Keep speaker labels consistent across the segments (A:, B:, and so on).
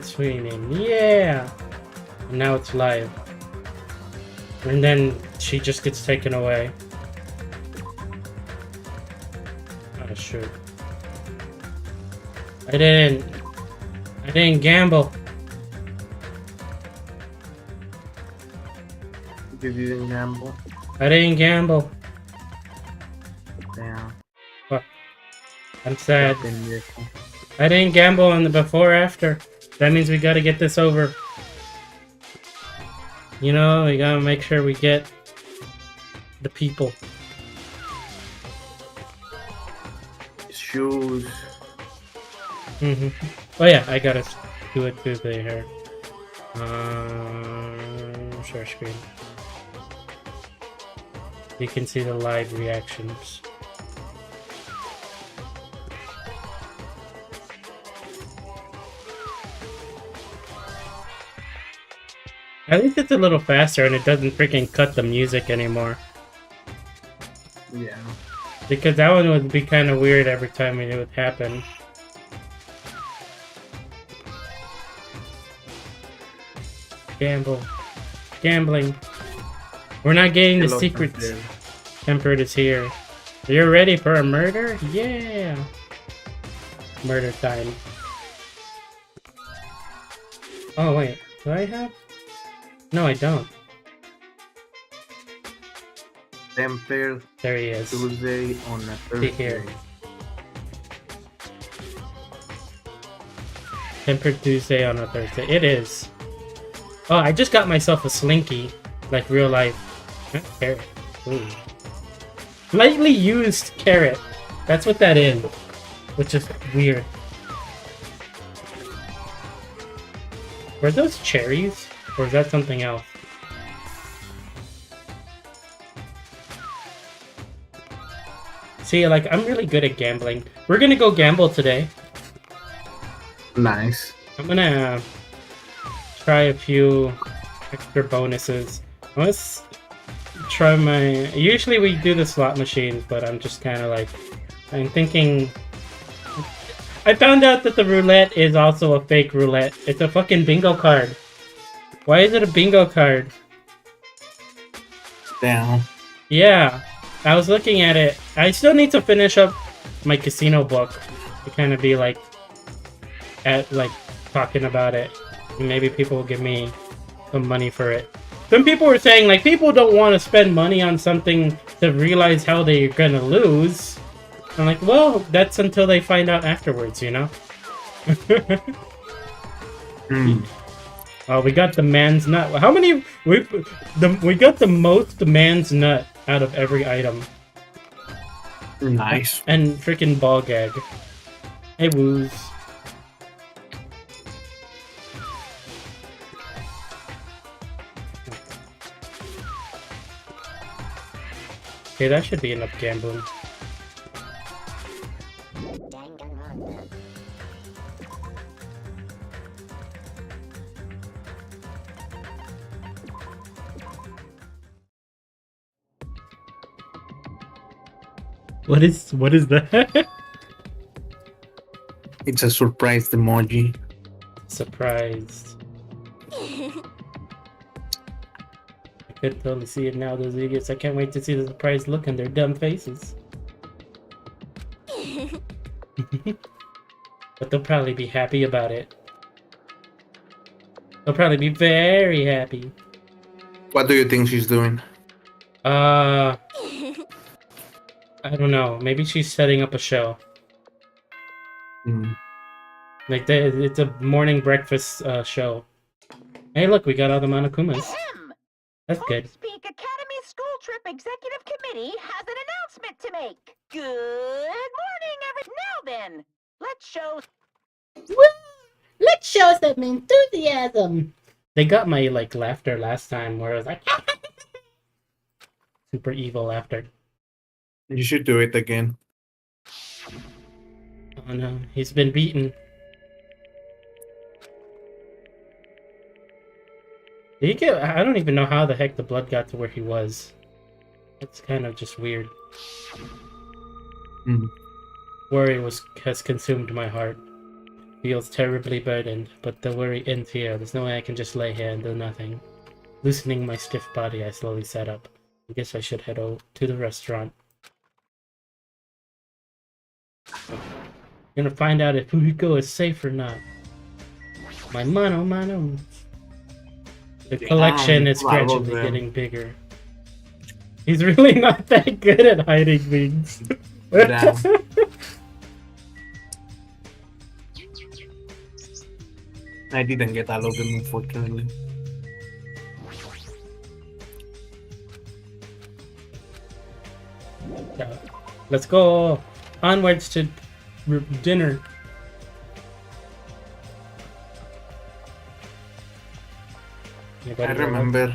A: Swinging, yeah! And now it's live. And then she just gets taken away. Oh shoot. I didn't gamble.
B: You didn't gamble?
A: I didn't gamble.
B: Damn.
A: Fuck. I'm sad.
B: Fucking yes.
A: I didn't gamble on the before after. That means we gotta get this over. You know, we gotta make sure we get the people.
B: Shoes.
A: Oh yeah, I gotta do it through the hair. Share screen. You can see the live reactions. At least it's a little faster and it doesn't freaking cut the music anymore.
B: Yeah.
A: Because that one would be kind of weird every time it would happen. Gamble. Gambling. We're not getting the
B: Hello,
A: secrets.
B: Tempered.
A: Tempered is here. You're ready for a murder? Yeah! Murder time. Oh wait, do I have? No, I don't.
B: Tempered
A: There he is.
B: Tuesday on a Thursday.
A: Here. Tempered Tuesday on a Thursday. It is. Oh, I just got myself a slinky. Like real life. Carrot. Ooh. Lightly used carrot. That's what that is. Which is weird. Were those cherries? Or is that something else? See, like, I'm really good at gambling. We're gonna go gamble today.
B: Nice.
A: I'm gonna try a few extra bonuses. Let's try my... Usually we do the slot machines, but I'm just kind of like... I'm thinking... I found out that the roulette is also a fake roulette. It's a fucking bingo card. Why is it a bingo card?
B: Damn.
A: Yeah, I was looking at it. I still need to finish up my casino book to kind of be like... talking about it. Maybe people will give me some money for it. Some people were saying, like, people don't want to spend money on something to realize how they're gonna lose. I'm like, well, that's until they find out afterwards, you know? Oh, we got the man's nut. How many... We got the most man's nut out of every item.
B: Nice.
A: And freaking ball gag. Hey, woos. Okay, that should be enough gambling.
C: Danganronpa.
A: What is that?
B: It's a surprise emoji.
A: Surprised. I could totally see it now, those idiots. I can't wait to see the surprised look on their dumb faces. But they'll probably be happy about it. They'll probably be very happy.
B: What do you think she's doing?
A: I don't know. Maybe she's setting up a show. Like, it's a morning breakfast show. Hey, look, we got all the Monokumas. That's good.
D: Peak Academy School Trip Executive Committee has an announcement to make. Good morning, Now then, let's show...
A: Woo! Let's show some enthusiasm! They got my, like, laughter last time where I was like... Super evil laughter.
B: You should do it again.
A: Oh no, he's been beaten. Did he get... I don't even know how the heck the blood got to where he was. It's kind of just weird. Worry has consumed my heart. Feels terribly burdened, but the worry ends here. There's no way I can just lay here and do nothing. Loosening my stiff body, I slowly sat up. I guess I should head out to the restaurant. I'm gonna find out if Fujiko is safe or not. My mano mano. The collection is gradually getting bigger. He's really not that good at hiding things.
B: Damn. I didn't get all of them, unfortunately.
A: Yeah. Let's go onwards to dinner.
B: I remember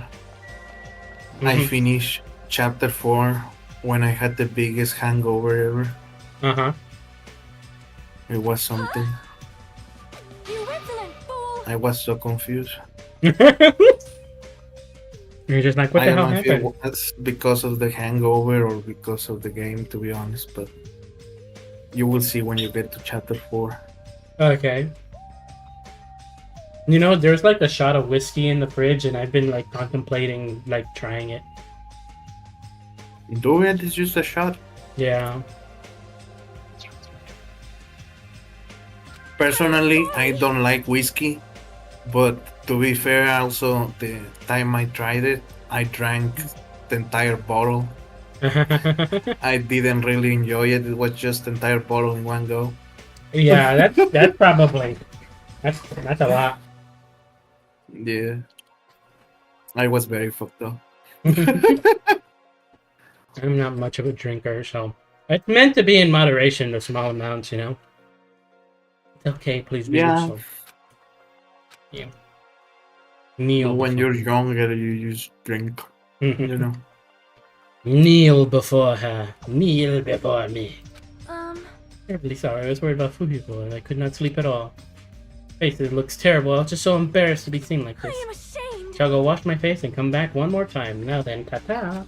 B: I finished chapter 4 when I had the biggest hangover ever.
A: Uh-huh.
B: It was something.
C: You insolent fool!
B: I was so confused.
A: You're just like, what
B: I
A: the
B: don't
A: hell
B: know if
A: happened?
B: it was because of the hangover or because of the game, to be honest, but you will see when you get to chapter 4.
A: Okay. You know, there's like a shot of whiskey in the fridge, and I've been like contemplating like trying it.
B: Do it, it's just a shot.
A: Yeah.
B: Personally, I don't like whiskey, but to be fair, also the time I tried it, I drank the entire bottle. I didn't really enjoy it. It was just the entire bottle in one go.
A: Yeah, that's probably that's a lot.
B: Yeah, I was very fucked up.
A: I'm not much of a drinker, so it's meant to be in moderation, the small amounts, you know. It's okay, please be
B: Yeah.
A: yourself. Yeah. Kneel.
B: When
A: before-
B: you're younger, you just drink, you know.
A: Kneel before her. Kneel before me.
C: Um,
A: Terribly sorry. I was worried about Fujiko, and I could not sleep at all. Face, it looks terrible. I was just so embarrassed to be seen like
C: I
A: this.
C: am ashamed.
A: Shall go wash my face and come back one more time. Now then, ta-ta.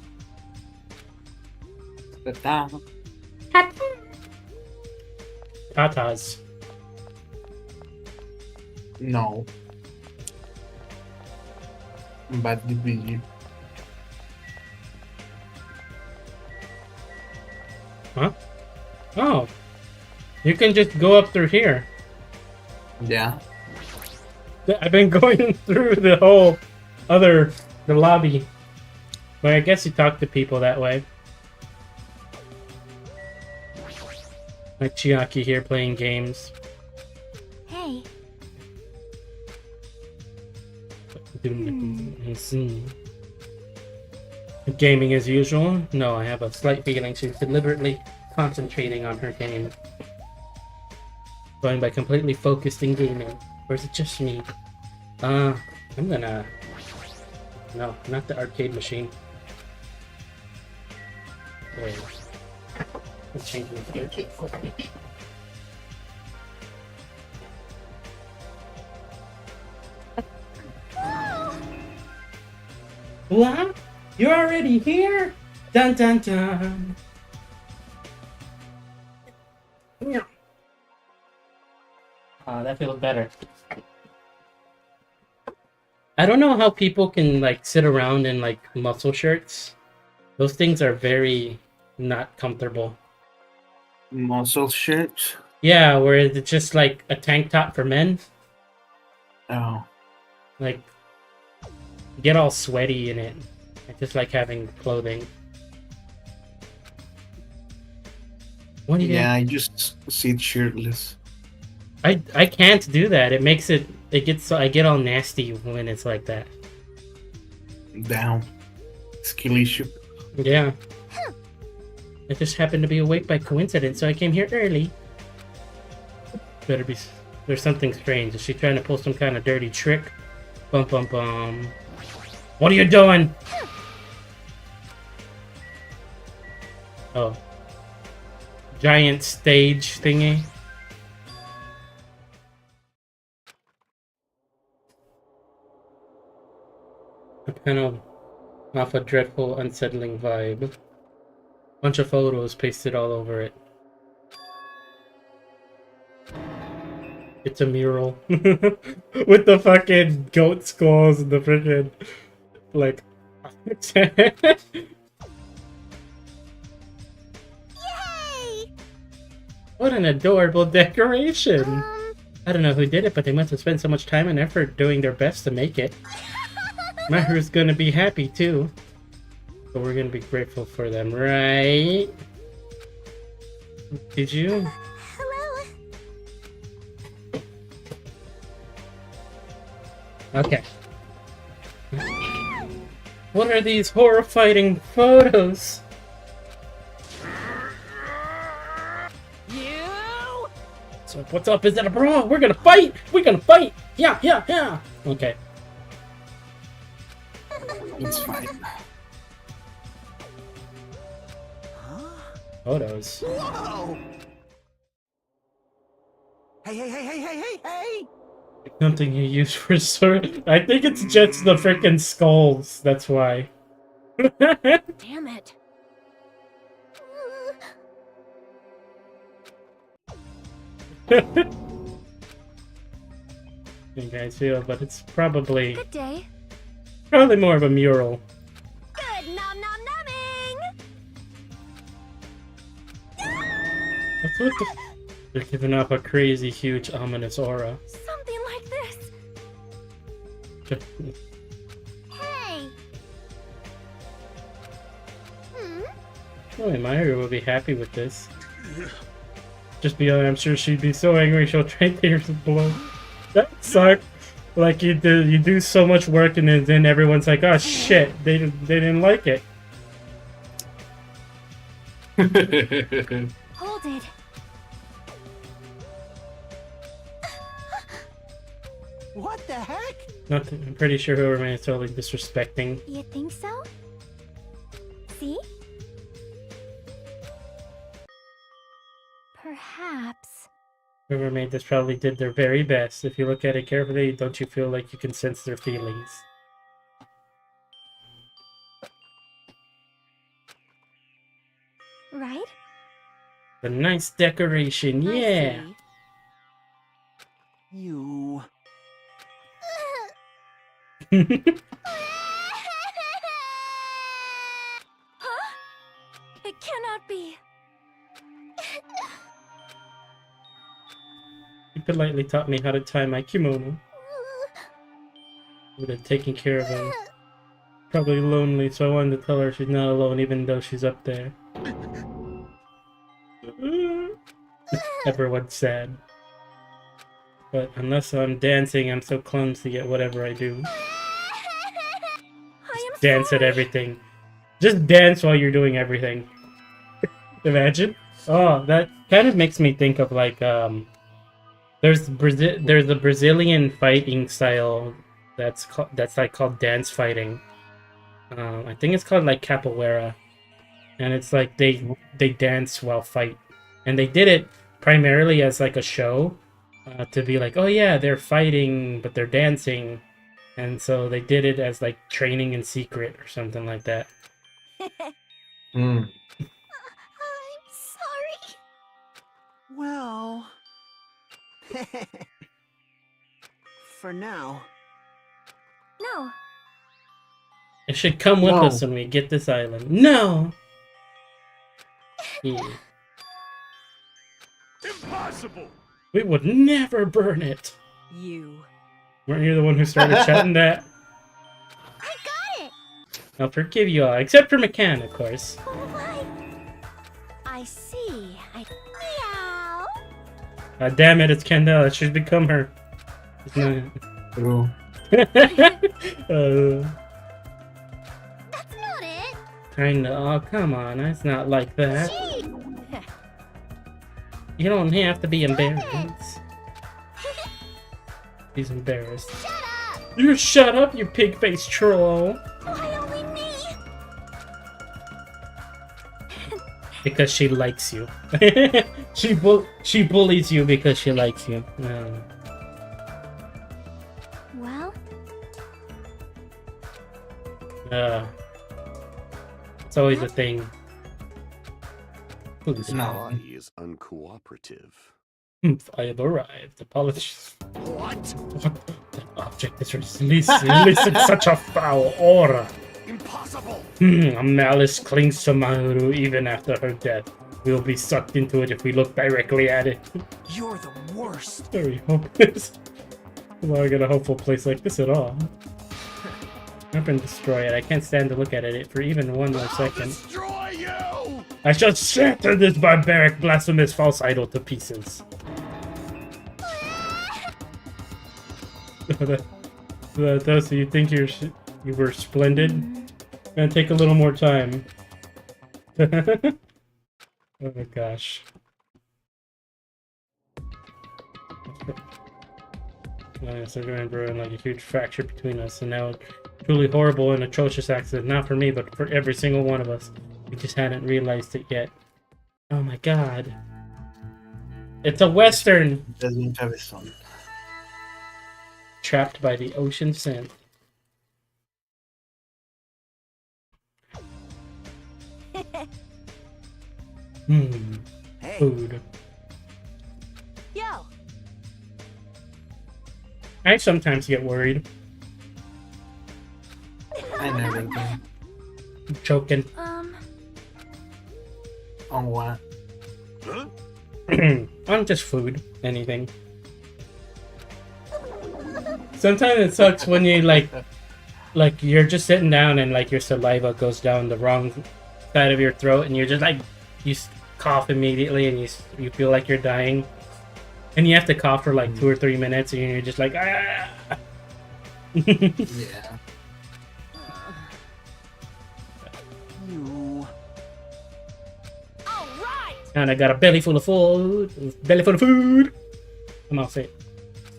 A: Tatas.
B: No. Bad BG.
A: Huh? Oh. You can just go up through here.
B: Yeah.
A: I've been going through the whole the lobby. But I guess you talk to people that way. Like Chiaki here playing games.
C: Hey,
A: Gaming as usual? No, I have a slight feeling she's deliberately concentrating on her game. Going by completely focused in gaming. Or is it just me? I'm gonna... No, not the arcade machine. Wait. Let's change the switch. What? You're already here? Dun dun dun. Yeah. That feels better. I don't know how people can like sit around in like muscle shirts. Those things are very not comfortable.
B: Muscle shirts.
A: Yeah, where it's just like a tank top for men.
B: Oh.
A: Like, get all sweaty in it. I just like having clothing. What do you
B: Yeah, I just sit shirtless.
A: I can't do that. It makes it gets I get all nasty when it's like that.
B: Down. Skill issue.
A: Yeah. I just happened to be awake by coincidence, so I came here early. Better be. There's something strange. Is she trying to pull some kind of dirty trick? Bum bum bum. What are you doing? Oh. Giant stage thingy. A panel off a dreadful, unsettling vibe. Bunch of photos pasted all over it. It's a mural. With the fucking goat skulls and the freaking, like...
C: Yay!
A: What an adorable decoration!
C: Um,
A: I don't know who did it, but they must have spent so much time and effort doing their best to make it. Maru's gonna be happy too. But we're gonna be grateful for them, right? Did you?
C: hello.
A: Okay. What are these horrifying photos?
D: You?
A: So what's up? Is that a brawl? We're gonna fight! We're gonna fight! Yeah, yeah, yeah! Okay.
B: It's fine.
A: Photos.
E: Whoa! Hey!
A: Something you use for sword. I think it's just the freaking skulls. That's why.
C: Damn it.
A: You guys feel, but it's probably
C: Good day.
A: more of a mural.
C: Good nom nom numbing.
A: What's with the... They're giving off a crazy, huge, ominous aura.
C: Something like this. Hey.
A: Oh, Myra will be happy with this. Just beyond, I'm sure she'd be so angry she'll try tears of blood. That sucked. Like you do so much work and then everyone's like, oh shit, they didn't like it.
C: Hold it.
E: What the heck?
A: Nothing. I'm pretty sure whoever made it's totally disrespecting.
C: You think so? See? Perhaps.
A: Whoever made this probably did their very best. If you look at it carefully, don't you feel like you can sense their feelings?
C: Right?
A: A nice decoration,
C: I
A: yeah.
C: see.
E: You.
C: Huh? It cannot be.
A: He politely taught me how to tie my kimono. Would have taken care of him. Probably lonely, so I wanted to tell her she's not alone even though she's up there. Everyone's sad. But unless I'm dancing, I'm so clumsy at whatever I do.
C: I am
A: Dance at
C: sorry.
A: everything. Just dance while you're doing everything. Imagine. Oh, that kind of makes me think of like there's a Brazilian fighting style that's called dance fighting. I think it's called like capoeira, and it's like they dance while fight, and they did it primarily as like a show to be like, oh yeah, they're fighting but they're dancing, and so they did it as like training in secret or something like that.
B: Mm.
C: I'm sorry.
E: Well. For now.
C: No.
A: It should come with
B: No.
A: us when we get this island. No. Yeah.
F: Impossible!
A: We would never burn it.
C: You.
A: Weren't you the one who started chatting that?
C: I got it.
A: I'll forgive you all, except for McCann, of course.
C: Oh my. I see. Meow.
A: Damn it, it's Kendall. It should become her. It's not...
B: True.
C: That's not it.
A: Kinda. Oh, come on. It's not like that.
C: Gee.
A: You don't have to be embarrassed. He's embarrassed.
C: Shut up.
A: You shut up, you pig-faced troll.
C: Why only me?
A: Because she likes you. she bullies you because she likes you.
C: Well,
A: It's always a thing. Who's
B: No.
F: Body is uncooperative.
A: I have arrived. Apologies.
E: What?
A: What? That object is releasing such a foul aura.
E: Impossible.
A: A malice clings to Mahiru even after her death. We'll be sucked into it if we look directly at it.
E: You're the worst.
A: Very hopeless. Why get a hopeful place like this at all? I've been destroyed. I can't stand to look at it for even one more second.
E: Destroy you!
A: I shall shatter this barbaric, blasphemous, false idol to pieces. So you think you were splendid? Gonna take a little more time. Oh my gosh. Yes, I remember like a huge fracture between us, and now a truly horrible and atrocious accident. Not for me, but for every single one of us. We just hadn't realized it yet. Oh my god. It's a western!
B: Doesn't have a son.
A: Trapped by the ocean synth.
E: Hey,
A: Food.
C: Yo,
A: I sometimes get worried.
B: I never do.
A: I'm choking.
B: On what?
A: On just food. Anything. Sometimes it sucks when you like you're just sitting down and like your saliva goes down the wrong side of your throat and you're just like cough immediately and you feel like you're dying, and you have to cough for like 2 or 3 minutes and you're just like ah.
B: Yeah.
E: you.
C: all right.
A: And I got a belly full of food. I'm all fit.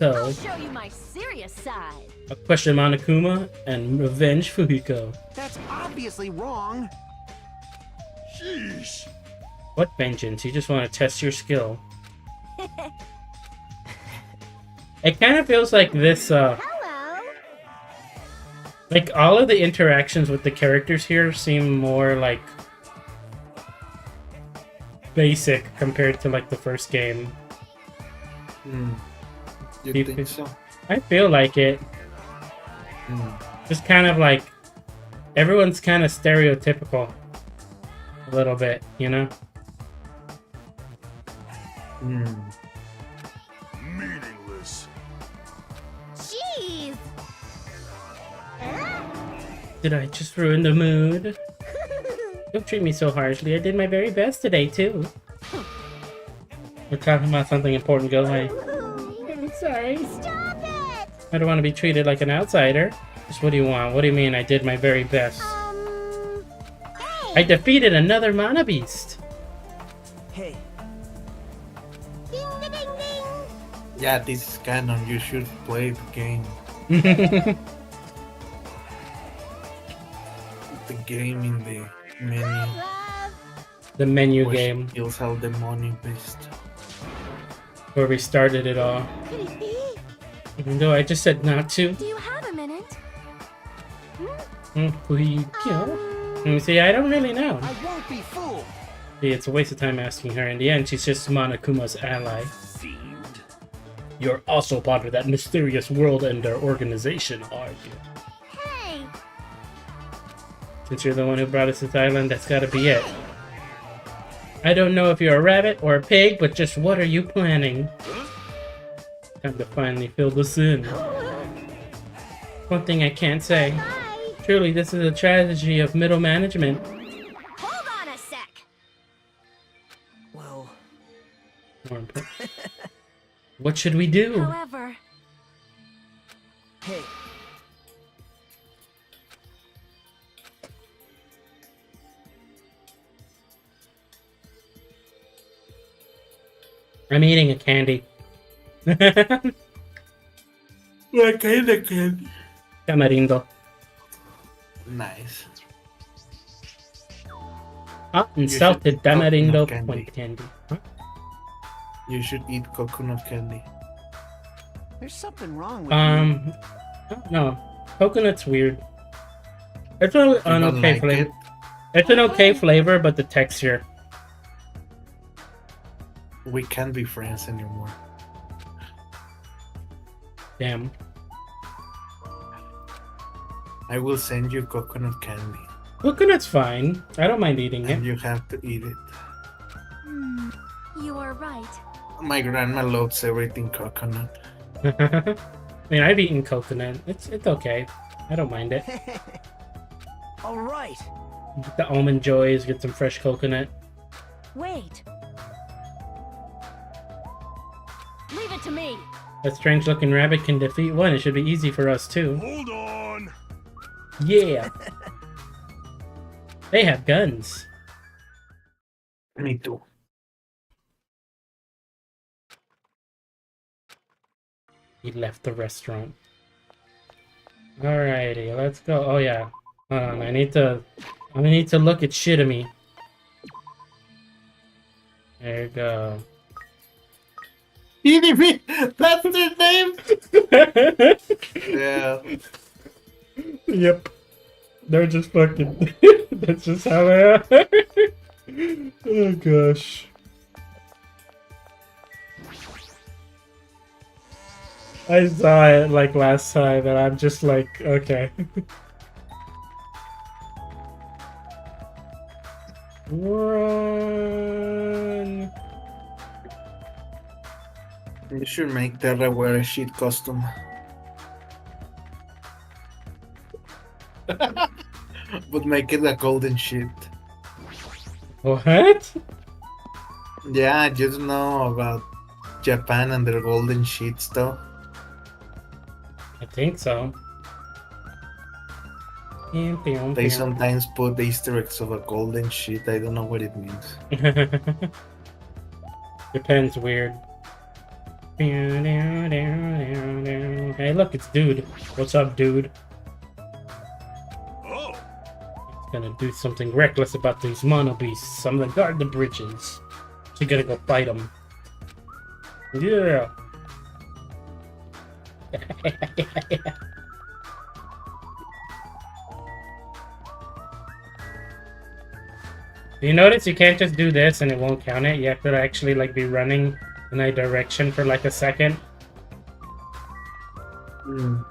C: I'll
A: So
C: show you my serious side.
A: a question Monokuma and revenge Fuhiko.
E: That's obviously wrong. Sheesh.
A: What vengeance? You just want to test your skill. It kind of feels like this,
C: Hello.
A: like all of the interactions with the characters here seem more like basic compared to like the first game.
B: You
A: Keep
B: think
A: it-
B: so?
A: I feel like it. Just kind of like everyone's kind of stereotypical a little bit, you know?
E: Meaningless.
C: Jeez.
A: Did I just ruin the mood? Don't treat me so harshly. I did my very best today, too. We're talking about something important. Go away. I'm sorry.
C: Stop it.
A: I don't want to be treated like an outsider. Just what do you want? What do you mean I did my very best?
C: Hey.
A: I defeated another mana beast.
E: Hey,
C: Ding, ding, ding, ding.
B: Yeah, this is canon. You should play the game. The game in the menu.
C: Love.
A: The menu
B: Which
A: game
B: kills all the money beast.
A: where we started it all.
C: Could it be?
A: Even though I just said not to.
C: Do you have a minute?
A: See, I don't really know.
E: I won't be fooled.
A: See, it's a waste of time asking her. In the end, she's just Monokuma's ally.
E: Fiend.
A: You're also part of that mysterious world ender organization, are you?
C: Hey.
A: Since you're the one who brought us to this island, that's gotta be it. I don't know if you're a rabbit or a pig, but just what are you planning? Time to finally fill this in. One thing I can't say.
C: Bye.
A: Truly, this is a tragedy of middle management.
C: Hold on a sec.
E: Well,
A: More important. What should we do?
C: However,
E: hey,
A: I'm eating a candy.
B: Like the kid.
A: Tamarindo.
B: Nice.
A: Hot and
B: You should
A: salted
B: eat coconut
A: tamarindo
B: candy.
A: point candy. Huh?
B: You should eat coconut candy.
E: there's something wrong with you.
A: No. Coconut's weird. It's an
B: You don't
A: okay
B: like
A: flavor.
B: it?
A: It's an okay flavor, but the texture.
B: We can't be friends anymore.
A: Damn.
B: I will send you coconut candy,
A: Coconut's fine. I don't mind eating
B: and
A: it.
B: you have to eat it.
C: You are right.
B: My grandma loves everything coconut.
A: I mean, I've eaten coconut. It's okay. I don't mind it.
E: All right.
A: Get the almond joys, get some fresh coconut.
C: Wait. Leave it to me.
A: That strange looking rabbit can defeat one. It should be easy for us too.
F: Hold on.
A: Yeah. They have guns.
B: Me too.
A: He left the restaurant. Alrighty, let's go. Oh yeah. Hold on, I need to look at Shitamy. There you go.
B: Enemy! That's their name! Yeah.
A: Yep. They're just fucking... That's just how they are. Oh gosh. I saw it like last time and I'm just like, okay. Run!
B: You should make Terra wear a shit costume. But make it a golden shit.
A: What?
B: Yeah, I just know about Japan and their golden shit stuff.
A: I think so.
B: They sometimes put Easter eggs of a golden shit. I don't know what it means.
A: Depends, weird. Hey, look, it's Dude. What's up, Dude?
F: Oh,
A: He's gonna do something reckless about these mono beasts. I'm gonna guard the bridges. So you gotta go fight them. Yeah. Do you notice you can't just do this and it won't count it? You have to actually like be running in a direction for like a second.
B: Hmm.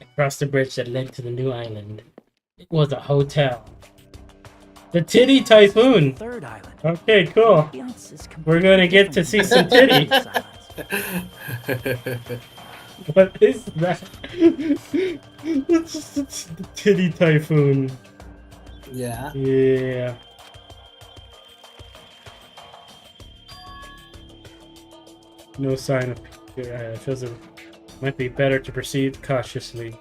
A: Across the bridge that led to the new island. It was a hotel. The Titty Typhoon!
E: Third island.
A: Okay, cool.
E: Ambiance is
A: We're gonna get to see some titty. What is that? It's the Titty Typhoon.
B: Yeah.
A: Yeah. No sign of feels it might be better to proceed cautiously.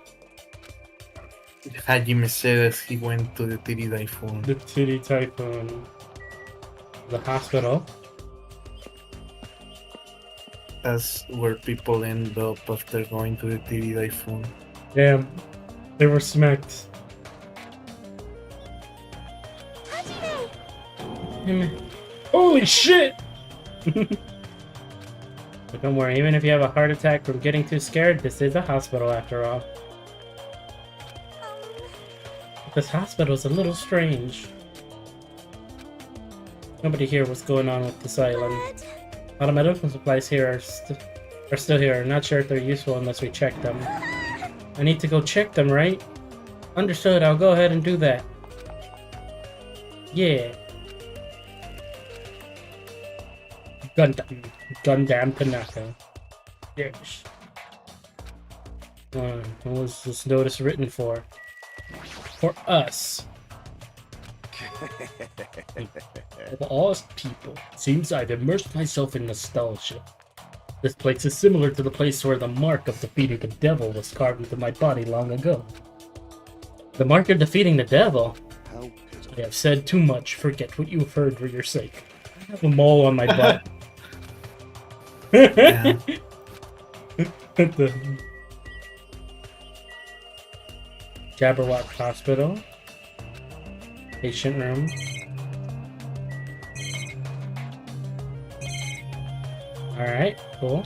B: Hajime said as he went to the Titty Typhoon.
A: The Titty Typhoon. The hospital.
B: That's where people end up after going to the Titty Typhoon.
A: Damn. They were smacked. Holy shit! But don't worry, even if you have a heart attack from getting too scared, this is a hospital after all. This hospital's a little strange. Nobody here what's going on with this island. A lot of medical supplies here are still here. Not sure if they're useful unless we check them. I need to go check them, right? Understood, I'll go ahead and do that. Yeah. Gundam Tanaka. Yes. What was this notice written for? For us. Of all people, seems I've immersed myself in nostalgia. This place is similar to the place where the mark of defeating the devil was carved into my body long ago. The mark of defeating the devil? I have said too much. Forget what you've heard for your sake. I have a mole on my butt.
B: Yeah.
A: The Jabberwock Hospital. Patient room. Alright, cool.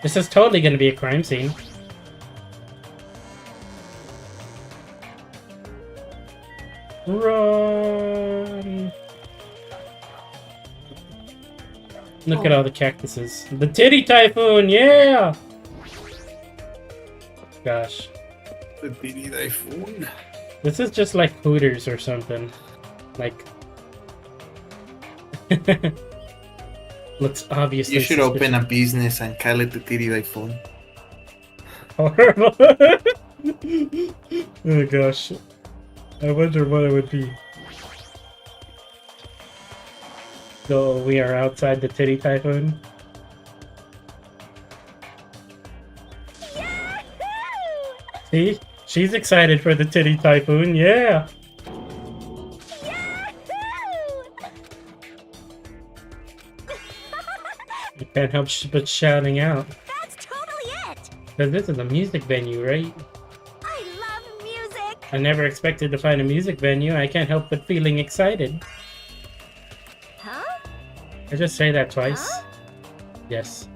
A: This is totally gonna be a crime scene. Run! Look at all the cactuses. The titty typhoon, yeah! Gosh.
B: The titty typhoon.
A: This is just like Hooters or something. Like... Looks obviously
B: You should
A: suspicious.
B: open a business and call it the titty typhoon.
A: Horrible. Oh gosh. I wonder what it would be. So we are outside the titty typhoon. See? She's excited for the titty typhoon, yeah! You can't help but shouting out.
C: That's totally it!
A: Because this is a music venue, right?
C: I love music!
A: I never expected to find a music venue. I can't help but feeling excited.
C: Huh?
A: I just say that twice.
C: Huh?
A: Yes.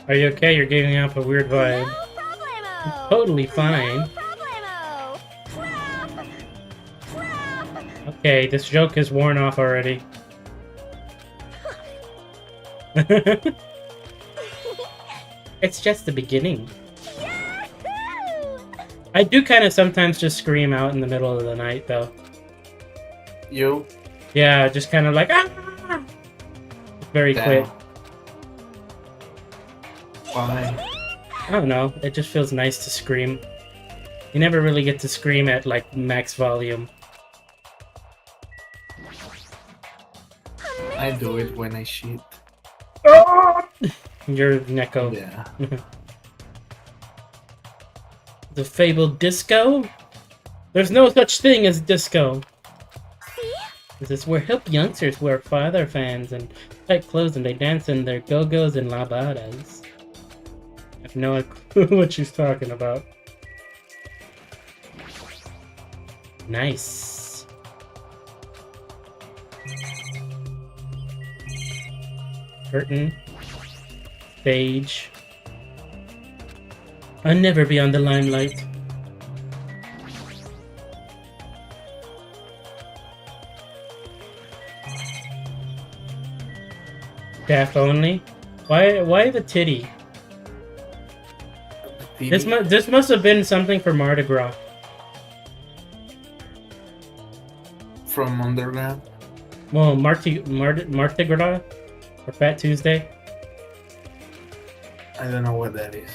A: Are you okay? You're giving off a weird vibe.
C: No problemo!
A: Totally fine.
C: No problemo! Clap! Clap!
A: Okay, this joke is worn off already. It's just the beginning.
C: Yahoo!
A: I do kind of sometimes just scream out in the middle of the night, though.
B: You?
A: Yeah, just kind of like, ah! Very
B: Damn.
A: quick.
B: Why?
A: I don't know, it just feels nice to scream. You never really get to scream at, like, max volume.
B: I do it when I shit.
A: You're Neko.
B: Yeah.
A: The fabled disco? There's no such thing as disco.
C: See?
A: This is where hip youngsters wear father fans and tight clothes and they dance in their go-go's and labadas. I have no clue what she's talking about. Nice. Curtain. Stage. I'll never be on the limelight. Staff only? Why the titty? This must have been something for Mardi Gras.
B: From Underground?
A: Well, Mardi Gras? Or Fat Tuesday?
B: I don't know what that is.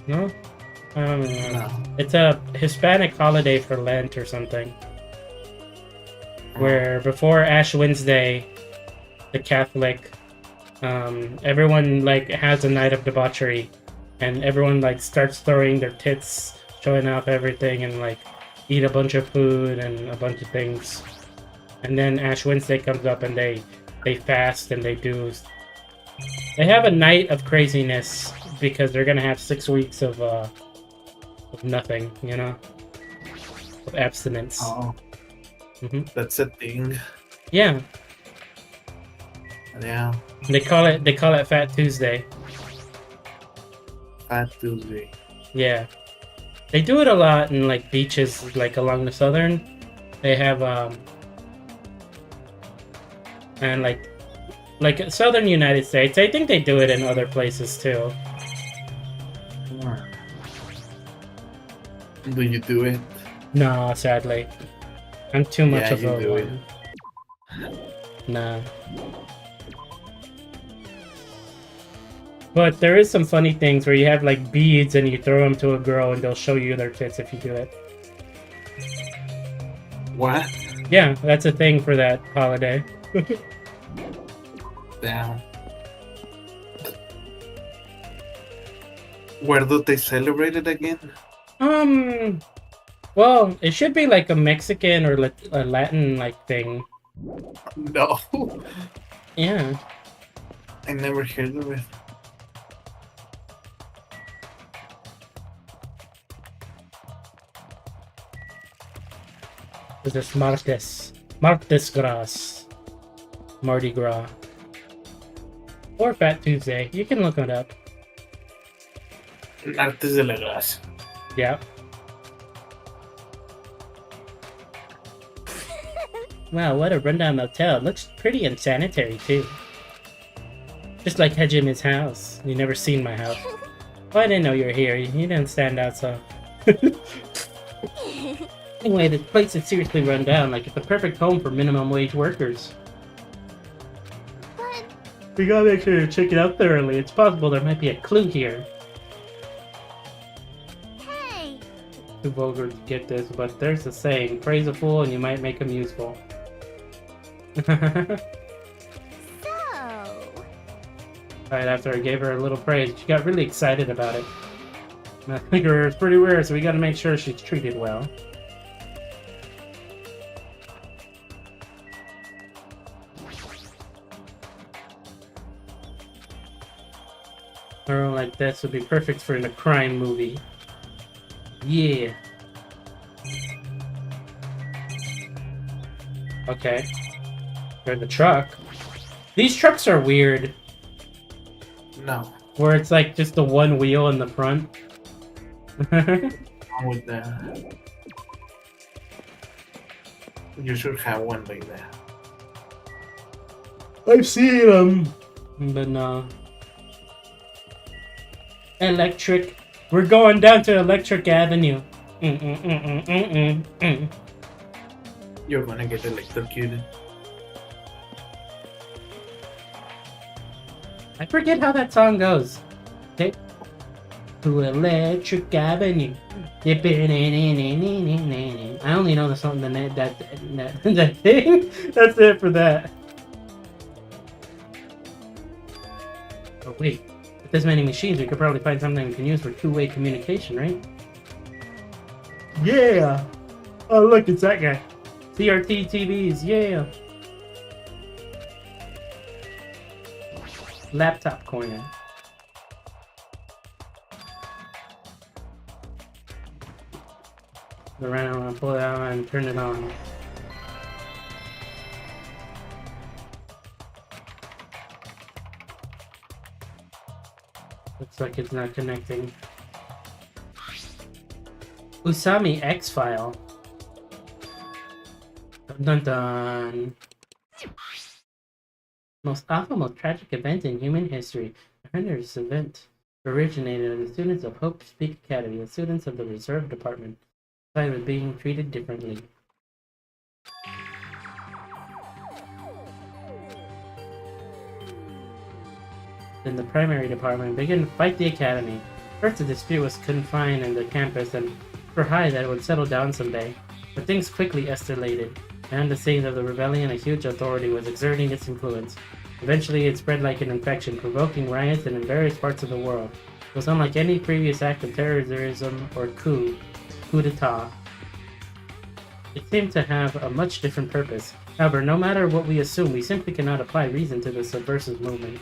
A: No? I don't know.
B: No.
A: It's a Hispanic holiday for Lent or something. Where before Ash Wednesday, the Catholic, everyone like has a night of debauchery, and everyone like starts throwing their tits, showing off everything, and like eat a bunch of food and a bunch of things. And then Ash Wednesday comes up and they fast and they have a night of craziness because they're gonna have 6 weeks of nothing, you know, of abstinence.
B: Oh.
A: Hmm.
B: That's a thing.
A: Yeah,
B: Yeah.
A: they call it Fat Tuesday.
B: Fat Tuesday.
A: Yeah, they do it a lot in like beaches, like along the southern. They have and like southern United States. I think they do it in other places too.
B: Do you do it?
A: No, sadly, I'm too much
B: Yeah,
A: of
B: you
A: a
B: do it.
A: one. Nah. But there is some funny things where you have like beads and you throw them to a girl and they'll show you their tits if you do it.
B: What?
A: Yeah, that's a thing for that holiday.
B: Damn. Where do they celebrate it again?
A: Well, it should be like a Mexican or like a Latin like thing.
B: No.
A: Yeah.
B: I never heard of it.
A: This is Martes Gras. Mardi Gras. Or Fat Tuesday. You can look it up.
B: Artes de la Gracia.
A: Yeah. Wow, what a rundown motel. It looks pretty unsanitary, too. Just like Hejimin's house. You never seen my house. Oh, I didn't know you were here. You didn't stand out, so... Anyway, this place is seriously run down, like it's the perfect home for minimum wage workers.
C: But
A: We gotta make sure to check it out thoroughly. It's possible there might be a clue here.
C: hey,
A: Too vulgar to get this, but there's a saying, praise a fool and you might make him useful.
C: so
A: Right after I gave her a little praise, she got really excited about it. And I think her is pretty rare, so we gotta make sure she's treated well. A room like this would be perfect for a crime movie. Yeah. Okay. They're the truck. These trucks are weird.
B: No.
A: Where it's like just the one wheel in the front.
B: With the... You should have one like that.
A: I've seen them. But no. Electric. We're going down to Electric Avenue.
B: You're gonna get electrocuted.
A: I forget how that song goes. Okay. To Electric Avenue. I only know the song, that thing. That's it for that. Oh wait, with this many machines, we could probably find something we can use for two-way communication, right? Yeah. Oh look, it's that guy. CRT TVs, yeah. Laptop corner. Go around, pull it out, and turn it on. Looks like it's not connecting. Usami X-File. Dun dun. Most awful, most tragic event in human history. This event originated in the students of Hope Speak Academy, the students of the Reserve Department. I was being treated differently. Then the primary department began to fight the academy. First, the dispute was confined in the campus and for high that it would settle down someday. But things quickly escalated. Behind the scenes of the rebellion, a huge authority was exerting its influence. Eventually, it spread like an infection, provoking riots in various parts of the world. It was unlike any previous act of terrorism or coup d'etat. It seemed to have a much different purpose. However, no matter what we assume, we simply cannot apply reason to the subversive movement.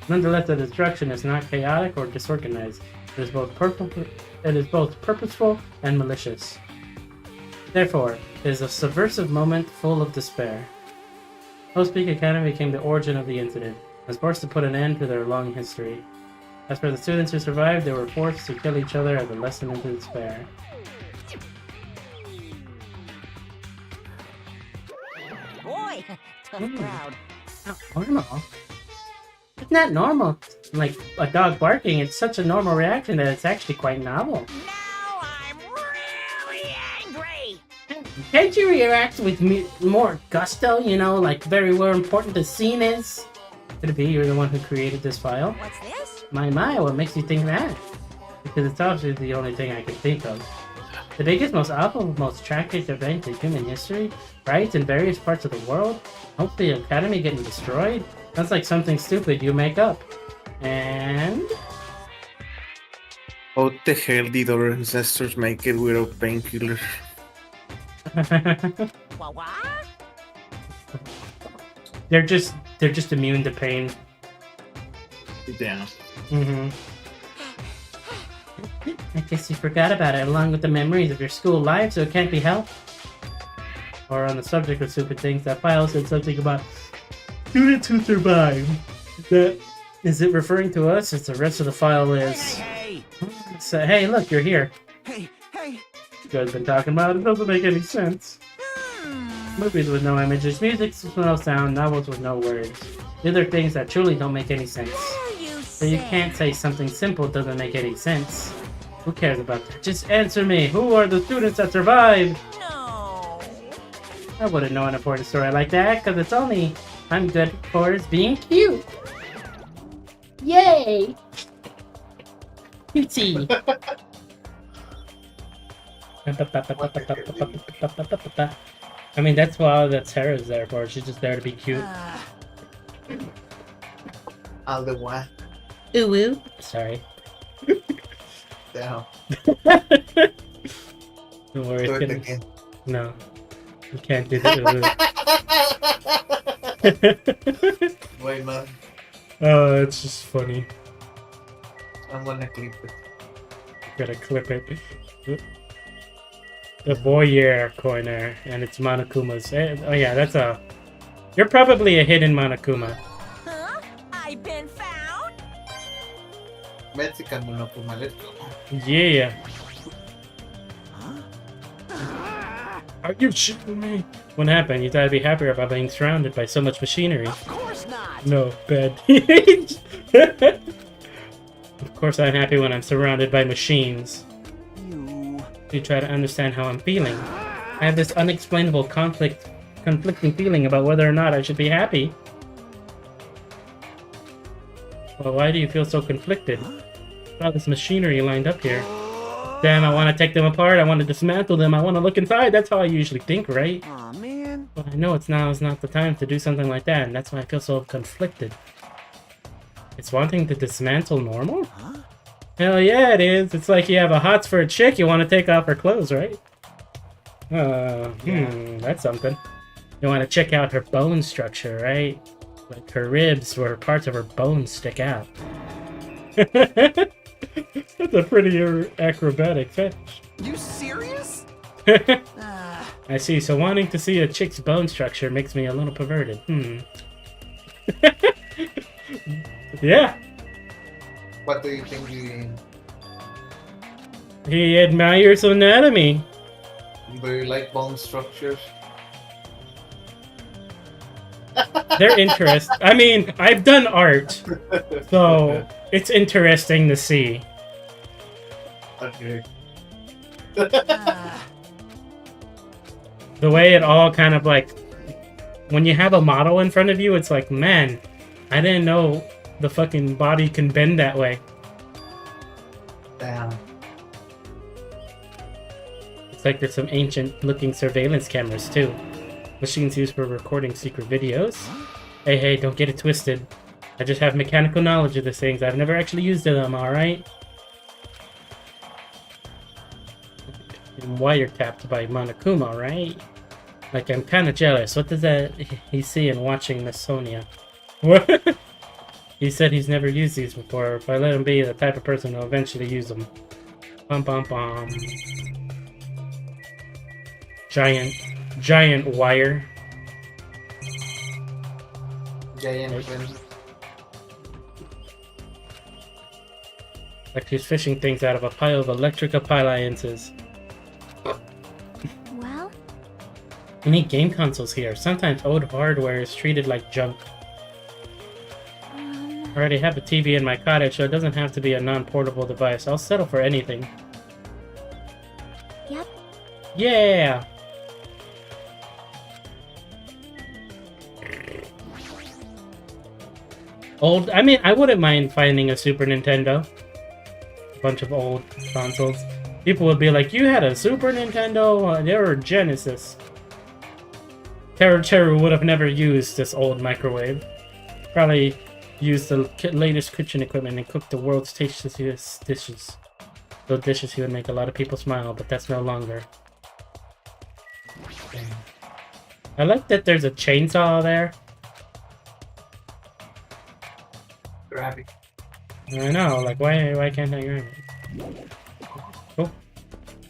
A: Nonetheless, the destruction is not chaotic or disorganized. It is both purposeful and malicious. Therefore, it is a subversive moment full of despair. Hope Speak Academy became the origin of the incident, and was forced to put an end to their long history. As for the students who survived, they were forced to kill each other as a lesson into despair.
C: boy, tough crowd.
A: Not normal. It's not normal. Like a dog barking, it's such a normal reaction that it's actually quite novel.
C: Now I'm really angry.
A: Can't you react with more gusto, you know, like very well important the scene is? Could it be you're the one who created this file?
C: What's this?
A: My, what makes you think that? Because it's obviously the only thing I can think of. The biggest, most awful, most tragic event in human history, riots in various parts of the world, hopefully the academy getting destroyed. Sounds like something stupid you make up. And...
B: How the hell did our ancestors make it without painkillers?
C: What?
A: they're just immune to pain.
B: Yeah.
A: Mm-hmm. I guess you forgot about it, along with the memories of your school life, so it can't be helped. Or on the subject of stupid things, that file said something about students who survive. Is it referring to us? As the rest of the file is...
E: Hey!
A: So, hey, look, you're here.
E: Hey, hey.
A: You guys been talking about it. Doesn't make any sense. Movies with no images, music with no sound, novels with no words. These are things that truly don't make any sense. So you can't say something simple doesn't make any sense. Who cares about that? Just answer me. Who are the students that survived?
C: No.
A: I wouldn't know an important story like that, because it's only I'm good for is being cute. Yay! Cutesy. I mean, that's what all that Sarah's there for. She's just there to be cute.
B: All the way.
A: Ooh woo. Sorry.
B: Down.
A: Don't worry,
B: Do
A: it's
B: it
A: gonna...
B: again.
A: No. You can't do the ooh.
B: Wait, man.
A: Oh, it's just funny.
B: I'm gonna clip it.
A: Gotta clip it. The Boyer corner, and it's Monokuma's. Oh yeah, that's a... You're probably a hidden Monokuma.
C: Huh? I've been found?
B: Mexican Monokuma, let's go.
A: Yeah. Are you shitting me? What happened? You thought I'd be happier about being surrounded by so much machinery.
E: Of course not.
A: No, bad. Of course I'm happy when I'm surrounded by machines. You try to understand how I'm feeling. I have this unexplainable conflicting feeling about whether or not I should be happy. Well, why do you feel so conflicted? All this machinery lined up here. Damn, I want to take them apart, I want to dismantle them, I want to look inside, that's how I usually think, right?
E: Aw, man.
A: But I know it's not the time to do something like that, and that's why I feel so conflicted. It's wanting to dismantle normal?
E: Huh?
A: Hell yeah, it is. It's like you have a hots for a chick, you want to take off her clothes, right? That's something. You want to check out her bone structure, right? Like her ribs where parts of her bones stick out. That's a pretty acrobatic fetish.
E: You serious? Ah,
A: I see, so wanting to see a chick's bone structure makes me a little perverted. Yeah.
B: What do you think you...
A: He admires anatomy.
B: Do you like bone structures?
A: They're interesting. I mean, I've done art, so it's interesting to see.
B: Okay.
E: ah.
A: The way it all kind of like... When you have a model in front of you, it's like, man, I didn't know the fucking body can bend that way.
B: Damn.
A: It's like there's some ancient-looking surveillance cameras, too. Machines used for recording secret videos. Hey, don't get it twisted. I just have mechanical knowledge of these things. I've never actually used them, alright? I'm wiretapped by Monokuma, right? Like, I'm kind of jealous. What does that he's seeing watching Miss Sonia? What? He said he's never used these before. If I let him be the type of person who'll eventually use them. Bum bum bum. Giant wire.
B: Giant friend.
A: Like he's fishing things out of a pile of electric appliances.
C: Well,
A: We need game consoles here. Sometimes old hardware is treated like junk. I already have a TV in my cottage, so it doesn't have to be a non-portable device. I'll settle for anything.
C: Yep.
A: Yeah! I mean, I wouldn't mind finding a Super Nintendo. A bunch of old consoles. People would be like, you had a Super Nintendo? They were Genesis. Teru would have never used this old microwave. Probably used the latest kitchen equipment and cooked the world's tastiest dishes. Those dishes he would make a lot of people smile, but that's no longer. Damn. I like that there's a chainsaw there.
B: Grab it.
A: I know, like why can't I grab it? Oh,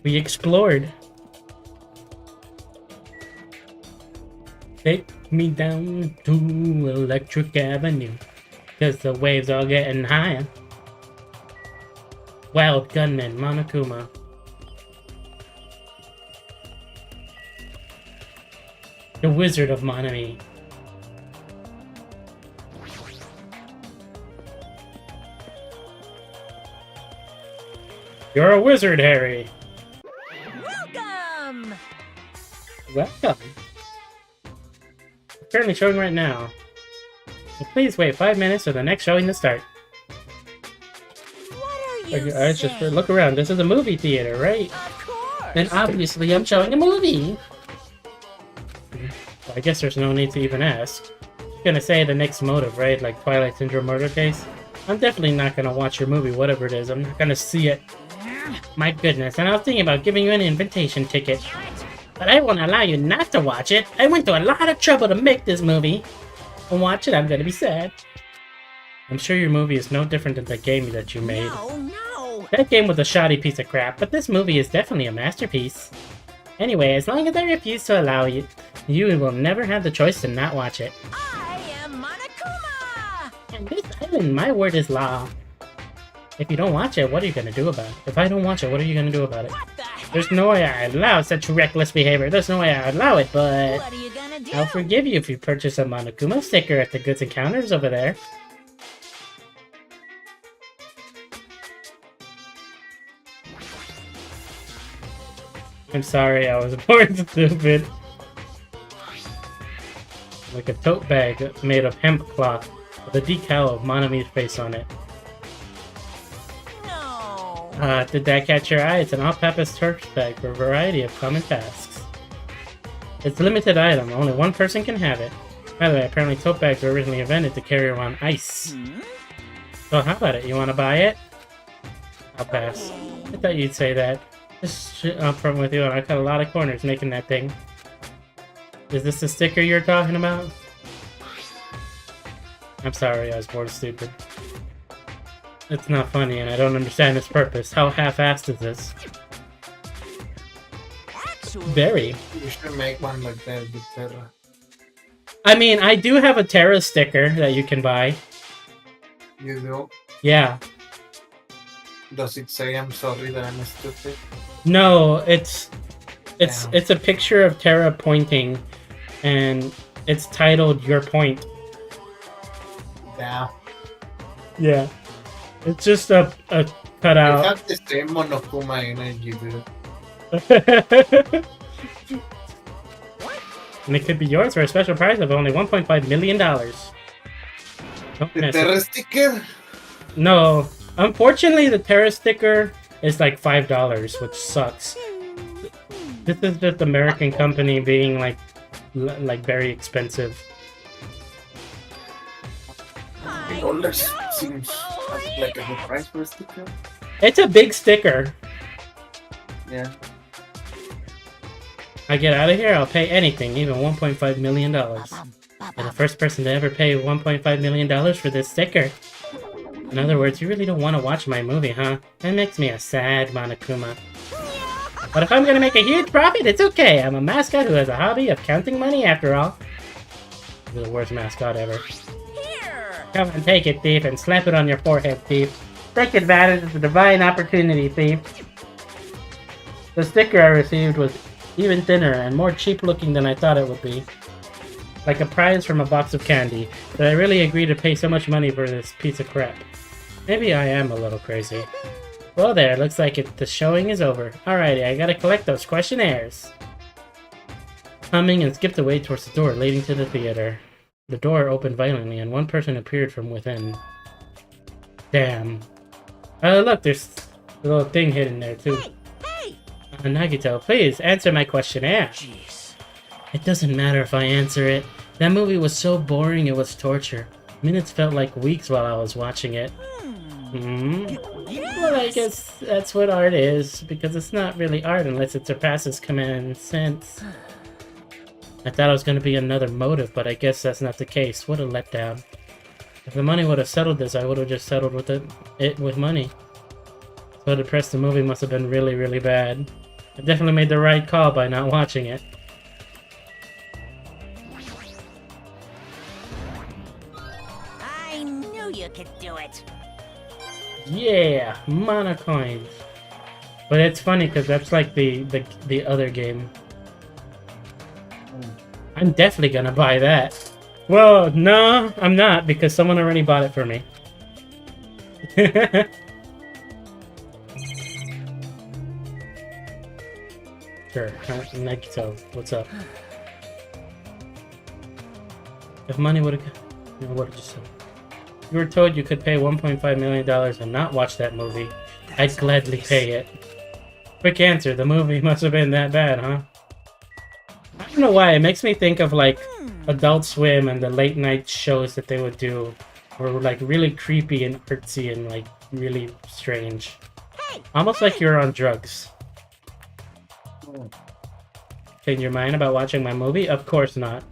A: we explored. Take me down to Electric Avenue, cause the waves are getting higher. Wild Gunman, Monokuma. The Wizard of Monami. You're a wizard, Harry.
C: Welcome!
A: Welcome. It's currently showing right now. So please wait 5 minutes for the next showing to start.
C: What are you
A: Alright, just
C: saying?
A: look around. This is a movie theater, right?
C: Of course!
A: And obviously I'm showing a movie. I guess there's no need to even ask. I'm gonna say the next motive, right? Like Twilight Syndrome murder case. I'm definitely not gonna watch your movie, whatever it is. I'm not gonna see it. My goodness, and I was thinking about giving you an invitation ticket. But I won't allow you not to watch it. I went to a lot of trouble to make this movie. And watch it, I'm gonna be sad. I'm sure your movie is no different than the game that you made.
C: No!
A: That game was a shoddy piece of crap, but this movie is definitely a masterpiece. Anyway, as long as I refuse to allow you, you will never have the choice to not watch it.
C: I am Monokuma!
A: And this island, my word is law. If you don't watch it, what are you gonna do about it? If I don't watch it, what are you gonna do about it?
C: What the heck?
A: There's no way I allow such reckless behavior. There's no way I allow it, but
C: What are you gonna do?
A: I'll forgive you if you purchase a Monokuma sticker at the Goods and Counters over there. I'm sorry, I was born stupid. Like a tote bag made of hemp cloth with a decal of Monami's face on it.
C: No!
A: Did that catch your eye? It's an all-purpose tote bag for a variety of common tasks. It's a limited item. Only one person can have it. By the way, apparently tote bags were originally invented to carry around ice.
C: Hmm?
A: So how about it? You want to buy it? I'll pass. I thought you'd say that. Just upfront with you, and I cut a lot of corners making that thing. Is this the sticker you're talking about? I'm sorry, I was bored stupid. It's not funny, and I don't understand its purpose. How half-assed is this?
C: Actually...
A: Very.
B: You should make one like that with Terra.
A: I mean, I do have a Terra sticker that you can buy.
B: You do?
A: Yeah.
B: Does it say I'm sorry that I'm stupid?
A: No, it's
B: Damn.
A: a picture of Terra pointing, and it's titled "Your Point."
B: Yeah.
A: Yeah. It's just a
B: I
A: cutout.
B: have the same Monokuma in it you do.
A: And it could be yours for a special price of only $1.5 million. Don't
B: The
A: mess it.
B: Terra sticker?
A: No. Unfortunately, the Terra sticker is like $5, which sucks. This is just American company being like very expensive.
B: $3 seems like a good price for a sticker.
A: It's a big sticker.
B: Yeah.
A: I get out of here, I'll pay anything, even $1.5 million. You're the first person to ever pay $1.5 million for this sticker. In other words, you really don't want to watch my movie, huh? That makes me a sad Monokuma. But if I'm gonna make a huge profit, it's okay. I'm a mascot who has a hobby of counting money after all. You're the worst mascot ever.
C: Here!
A: Come and take it, thief, and slap it on your forehead, thief. Take advantage of the divine opportunity, thief. The sticker I received was even thinner and more cheap-looking than I thought it would be. Like a prize from a box of candy. Did I really agree to pay so much money for this piece of crap? Maybe I am a little crazy. Well there, looks like the showing is over. Alrighty, I gotta collect those questionnaires. Humming and skipped away towards the door leading to the theater. The door opened violently and one person appeared from within. Damn. Oh look, there's a little thing hidden there too.
C: Hey!
A: Nagito, please answer my questionnaire.
E: Jeez.
A: It doesn't matter if I answer it. That movie was so boring it was torture. Minutes felt like weeks while I was watching it. Well, I guess that's what art is, because it's not really art unless it surpasses common sense. I thought it was going to be another motive, but I guess that's not the case. What a letdown. If the money would have settled this, I would have just settled with it with money. So depressed the movie must have been really, really bad. I definitely made the right call by not watching it.
C: I knew you could do it.
A: Yeah, mana coins. But it's funny because that's like the other game. I'm definitely gonna buy that. Well, no, I'm not because someone already bought it for me. Sure, Nagito, what's up? If money would have, what did you say? You were told you could pay $1.5 million and not watch that movie. I'd gladly pay it. Quick answer, the movie must have been that bad, huh? I don't know why, it makes me think of like Adult Swim and the late night shows that they would do were like really creepy and artsy and like really strange. Almost like you're on drugs. Change your mind about watching my movie? Of course not.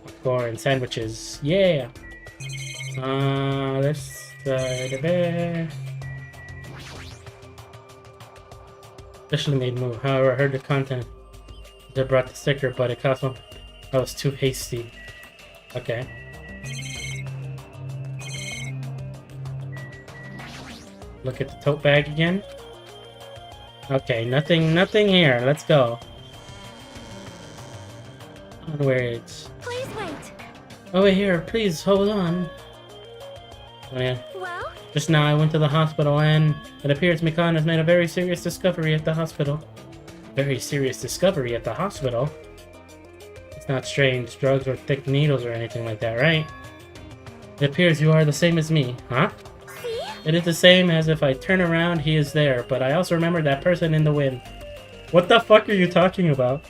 A: Popcorn sandwiches, yeah. Let's Especially made move. However, I heard the content that brought the sticker, but it cost one. I was too hasty. Okay. Look at the tote bag again. Okay, nothing here. Let's go. Onwards.
C: Please wait.
A: Over here, please hold on. Oh yeah.
C: Well,
A: Just now I went to the hospital and it appears Mikan has made a very serious discovery at the hospital. Very serious discovery at the hospital? It's not strange, drugs or thick needles or anything like that, right? It appears you are the same as me, huh?
C: see?
A: It is the same as if I turn around, he is there, but I also remember that person in the wind. What the fuck are you talking about?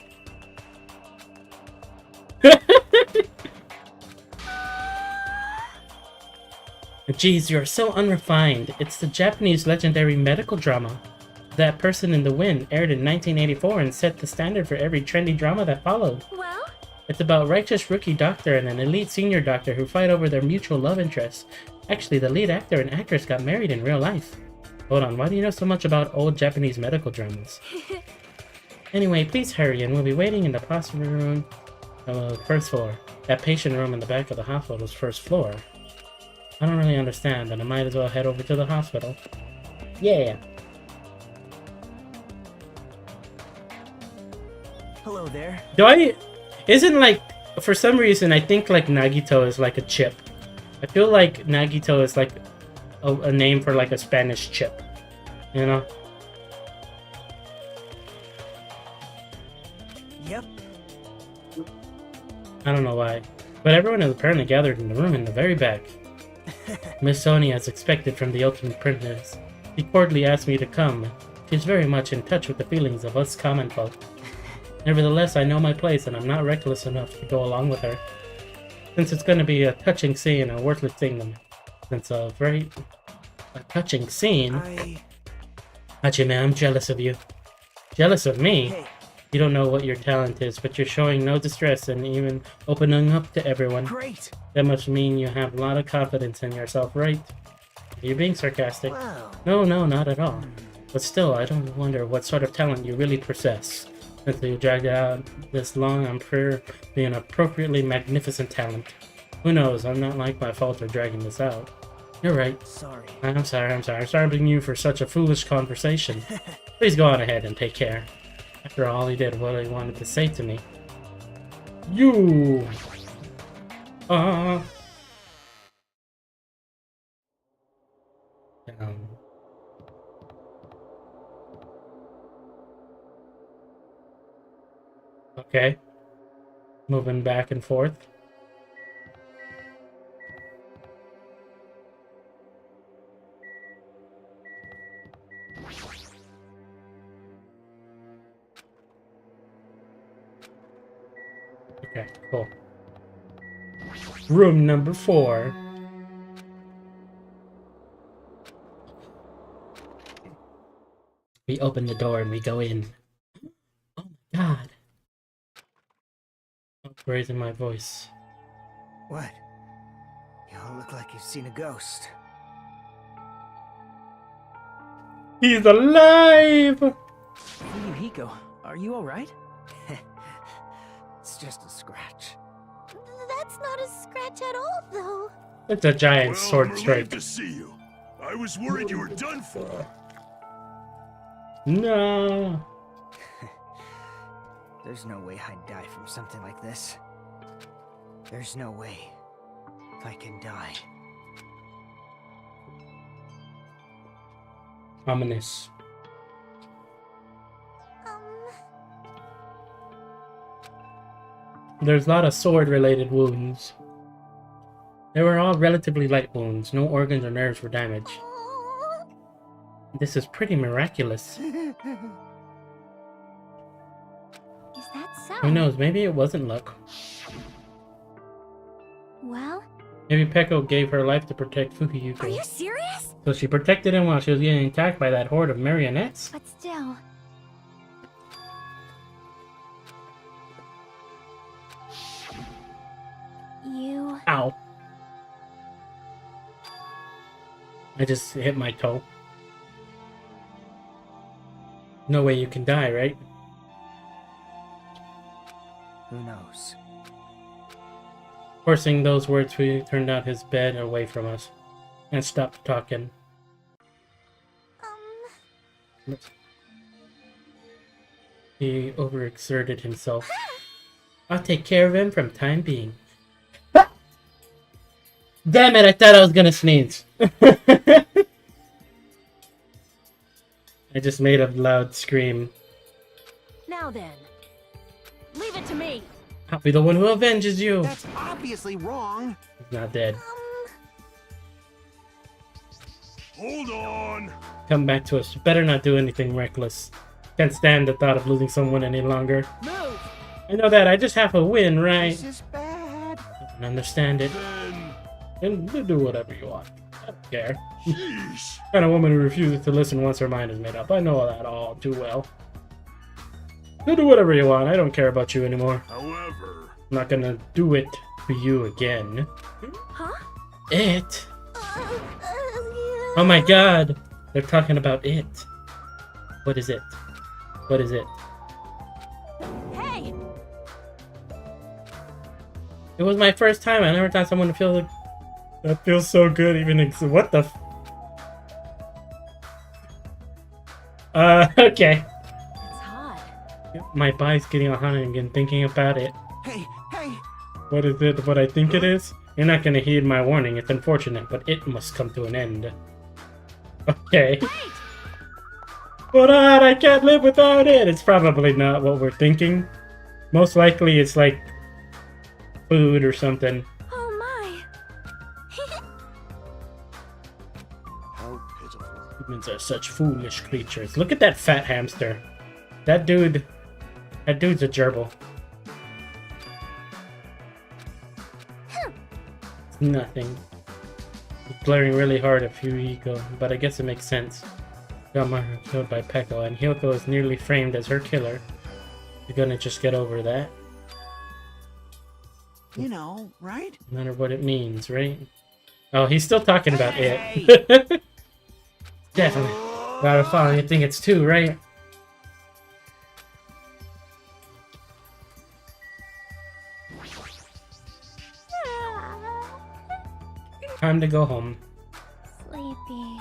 A: Jeez, you are so unrefined. It's the Japanese legendary medical drama. That Person in the Wind aired in 1984 and set the standard for every trendy drama that followed.
C: Well,
A: It's about righteous rookie doctor and an elite senior doctor who fight over their mutual love interests. Actually, the lead actor and actress got married in real life. Hold on, why do you know so much about old Japanese medical dramas? Anyway, please hurry and we'll be waiting in the hospital room, first floor. That patient room in the back of the hospital is first floor. I don't really understand, but I might as well head over to the hospital. Yeah.
E: Hello there.
A: Isn't like, for some reason, I think like Nagito is like a chip. I feel like Nagito is like a name for like a Spanish chip. You know?
E: Yep.
A: I don't know why. But everyone is apparently gathered in the room in the very back. Miss Sonia, as expected from the Ultimate Princess, she cordially asked me to come. She's very much in touch with the feelings of us common folk. Nevertheless, I know my place and I'm not reckless enough to go along with her. Since it's going to be a touching scene, a worthless thing, since a touching scene, Hajime, I'm jealous of you. Jealous of me?
E: Hey,
A: You don't know what your talent is, but you're showing no distress and even opening up to everyone.
E: great.
A: That must mean you have a lot of confidence in yourself, right? You're being sarcastic.
E: Wow.
A: No, not at all. But still, I don't wonder what sort of talent you really possess. Since you dragged it out this long, I'm sure being an appropriately magnificent talent. Who knows, I'm not like my fault for dragging this out. You're right.
E: Sorry.
A: I'm sorry blaming you for such a foolish conversation. Please go on ahead and take care. After all, he did what he wanted to say to me. You! Okay. Moving back and forth. Okay, cool. Room number 4. We open the door and we go in. Oh my god. I'm raising my voice.
E: What? You all look like you've seen a ghost.
A: He's alive!
E: Yukiko, are you alright? It's just a scratch.
C: that's not a scratch at all, though.
A: It's a giant
F: Well,
A: sword
F: I'm
A: strike.
F: relieved to see you. I was worried you were done for.
A: No.
E: There's no way I'd die from something like this. There's no way I can die.
A: Ominous. There's a lot of sword-related wounds. They were all relatively light wounds. No organs or nerves were damaged. This is pretty miraculous.
C: Is that so?
A: Who knows? Maybe it wasn't luck.
C: Well,
A: Maybe Peko gave her life to protect Fukuyuko.
C: are you serious?
A: So she protected him while she was getting attacked by that horde of marionettes?
C: But still. You...
A: Ow. I just hit my toe. No way you can die, right?
E: Who knows?
A: Forcing those words, we turned out his bed away from us and stopped talking. He overexerted himself. I'll take care of him from time being. Damn it, I thought I was gonna sneeze. I just made a loud scream.
C: Now then. Leave it to me.
A: I'll be the one who avenges you.
G: That's obviously wrong.
A: He's not dead.
F: Hold on.
A: Come back to us. You better not do anything reckless. Can't stand the thought of losing someone any longer.
C: Move.
A: I know that. I just have a win, right?
G: This is bad.
A: I can understand it.
F: Then,
A: And do whatever you want. I don't care.
F: sheesh.
A: Kind of woman who refuses to listen once her mind is made up. I know that all too well. You do whatever you want. I don't care about you anymore.
F: However,
A: I'm not gonna do it to you again.
C: Huh?
A: It? Oh my god! They're talking about it. What is it? What is it?
C: Hey!
A: It was my first time. I never thought someone would feel like... That feels so good, even... What the... Okay.
C: It's hot.
A: My body's getting all hot again thinking about it.
G: Hey, hey.
A: What is it? What I think it is? You're not gonna heed my warning. It's unfortunate, but it must come to an end. Okay.
C: Wait!
A: But I can't live without it! It's probably not what we're thinking. Most likely it's like... food or something.
C: Oh my.
G: How pitiful.
A: Humans are such foolish creatures. Look at that fat hamster. That dude's a gerbil. It's nothing. He's glaring really hard at Fuyuhiko, but I guess it makes sense. Gamara killed by Peko, and Hyoko is nearly framed as her killer. You're gonna just get over that?
G: You know, right?
A: No matter what it means, right? Oh, he's still talking about
G: Hey!
A: it. Definitely. Gotta follow. You think it's two, right? Time to go home.
C: Sleepy.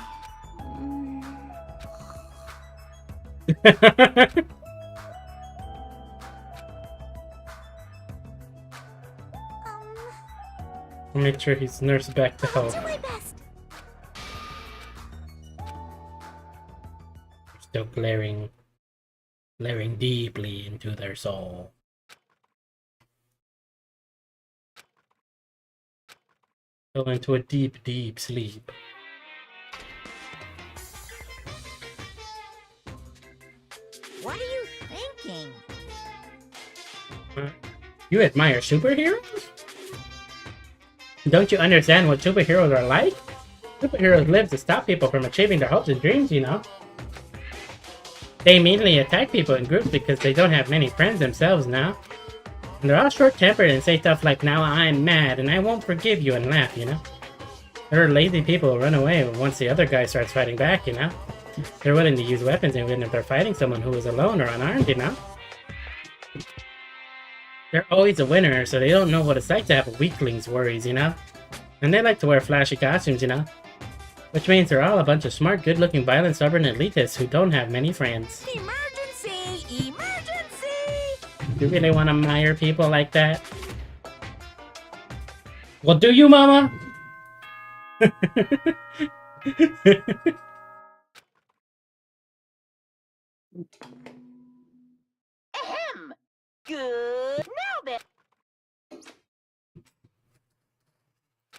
A: I'll make sure he's nursed back to health.
C: Do my best.
A: Still glaring deeply into their soul. Fell into a deep, deep sleep.
C: What are you thinking?
A: You admire superheroes? Don't you understand what superheroes are like? Superheroes live to stop people from achieving their hopes and dreams, you know. They mainly attack people in groups because they don't have many friends themselves now. And they're all short-tempered and say stuff like, now I'm mad and I won't forgive you, and laugh, you know. There are lazy people who run away once the other guy starts fighting back, you know. They're willing to use weapons even if they're fighting someone who is alone or unarmed, you know. They're always a winner, so they don't know what it's like to have weaklings' worries, you know. And they like to wear flashy costumes, you know? Which means they're all a bunch of smart, good-looking, violent, stubborn elitists who don't have many friends.
C: Emergency! Emergency!
A: You really want to admire people like that? Well, do you, Mama?
D: Ahem! Good. Now then.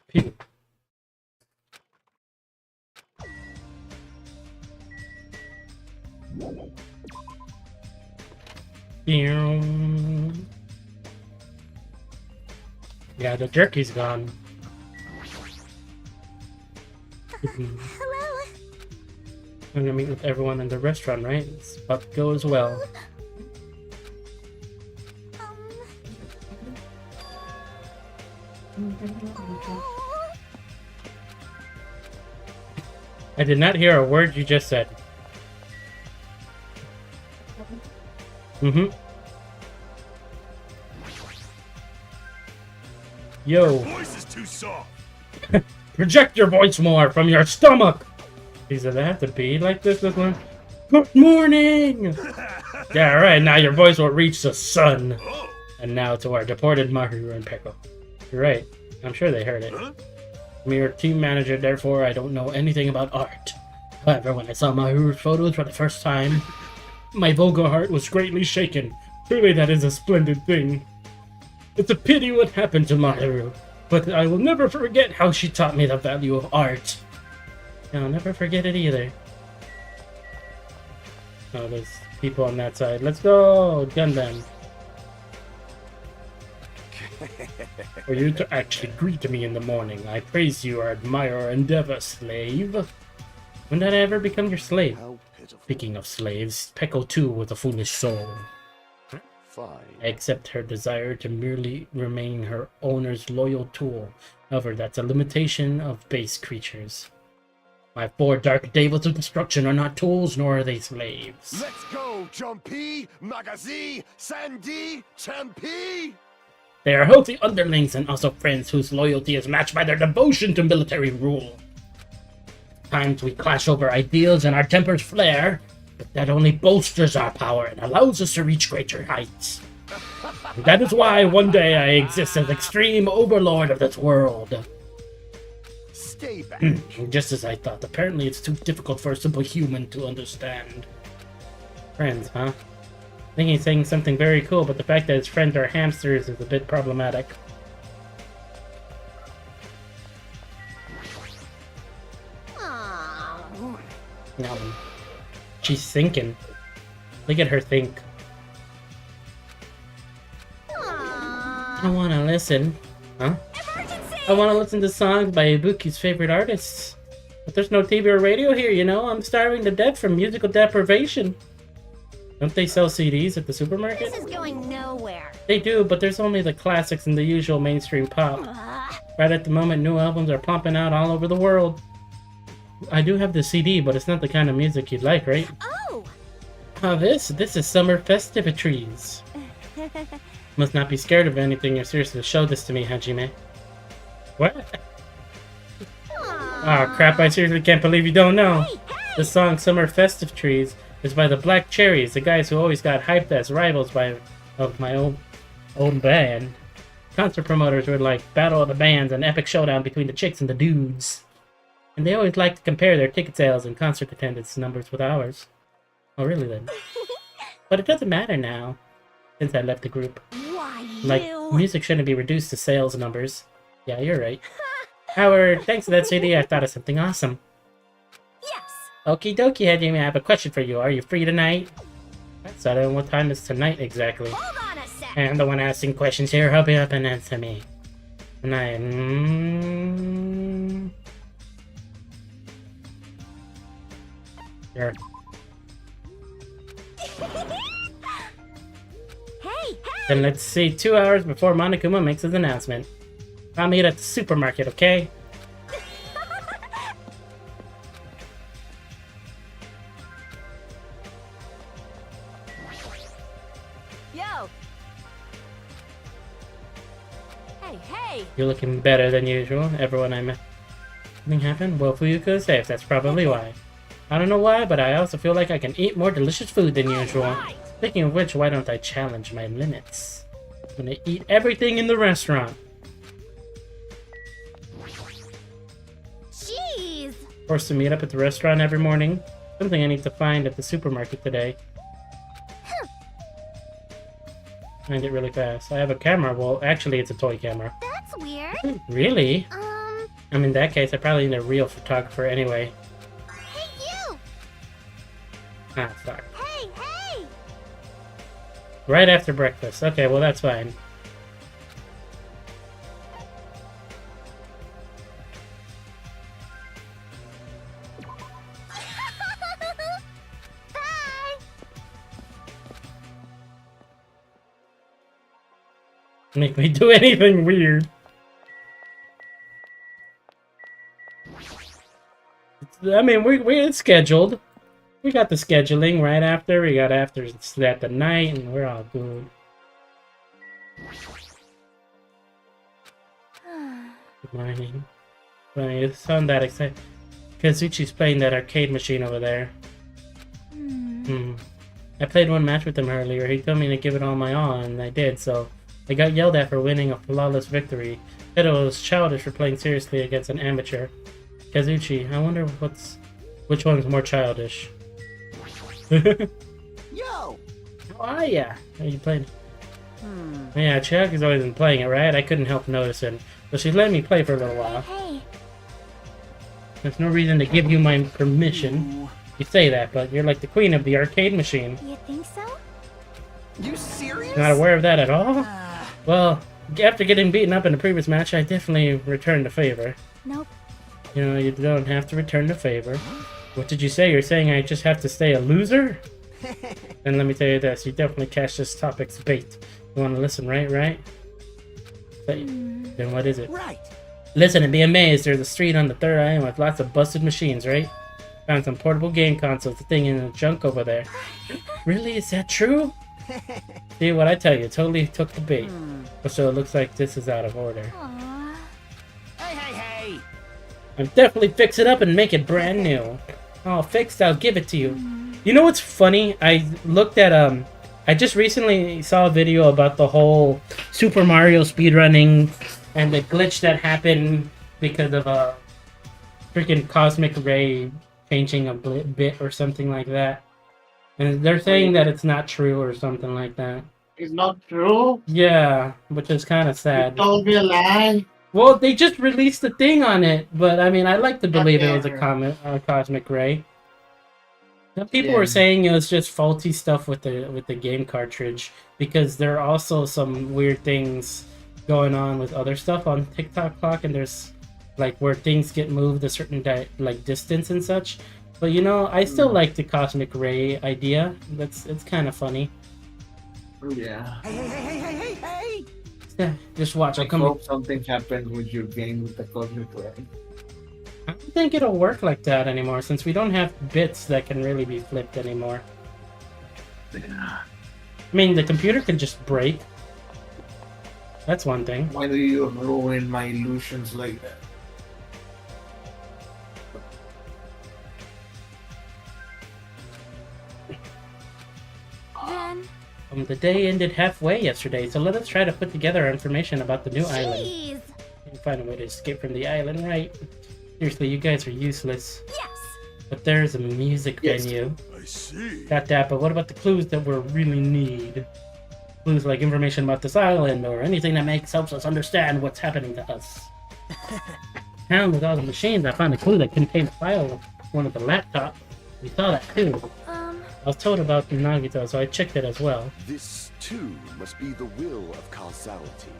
A: People. Yeah, the jerky's gone.
C: Hello?
A: I'm gonna meet with everyone in the restaurant, right? But goes well. I did not hear a word you just said. Mm-hmm. Yo.
F: Voice is too soft.
A: Project your voice more from your stomach! He said, I have to be like this one. Good morning! Yeah, alright, now your voice will reach the sun.
F: Oh.
A: And now to our deported Mahiru and Peko. You're right. I'm sure they heard it.
F: Huh?
A: I'm your team manager, therefore I don't know anything about art. However, when I saw Mahiru's photos for the first time, my vulgar heart was greatly shaken. Truly, that is a splendid thing. It's a pity what happened to Mahiru, but I will never forget how she taught me the value of art. And I'll never forget it either. Oh, there's people on that side. Let's go! Gun them. For you to actually greet me in the morning, I praise your admire endeavor, slave. When did I ever become your slave?
G: How pitiful.
A: Speaking of slaves, Peko too was a foolish soul.
G: Fine.
A: I accept her desire to merely remain her owner's loyal tool. However, that's a limitation of base creatures. My 4 dark devils of destruction are not tools, nor are they slaves.
G: Let's go, Jumpy, Magazi, Sandy, Champy.
A: They are healthy underlings and also friends whose loyalty is matched by their devotion to military rule. Times we clash over ideals and our tempers flare, but that only bolsters our power and allows us to reach greater heights. And that is why one day I exist as extreme overlord of this world.
G: Stay back.
A: Just as I thought, apparently it's too difficult for a simple human to understand. Friends, huh? I think he's saying something very cool, but the fact that his friends are hamsters is a bit problematic.
C: Aww.
A: She's thinking. Look at her think. I wanna listen. Huh?
C: Emergency!
A: I wanna listen to songs by Ibuki's favorite artists. But there's no TV or radio here, you know? I'm starving to death from musical deprivation. Don't they sell CDs at the supermarket?
C: This is going nowhere.
A: They do, but there's only the classics and the usual mainstream pop. Right at the moment, new albums are pumping out all over the world. I do have the CD, but it's not the kind of music you'd like, right?
C: Oh!
A: Oh, this is summer festivities. Must not be scared of anything. You're serious to show this to me, Hajime. What? Oh crap, I seriously can't believe you don't know.
C: Hey, hey!
A: The song Summer Festive Trees is by the Black Cherries, the guys who always got hyped as rivals of my old band. Concert promoters were like Battle of the Bands, an epic showdown between the chicks and the dudes. And they always like to compare their ticket sales and concert attendance numbers with ours. Oh really then? But it doesn't matter now, since I left the group.
C: Why
A: Like,
C: you?
A: music shouldn't be reduced to sales numbers. Yeah, you're right. However, thanks to that CD, I thought of something awesome.
C: Yes.
A: Okie dokie, Hajime, I have a question for you. Are you free tonight? So I don't know what time is tonight exactly.
C: Hold on a sec.
A: I'm the one asking questions here. Hurry up and answer me. Tonight. Sure.
C: Hey,
A: Then let's see, 2 hours before Monokuma makes his announcement. I'll meet at the supermarket, okay?
C: Yo. Hey, hey!
A: You're looking better than usual. Everyone I met. Something happened? Well, Fuyuko is safe. That's probably why. I don't know why, but I also feel like I can eat more delicious food than usual.
C: Right.
A: Speaking of which, why don't I challenge my limits? I'm gonna eat everything in the restaurant.
C: Jeez!
A: Forced to meet up at the restaurant every morning. Something I need to find at the supermarket today. Find it really fast. I have a camera. Well, actually, it's a toy camera.
C: That's weird.
A: Really? I mean, in that case, I probably need a real photographer anyway.
C: Hey, you!
A: Ah, sorry.
C: Hey, hey!
A: Right after breakfast. Okay, well, that's fine.
C: Bye!
A: Make me do anything weird. I mean, it's scheduled. We got the scheduling right after. We got after that the night, and we're all good. Good morning. Funny, you sound that excited. Kazuchi's playing that arcade machine over there. I played one match with him earlier. He told me to give it all my all, and I did, so I got yelled at for winning a flawless victory. Said it was childish for playing seriously against an amateur. Kazuchi, I wonder which one's more childish.
E: Yo!
A: How are ya? How you playing? Yeah, Chiaki's always been playing it, right? I couldn't help noticing. So she's letting me play for a little while.
C: Hey,
A: There's no reason to give you my permission. You say that, but you're like the queen of the arcade machine.
C: you think so?
E: You serious?
A: Not aware of that at all? Well, after getting beaten up in the previous match, I definitely returned the favor.
C: Nope.
A: You know, you don't have to return the favor. What did you say? You're saying I just have to stay a loser? Then let me tell you this, you definitely catch this topic's bait. You want to listen, right? Then what is it?
E: Right.
A: Listen and be amazed. There's a street on the third island with lots of busted machines, right? Found some portable game consoles, the thing in the junk over there. Really? Is that true? See what I tell you, totally took the bait. So it looks like this is out of order.
C: Aww.
E: Hey!
A: I'm definitely fix it up and make it brand new. All fixed, I'll give it to you. You know what's funny? I looked at I just recently saw a video about the whole Super Mario speedrunning and the glitch that happened because of a freaking cosmic ray changing a bit or something like that. And they're saying that it's not true or something like that.
B: It's not true.
A: Yeah, which is kind of sad.
B: You told me a lie.
A: Well, they just released the thing on it, but I mean, I like to believe it was a cosmic ray. Some people were saying it was just faulty stuff with the game cartridge because there are also some weird things going on with other stuff on TikTok clock, and there's like where things get moved a certain like distance and such. But you know, I still like the cosmic ray idea. It's kind of funny.
B: Yeah.
E: Hey!
A: Yeah, just watch.
B: I
A: I'll come.
B: hope something happens with your game with the cosmic ray.
A: I don't think it'll work like that anymore since we don't have bits that can really be flipped anymore.
B: Yeah.
A: I mean, the computer can just break. That's one thing.
B: Why do you ruin my illusions like that?
C: Then,
A: The day ended halfway yesterday, so let us try to put together information about the new island.
C: jeez.
A: And find a way to escape from the island, right? Seriously, you guys are useless.
C: Yes.
A: But there's a music
B: Yes.
A: venue.
F: I see.
A: Got that, but what about the clues that we really need? Clues like information about this island or anything that helps us understand what's happening to us. Town with all the machines, I found a clue that contained a file of one of the laptops. We saw that too. I was told about Nagito, so I checked it as well.
G: This, too, must be the will of causality.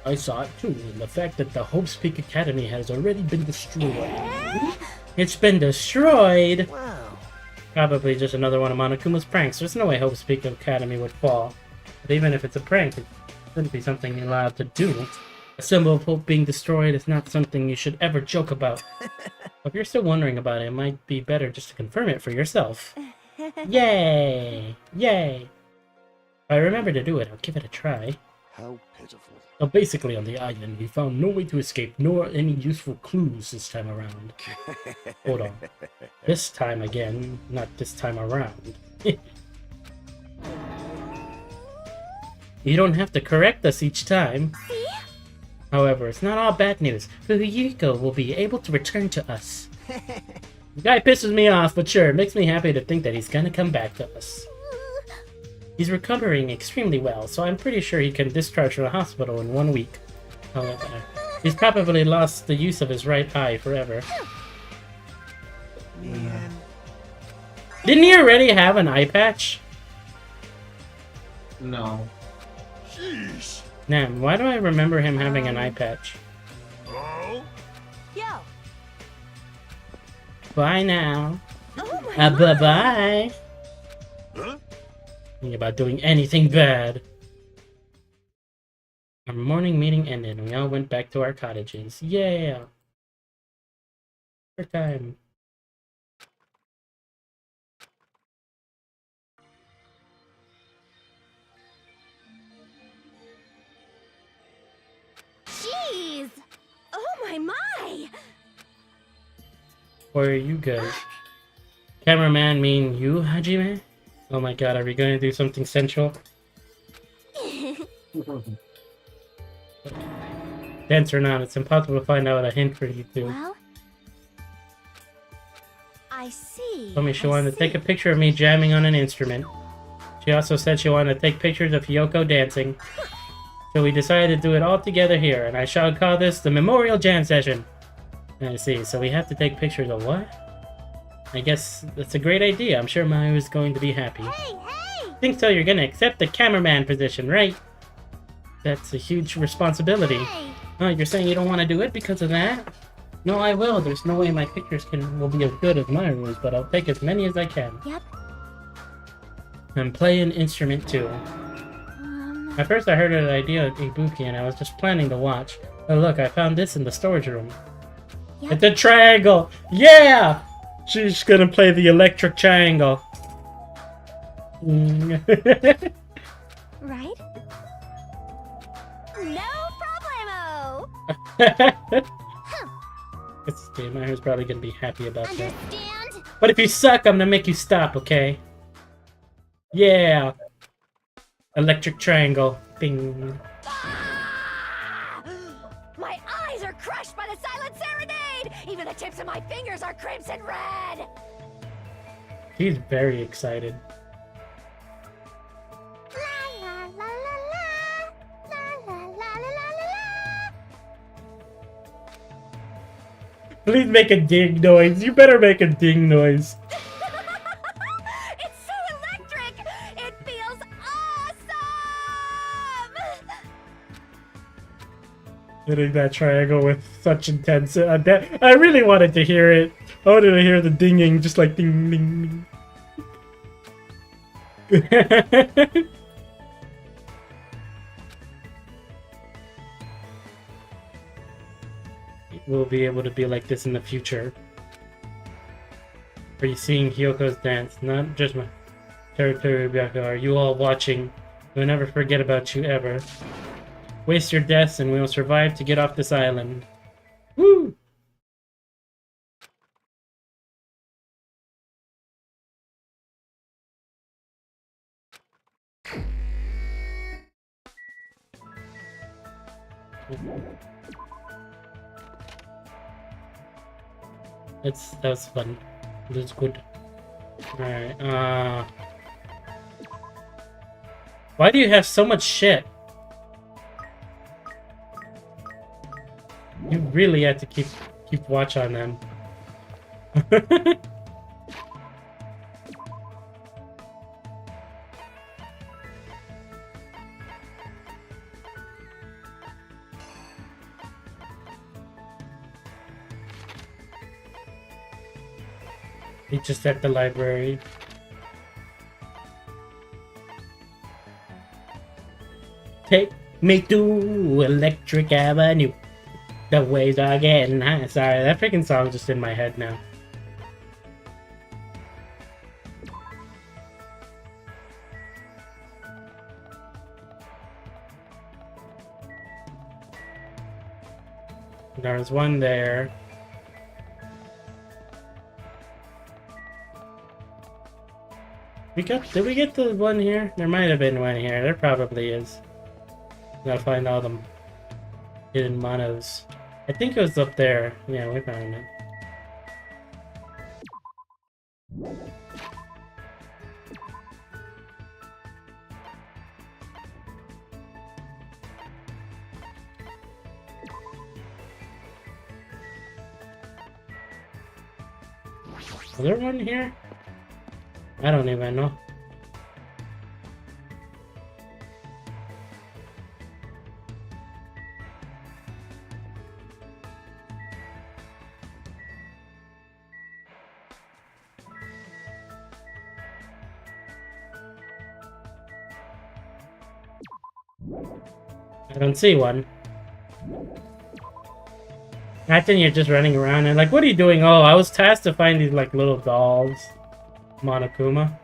A: I saw it too, and the fact that the Hope's Peak Academy has already been destroyed. It's been destroyed!
E: Wow.
A: Probably just another one of Monokuma's pranks. There's no way Hope's Peak Academy would fall. But even if it's a prank, it shouldn't be something you're allowed to do. A symbol of hope being destroyed is not something you should ever joke about. If you're still wondering about it, it might be better just to confirm it for yourself. Yay! Yay! If I remember to do it, I'll give it a try.
G: How pitiful.
A: Oh, basically, on the island, we found no way to escape, nor any useful clues this time around. Hold on. This time again, not this time around. You don't have to correct us each time. However, it's not all bad news. Fuyuhiko will be able to return to us. The guy pisses me off, but sure, it makes me happy to think that he's gonna come back to us. He's recovering extremely well, so I'm pretty sure he can discharge from the hospital in 1 week. However, he's probably lost the use of his right eye forever.
E: Man.
A: Didn't he already have an eye patch?
B: No.
F: Jeez.
A: Nam, why do I remember him having an eye patch?
F: Oh?
C: Yo.
A: Bye now.
C: Oh my.
A: Bye-bye.
F: Huh?
A: Thinking about doing anything bad. Our morning meeting ended and we all went back to our cottages. Yeah! First time.
C: Jeez. Oh my.
A: Where are you guys? Cameraman mean you, Hajime? Oh my god, are we going to do something sensual? Dance or not, it's impossible to find out a hint for you two.
C: Well, I see.
A: Told me she wanted to take a picture of me jamming on an instrument. She also said she wanted to take pictures of Hiyoko dancing. So we decided to do it all together here, and I shall call this the Memorial Jam Session. I see, so we have to take pictures of what? I guess that's a great idea. I'm sure Mayu is going to be happy.
C: Hey.
A: Think so, you're gonna accept the cameraman position, right? That's a huge responsibility.
C: Hey.
A: Oh, you're saying you don't want to do it because of that? No, I will. There's no way my pictures will be as good as Mayu's, but I'll take as many as I can.
C: Yep.
A: And play an instrument too. At first I heard of the idea of Ibuki and I was just planning to watch. Oh look, I found this in the storage room.
C: Yep.
A: It's a triangle! Yeah! She's gonna play the electric triangle.
C: Right? No problemo.
A: It's okay, Mayu's probably gonna be happy about that.
C: Understand?
A: But if you suck, I'm gonna make you stop, okay? Yeah! Electric triangle. Bing.
C: Ah! My eyes are crushed by the silent serenade. Even the tips of my fingers are crimson red.
A: He's very excited.
C: La la la la la la la la la.
A: Please make a ding noise. You better make a ding noise.
C: It's so electric. It feels awesome.
A: Hitting that triangle with such intense. I really wanted to hear it. I wanted to hear the dinging, just like ding ding ding. We'll be able to be like this in the future. Are you seeing Hyoko's dance? Not just my territory, Byaka. Are you all watching? We'll never forget about you ever. Waste your deaths and we will survive to get off this island. Woo! That was fun. That's good. Alright, why do you have so much shit? You really had to keep watch on them. He's just at the library. Take me to Electric Avenue. The waves are getting high. Sorry, that freaking song's just in my head now. There's one there. Did we get the one here? There might have been one here. There probably is. Gotta find all them hidden monos. I think it was up there. Yeah, we found it. Is there one here? I don't even know. I don't see one. Imagine you're just running around and like, what are you doing? Oh, I was tasked to find these like little dolls. Monokuma.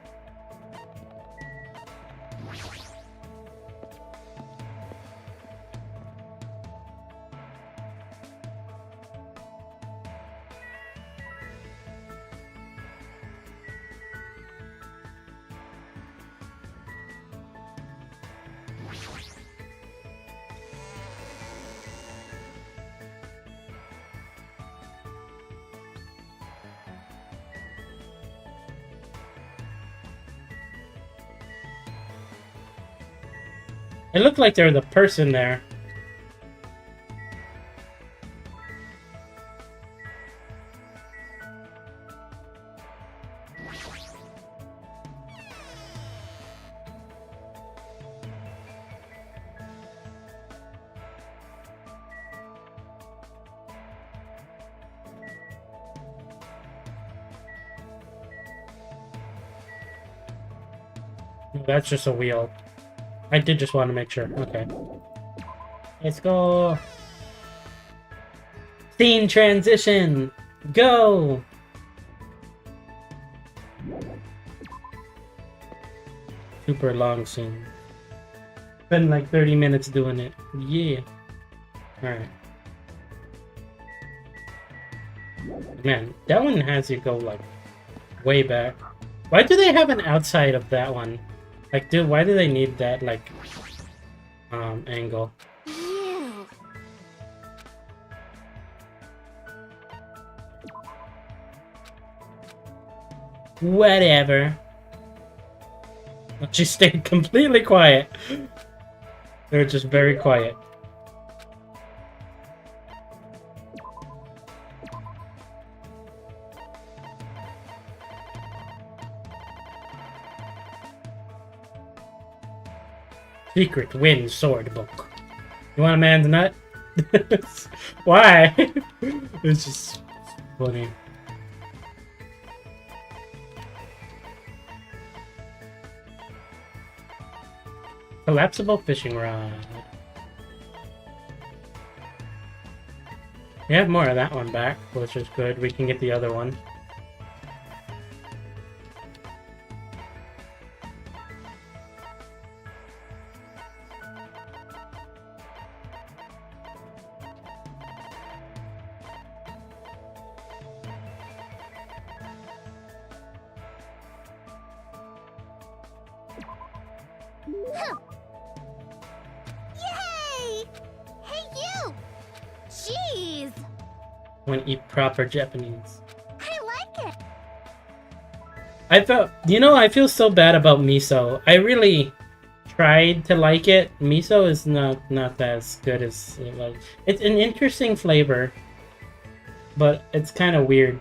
A: It looked like there was a person there. No, that's just a wheel. I did just want to make sure. Okay. Let's go. Scene transition. Go. Super long scene. Been like 30 minutes doing it. Yeah. Alright. Man, that one has you go like way back. Why do they have an outside of that one? Like, dude, why do they need that, like, angle?
C: Ew.
A: Whatever. She stayed completely quiet. They're just very quiet. Secret Wind Sword Book. You want a man's nut? Why? It's just funny. Collapsible fishing rod. We have more of that one back, which is good. We can get the other one.
C: Yay! Hey, you! Jeez!
A: I want to eat proper Japanese.
C: I like it!
A: I felt, you know, I feel so bad about miso. I really tried to like it. Miso is not as good as it was. It's an interesting flavor, but it's kind of weird.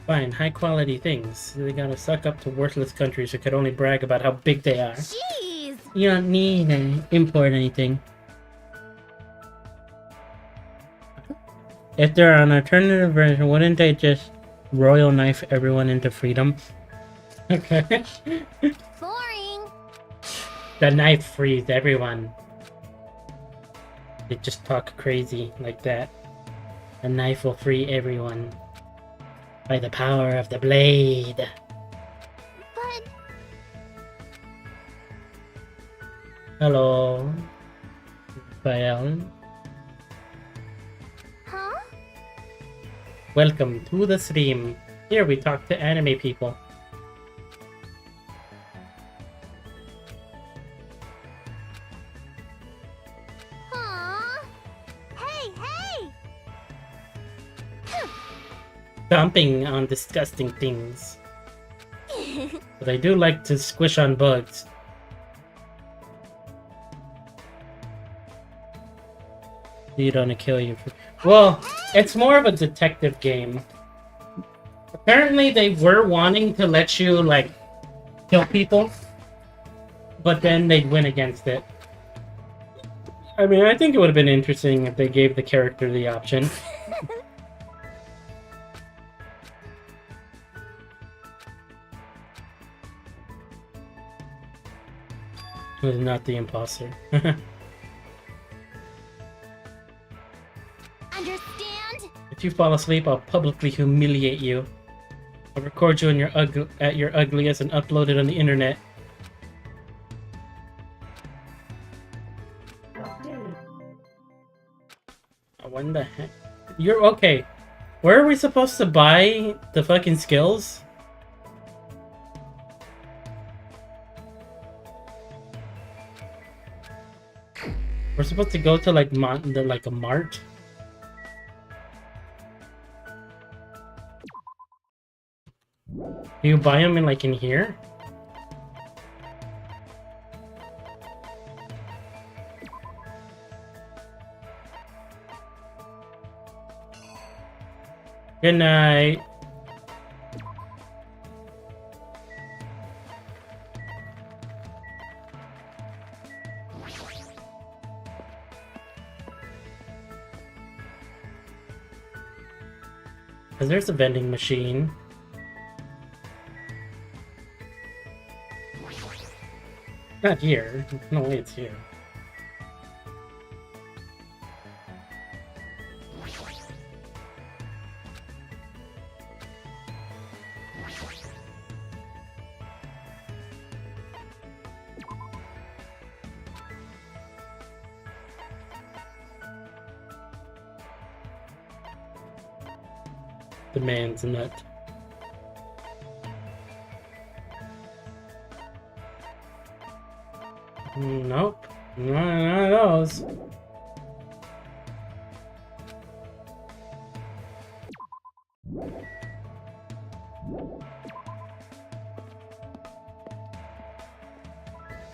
A: Fine, high quality things. They gotta suck up to worthless countries who could only brag about how big they are.
C: Jeez!
A: You don't need to import anything. If they're an alternative version, wouldn't they just royal knife everyone into freedom? Okay.
C: Boring!
A: The knife frees everyone. They just talk crazy like that. The knife will free everyone. By the power of the blade.
C: But
A: Hello. Bael.
C: huh?
A: Welcome to the stream. Here we talk to anime people.
C: Huh? Hey, hey!
A: Dumping on disgusting things. But I do like to squish on bugs. You don't kill you. Well, it's more of a detective game. Apparently, they were wanting to let you like kill people, but then they'd win against it. I mean, I think it would have been interesting if they gave the character the option. Was not the imposter.
C: Understand?
A: If you fall asleep, I'll publicly humiliate you. I'll record you in your at your ugliest and upload it on the internet. When the heck? You're okay. Where are we supposed to buy the fucking skills? We're supposed to go to like a mart. Do you buy them in here? Good night. Cause there's a vending machine. Not here. No way it's here. The man's nut. Nope. None of those.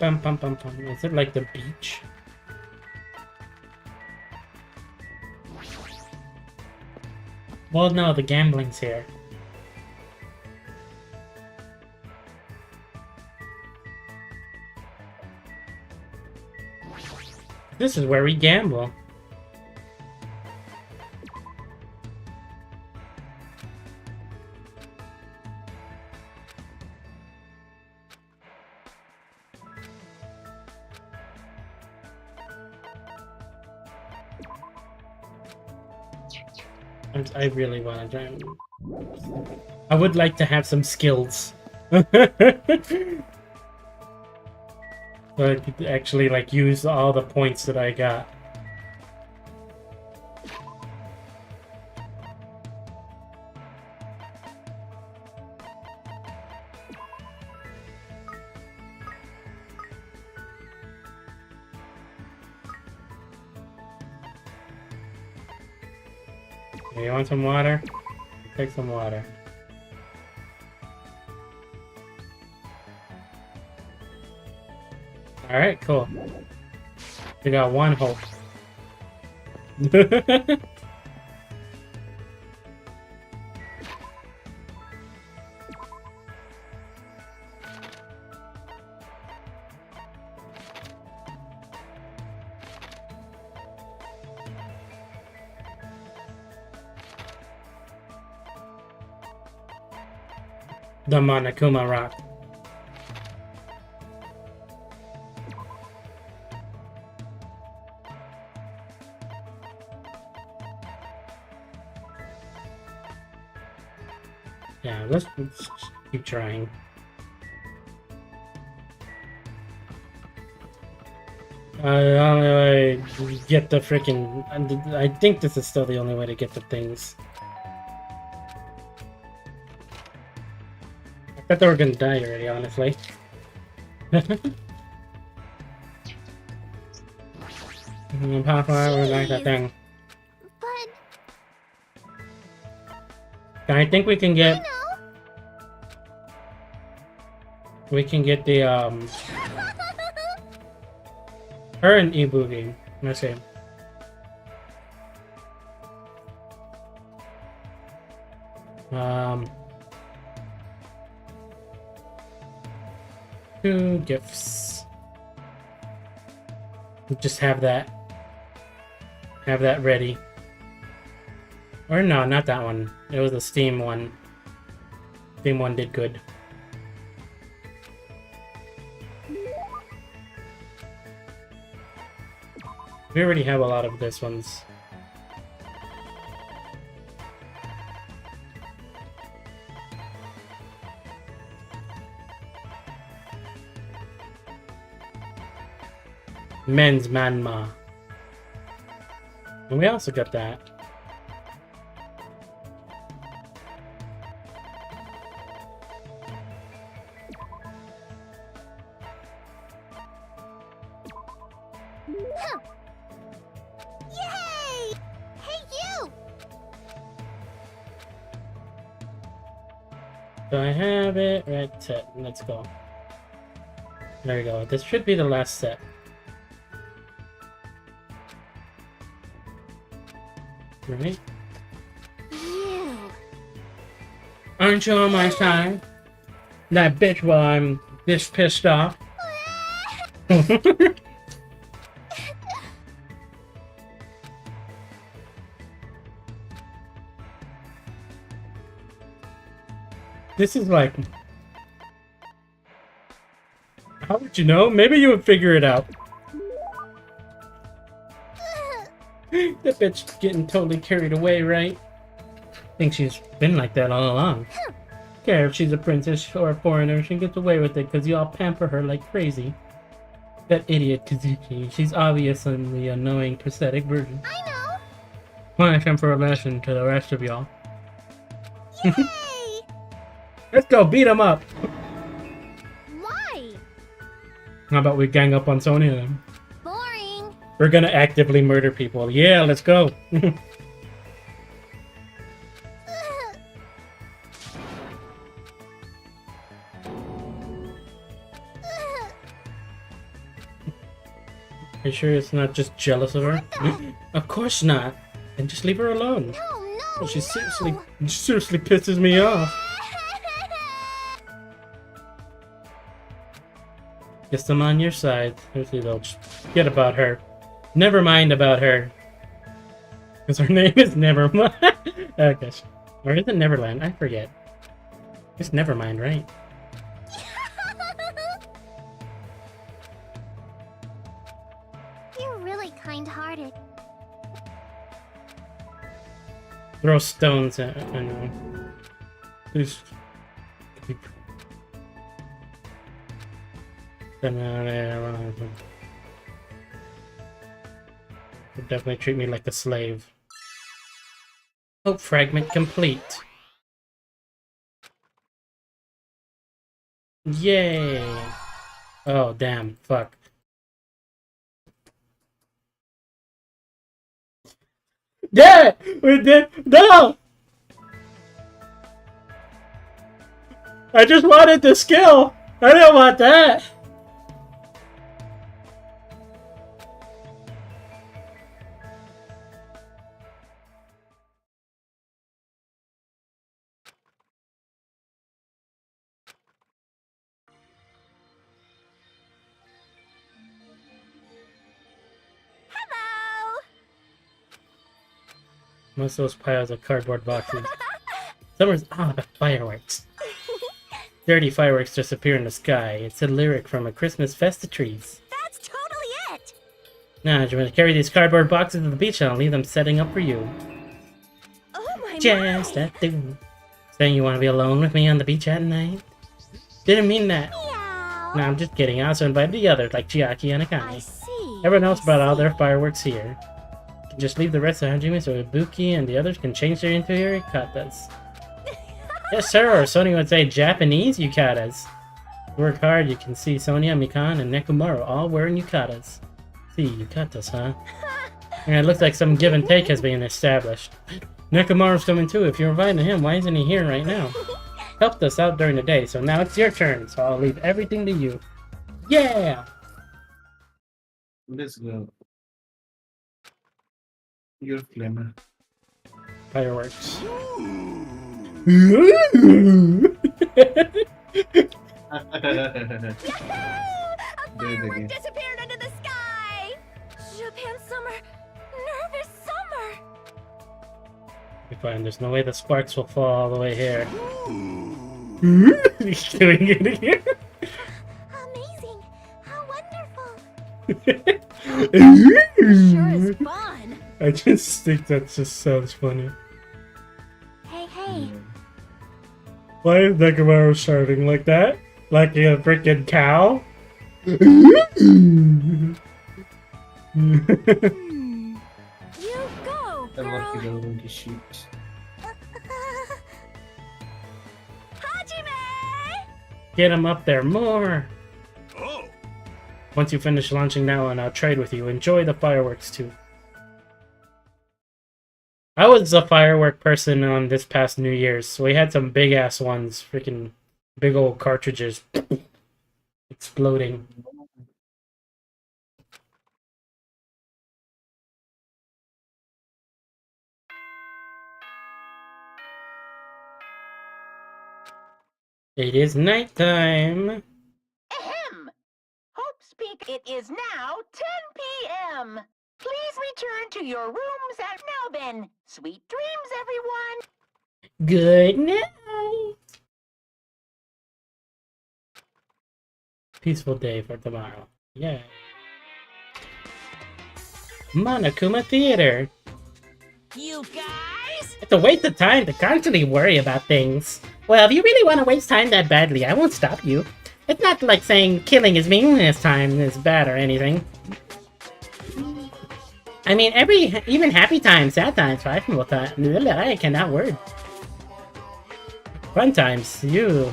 A: Bum bum bum bum. Is it like the beach? Well, no, the gambling's here. This is where we gamble. I really want to join. I would like to have some skills. So I could actually like use all the points that I got. You want some water? Take some water. Alright, cool. We got one hope. The Monokuma Rock. Yeah, let's keep trying. The only way to get the freaking. I think this is still the only way to get the things. I thought they were gonna die already, honestly. Pop over like that thing.
C: But
A: I think we can get.
C: know.
A: We can get the her and e-boogie. Let's see. Two gifts. Just have that. Have that ready. Or no, not that one. It was the Steam one. Steam one did good. We already have a lot of this ones. Men's Manma. And we also got that.
C: Yay! Hey, you!
A: So I have it right set. Let's go. There we go. This should be the last set. Right?
C: You.
A: Aren't you on my side? That bitch while I'm this pissed off. This is like... How would you know? Maybe you would figure it out. That bitch getting totally carried away, right? Think she's been like that all along. Care if she's a princess or a foreigner, she gets away with it because y'all pamper her like crazy. That idiot Kazuki, she's obviously the annoying pathetic version.
C: I know.
A: Punish him for a lesson to the rest of y'all.
C: Yay!
A: Let's go beat him up!
C: Why?
A: How about we gang up on Sonya then?
C: Boring.
A: We're gonna actively murder people. Yeah, let's go! Are you sure it's not just jealous of her? Of course not. Then just leave her alone.
C: No,
A: She seriously pisses me off. Guess I'm on your side. Seriously though, just forget about her. Never mind about her. Because her name is Nevermind. Okay. Or is it Neverland? I forget. It's Nevermind, right?
C: You're really kind-hearted.
A: Throw stones at I know. Please. Would definitely treat me like a slave. Hope fragment complete. Yay! Oh damn! Fuck. Yeah! We did. No! I just wanted the skill! I didn't want that!
C: Hello.
A: Most of those piles of cardboard boxes. Summer's the fireworks. Dirty fireworks just appear in the sky. It's a lyric from a Christmas festivities.
C: That's totally it.
A: Now, I'm going to carry these cardboard boxes to the beach and I'll leave them setting up for you.
C: Oh my
A: Just
C: my.
A: that thing. Saying you want to be alone with me on the beach at night? Didn't mean that.
C: Meow.
A: No, I'm just kidding. I also invited the others, like Chiaki and
C: I
A: Akane.
C: see.
A: Everyone else
C: I
A: brought all
C: see.
A: their fireworks here. You can just leave the rest of Hajime so Ibuki and the others can change their interior yukatas. Yes, sir, or Sony would say Japanese yukatas. Work hard, you can see Sonia, Mikan, and Nekomaru all wearing yukatas. See, yukatas, huh? And it looks like some give and take has been established. Nekomaru's coming too. If you're inviting him, why isn't he here right now? Helped us out during the day, so now it's your turn, so I'll leave everything to you. Yeah!
B: Let's go. You're clever.
A: Fireworks.
C: A
B: Do it
C: firework
B: again.
C: disappeared into the sky! Japan summer! Nervous summer!
A: Be fine, there's no way the sparks will fall all the way here. He's doing it again.
C: Amazing! How wonderful! Sure is fun!
A: I just think that just sounds funny.
C: Hey, hey!
A: Why is Nekomaru starting like that? Like a freaking cow?
C: You go,
B: I love
C: girl!
B: the monkey sheep.
C: Hajime!
A: Get him up there more!
F: Oh,
A: Once you finish launching that one, I'll trade with you. Enjoy the fireworks too. I was a firework person on this past New Year's, so we had some big ass ones, freaking big old cartridges exploding. It is nighttime.
D: Ahem! Hope speak. It is now 10 p.m. Please return to your rooms and now then. Sweet dreams, everyone.
A: Good night. Peaceful day for tomorrow. Yeah. Monokuma Theater.
C: You guys?
A: It's a waste of time to constantly worry about things. Well, if you really want to waste time that badly, I won't stop you. It's not like saying killing is meaningless time is bad or anything. I mean, even happy times, sad times, frightful times, I cannot word. Fun times, you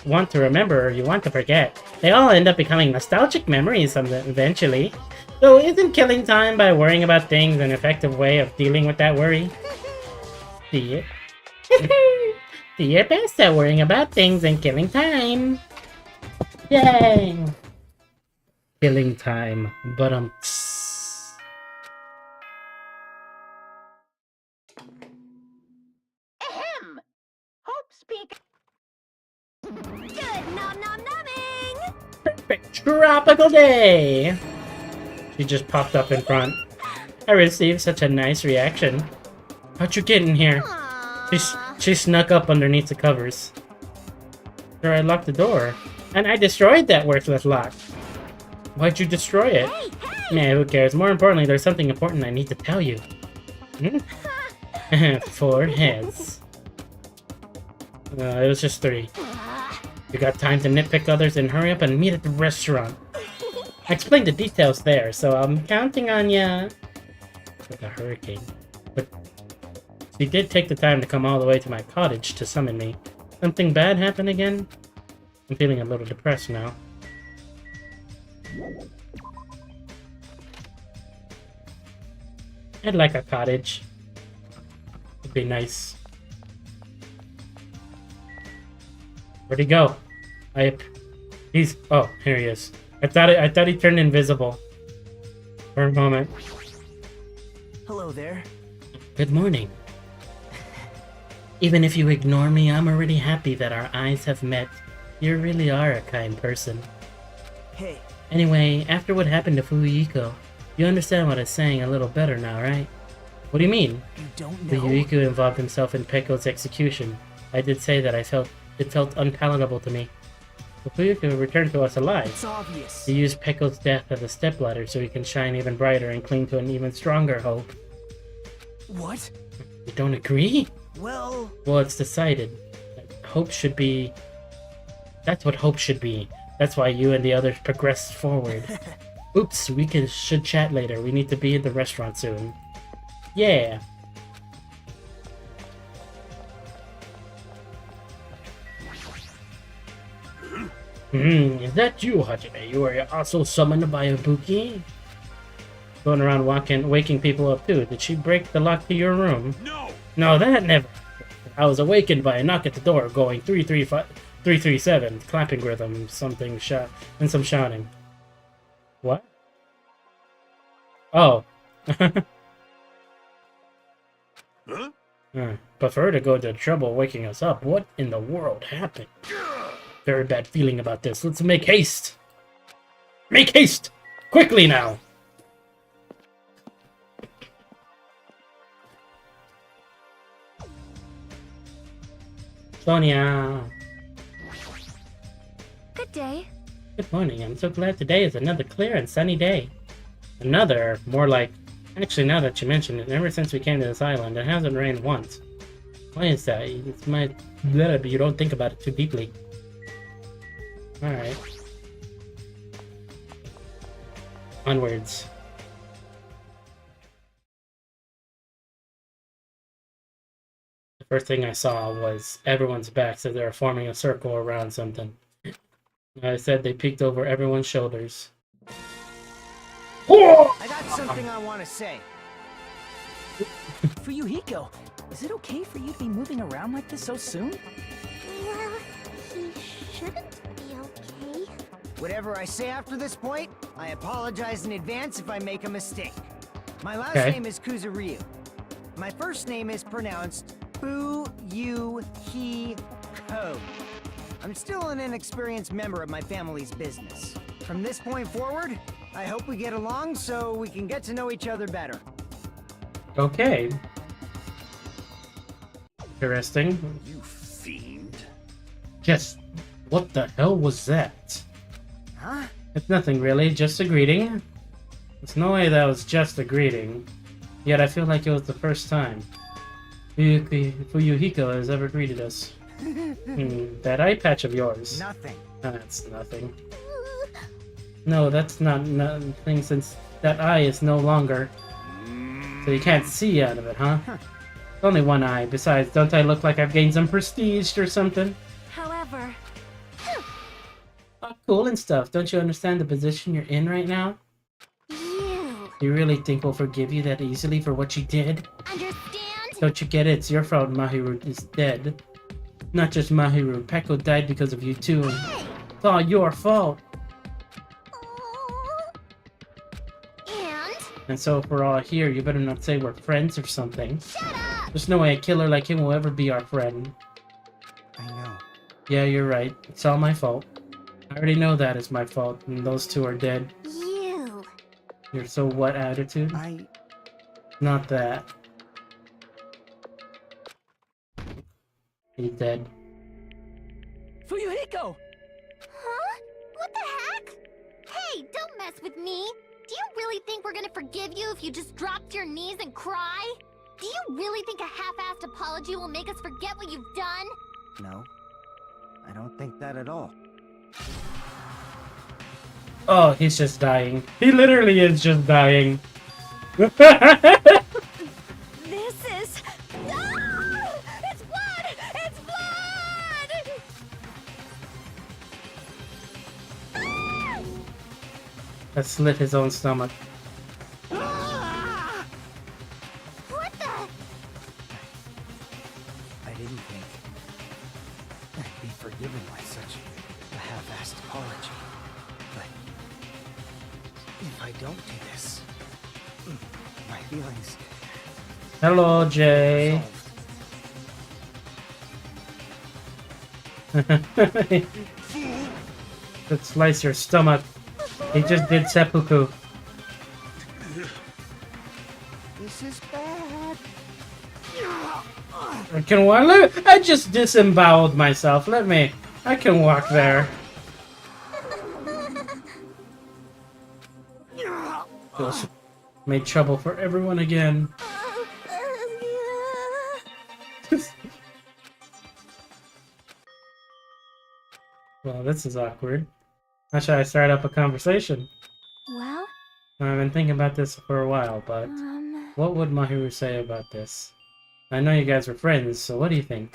A: want to remember or you want to forget. They all end up becoming nostalgic memories eventually. So isn't killing time by worrying about things an effective way of dealing with that worry? See it? Do your best at worrying about things and killing time. Yay! Killing time. But
D: Ahem! Hope speak.
C: Good nom nom numbing!
A: perfect tropical day! She just popped up in front. I received such a nice reaction. How'd you get in here? She snuck up underneath the covers. Sure, I locked the door. And I destroyed that worthless lock. Why'd you destroy it?
C: Hey, hey!
A: Nah, who cares? More importantly, there's something important I need to tell you. 4 heads. It was just 3. You got time to nitpick others and hurry up and meet at the restaurant. I explained the details there, so I'm counting on ya. Like a hurricane. But she did take the time to come all the way to my cottage to summon me. Something bad happened again? I'm feeling a little depressed now. I'd like a cottage. It'd be nice. Where'd he go? He's... Oh, here he is. I thought he turned invisible. For a moment.
E: Hello there.
A: Good morning. Even if you ignore me, I'm already happy that our eyes have met. You really are a kind person.
E: Hey,
A: Anyway, after what happened to Fuyuhiko, you understand what I'm saying a little better now, right? What do you mean?
E: you don't know?
A: Fuyuhiko involved himself in Pekko's execution. I did say that it felt unpalatable to me. But Fuyuhiko returned to us alive.
E: It's obvious.
A: He used Pekko's death as a stepladder so he can shine even brighter and cling to an even stronger hope.
E: What?
A: You don't agree?
E: Well,
A: Well, it's decided. Hope should be... That's what hope should be. That's why you and the others progressed forward. Oops, should chat later. We need to be in the restaurant soon. Yeah. Is that you, Hajime? You are also summoned by Ibuki? Going around waking people up too. Did she break the lock to your room?
F: No!
A: No, that never. I was awakened by a knock at the door going 337, clapping rhythm, something and some shouting. What? Oh.
F: Huh?
A: Prefer to go to trouble waking us up. What in the world happened? Very bad feeling about this. Let's make haste. Make haste! Quickly now! Sonia!
C: Good day.
A: Good morning. I'm so glad today is another clear and sunny day. Another, more like... Actually, now that you mention it, ever since we came to this island, it hasn't rained once. Why is that? It's my... But you don't think about it too deeply. Alright. Onwards. The first thing I saw was everyone's backs as they were forming a circle around something. I said they peeked over everyone's shoulders.
E: I got something I want to say.
H: Fuyuhiko, is it okay for you to be moving around like this so soon?
C: Well, he shouldn't be okay.
E: Whatever I say after this point, I apologize in advance if I make a mistake. My last
A: Okay.
E: name is Kuzuryu. My first name is pronounced Fuyuhiko. I'm still an inexperienced member of my family's business. From this point forward, I hope we get along so we can get to know each other better.
A: Okay. Interesting.
F: You fiend.
A: Just... What the hell was that?
E: Huh?
A: It's nothing really, just a greeting. There's no way that was just a greeting. Yet I feel like it was the first time Fuyuhiko has ever greeted us. That eye patch of yours.
E: Nothing.
A: That's nothing. No, that's not nothing since that eye is no longer. So you can't see out of it, huh? It's only one eye. Besides, don't I look like I've gained some prestige or something?
C: However,
A: Oh, cool and stuff. Don't you understand the position you're in right now? You really think we'll forgive you that easily for what you did?
C: understand?
A: Don't you get it? It's your fault Mahiru is dead. Not just Mahiru. Peko died because of you too. It's all your fault.
C: And?
A: And so if we're all here, you better not say we're friends or something.
C: Shut up!
A: There's no way a killer like him will ever be our friend.
E: I know.
A: Yeah, you're right. It's all my fault. I already know that is my fault, and those two are dead.
C: You.
A: You're so what attitude? Not that. He's dead.
H: Fuyuhiko!
C: Huh? What the heck? Hey, don't mess with me! Do you really think we're gonna forgive you if you just dropped your knees and cry? Do you really think a half-assed apology will make us forget what you've done?
E: No. I don't think that at all.
A: Oh, he's just dying. He literally is just dying.
C: This is... Ah! It's blood! It's blood! Ah!
A: That slit his own stomach.
C: What the...
E: I didn't think I'd be forgiven by such a half-assed apology. But if I don't do this, my feelings
A: Hello, Jay.
E: solved.
A: Could slice your stomach. He just did seppuku.
E: This is bad.
A: I can walk. I just disemboweled myself. I can walk there. Just made trouble for everyone again. Well, this is awkward. How should I start up a conversation?
C: Well,
A: I've been thinking about this for a while, but what would Mahiru say about this? I know you guys were friends, so what do you think?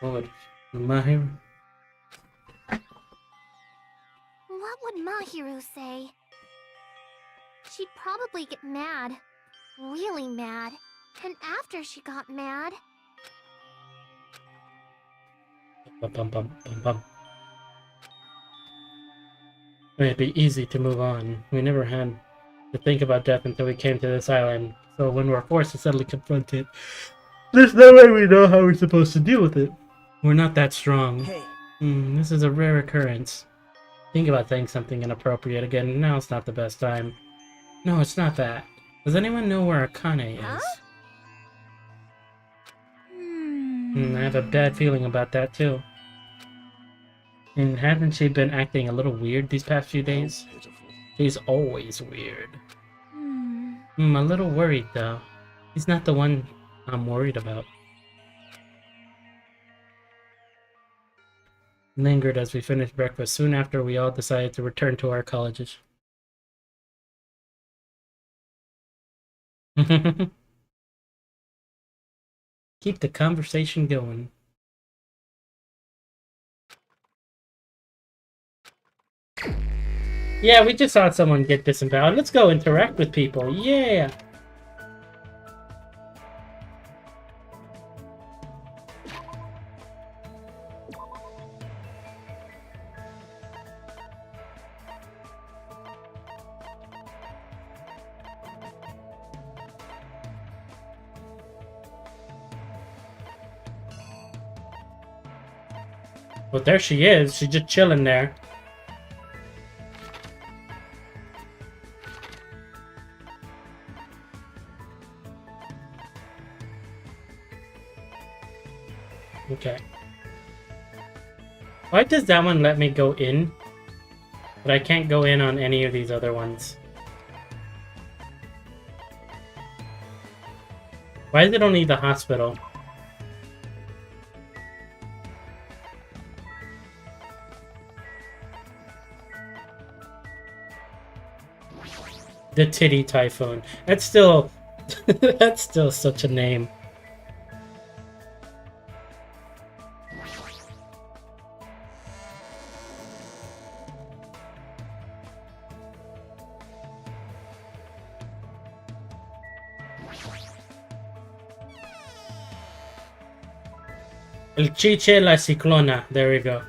A: What would Mahiru...
C: What would Mahiru say? She'd probably get mad. Really mad. And after she got mad...
A: Bum, bum, bum, bum, bum. It'd be easy to move on. We never had to think about death until we came to this island. So when we're forced to suddenly confront it, there's no way we know how we're supposed to deal with it. We're not that strong.
E: Hey.
A: This is a rare occurrence. Think about saying something inappropriate again. Now it's not the best time. No, it's not that. Does anyone know where Akane is? I have a bad feeling about that too. And hasn't she been acting a little weird these past few days?
G: Pitiful.
A: She's always weird. I'm a little worried though. He's not the one I'm worried about. Lingered as we finished breakfast soon after we all decided to return to our colleges. Keep the conversation going. Yeah, we just saw someone get disemboweled. Let's go interact with people. Yeah! Well, there she is. She's just chilling there. Okay. Why does that one let me go in? But I can't go in on any of these other ones. Why is it only the hospital? The Titty Typhoon. That's still... that's still such a name. El Chiche la Ciclona. There we go.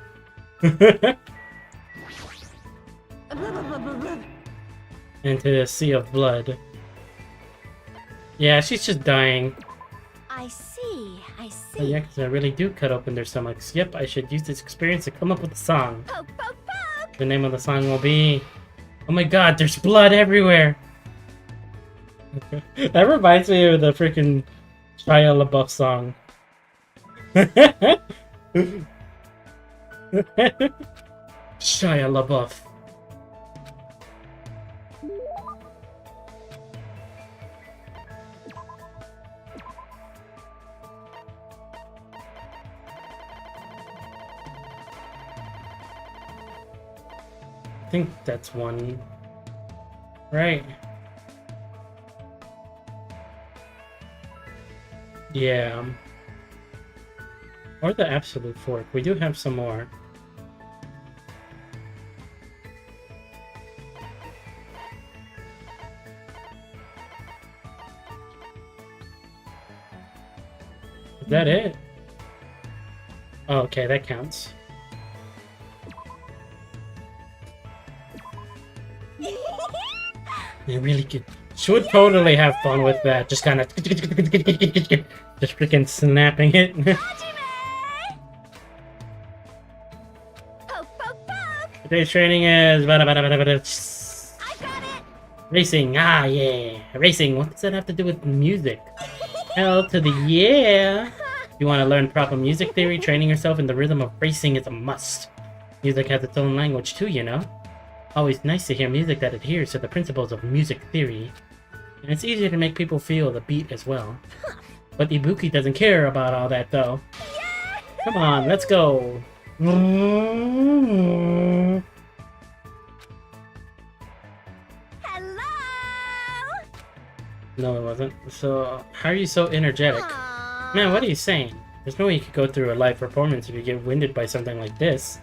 A: Into the sea of blood. Yeah, she's just dying.
C: I see, I see.
A: Oh, yeah, 'cause I really do cut open their stomachs. Yep, I should use this experience to come up with a song.
C: Poke, poke, poke!
A: The name of the song will be... Oh my god, there's blood everywhere! That reminds me of the freaking Shia LaBeouf song. Shia LaBeouf. I think that's one. Right. Yeah. Or the absolute fork. We do have some more. Is that it? Oh, okay, that counts. You really could. Should totally have fun with that. Just kind of, just freaking snapping it.
C: Poke, poke, poke!
A: Today's training is
C: I got it!
A: racing. Ah, yeah, racing. What does that have to do with music? Hell to the yeah. You want to learn proper music theory? Training yourself in the rhythm of racing is a must. Music has its own language too, you know. Always nice to hear music that adheres to the principles of music theory. And it's easier to make people feel the beat as well. But Ibuki doesn't care about all that, though. Come on, let's go.
C: Hello?
A: No, it wasn't. So, how are you so energetic?
C: Aww.
A: Man, what are you saying? There's no way you could go through a live performance if you get winded by something like this.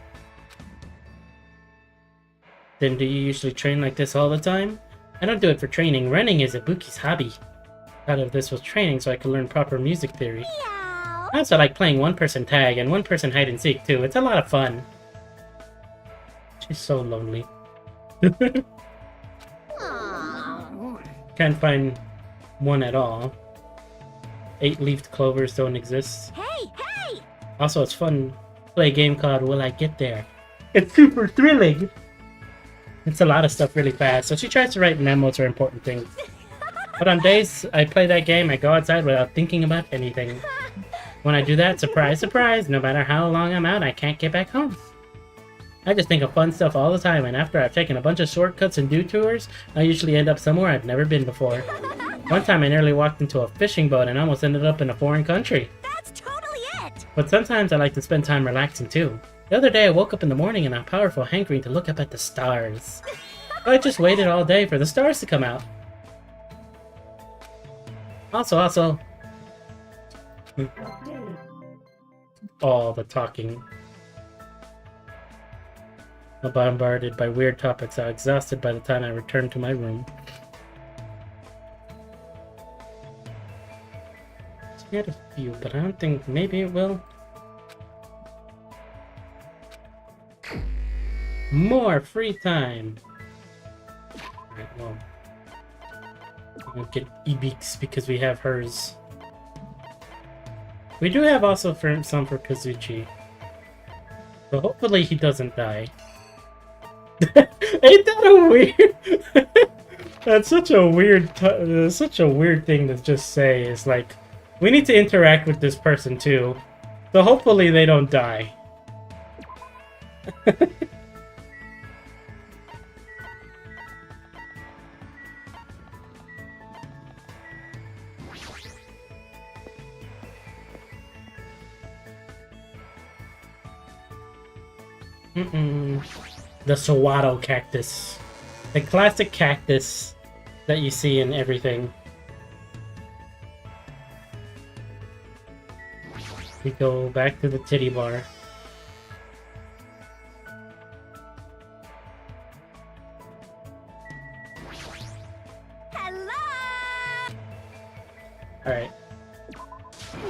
A: Then do you usually train like this all the time? I don't do it for training. Running is Ibuki's hobby. Thought of this was training so I could learn proper music theory.
C: Meow.
A: I also like playing one-person tag and one-person hide-and-seek too. It's a lot of fun. She's so lonely.
C: Aw.
A: Can't find one at all. 8-leafed clovers don't exist.
C: Hey, hey!
A: Also, it's fun to play a game called Will I Get There? It's super thrilling! It's a lot of stuff really fast, so she tries to write memos or important things. But on days I play that game, I go outside without thinking about anything. When I do that, surprise, surprise, no matter how long I'm out, I can't get back home. I just think of fun stuff all the time, and after I've taken a bunch of shortcuts and detours, I usually end up somewhere I've never been before. One time I nearly walked into a fishing boat and almost ended up in a foreign country.
C: That's totally it!
A: But sometimes I like to spend time relaxing too. The other day I woke up in the morning and a powerful hankering to look up at the stars. I just waited all day for the stars to come out. Also... all the talking. I'm bombarded by weird topics. I'm exhausted by the time I return to my room. So we had a few, but I don't think maybe it will. More free time! Alright, well. We'll get Ibix because we have hers. We do have also some for Kazuchi. So hopefully he doesn't die. Ain't that a weird... That's such a weird thing to just say. Is like, we need to interact with this person too. So hopefully they don't die. The Sawato cactus. The classic cactus that you see in everything. We go back to the titty bar.
C: Hello!
A: Alright.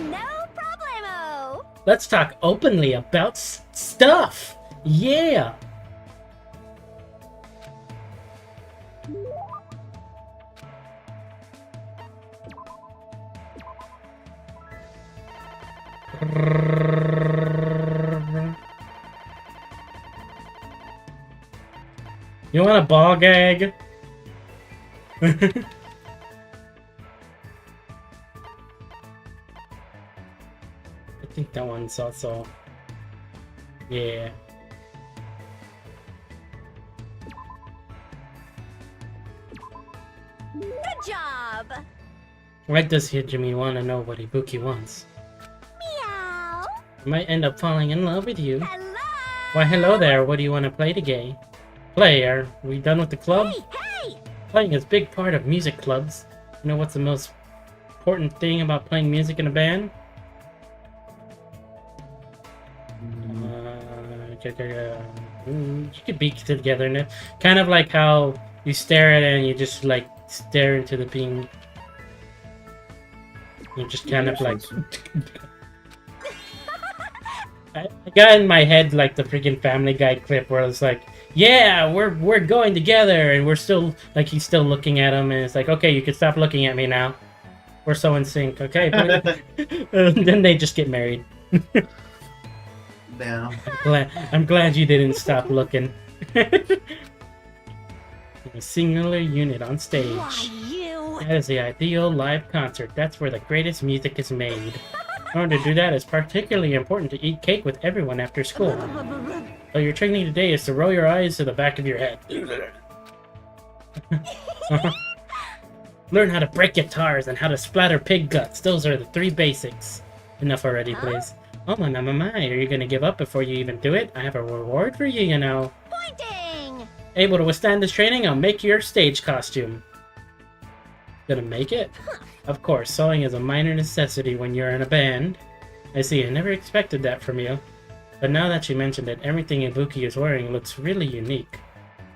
C: No problemo!
A: Let's talk openly about stuff! Yeah! You want a ball gag? I think that one's also... yeah.
C: Good job!
A: Why does Hijimi want to know what Ibuki wants?
C: Meow!
A: I might end up falling in love with you.
C: Hello!
A: Why, hello there. What do you want to play today? Play, are we done with the club?
C: Hey, hey!
A: Playing is a big part of music clubs. You know what's the most important thing about playing music in a band? You could be together, and kind of like how you stare at it and you just like stare into the beam. You just kind of like. I got in my head like the freaking Family Guy clip where it's like, yeah, we're going together, and we're still like he's still looking at him, and it's like, okay, you can stop looking at me now. We're so in sync, okay? Then they just get married.
B: Damn.
A: I'm glad you didn't stop looking. A singular unit on stage.
C: Why, you?
A: That is the ideal live concert. That's where the greatest music is made. In order to do that, it's particularly important to eat cake with everyone after school. So your training today is to roll your eyes to the back of your head. Learn how to break guitars and how to splatter pig guts. Those are the 3 basics. Enough already, please. Oh my, are you gonna give up before you even do it? I have a reward for you, you know.
C: Pointing!
A: Able to withstand this training, I'll make your stage costume. Gonna make it? Of course, sewing is a minor necessity when you're in a band. I see, I never expected that from you. But now that you mentioned it, everything Ibuki is wearing looks really unique.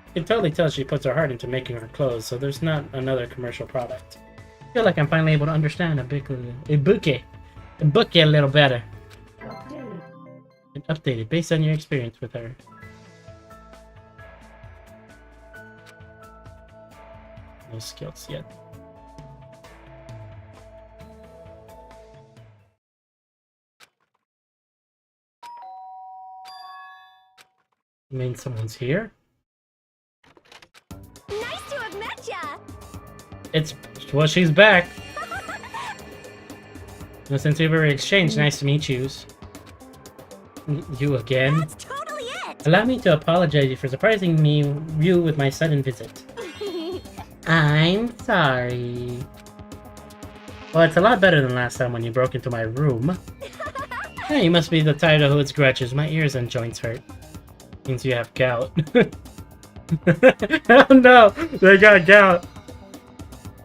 A: You can totally tell she puts her heart into making her clothes, so there's not another commercial product. I feel like I'm finally able to understand Ibuki a little better. And updated based on your experience with her. No skills yet. You mean someone's here?
C: Nice to have met ya!
A: Well, she's back. Well, since we've already exchanged, nice to meet you. You again?
C: That's totally it!
A: Allow me to apologize for surprising you with my sudden visit. I'm sorry. Well, it's a lot better than last time when you broke into my room. Hey, you must be the type who has grudges. My ears and joints hurt. Means you have gout. Oh no! They got gout!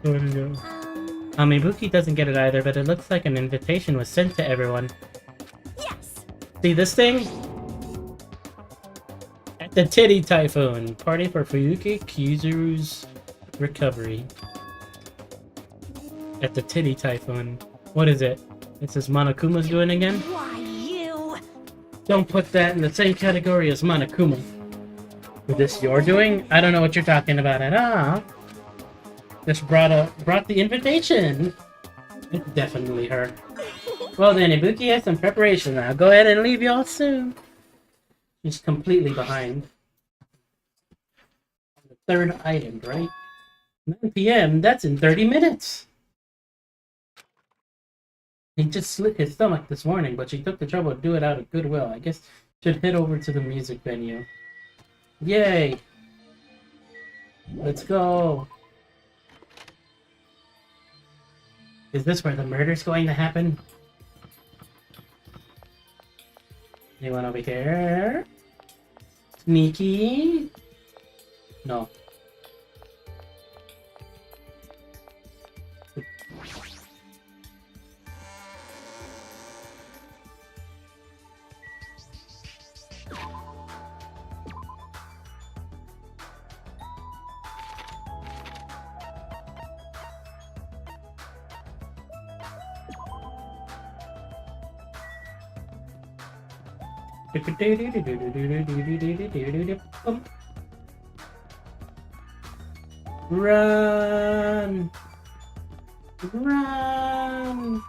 A: Ibuki doesn't get it either, but it looks like an invitation was sent to everyone.
C: Yes!
A: See this thing? At the Titty Typhoon. Party for Fuyuki Kizuru's recovery. At the Titty Typhoon. What is it? It says Monokuma's doing again?
C: Why, you...
A: Don't put that in the same category as Monokuma. Is this you're doing? I don't know what you're talking about at all. Just brought the invitation. It's definitely her. Well then, Ibuki has some preparation now. Go ahead and leave y'all soon. She's completely behind. The 3rd item, right? 9 p.m. That's in 30 minutes. He just slit his stomach this morning, but she took the trouble to do it out of goodwill. I guess should head over to the music venue. Yay! Let's go! Is this where the murder's going to happen? Anyone over here? Sneaky? No. Run! Run!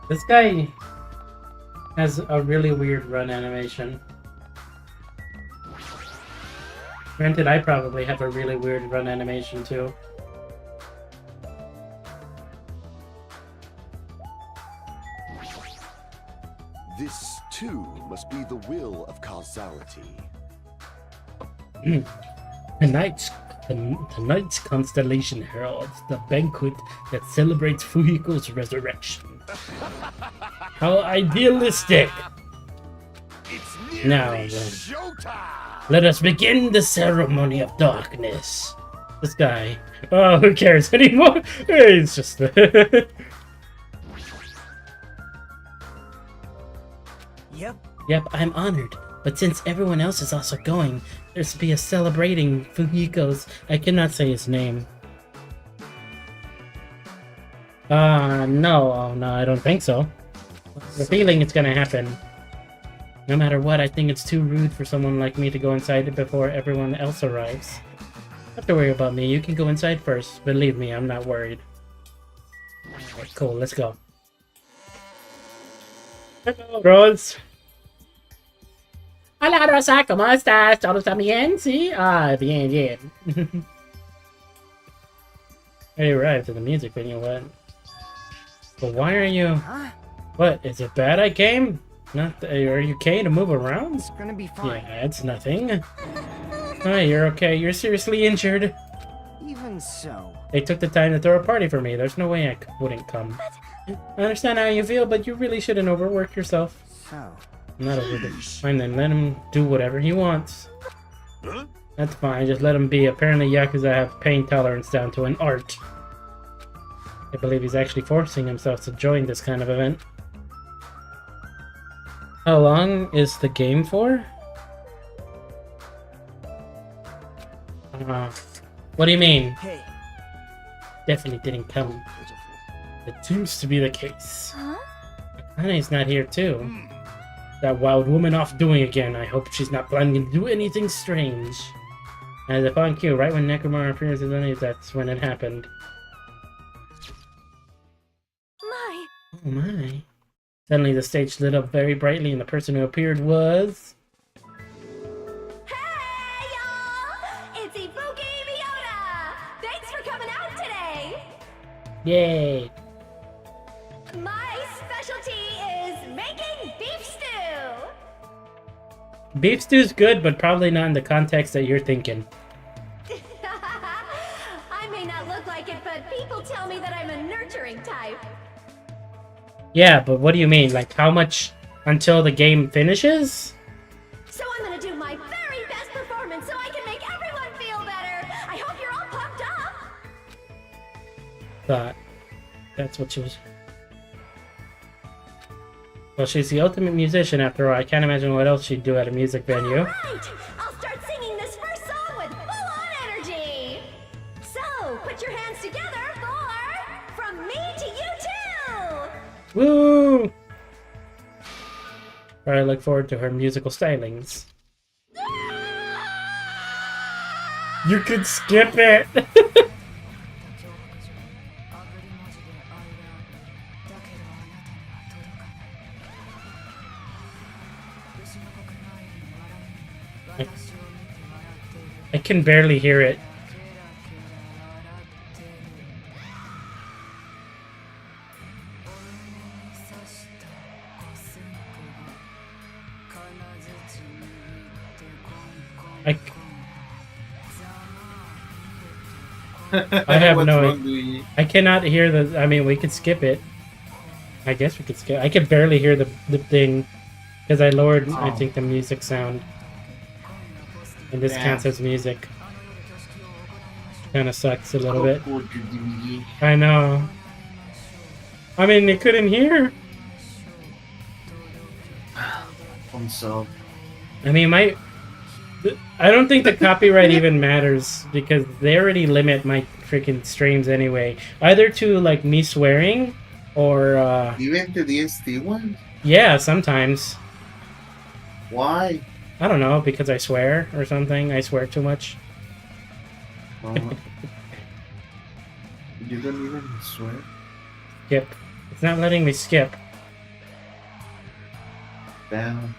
A: This guy has a really weird run animation. Granted, I probably have a really weird run animation too.
G: This, too, must be the will of causality.
A: Tonight's constellation heralds the banquet that celebrates Fuyuko's resurrection. How idealistic! Now then, let us begin the ceremony of darkness. This guy. Oh, who cares anymore? It's just... Yep, I'm honored. But since everyone else is also going, there's to be a celebrating Fuyuko's... I cannot say his name. No, I don't think so. The feeling it's gonna happen. No matter what, I think it's too rude for someone like me to go inside before everyone else arrives. Don't have to worry about me, you can go inside first. Believe me, I'm not worried. Alright, cool, let's go. Hello, Rose. Hola, Rosa, ¿cómo estás? ¿Todo está bien? Sí? Ah, bien, bien. I arrived at the music venue, what? But why are you... What, is it bad I came? Not... Are you okay to move around?
H: It's gonna be fine.
A: Yeah, it's nothing. Oh, you're okay. You're seriously injured.
H: Even done so.
A: They took the time to throw a party for me. There's no way I wouldn't come. I understand how you feel, but you really shouldn't overwork yourself.
H: So,
A: I'm not over this. Fine then, let him do whatever he wants.
F: Huh?
A: That's fine, just let him be. Apparently Yakuza have pain tolerance down to an art. I believe he's actually forcing himself to join this kind of event. How long is the game for? What do you mean?
H: hey.
A: Definitely didn't come. It seems to be the case.
C: Huh?
A: Akane's not here too. That wild woman off doing again. I hope she's not planning to do anything strange. As if on cue, right when Nekomura appears as any, that's when it happened.
C: My.
A: Oh my. Suddenly the stage lit up very brightly and the person who appeared was...
C: Hey, y'all! It's Ibuki Miota! Thanks for coming out today!
A: Yay!
C: My specialty is making beef stew!
A: Beef stew's good, but probably not in the context that you're thinking.
C: I may not look like it, but people tell me that I'm a nurturing type.
A: Yeah, but what do you mean? Like, how much until the game finishes?
C: So I'm gonna do my very best performance so I can make everyone feel better! I hope you're all pumped up!
A: Thought. That's what she was... Well, she's the ultimate musician after all. I can't imagine what else she'd do at a music venue.
C: Alright! I'll start singing this first song with full-on energy! So, put your hands together for... From me to you too!
A: Woo! I look forward to her musical stylings. You could skip it! I can barely hear it. I have
B: What's
A: no
B: wrong,
A: idea.
B: Luigi?
A: I cannot hear the... I mean, we could skip it. I guess we could skip... I could barely hear the thing. Because I lowered, I think, the music sound. And this
B: Damn.
A: counts as music. Kinda sucks a little bit.
B: How could you, Luigi?
A: I know. I mean, they couldn't hear.
B: So,
A: I mean, I don't think the copyright even matters because they already limit my freaking streams anyway. Either to like me swearing or
B: even the DST one?
A: yeah, sometimes.
B: Why?
A: I don't know, because I swear or something. I swear too much.
B: You don't even swear?
A: Skip. It's not letting me skip.
B: Damn.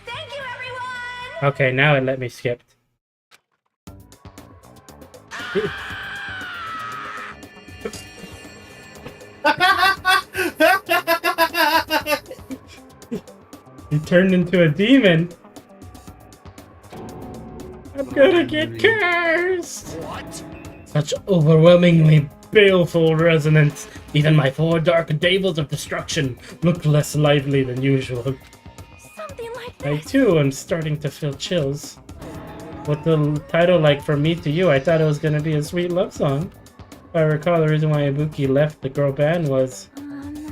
C: Thank you, everyone!
A: Okay, now it let me skip. He turned into a demon. I'm gonna get cursed!
F: What?
A: Such overwhelmingly baleful resonance. Even my 4 dark devils of destruction look less lively than usual.
C: Something like
A: I
C: this.
A: too am starting to feel chills. With the title like From Me to You, I thought it was gonna be a sweet love song. If I recall, the reason why Ibuki left the girl band was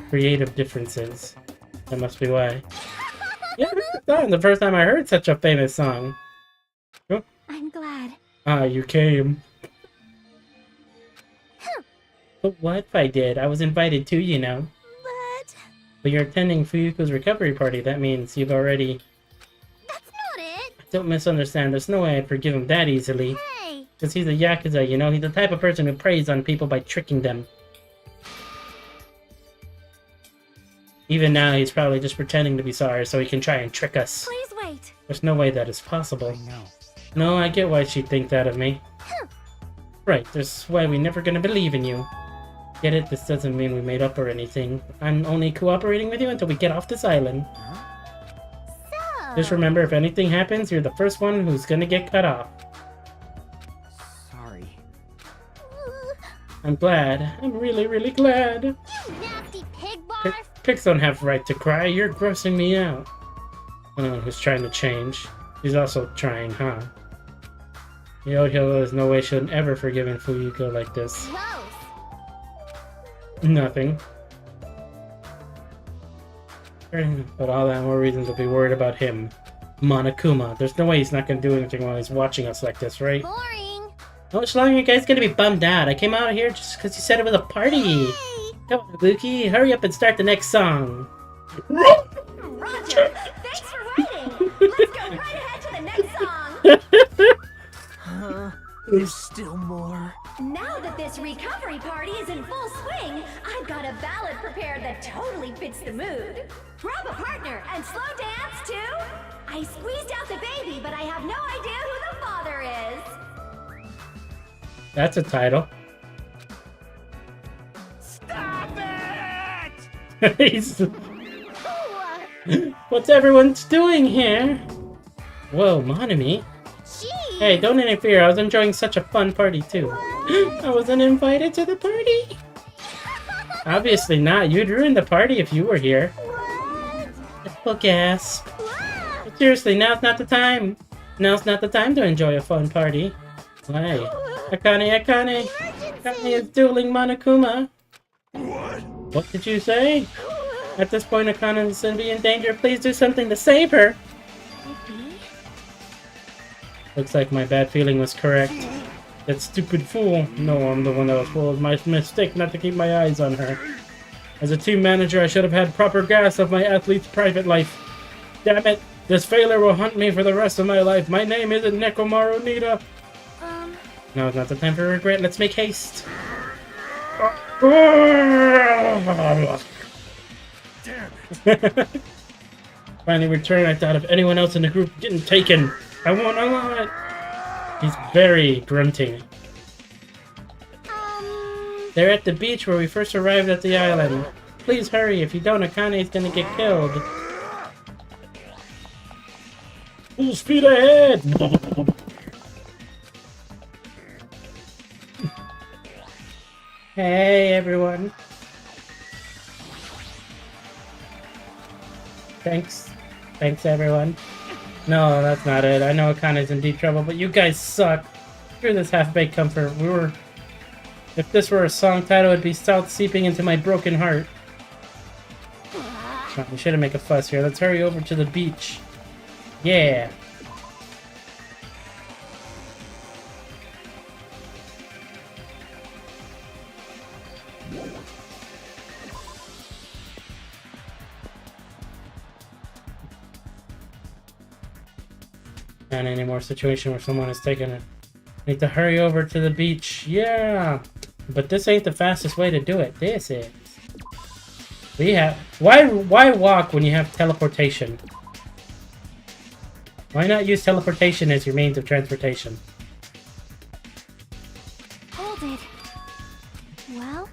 A: creative differences. That must be why. Yeah, that was the first time I heard such a famous song.
C: I'm glad.
A: Ah, you came. But what if I did? I was invited too, you know. But you're attending Fuyuko's recovery party. That means you've already...
C: That's not it!
A: Don't misunderstand. There's no way I'd forgive him that easily.
C: Hey!
A: Because he's a Yakuza, you know? He's the type of person who preys on people by tricking them. Even now, he's probably just pretending to be sorry so he can try and trick us.
C: Please wait.
A: There's no way that is possible.
E: I know.
A: No, I get why she'd think that of me. Right, that's why we're never gonna believe in you. Get it? This doesn't mean we made up or anything. I'm only cooperating with you until we get off this island.
C: So...
A: Just remember, if anything happens, you're the first one who's gonna get cut off.
E: Sorry.
A: I'm glad. I'm really, really glad.
C: You nasty pig barf!
A: Pigs don't have right to cry. You're grossing me out. I don't know who's trying to change. He's also trying, huh? Yoyo, there's no way she'll ever forgive Fuyuko like this.
C: Gross!
A: Nothing. But all that more reason to be worried about him. Monokuma. There's no way he's not gonna do anything while he's watching us like this, right?
C: Boring!
A: How much longer are you guys gonna be bummed out? I came out here just because you said it was a party.
C: Hey!
A: Come on, Ibuki, hurry up and start the next song.
C: Roger! Thanks for waiting! Let's go right ahead to the next song!
E: There's still more.
C: Now that this recovery party is in full swing, I've got a ballad prepared that totally fits the mood. Grab a partner and slow dance too! I squeezed out the baby, but I have no idea who the father is!
A: That's a title.
E: Stop it!
A: He's... What's everyone doing here? Whoa, Monami.
C: Gee!
A: Hey, don't interfere. I was enjoying such a fun party too. I wasn't invited to the party? Obviously not. You'd ruin the party if you were here.
C: What?
A: Gasp.
C: What?
A: But seriously, now's not the time. Now's not the time to enjoy a fun party. Why? Akane! Akane is dueling Monokuma. What did you say? At this point, Akane is going to be in danger. Please do something to save her. Looks like my bad feeling was correct. That stupid fool. No, I'm the one that was full of my mistake not to keep my eyes on her. As a team manager, I should have had proper grasp of my athlete's private life. Damn it! This failure will haunt me for the rest of my life. My name isn't Nekomaru Nita. No, it's not the time for regret. Let's make haste. Finally returned. I thought if anyone else in the group getting taken, I won't allow it. He's very grunting. They're at the beach where we first arrived at the island. Please hurry. If you don't, Akane is gonna get killed. Full speed ahead! Hey, everyone. Thanks. Thanks, everyone. No, that's not it. I know Akane's in deep trouble, but you guys suck. Screw this half-baked comfort. If this were a song title, it'd be South seeping into my broken heart. We shouldn't make a fuss here. Let's hurry over to the beach. Yeah. Not any more situation where someone is taking it. Need to hurry over to the beach. Yeah. But this ain't the fastest way to do it. This is. Why walk when you have teleportation? Why not use teleportation as your means of transportation?
C: Hold it. Well?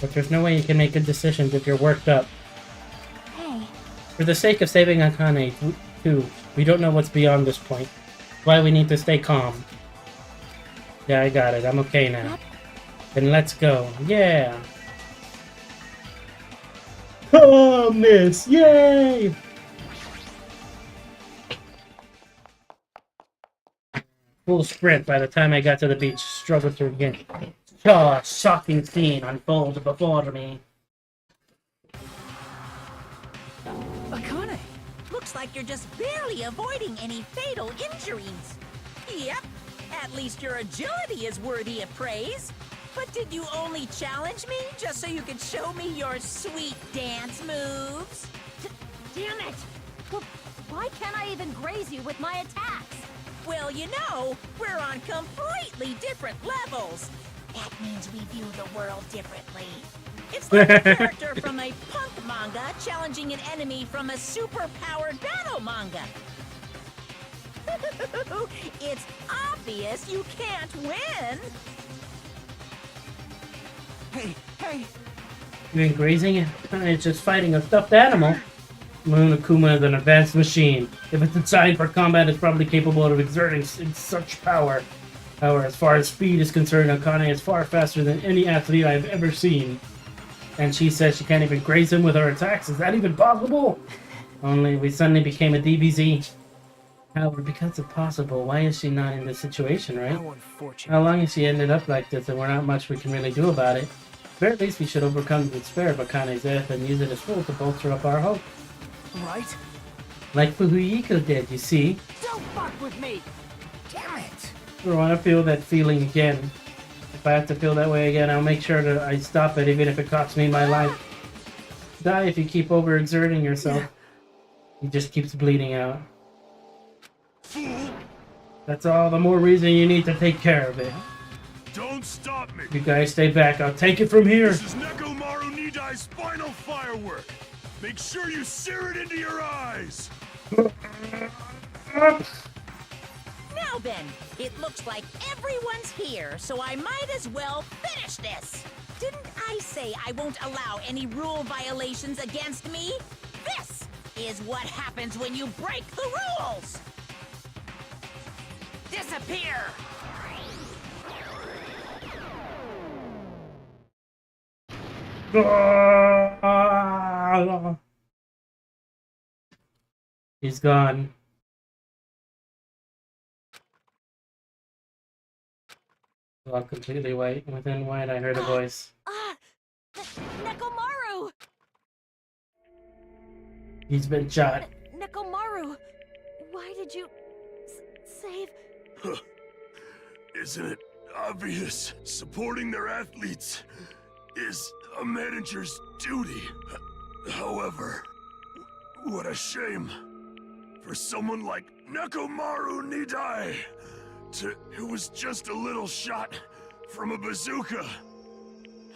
A: But there's no way you can make good decisions if you're worked up.
C: Hey.
A: For the sake of saving Akane, too, we don't know what's beyond this point. Why we need to stay calm. Yeah, I got it. I'm okay now.
C: Yep.
A: Then let's go. Yeah. Calmness! Yay! Full sprint by the time I got to the beach. Struggled to again. Oh, a shocking scene unfolded before me.
H: Akane! Looks like you're just barely avoiding any fatal injuries. Yep. At least your agility is worthy of praise. But did you only challenge me just so you could show me your sweet dance moves?
C: Damn it! Why can't I even graze you with my attacks?
H: Well, you know, we're on completely different levels. That means we view the world differently. It's like a character from a punk manga challenging an enemy from a super-powered battle manga. It's obvious you can't win.
E: Hey!
A: You ain't grazing it? It's just fighting a stuffed animal. Monokuma is an advanced machine. If it's designed for combat, it's probably capable of exerting such power. However, as far as speed is concerned, Akane is far faster than any athlete I've ever seen. And she says she can't even graze him with her attacks. Is that even possible? Only we suddenly became a DBZ. However, because it's possible, why is she not in this situation, right?
E: How unfortunate.
A: How long has she ended up like this, and we're not much we can really do about it? At the very least, we should overcome the despair of Akane's death and use it as fuel to bolster up our hope.
E: Right?
A: Like Fuhiko did, you see?
E: Don't fuck with me! Damn it!
A: I don't want to feel that feeling again. If I have to feel that way again, I'll make sure that I stop it, even if it costs me my life. Die if you keep overexerting yourself. He just keeps bleeding out.
F: Fool!
A: That's all the more reason you need to take care of it.
F: Don't stop me!
A: You guys stay back, I'll take it from here.
F: This is Nekomaru Nidai's final firework! Make sure you sear it into your eyes!
H: Now then, it looks like everyone's here, so I might as well finish this. Didn't I say I won't allow any rule violations against me? This is what happens when you break the rules! Disappear!
A: He's gone. All completely white. Within white, I heard a voice.
C: Nekomaru!
A: He's been shot.
C: Nekomaru! Why did you... save...
F: Isn't it obvious? Supporting their athletes is a manager's duty. However, what a shame for someone like Nekomaru Nidai who was just a little shot from a bazooka.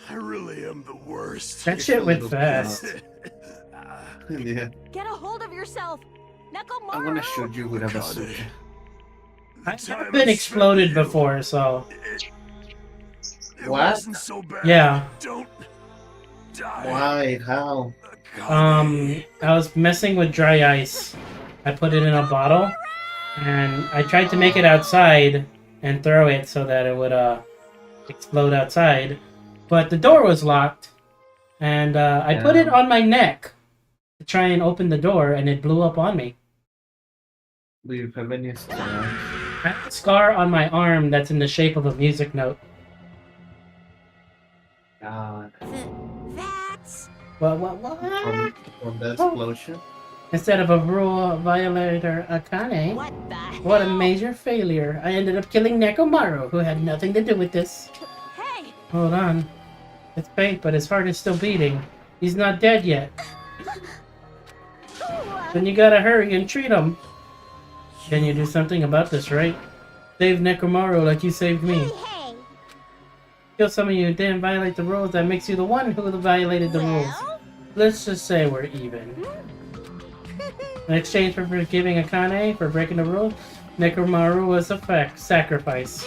F: I really am the worst.
A: That shit went fast.
B: Yeah.
C: Get a hold of yourself! Nekomaru!
B: I'm gonna shoot you with a bazooka.
A: I've been exploded before, so...
F: It
B: What?
F: wasn't so bad.
A: Yeah.
F: Don't die.
B: Why? How?
A: I was messing with dry ice. I put it in a bottle, and I tried to make it outside and throw it so that it would explode outside, but the door was locked, and I put it on my neck to try and open the door, and it blew up on me.
B: Do you have any stars?
A: I have a scar on my arm that's in the shape of a music note.
B: God.
C: That's...
A: What?
B: From the explosion?
A: Instead of a rule violator, Akane.
C: What the hell?
A: What a major failure. I ended up killing Nekomaru, who had nothing to do with this.
C: Hey!
A: Hold on. It's fate, but his heart is still beating. He's not dead yet. Then you gotta hurry and treat him. Can you do something about this, right? Save Nekomaru like you saved me.
C: Hey!
A: Kill some of you who didn't violate the rules. That makes you the one who violated the rules.
C: Well?
A: Let's just say we're even. In exchange for forgiving Akane for breaking the rules, Nekomaru was a sacrifice.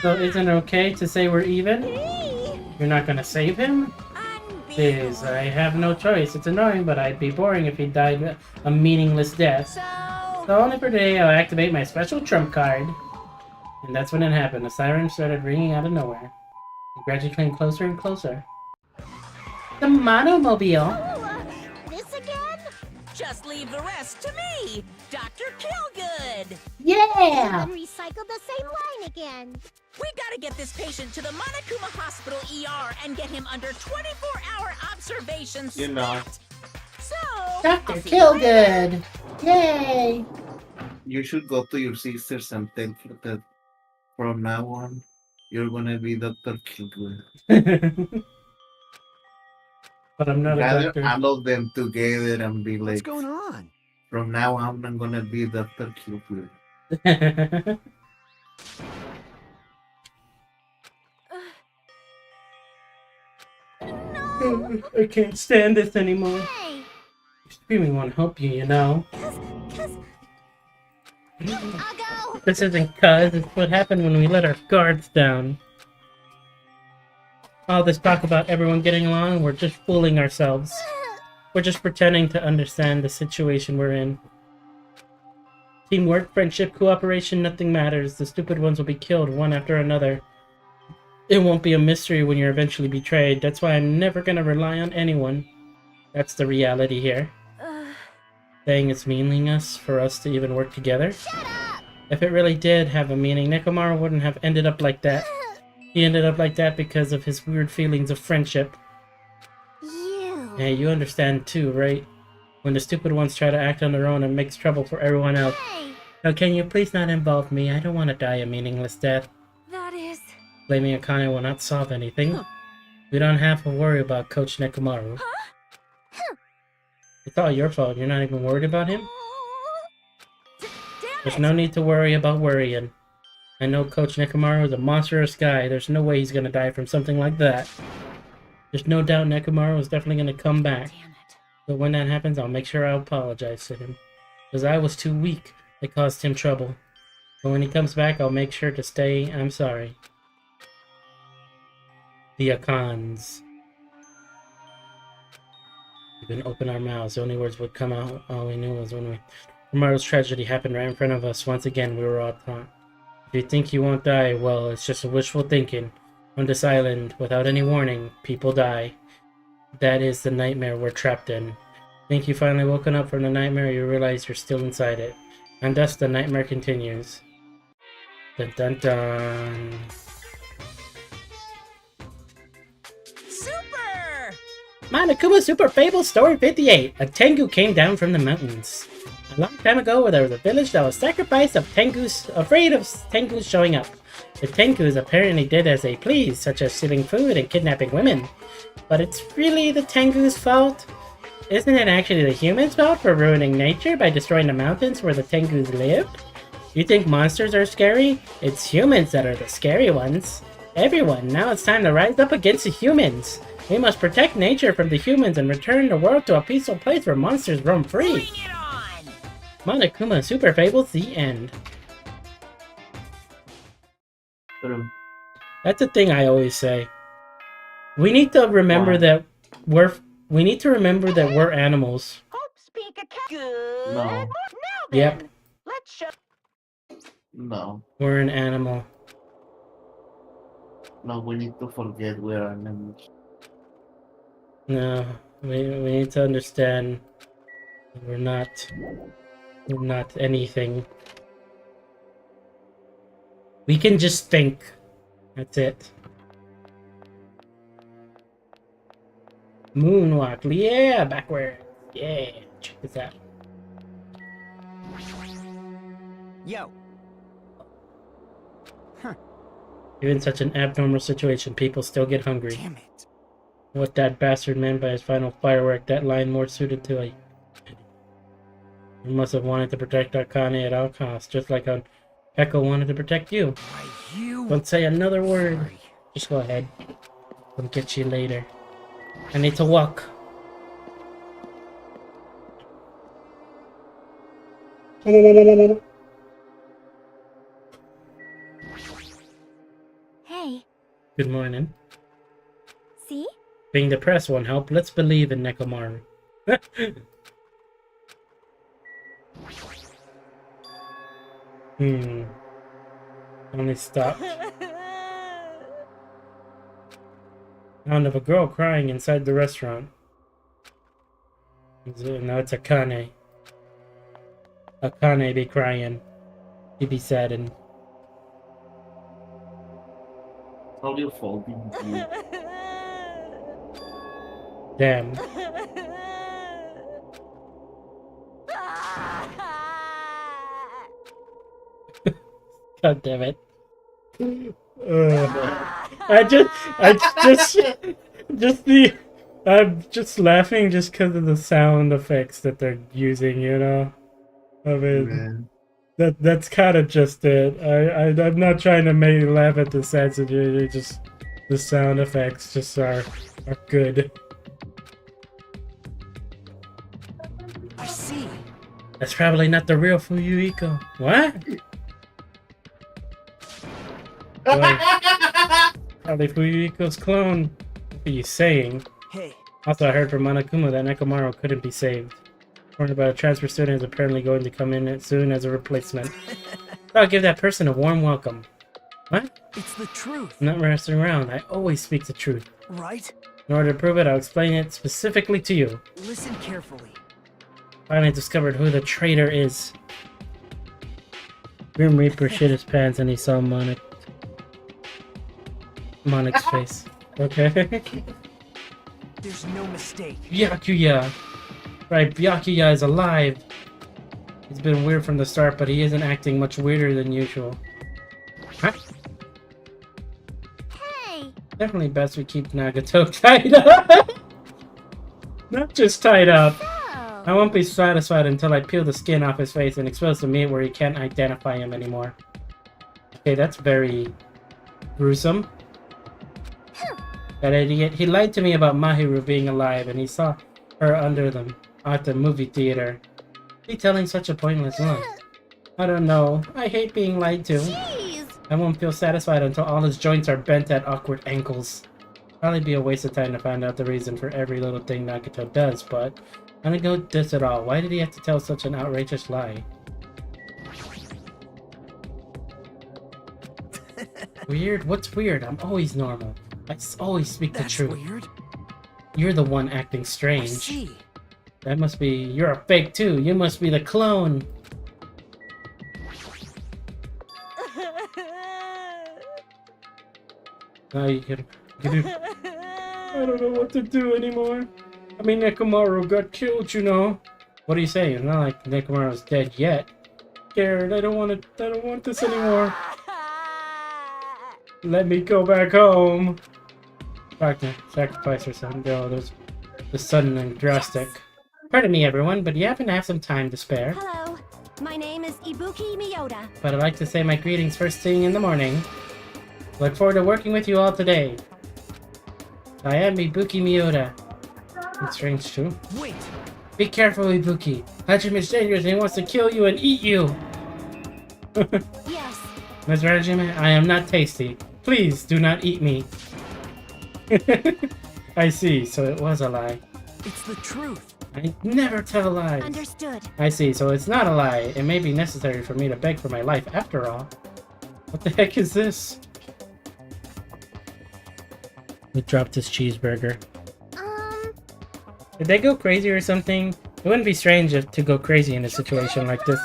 A: So isn't it okay to say we're even? You're not gonna save him? Please, I have no choice. It's annoying, but I'd be boring if he died a meaningless death. So only for today, I'll activate my special trump card. And that's when it happened. The siren started ringing out of nowhere. It gradually came closer and closer. The monomobile!
C: This again?
H: Just leave the rest to me, Dr. Killgood.
A: Yeah!
C: And recycle the same line again.
H: We gotta get this patient to the Monokuma Hospital ER and get him under 24-hour observation.
B: You know.
H: So,
A: Dr.
H: I'll see you
A: Killgood!
H: later.
A: Yay!
B: You should go to your sisters and tell her that from now on, you're gonna be Dr. Killgood.
A: But I'm not a
B: Gather
A: doctor.
B: all of them together and be
E: What's
B: like,
E: going on?
B: from now on, I'm gonna be Dr. Killgood.
C: No!
A: I can't stand this anymore.
C: Hey!
A: Screaming won't help you, you know.
C: Cause... I'll go!
A: This isn't cuz, it's what happened when we let our guards down. All this talk about everyone getting along, we're just fooling ourselves. We're just pretending to understand the situation we're in. Teamwork, friendship, cooperation, nothing matters. The stupid ones will be killed one after another. It won't be a mystery when you're eventually betrayed. That's why I'm never gonna rely on anyone. That's the reality here. Saying it's meaningless for us to even work together?
C: Shut up!
A: If it really did have a meaning, Nekomaru wouldn't have ended up like that. He ended up like that because of his weird feelings of friendship.
C: You.
A: Hey, you understand too, right? When the stupid ones try to act on their own, it makes trouble for everyone else.
C: Hey,
A: Now can you please not involve me? I don't want to die a meaningless death.
C: that is...
A: Blaming Akane will not solve anything. We don't have to worry about Coach Nekomaru. It's all your fault. You're not even worried about him?
C: Damn
A: There's
C: it!
A: no need to worry about worrying. I know Coach Nekomaru is a monstrous guy. There's no way he's gonna die from something like that. There's no doubt Nekomaru is definitely gonna come back.
C: Damn it.
A: But when that happens, I'll make sure I apologize to him. Because I was too weak. It caused him trouble. But when he comes back, I'll make sure to say I'm sorry. The Akans. We couldn't open our mouths. The only words would come out. All we knew was when Tomorrow's tragedy happened right in front of us. Once again, we were all taught. If you think you won't die, well, it's just a wishful thinking. On this island, without any warning, people die. That is the nightmare we're trapped in. Think you finally woken up from the nightmare, you realize you're still inside it. And thus the nightmare continues. Dun dun dun.
H: Super!
A: Monokuma Super Fable Story 58. A Tengu came down from the mountains. A long time ago, there was a village that was sacrificed of Tengus, afraid of Tengus showing up. The Tengus apparently did as they pleased, such as stealing food and kidnapping women. But it's really the Tengus' fault? Isn't it actually the humans' fault for ruining nature by destroying the mountains where the Tengus live? You think monsters are scary? It's humans that are the scary ones. Everyone, now it's time to rise up against the humans. We must protect nature from the humans and return the world to a peaceful place where monsters roam free.
H: Bring it on!
A: Monokuma Super Fables, the end. That's the thing I always say. We need to remember that we're animals.
D: Hope speak a good.
B: No.
D: Now then,
A: Yep.
D: let's show.
B: No,
A: We're an animal.
B: no, we need to forget we are animals.
A: No, we need to understand we're not anything. We can just think. That's it. Moonwalk, yeah, backward. Yeah, check this out.
E: Yo.
A: Even in such an abnormal situation, people still get hungry.
E: Damn it.
A: What that bastard meant by his final firework, that line more suited to a... He must have wanted to protect Akane at all costs, just like how Echo wanted to protect you.
E: Why, you...
A: Don't say another word.
E: Sorry.
A: Just go ahead. I'll get you later. I need to walk.
C: Hey,
A: Good morning.
C: see?
A: Being depressed won't help. Let's believe in Nekomaru. Only stopped. Sound of a girl crying inside the restaurant. Now it's Akane. Akane be crying. He be saddened.
B: All your fault.
A: Damn. God damn it. I'm just laughing just because of the sound effects that they're using, you know? I mean, that's kind of just it. I'm not trying to make you laugh at the sensitivity, just the sound effects just are good.
E: I see.
A: That's probably not the real Fuyuhiko. What? Probably Fuyuhiko's clone. What are you saying?
E: Hey,
A: Also, I heard from Monokuma that Nekomaru couldn't be saved. Warned about a transfer student is apparently going to come in soon as a replacement. I'll give that person a warm welcome. What?
E: It's the truth,
A: I'm not messing around. I always speak the truth.
E: right?
A: In order to prove it, I'll explain it specifically to you.
E: Listen carefully.
A: Finally discovered who the traitor is. Grim Reaper shit his pants and he saw Monic's face. Okay.
E: There's no mistake.
A: Byakuya! Right, Byakuya is alive! He's been weird from the start, but he isn't acting much weirder than usual. Huh?
C: Hey!
A: Definitely best we keep Nagato tied up! Not just tied up.
C: So,
A: I won't be satisfied until I peel the skin off his face and expose the meat where you can't identify him anymore. Okay, that's very gruesome. That idiot. He lied to me about Mahiru being alive and he saw her under them at the movie theater. He telling such a pointless lie. I don't know. I hate being lied to.
C: jeez!
A: I won't feel satisfied until all his joints are bent at awkward angles. Probably be a waste of time to find out the reason for every little thing Nagato does, but I don't know this at all. Why did he have to tell such an outrageous lie? Weird? What's weird? I'm always normal. I always speak the
E: That's
A: truth.
E: weird.
A: You're the one acting
E: I
A: strange.
E: see.
A: That must be... You're a fake too. You must be the clone. Now you can... I don't know what to do anymore. I mean, Nekomaru got killed, you know. What do you say? It's not like Nekomaru's dead yet. Scared. I don't want this anymore. Let me go back home. Doctor, sacrifice or something. Oh, there's the sudden and drastic. Pardon me, everyone, but you happen to have some time to spare.
C: Hello, my name is Ibuki Miyoda.
A: But I'd like to say my greetings first thing in the morning. Look forward to working with you all today. I am Ibuki Miyoda. It's strange too.
E: Wait.
A: Be careful, Ibuki. Hajime's dangerous and he wants to kill you and eat you.
C: Yes,
A: Ms. Hajime, I am not tasty. Please do not eat me. I see, so it was a lie.
E: It's the truth.
A: I never tell lies.
C: understood.
A: I see, so it's not a lie. It may be necessary for me to beg for my life after all. What the heck is this? He dropped his cheeseburger. Did they go crazy or something? It wouldn't be strange to go crazy in a situation like this.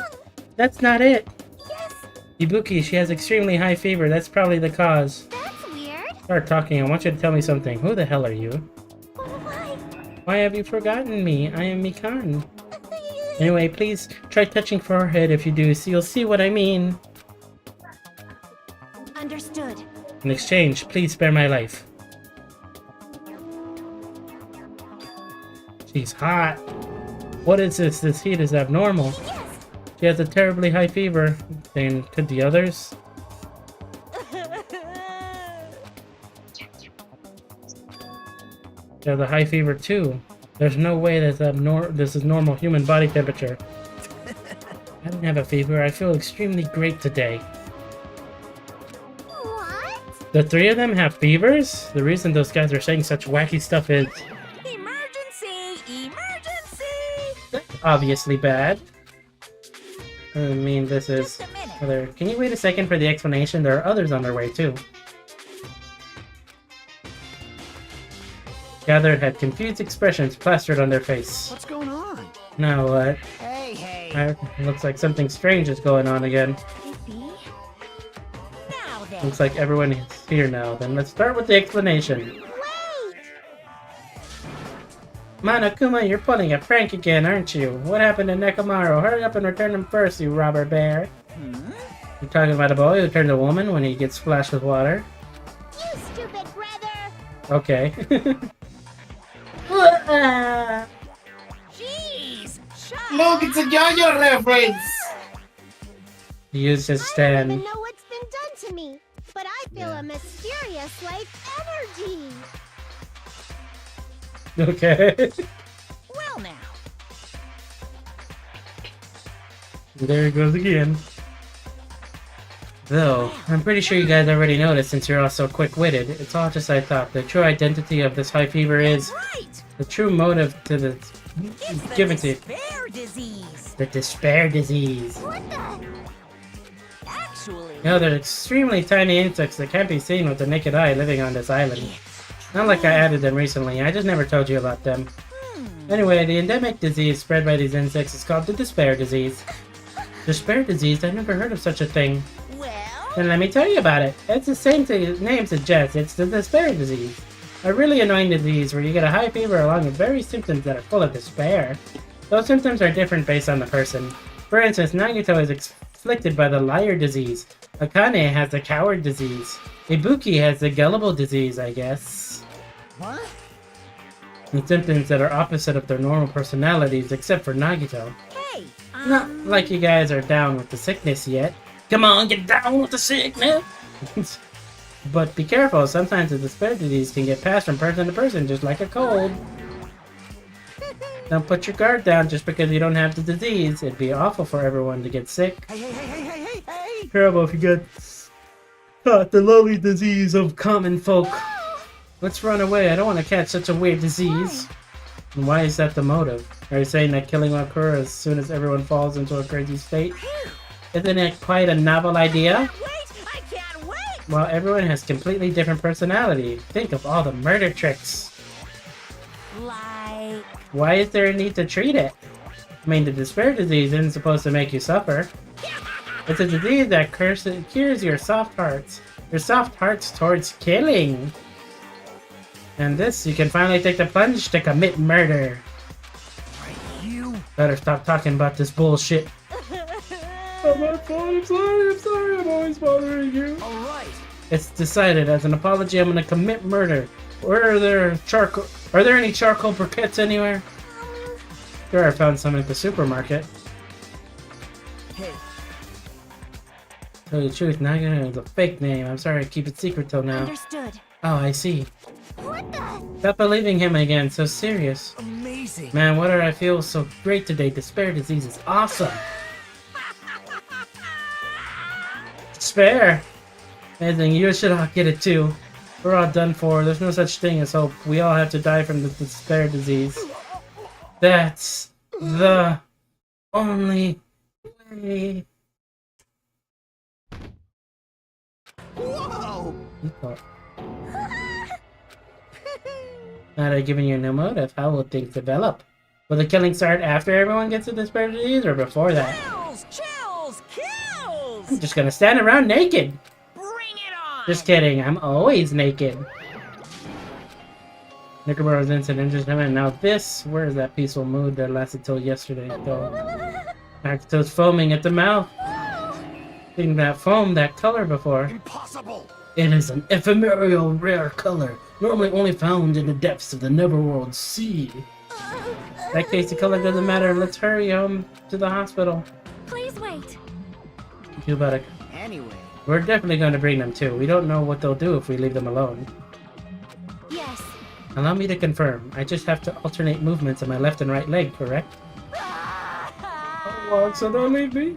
A: That's not it!
C: Yes,
A: Ibuki, she has extremely high fever. That's probably the cause.
C: that's weird.
A: Start talking. I want you to tell me something. Who the hell are you?
C: Why?
A: Why have you forgotten me? I am Mikan. Anyway, please try touching forehead if you do, so you'll see what I mean.
C: Understood.
A: In exchange, please spare my life. She's hot. What is this? This heat is abnormal.
C: Yes.
A: She has a terribly high fever. Then could the others? She has a high fever too. There's no way this is normal human body temperature. I don't have a fever. I feel extremely great today.
C: What?
A: The three of them have fevers? The reason those guys are saying such wacky stuff is
H: Emergency! Emergency!
A: obviously bad. I mean, this is...
H: Just a minute.
A: Other... Can you wait a second for the explanation? There are others on their way too. Gathered had confused expressions plastered on their face.
E: What's going on?
A: Now what?
H: Hey!
A: Looks like something strange is going on again.
C: Iffy?
H: Now then!
A: Looks like everyone is here now. Then let's start with the explanation.
C: Wait!
A: Monokuma, you're pulling a prank again, aren't you? What happened to Nekomaru? Hurry up and return him first, you robber bear. You're talking about a boy who turns a woman when he gets splashed with water?
C: You stupid brother!
A: Okay.
H: Jeez! Shut
B: Look, it's a JoJo reference!
A: He used his
C: I don't
A: stand.
C: even know what's been done to me, but I feel a mysterious life energy.
A: Okay.
H: Well now.
A: There it goes again. Though, I'm pretty sure you guys already noticed since you're all so quick-witted. It's all just I thought. The true identity of this high fever is...
H: Right!
A: The true motive to the
H: It's the
A: Give it to you.
H: despair disease.
A: The despair disease.
C: What the?
H: Actually,
A: No, they're extremely tiny insects that can't be seen with the naked eye living on this island. Not like I added them recently, I just never told you about them. Anyway, the endemic disease spread by these insects is called the despair disease. Despair disease? I never heard of such a thing.
H: well,
A: Then let me tell you about it. It's the same thing its name suggests, it's the despair disease. A really annoying disease where you get a high fever along with various symptoms that are full of despair. Those symptoms are different based on the person. For instance, Nagito is afflicted by the liar disease. Akane has the coward disease. Ibuki has the gullible disease, I guess.
E: What?
A: And symptoms that are opposite of their normal personalities, except for Nagito.
H: hey,
A: Not like you guys are down with the sickness yet. Come on, get down with the sickness! But be careful, sometimes the despair disease can get passed from person to person, just like a cold. Don't put your guard down just because you don't have the disease. It'd be awful for everyone to get sick.
E: Hey!
A: Terrible if you get caught the lowly disease of common folk. Let's run away. I don't want to catch such a weird disease. And why is that the motive? Are you saying that killing will occur as soon as everyone falls into a crazy state? Isn't it quite a novel idea?
H: wait, I can't wait.
A: Well, everyone has completely different personality. Think of all the murder tricks.
H: Like,
A: Why is there a need to treat it? I mean, the despair disease isn't supposed to make you suffer. It's a disease that cures your soft hearts. Your soft hearts towards killing. And this, you can finally take the plunge to commit murder.
E: You?
A: Better stop talking about this bullshit. Oh, my fault. I'm sorry. I'm always bothering you.
E: Alright.
A: It's decided. As an apology, I'm gonna commit murder. Where are there charcoal? Are there any charcoal briquettes anywhere? Sure, I found some at the supermarket.
E: Hey,
A: Tell you the truth, Nagano is a fake name. I'm sorry, I keep it secret till now.
C: Understood.
A: Oh, I see.
C: What the?
A: Stop believing him again. So serious.
E: amazing.
A: Man, why do I feel so great today? Despair disease is awesome. Despair. Amazing. You should all get it too. We're all done for. There's no such thing as hope. We all have to die from the despair disease. That's the only way.
E: Whoa!
A: You thought. Now that I've given you no motive, how will things develop? Will the killing start after everyone gets the despair disease or before that?
H: chills, kills.
A: I'm just gonna stand around naked.
H: Bring it on.
A: Just kidding, I'm always naked. Nickaborough's incident just happened. Now this, where is that peaceful mood that lasted till yesterday? Nagito's foaming at the mouth. Seen that foam, that color before.
F: Impossible!
A: It is an ephemeral rare color, normally only found in the depths of the Neverworld Sea. In that case, the color doesn't matter. Let's hurry home to the hospital.
C: Please wait.
A: You about it.
E: Anyway,
A: We're definitely going to bring them too. We don't know what they'll do if we leave them alone.
C: Yes.
A: Allow me to confirm. I just have to alternate movements of my left and right leg, correct? Oh, so don't leave me.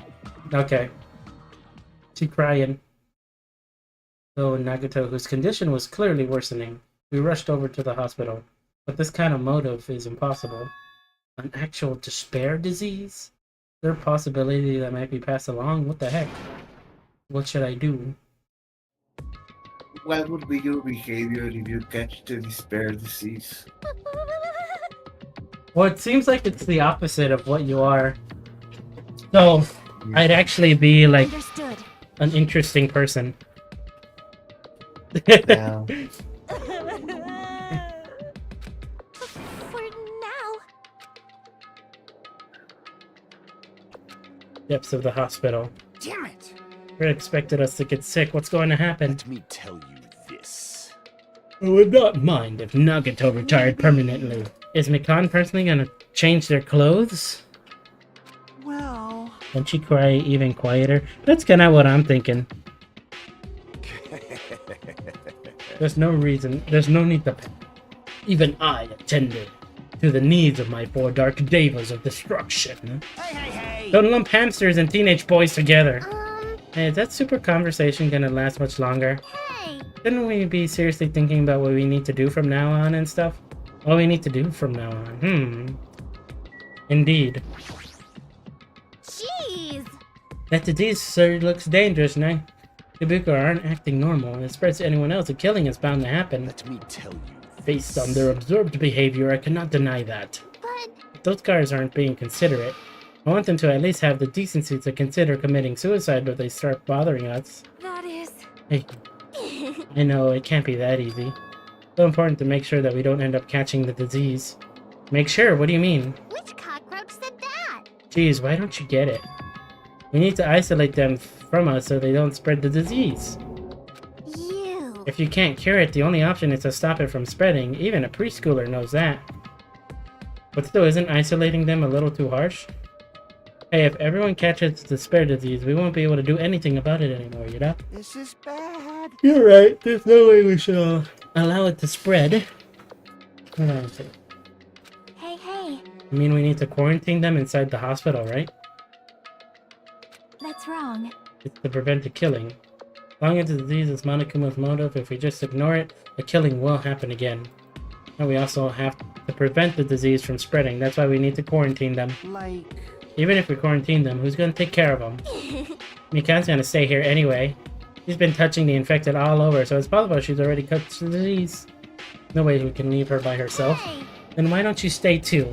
A: Okay. She crying. So Nagito, whose condition was clearly worsening, we rushed over to the hospital. But this kind of motive is impossible. An actual despair disease? Is there a possibility that might be passed along? What the heck? What should I do?
B: What would be your behavior if you catch the despair disease?
A: Well, it seems like it's the opposite of what you are. So, I'd actually be like
C: Understood.
A: an interesting person.
B: Yeah.
C: For now.
A: Depths of the hospital.
E: damn it!
A: They expected us to get sick. What's going to happen?
F: Let me tell you this.
A: I would not mind if Nagito retired permanently. Is Mikan personally gonna change their clothes?
E: Well,
A: Won't she cry even quieter? That's kinda what I'm thinking. There's no need to... Even I attended to the needs of my four dark devas of destruction.
E: hey!
A: Don't lump hamsters and teenage boys together.
C: Um,
A: Hey, is that super conversation gonna last much longer?
C: hey.
A: Shouldn't we be seriously thinking about what we need to do from now on and stuff? What we need to do from now on? Indeed.
C: Jeez!
A: That disease sir looks dangerous now. Kabuki aren't acting normal, and it spreads to anyone else. A killing is bound to happen.
G: Let me tell you.
A: Based on their observed behavior, I cannot deny that.
C: But
A: Those guys aren't being considerate. I want them to at least have the decency to consider committing suicide if they start bothering us.
C: that is...
A: Hey, I know, it can't be that easy. So important to make sure that we don't end up catching the disease. Make sure? What do you mean?
C: Which cockroach said that?
A: Geez, why don't you get it? We need to isolate them from us so they don't spread the disease.
C: You.
A: If you can't cure it, the only option is to stop it from spreading. Even a preschooler knows that. But still, isn't isolating them a little too harsh? Hey, if everyone catches the spread disease, we won't be able to do anything about it anymore, you know?
E: This is bad.
A: You're right. There's no way we shall allow it to spread. Hold on a second.
C: Hey, hey.
A: I mean, we need to quarantine them inside the hospital, right?
C: That's wrong.
A: It's to prevent the killing. As long as the disease is Monokuma's motive, if we just ignore it, a killing will happen again. And we also have to prevent the disease from spreading. That's why we need to quarantine them.
E: Like...
A: Even if we quarantine them, who's gonna take care of them? Mikan's gonna stay here anyway. She's been touching the infected all over, so it's possible she's already caught the disease. No way we can leave her by herself.
C: Hey.
A: Then why don't you stay too?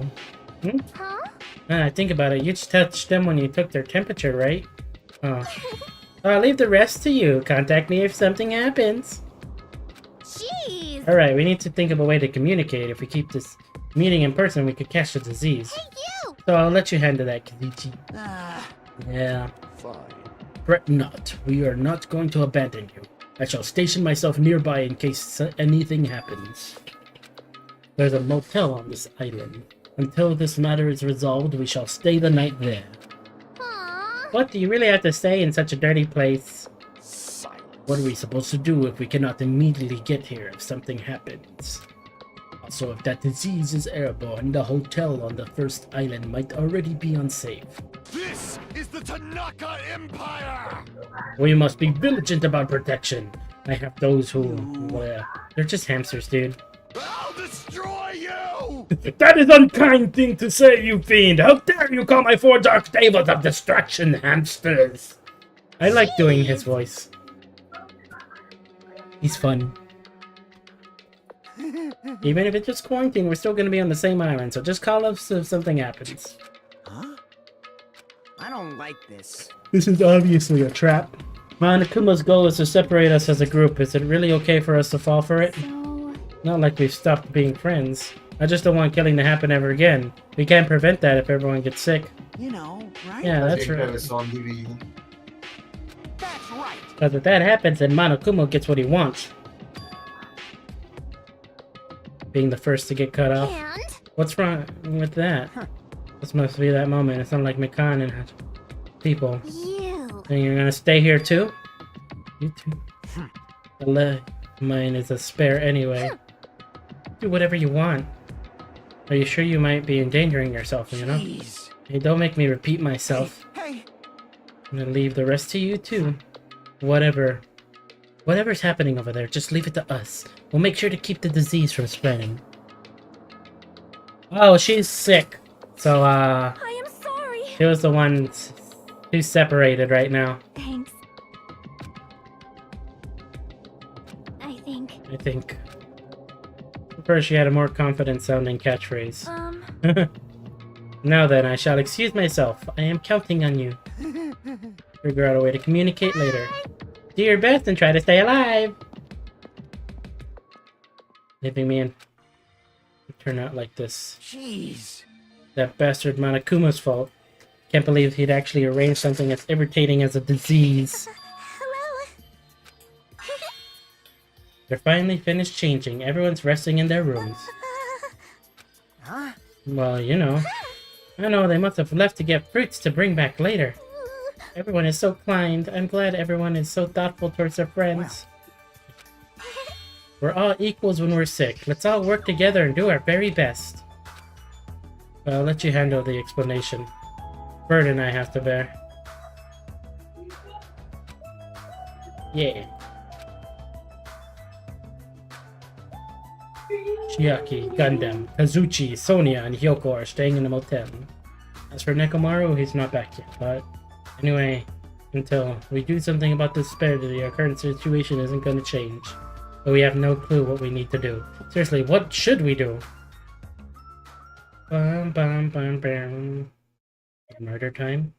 A: Hmm?
C: Huh?
A: Think about it. You just touched them when you took their temperature, right? Oh. I'll leave the rest to you. Contact me if something happens.
C: Jeez.
A: Alright, we need to think of a way to communicate. If we keep this meeting in person, we could catch the disease.
C: Hey, you.
A: So I'll let you handle that, Kizichi.
E: Ah,
A: Yeah.
G: Fine.
A: Fret not. We are not going to abandon you. I shall station myself nearby in case anything happens. There's a motel on this island. Until this matter is resolved, we shall stay the night there.
C: Aw.
A: What? Do you really have to stay in such a dirty place?
G: Silence.
A: What are we supposed to do if we cannot immediately get here if something happens? Also, if that disease is airborne, the hotel on the first island might already be unsafe.
F: This is the Tanaka Empire!
A: We must be vigilant about protection. I have those who... they're just hamsters, dude.
F: I'll destroy you!
A: That is unkind thing to say, you fiend! How dare you call my four dark stables of destruction hamsters! I like doing his voice. He's fun. Even if it's just quarantine, we're still gonna be on the same island, so just call us if something happens.
E: huh? I don't like this.
A: This is obviously a trap. Monokuma's goal is to separate us as a group. Is it really okay for us to fall for it?
C: So...
A: Not like we've stopped being friends. I just don't want killing to happen ever again. We can't prevent that if everyone gets sick.
E: You know, right?
A: Yeah, that's right.
E: That's right.
A: Because if that happens, then Monokuma gets what he wants. Being the first to get cut off.
C: And?
A: What's wrong with that? This must be that moment. It's not like Mikan and her people.
C: You.
A: And you're gonna stay here too? You too. The leg mine is a spare anyway. Do whatever you want. Are you sure you might be endangering yourself, you know?
E: Jeez.
A: Hey, don't make me repeat myself.
E: Hey,
A: I'm gonna leave the rest to you too. Whatever's happening over there, just leave it to us. We'll make sure to keep the disease from spreading. Oh, she's sick. So,
C: I am sorry.
A: she was the one who's separated right now,
C: Thanks. I think.
A: First, she had a more confident sounding catchphrase. Now then, I shall excuse myself. I am counting on you. Figure out a way to communicate later. Do your best and try to stay alive. Leaving me in. Turn out like this.
E: jeez.
A: That bastard Monokuma's fault. Can't believe he'd actually arranged something as irritating as a disease.
C: Hello.
A: They're finally finished changing. Everyone's resting in their rooms.
E: Huh?
A: Well, you know. I know, they must have left to get fruits to bring back later. Everyone is so kind. I'm glad everyone is so thoughtful towards their friends. We're all equals when we're sick. Let's all work together and do our very best. I'll let you handle the explanation. Burden I have to bear. Yeah. Chiaki, Gundam, Kazuchi, Sonia, and Hyoko are staying in the motel. As for Nekomaru, he's not back yet. But anyway, until we do something about this disparity, our current situation isn't going to change. But we have no clue what we need to do. Seriously, what should we do? Bum, bum, bum, bum. Murder time?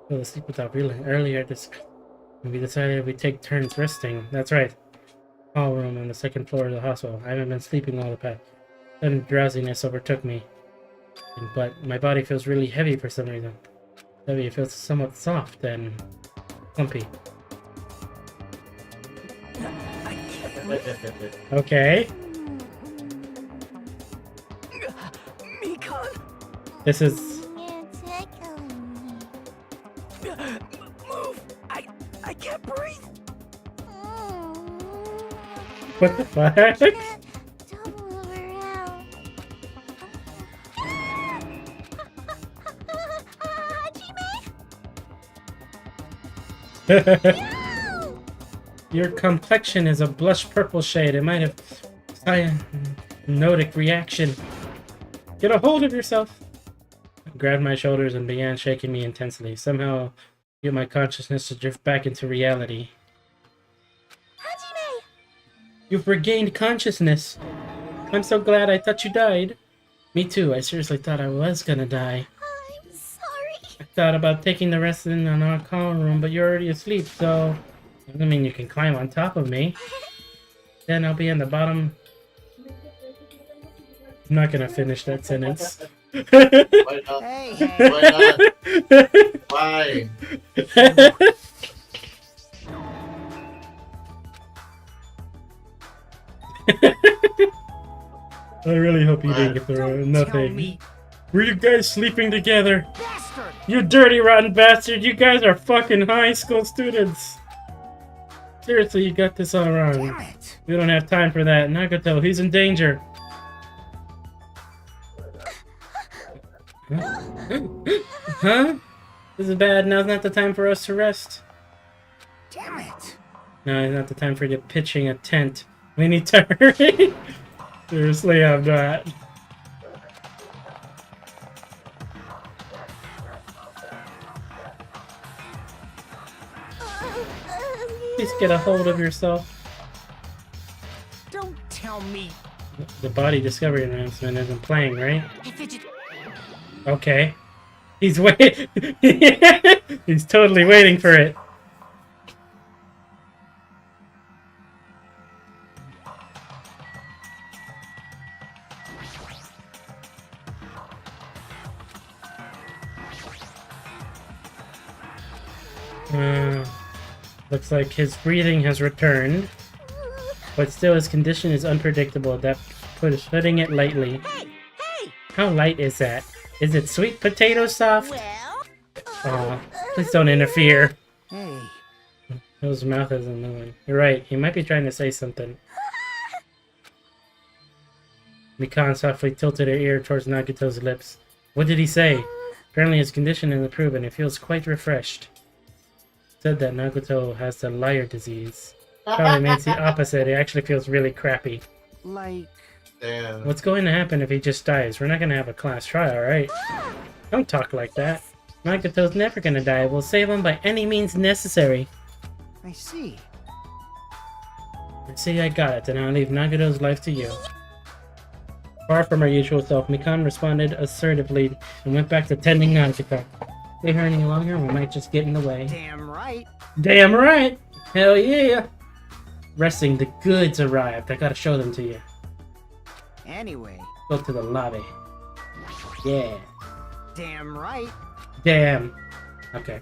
A: Fell asleep without realizing earlier this. We decided we'd take turns resting. That's right. Hall room on the second floor of the hospital. I haven't been sleeping all the past. Sudden drowsiness overtook me. But my body feels really heavy for some reason. Heavy, it feels somewhat soft and clumpy. Okay.
E: Mikan!
A: This is...
C: You're tickling me.
E: Move! I can't breathe!
A: What the fuck?
C: Don't move around. Hajime?
A: Your complexion is a blush purple shade. It might have cyanotic reaction. Get a hold of yourself. I grabbed my shoulders and began shaking me intensely. Somehow, get my consciousness to drift back into reality.
C: Hajime!
A: You've regained consciousness. I'm so glad. I thought you died. Me too. I seriously thought I was gonna die.
C: I'm sorry.
A: I thought about taking the rest in on our call room, but you're already asleep, so... I mean, you can climb on top of me. Then I'll be in the bottom. I'm not gonna finish that sentence.
B: Why not?
E: Hey,
B: Why
E: hey.
B: not? Why?
A: I really hope you didn't get the
E: Don't
A: nothing.
E: tell me,
A: Were you guys sleeping together?
E: bastard!
A: You dirty rotten bastard! You guys are fucking high school students! Seriously, you got this all wrong.
E: Damn it!
A: We don't have time for that. Nagato, he's in danger. Huh? This is bad. Now's not the time for us to rest.
E: Damn it!
A: No, it's not the time for you pitching a tent. We need to hurry. Seriously, I'm not. Please get a hold of yourself.
E: Don't tell me.
A: The body discovery announcement isn't playing, right?
H: Hey, Fidget.
A: Okay. He's wait. He's totally waiting for it. Looks like his breathing has returned, but still his condition is unpredictable. That putting it lightly.
H: Hey, hey.
A: How light is that? Is it sweet potato soft?
H: Well,
A: Aw, please don't interfere.
E: Hey,
A: His mouth is annoying. You're right, he might be trying to say something. Mikan softly tilted her ear towards Nagato's lips. What did he say? Apparently his condition is improved and he feels quite refreshed. Said that Nagato has the liar disease. Probably means the opposite. He actually feels really crappy.
E: like...
B: Damn.
A: What's going to happen if he just dies? We're not going to have a class trial, right? Don't talk like that. Nagato's never going to die. We'll save him by any means necessary.
E: I see.
A: See, I got it, and I'll leave Nagato's life to you. Far from her usual self, Mikan responded assertively and went back to tending Nagato. Stay her any longer, we might just get in the way.
E: Damn right.
A: Damn right! Hell yeah! Resting, the goods arrived. I gotta show them to you.
E: Anyway,
A: Go to the lobby. Yeah.
E: damn right.
A: Damn. Okay.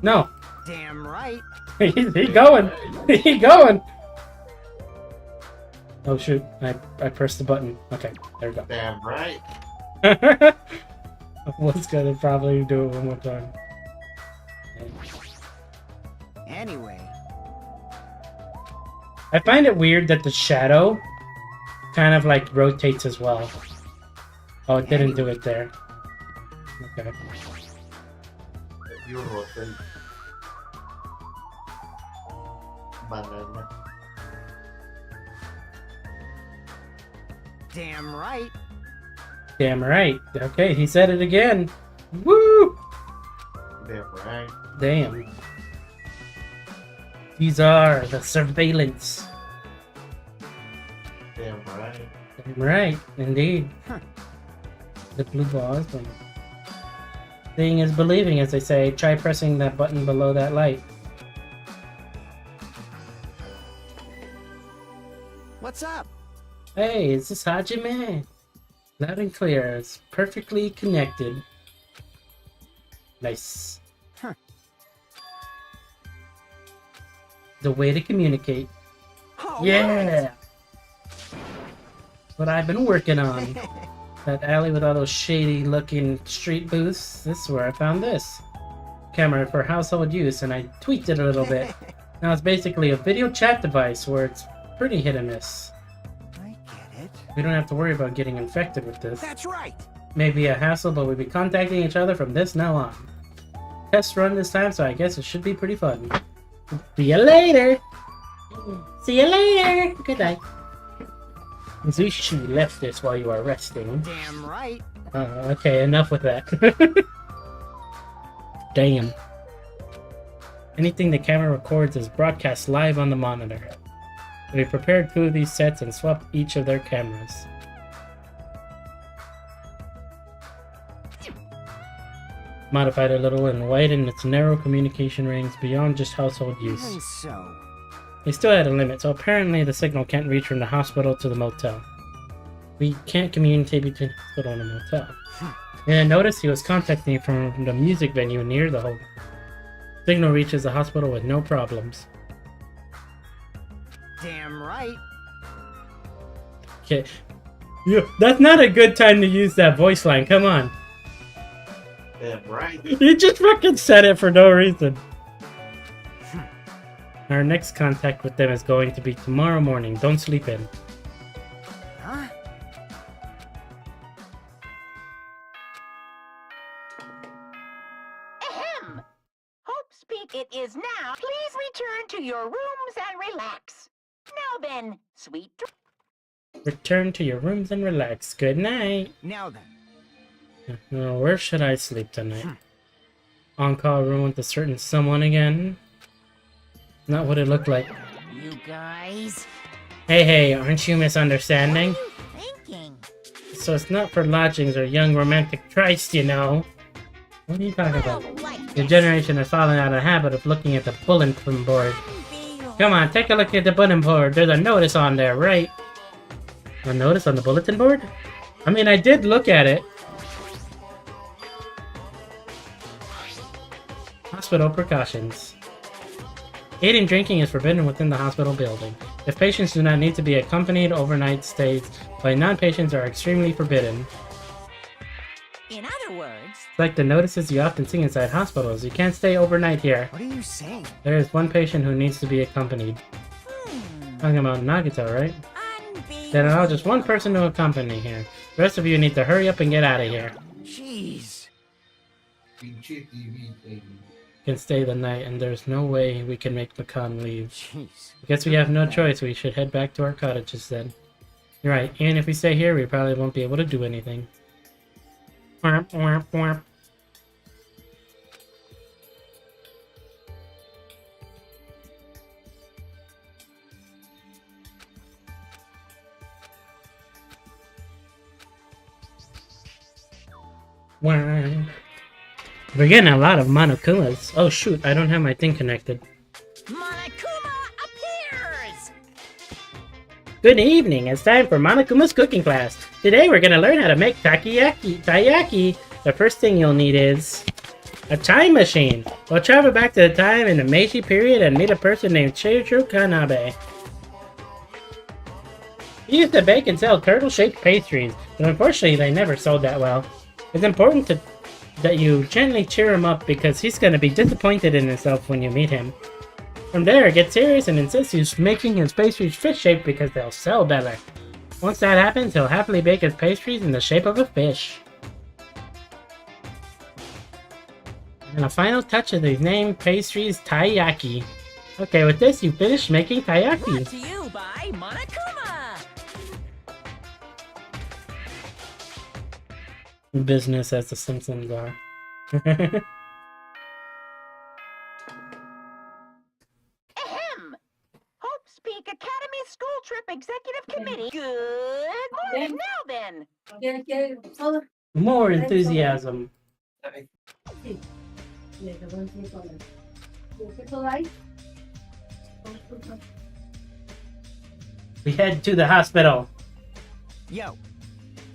A: No!
E: Damn right.
A: He going! He going! Oh shoot, I pressed the button. Okay, there we go.
B: Damn right.
A: I was gonna probably do it one more time.
E: Anyway,
A: I find it weird that the shadow kind of like rotates as well. Oh, it didn't do it there. Okay.
B: You rotten. Banana.
E: Damn right.
A: Damn right. Okay, he said it again. Woo!
B: Damn right.
A: Damn. These are the surveillance.
B: Damn right.
A: Damn right, indeed. The blue ball is blinking. Seeing is believing, as they say. Try pressing that button below that light.
E: What's up?
A: Hey, is this Hajime? Loud and clear. It's perfectly connected. Nice.
E: Huh.
A: The way to communicate.
E: Oh,
A: Yeah! What I've been working on. That alley with all those shady looking street booths. This is where I found this. Camera for household use, and I tweaked it a little bit. Now it's basically a video chat device where it's pretty hit and miss.
E: I get it.
A: We don't have to worry about getting infected with this.
E: That's right.
A: Maybe a hassle, but we'll be contacting each other from this now on. Test run this time, so I guess it should be pretty fun. See you later! See you later! Good night. Zushi left this while you were resting.
E: Damn right.
A: Okay, enough with that. Damn. Anything the camera records is broadcast live on the monitor. We prepared 2 of these sets and swapped each of their cameras. Modified a little and widened its narrow communication rings beyond just household use.
E: Even so.
A: They still had a limit, so apparently the signal can't reach from the hospital to the motel. We can't communicate between the hospital and the motel. And notice he was contacting from the music venue near the home. Signal reaches the hospital with no problems.
E: Damn right.
A: Okay. Yeah, that's not a good time to use that voice line, come on.
B: Damn right.
A: You just fucking said it for no reason. Our next contact with them is going to be tomorrow morning. Don't sleep in.
E: Huh?
D: Ahem! Hope speak it is now. Please return to your rooms and relax. Now then, sweet dreams.
A: Return to your rooms and relax. Good night.
E: Now then.
A: Now, where should I sleep tonight? On-call room with a certain someone again? Not what it looked like.
H: You guys?
A: Hey, aren't you misunderstanding?
H: What are you thinking?
A: So it's not for lodgings or young romantic tryst, you know. What are you talking
H: I
A: about?
H: don't like
A: Your
H: this.
A: generation has fallen out of the habit of looking at the bulletin board. Come on, take a look at the bulletin board. There's a notice on there, right? A notice on the bulletin board? I mean, I did look at it. Hospital precautions. Eating and drinking is forbidden within the hospital building. If patients do not need to be accompanied, overnight stays by non-patients are extremely forbidden.
H: In other words,
A: It's like the notices you often see inside hospitals. You can't stay overnight here.
E: What are you saying?
A: There is one patient who needs to be accompanied. Talking about Nagito, right? Then allow just one person to accompany here. The rest of you need to hurry up and get out of here.
E: Jeez.
A: Can stay the night, and there's no way we can make Makan leave.
E: Jeez.
A: I guess we have no choice. We should head back to our cottages then. You're right. Even if we stay here, we probably won't be able to do anything. Womp, womp, womp. Womp. We're getting a lot of Monokumas. Oh shoot, I don't have my thing connected.
H: Monokuma appears!
A: Good evening, it's time for Monokuma's cooking class. Today we're gonna learn how to make taiyaki. The first thing you'll need is a time machine. We'll travel back to the time in the Meiji period and meet a person named Cheijo Kanabe. He used to bake and sell turtle-shaped pastries, but unfortunately they never sold that well. It's important that you gently cheer him up because he's gonna be disappointed in himself when you meet him. From there, get serious and insist he's making his pastries fish-shaped because they'll sell better. Once that happens, he'll happily bake his pastries in the shape of a fish. And a final touch of these named pastries, taiyaki. Okay, with this, you finished making taiyaki.
H: Brought to you by Monokuma!
A: business as the Simpsons are.
D: Ahem! Hope's Peak Academy School Trip Executive Committee. Good morning now then.
A: More enthusiasm. We head to the hospital.
E: Yo,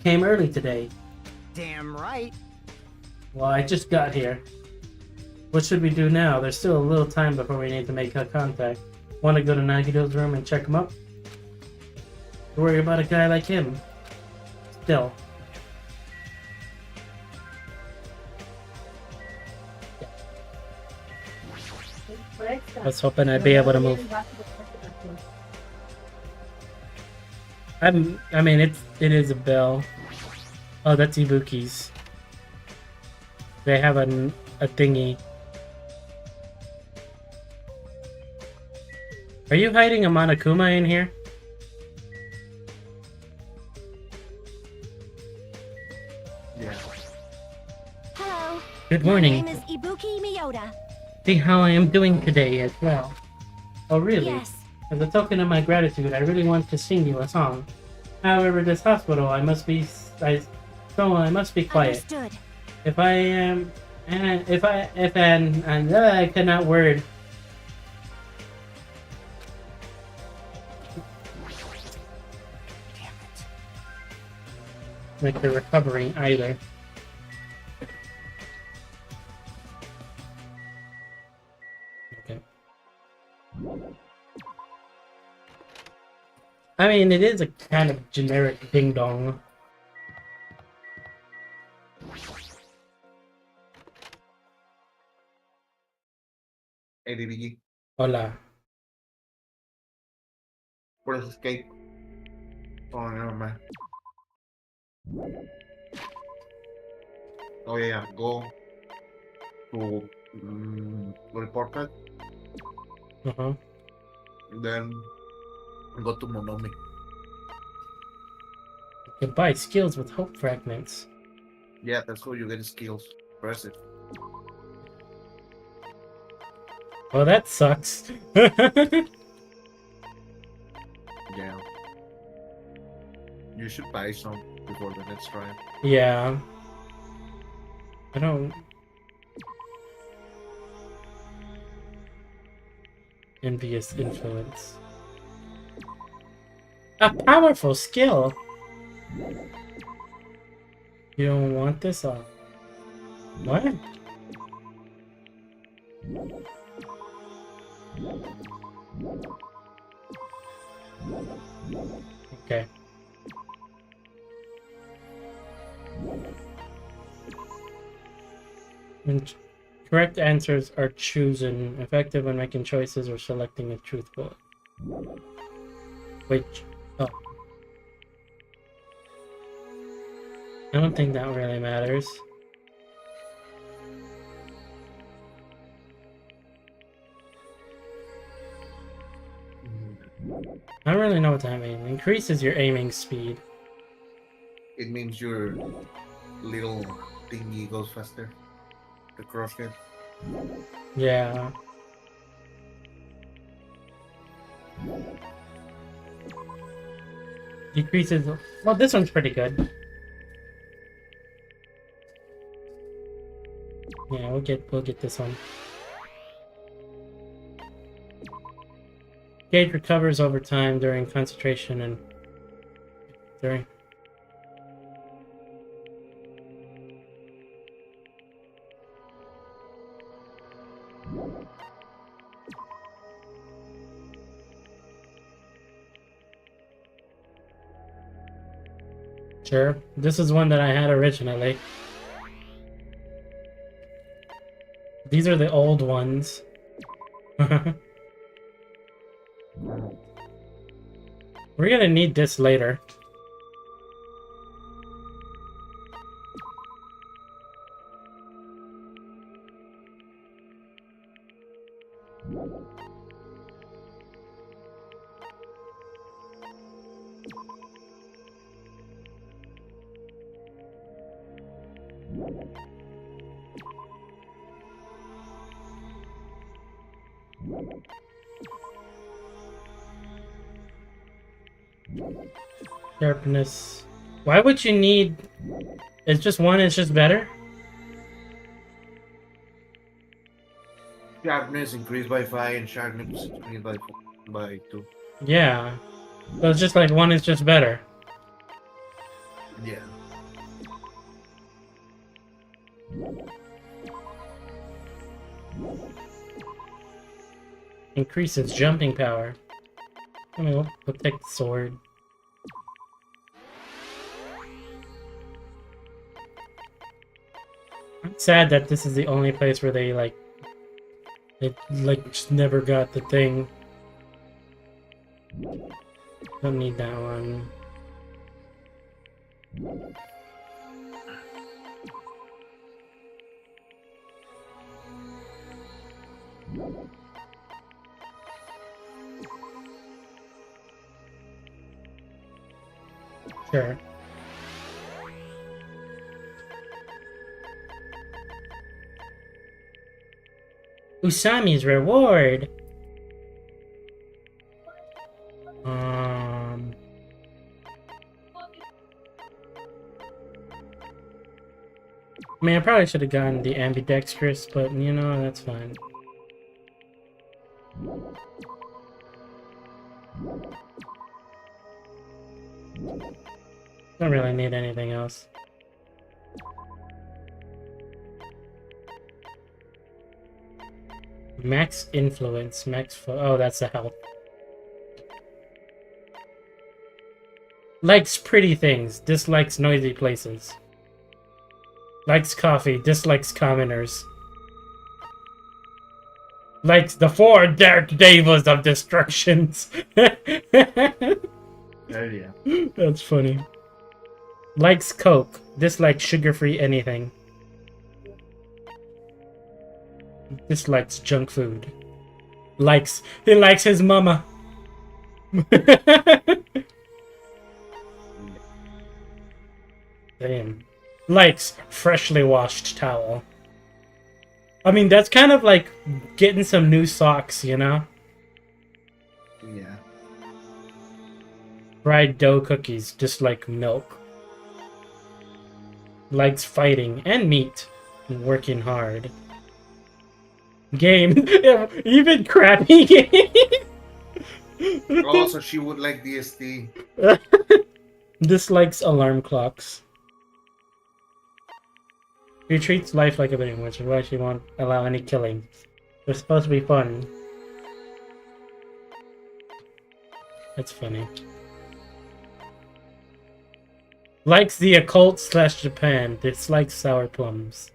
A: Came early today.
E: damn right.
A: Well, I just got here. What should we do now? There's still a little time before we need to make contact. Want to go to Nagito's room and check him up? Worry about a guy like him. Still. I was hoping I'd be able to move. I mean, it is a bell. Oh, that's Ibuki's. They have a thingy. Are you hiding a Monokuma in here?
B: Yeah.
C: Hello.
A: Good morning.
C: My name is Ibuki Miyota.
A: See how I am doing today as well. Oh, really?
C: Yes.
A: As a token of my gratitude, I really want to sing you a song. However, this hospital, I must be quiet.
C: Understood.
A: If I am, I cannot word.
E: Damn it.
A: Like they're recovering either. Okay. I mean, it is a kind of generic ding dong.
B: Hey, DBG.
A: Hola.
B: Where's escape? Oh, never mind. Oh, yeah. Go to report card.
A: Uh-huh.
B: Then go to Monomi.
A: You can buy skills with hope fragments.
B: Yeah, that's how you get skills. Press it.
A: Oh, that sucks.
B: Yeah. You should buy some before the next try.
A: Yeah. I don't... Envious influence. A powerful skill! You don't want this? What? Okay. And correct answers are chosen, effective when making choices or selecting a truthful. Which, oh. I don't think that really matters. I don't really know what that means. Increases your aiming speed.
B: It means your little thingy goes faster. The crosshair.
A: Yeah. Decreases. Well, this one's pretty good. Yeah, we'll get this one. Gauge recovers over time during concentration and during. Sure. This is one that I had originally. These are the old ones. We're gonna need this later. Sharpness. Why would you need... It's just one, it's just better?
B: Sharpness increased by 5 and sharpness increased by 2.
A: Yeah. So it's just like one is just better.
B: Yeah.
A: Increases jumping power. I mean, we'll protect the sword. I'm sad that this is the only place where they just never got the thing. Don't need that one. Sure. Usami's reward. I mean, I probably should have gotten the ambidextrous, but you know, that's fine. Don't really need anything else. Max influence, oh, that's the health. Likes pretty things, dislikes noisy places. Likes coffee, dislikes commoners. Likes the 4 dark devils of destructions.
B: Oh yeah.
A: That's funny. Likes Coke, dislikes sugar-free anything. Dislikes junk food. He likes his mama. Damn. Likes freshly washed towel. I mean, that's kind of like getting some new socks, you know?
B: Yeah.
A: Fried dough cookies, just like milk. Likes fighting and meat. And working hard. Game. Even crappy game.
B: Also, she would like DST.
A: Dislikes alarm clocks. She treats life like a video, which is why she won't allow any killing. They're supposed to be fun. That's funny. Likes the occult / Japan. Dislikes sour plums.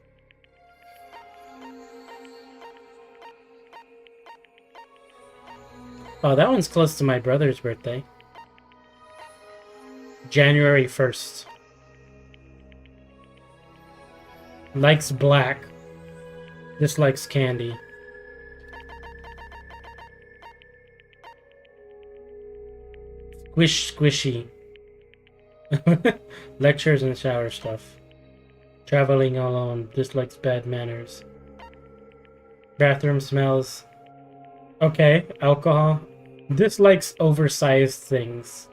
A: Oh, that one's close to my brother's birthday. January 1st. Likes black. Dislikes candy. Squishy. Lectures and shower stuff. Traveling alone. Dislikes bad manners. Bathroom smells. Okay, alcohol. Dislikes oversized things.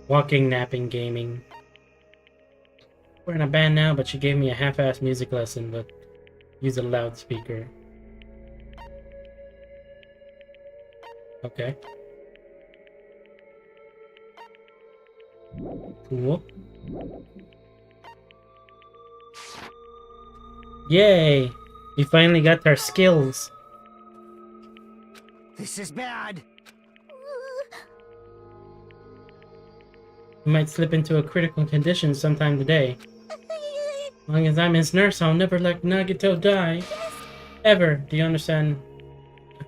A: Walking, napping, gaming. We're in a band now, but she gave me a half-assed music lesson, but use a loudspeaker. Okay. Cool. Yay! We finally got our skills.
E: This is bad.
A: We might slip into a critical condition sometime today. As long as I'm his nurse, I'll never let Nagito die. Ever. Do you understand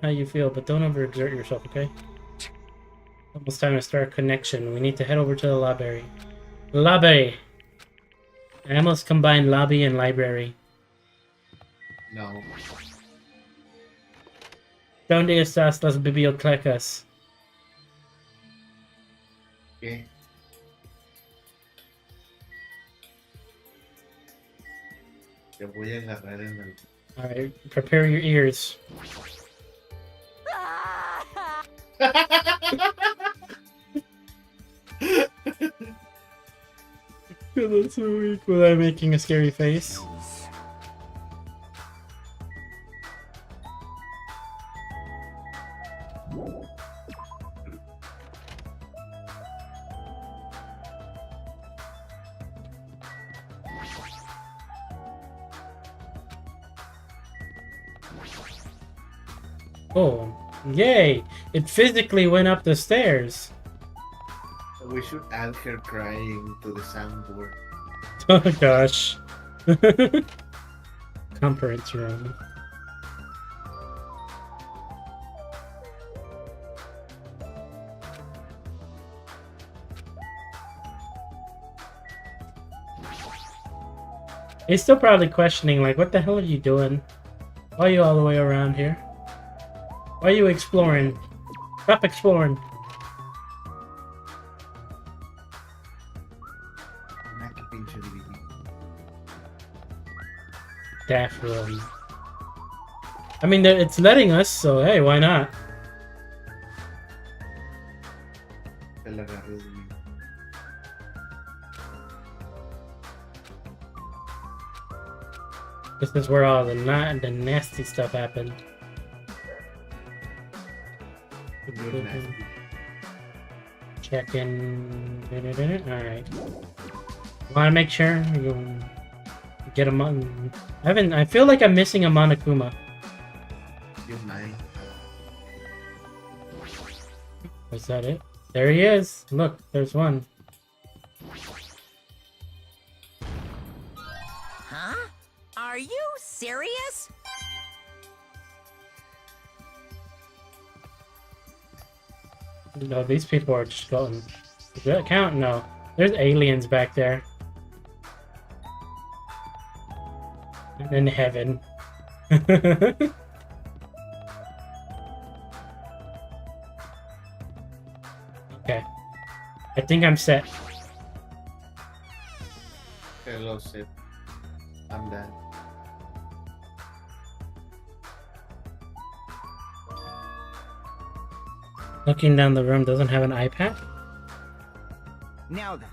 A: how you feel? But don't overexert yourself, okay? Almost time to start a connection. We need to head over to the library. Library! I almost combined lobby and library.
B: No.
A: ¿Dónde estás las bibliotecas?
B: Okay. Te voy a agarrar en el...
A: Alright, prepare your ears. That's so weak without making a scary face. Oh, yay! It physically went up the stairs.
B: We should add her crying to the soundboard.
A: Oh gosh. Conference room. He's still probably questioning, like, what the hell are you doing? Why are you all the way around here? Why are you exploring? Stop exploring. Staff room. I mean, it's letting us, so hey, why not? This is where all the nasty stuff happened. Check in. Alright. Want to make sure you get a mon. I feel like I'm missing a Monokuma.
B: You're mine.
A: Was that it? There he is. Look, there's one.
H: Huh? Are you serious?
A: No, these people are just going. Does that count? No. There's aliens back there. And in heaven. Okay. I think I'm set.
B: Hello, Sid. I'm done.
A: Looking down the room doesn't have an iPad?
E: Now then.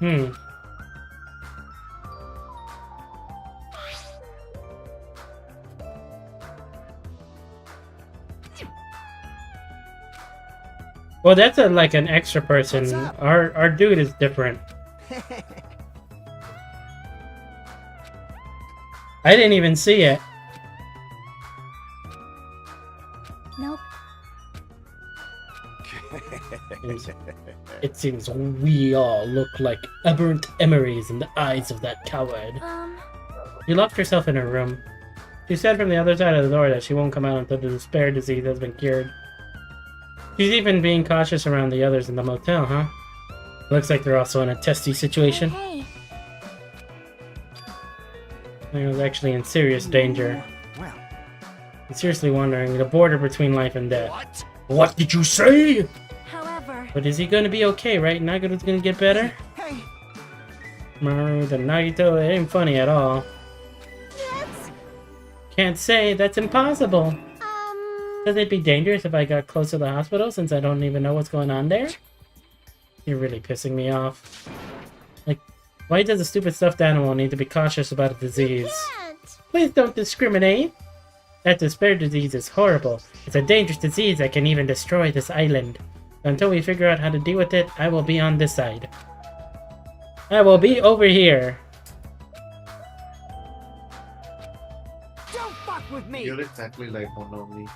A: Hmm. Well, that's like an extra person. Our dude is different. I didn't even see it.
C: Nope.
A: It seems we all look like aberrant emeries in the eyes of that coward. She locked herself in her room. She said from the other side of the door that she won't come out until the despair disease has been cured. She's even being cautious around the others in the motel, huh? Looks like they're also in a testy situation.
C: Hey.
A: I was actually in serious danger.
E: Well,
A: I'm seriously wondering the border between life and death. What did you say?
C: However.
A: But is he gonna be okay, right? Nagito's gonna get better?
E: hey,
A: Maru, the Nagito, it ain't funny at all.
C: That's.
A: Can't say, that's impossible. Does it be dangerous if I got close to the hospital since I don't even know what's going on there? You're really pissing me off. Like, why does a stupid stuffed animal need to be cautious about a disease?
C: Can't.
A: Please don't discriminate. That despair disease is horrible. It's a dangerous disease that can even destroy this island. Until we figure out how to deal with it, I will be on this side. I will be over here.
E: don't fuck with me.
B: You're exactly like one of me.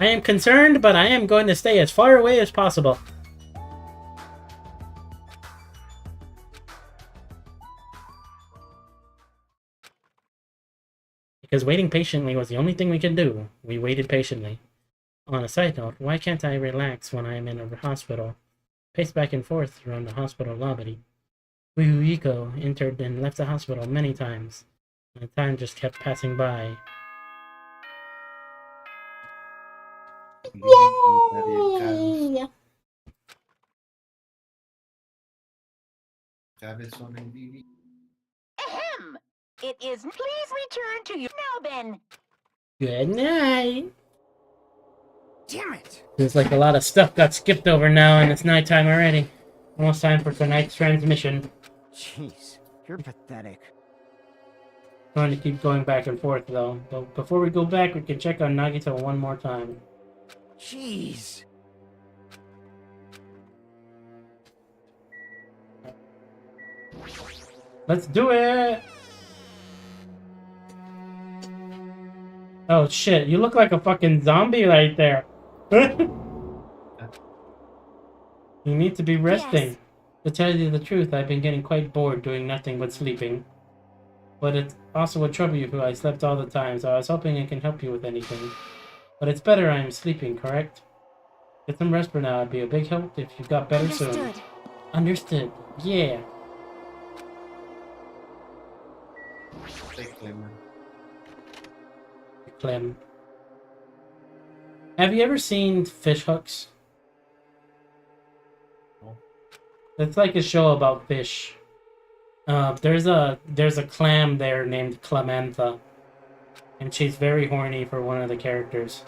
A: I am concerned, but I am going to stay as far away as possible. Because waiting patiently was the only thing we could do. We waited patiently. On a side note, why can't I relax when I am in a hospital? Pace back and forth around the hospital lobby. Yuiko entered and left the hospital many times. My time just kept passing by.
B: Yay!
D: Ahem! It is. Please return to your. Now then.
A: Good night.
E: Damn it!
A: Seems like a lot of stuff got skipped over now, and it's nighttime already. Almost time for tonight's transmission.
E: Jeez, you're pathetic.
A: Going to keep going back and forth, though. But before we go back, we can check on Nagito one more time.
E: Jeez.
A: Let's do it! Oh shit, you look like a fucking zombie right there. You need to be resting.
C: Yes.
A: To tell you the truth, I've been getting quite bored doing nothing but sleeping. But it also would trouble you if I slept all the time, so I was hoping I can help you with anything. But it's better I'm sleeping, correct? Get some rest for now. It'd be a big help if you got better soon.
C: Understood.
A: Understood. Yeah. Clem. Have you ever seen Fish Hooks? It's like a show about fish. There's a clam there named Clemantha, and she's very horny for one of the characters.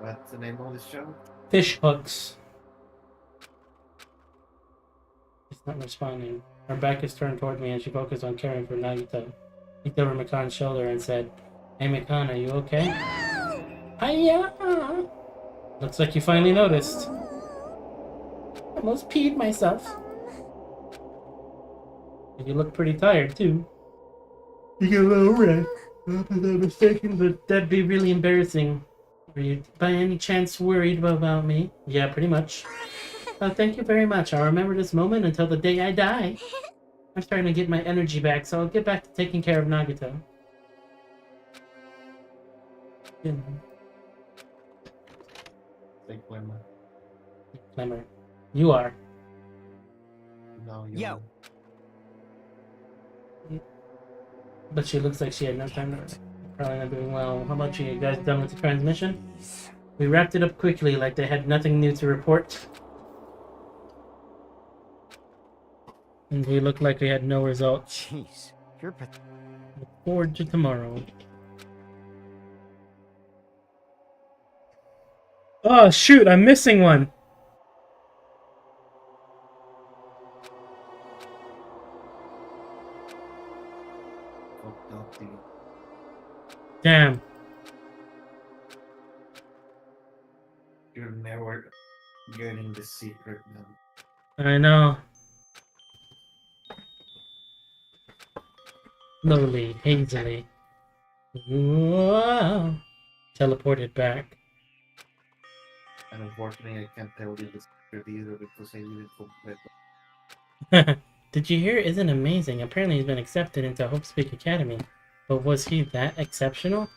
B: What's the name of the show?
A: Fish Hooks. She's not responding. Her back is turned toward me, and she focused on caring for Nagito. Looked over Mikan's shoulder and said, "Hey Mikan, are you okay?" Hiya! Looks like you finally noticed. I almost peed myself. You look pretty tired, too. You get a little rest. If I'm not mistaken, but that'd be really embarrassing. Are you by any chance worried about me? Yeah, pretty much. Thank you very much. I'll remember this moment until the day I die. I'm starting to get my energy back, so I'll get back to taking care of Nagito. Yeah. Clemmer. You are.
B: No,
E: Yo.
A: But she looks like she had no time to rest. Probably not doing well. How about you? You guys done with the transmission? We wrapped it up quickly, like they had nothing new to report. And we looked like we had no results.
E: Jeez, you're pathetic.
A: Look forward to tomorrow. Oh shoot, I'm missing one! Damn.
B: You're never getting the secret now.
A: I know. Slowly, hazily. Whoa. Teleported back.
B: And unfortunately, I can't tell you the secret either because I need it for
A: Did you hear? Isn't amazing? Apparently he's been accepted into Hope Speak Academy. But was he that exceptional?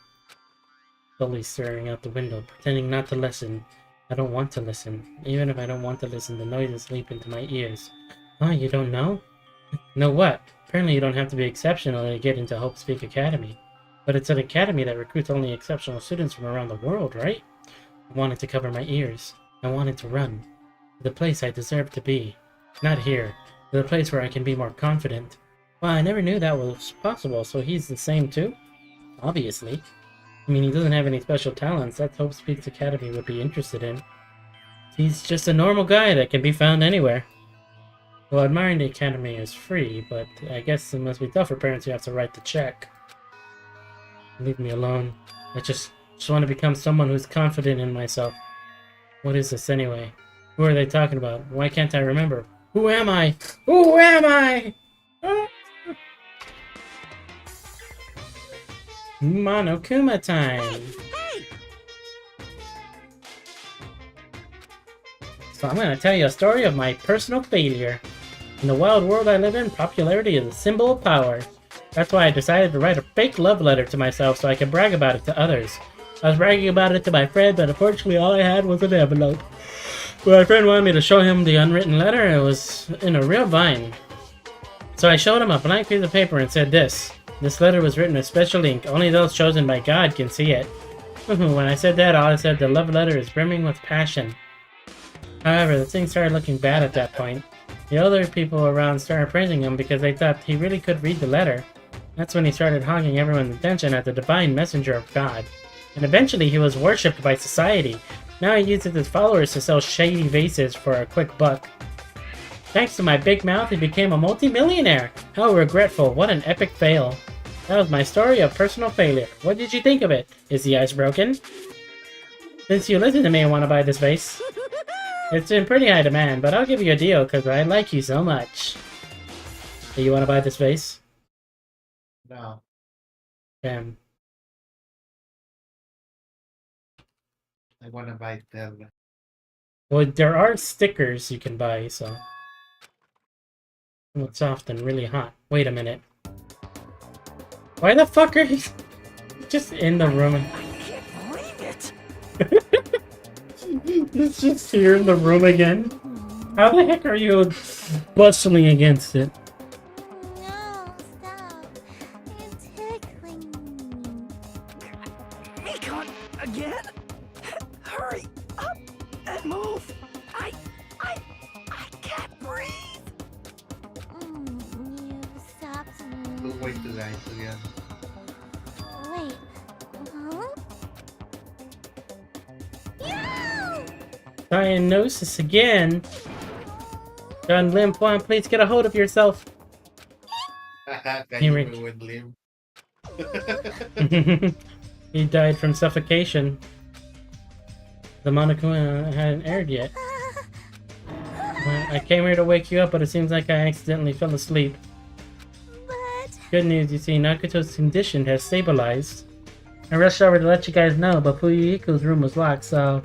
A: Slowly staring out the window, pretending not to listen. I don't want to listen. Even if I don't want to listen, the noises leap into my ears. Oh, you don't know? Know what? Apparently you don't have to be exceptional to get into Hope Speak Academy. But it's an academy that recruits only exceptional students from around the world, right? I wanted to cover my ears. I wanted to run. To the place I deserve to be. Not here. To the place where I can be more confident. Well, I never knew that was possible, so he's the same too? Obviously. I mean, he doesn't have any special talents that Hope Speaks Academy would be interested in. He's just a normal guy that can be found anywhere. Well, admiring the academy is free, but I guess it must be tough for parents who have to write the check. Leave me alone. I just want to become someone who's confident in myself. What is this anyway? Who are they talking about? Why can't I remember? Who am I? Who am I? Monokuma time!
H: Hey!
A: So I'm gonna tell you a story of my personal failure. In the wild world I live in, popularity is a symbol of power. That's why I decided to write a fake love letter to myself so I could brag about it to others. I was bragging about it to my friend, but unfortunately all I had was an envelope. When my friend wanted me to show him the unwritten letter, it was in a real bind. So I showed him a blank piece of paper and said this. This letter was written with special ink. Only those chosen by God can see it. When I said that, all I said, the love letter is brimming with passion. However, the thing started looking bad at that point. The other people around started praising him because they thought he really could read the letter. That's when he started hogging everyone's attention as the divine messenger of God. And eventually he was worshipped by society. Now he uses his followers to sell shady vases for a quick buck. Thanks to my big mouth, he became a multi-millionaire. How regretful. What an epic fail. That was my story of personal failure. What did you think of it? Is the ice broken? Since you listen to me and want to buy this vase. It's in pretty high demand, but I'll give you a deal because I like you so much. Do you want to buy this vase?
B: No.
A: Damn.
B: I want to buy Zelda.
A: Well, there are stickers you can buy, so... It's soft and really hot. Wait a minute. Why the fuck are you just in the room?
E: I can't believe it!
A: It's just here in the room again? How the heck are you bustling against it?
C: No, stop. It's tickling me.
E: Econ, again? Hurry up and move! I can't breathe!
C: You stopped me.
B: We'll wait till guys again.
C: Wait. Huh? No!
A: Diagnosis again? John Lim, Juan, please get a hold of yourself.
B: Can
A: Rick.
B: you with Lim?
A: He died from suffocation. The Monokuma hadn't aired yet. I came here to wake you up, but it seems like I accidentally fell asleep.
C: But...
A: Good news, you see, Nakuto's condition has stabilized. I rushed over to let you guys know, but Fuyuhiko's room was locked, so...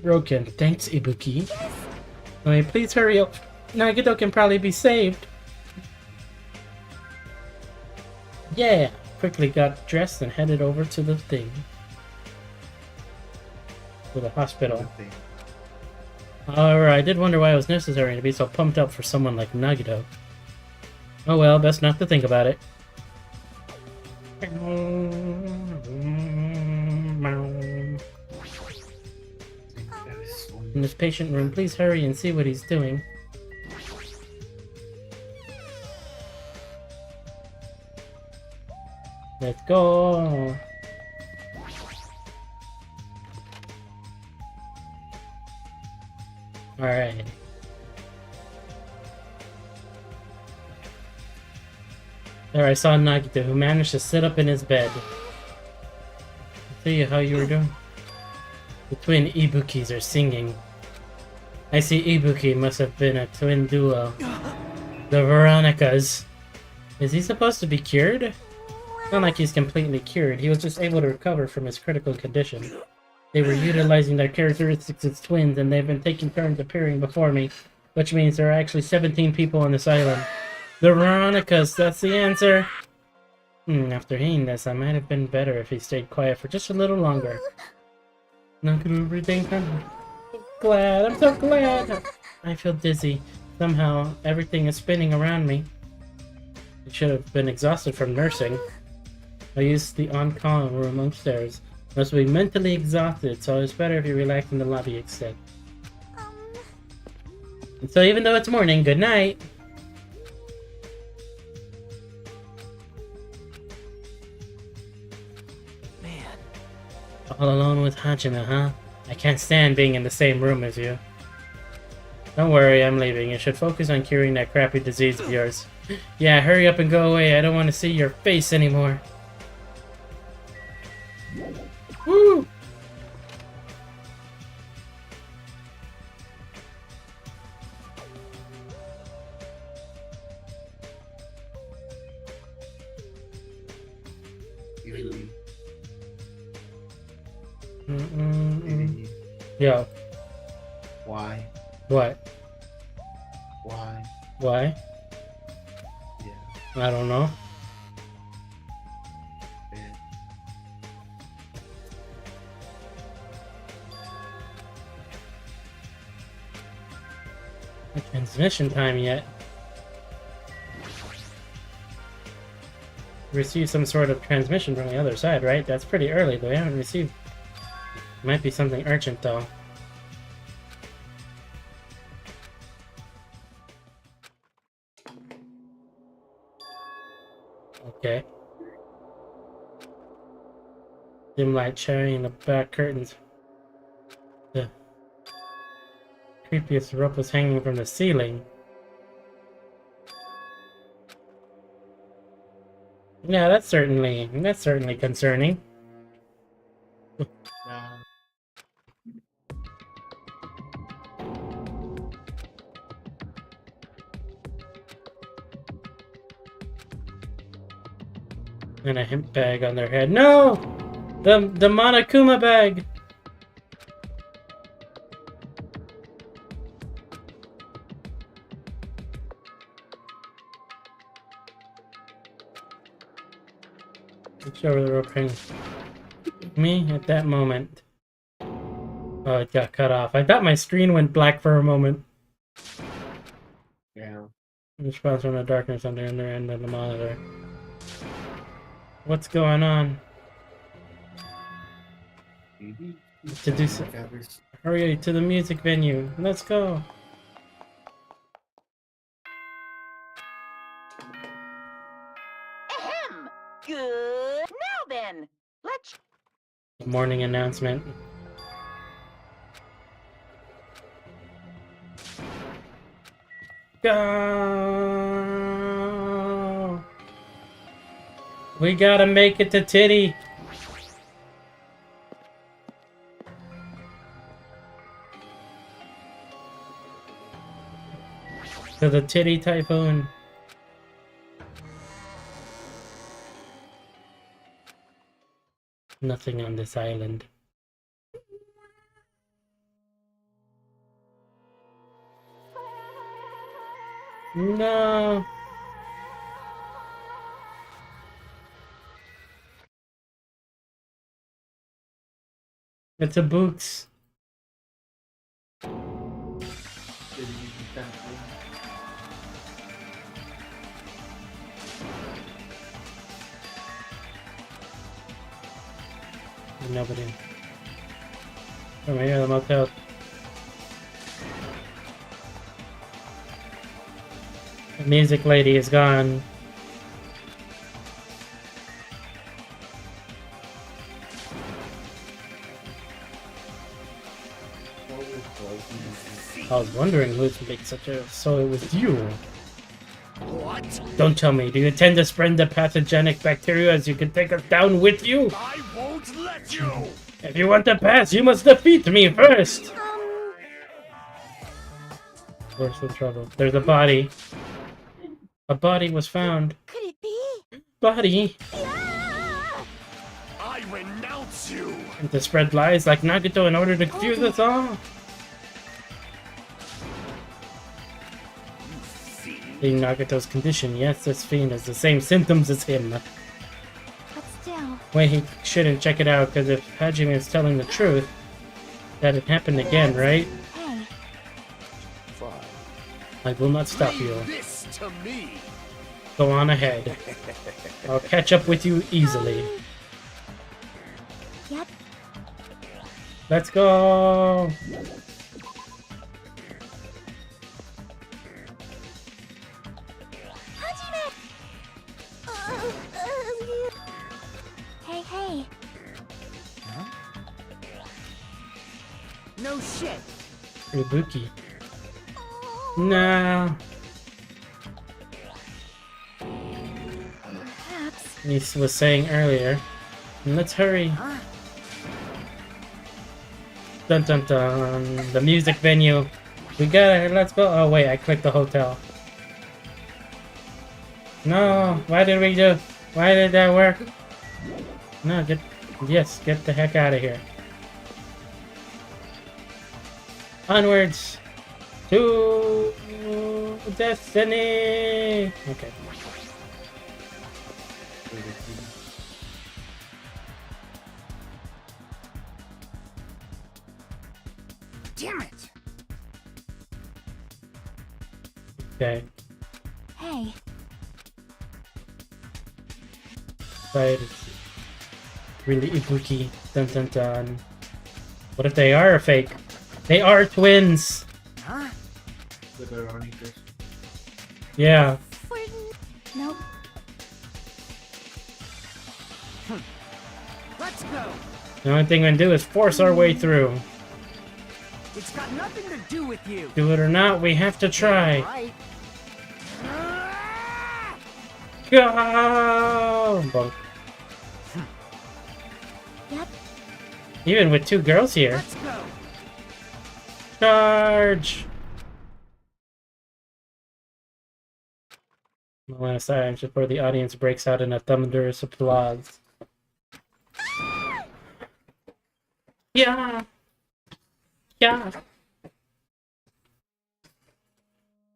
A: Broken. Thanks, Ibuki. Wait, please hurry up. Nagito can probably be saved. Yeah! Quickly got dressed and headed over to the thing. To the hospital. However, I did wonder why it was necessary to be so pumped up for someone like Nagito. Oh well, best not to think about it. In this patient room, please hurry and see what he's doing. Let's go! Alright. There, I saw Nagito, who managed to sit up in his bed. I'll tell you how you were doing. The twin Ibukis are singing. I see Ibuki must have been a twin duo. The Veronicas. Is he supposed to be cured? Not like he's completely cured. He was just able to recover from his critical condition. They were utilizing their characteristics as twins, and they've been taking turns appearing before me, which means there are actually 17 people on this island. The Veronicas, that's the answer! After hearing this, I might have been better if he stayed quiet for just a little longer. Not gonna everything. I'm so glad! I feel dizzy. Somehow, everything is spinning around me. I should have been exhausted from nursing. I used the on-call room upstairs. Must be mentally exhausted, so it's better if you relax in the lobby instead. And so even though it's morning, good night!
E: Man.
A: All alone with Hajime, huh? I can't stand being in the same room as you. Don't worry, I'm leaving. You should focus on curing that crappy disease of yours. Yeah, hurry up and go away. I don't want to see your face anymore. Woo! Yo.
B: Why?
A: What?
B: Why?
A: Why?
B: Yeah.
A: I don't know. No transmission time yet. Receive some sort of transmission from the other side, right? That's pretty early, but we haven't received. Might be something urgent though. Okay. Dim light shining in the back curtains. The creepiest rope was hanging from the ceiling. Yeah, that's certainly concerning. And a hemp bag on their head. No! The Monokuma bag! Reach over the rope hang. Me at that moment. Oh, it got cut off. I thought my screen went black for a moment.
B: Yeah.
A: Response from the darkness on the other end of the monitor. What's going on? To do so. Hurry to the music venue. Let's go.
D: Ahem! Good. Now then, let's...
A: Morning announcement. Go! We gotta make it to Titty. To the Titty Typhoon. Nothing on this island. No. It's a Boots. Nobody. Over here, the motel. The music lady is gone. I was wondering who's make such a... So it was you.
F: What?
A: Don't tell me. Do you intend to spread the pathogenic bacteria as you can take us down with you?
F: I won't let you!
A: If you want to pass, you must defeat me first! Where's the trouble? There's a body. A body was found.
C: Could it be?
A: Body!
F: I renounce you!
A: And to spread lies like Nagato in order to confuse us all? In Nagato's condition, yes, this fiend has the same symptoms as him.
C: But still.
A: Wait, he shouldn't check it out, because if Hajime is telling the truth, that it happened again, right?
C: Hey.
A: I will not stop you.
F: This to me!
A: Go on ahead. I'll catch up with you easily.
C: Yep.
A: Let's go!
C: Hey, hey.
E: No shit.
A: Ibuki. No.
C: Perhaps.
A: He was saying earlier. Let's hurry. Dun dun dun. The music venue. We gotta, let's go. Oh wait, I clicked the hotel. No, why did we do? Why did that work? No, get the heck out of here. Onwards to destiny. Okay.
E: Damn it!
A: Okay.
C: Hey.
A: Right. It's really Ibuki. Dun dun dun. What if they are a fake? They are twins!
E: Huh?
A: Yeah.
C: Nope.
E: Let's go.
A: The only thing we can do is force our way through.
E: It's got nothing to do with you.
A: Do it or not, we have to try.
E: Right.
A: Go! Bonk.
C: Yep.
A: Even with two girls here.
E: Let's go.
A: Charge! The last time before the audience breaks out in a thunderous applause. Yeah! Yeah!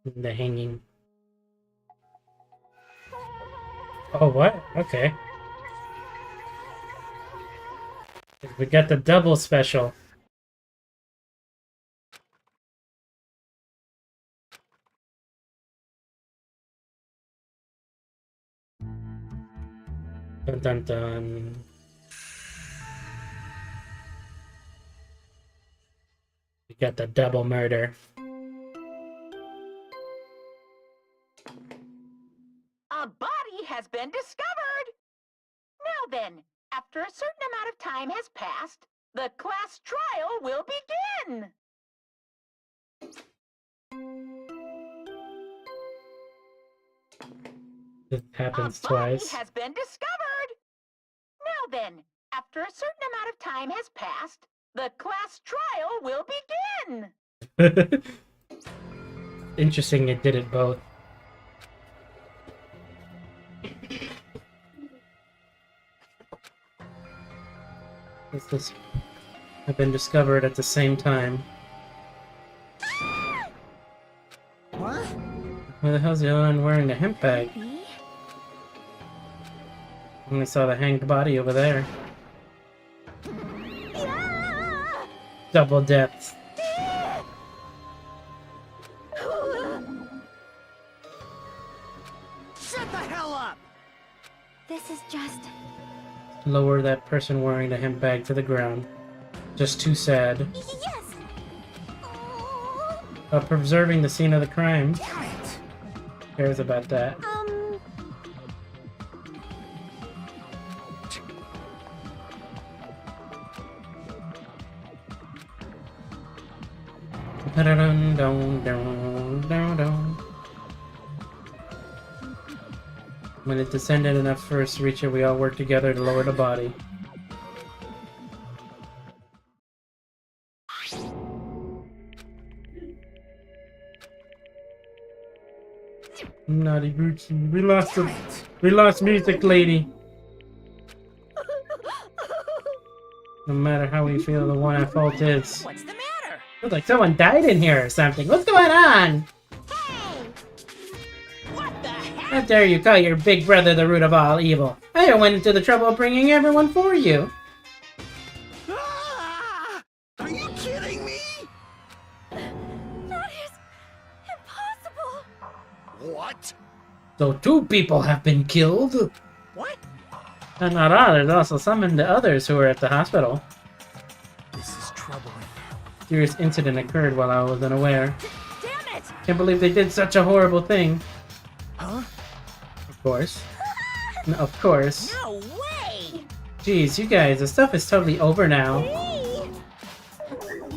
A: The hanging. Oh, what? Okay. We got the double special. Dun dun dun. We got the double murder.
D: A body has been discovered! Now then, after a certain amount of time has passed, the class trial will begin!
A: It happens
D: A body
A: twice.
D: has been discovered! Now then, after a certain amount of time has passed, the class trial will begin!
A: Interesting, it did it both. This have been discovered at the same time.
E: What?
A: Where the hell's the other one wearing the hemp bag?
C: Me?
A: Only saw the hanged body over there.
C: Yeah!
A: Double deaths.
E: Shut the hell up!
C: This is just...
A: Lower that person wearing the hemp bag to the ground. Just too sad.
C: Yes!
A: Preserving the scene of the crime.
E: Damn it!
A: Who cares about that? Dun, dun, dun, dun, dun. When it descended enough for us to reach it, we all worked together to lower the body. Naughty Bootsy. We lost music, lady. No matter how we feel, the one at fault is.
H: What's the matter?
A: Looks like someone died in here or something. What's going on?
H: What the heck?
A: How dare you call your big brother the root of all evil? I went into the trouble of bringing everyone for you.
E: Ah! Are you kidding me?
C: That is impossible!
F: What?
A: So 2 people have been killed.
E: What?
A: And not all, there's also some in the others who are at the hospital.
E: This is troubling.
A: Serious incident occurred while I was unaware.
C: Damn it!
A: Can't believe they did such a horrible thing.
E: Huh?
A: Of course. Of course.
H: No way!
A: Jeez, you guys, the stuff is totally over now.
C: Me!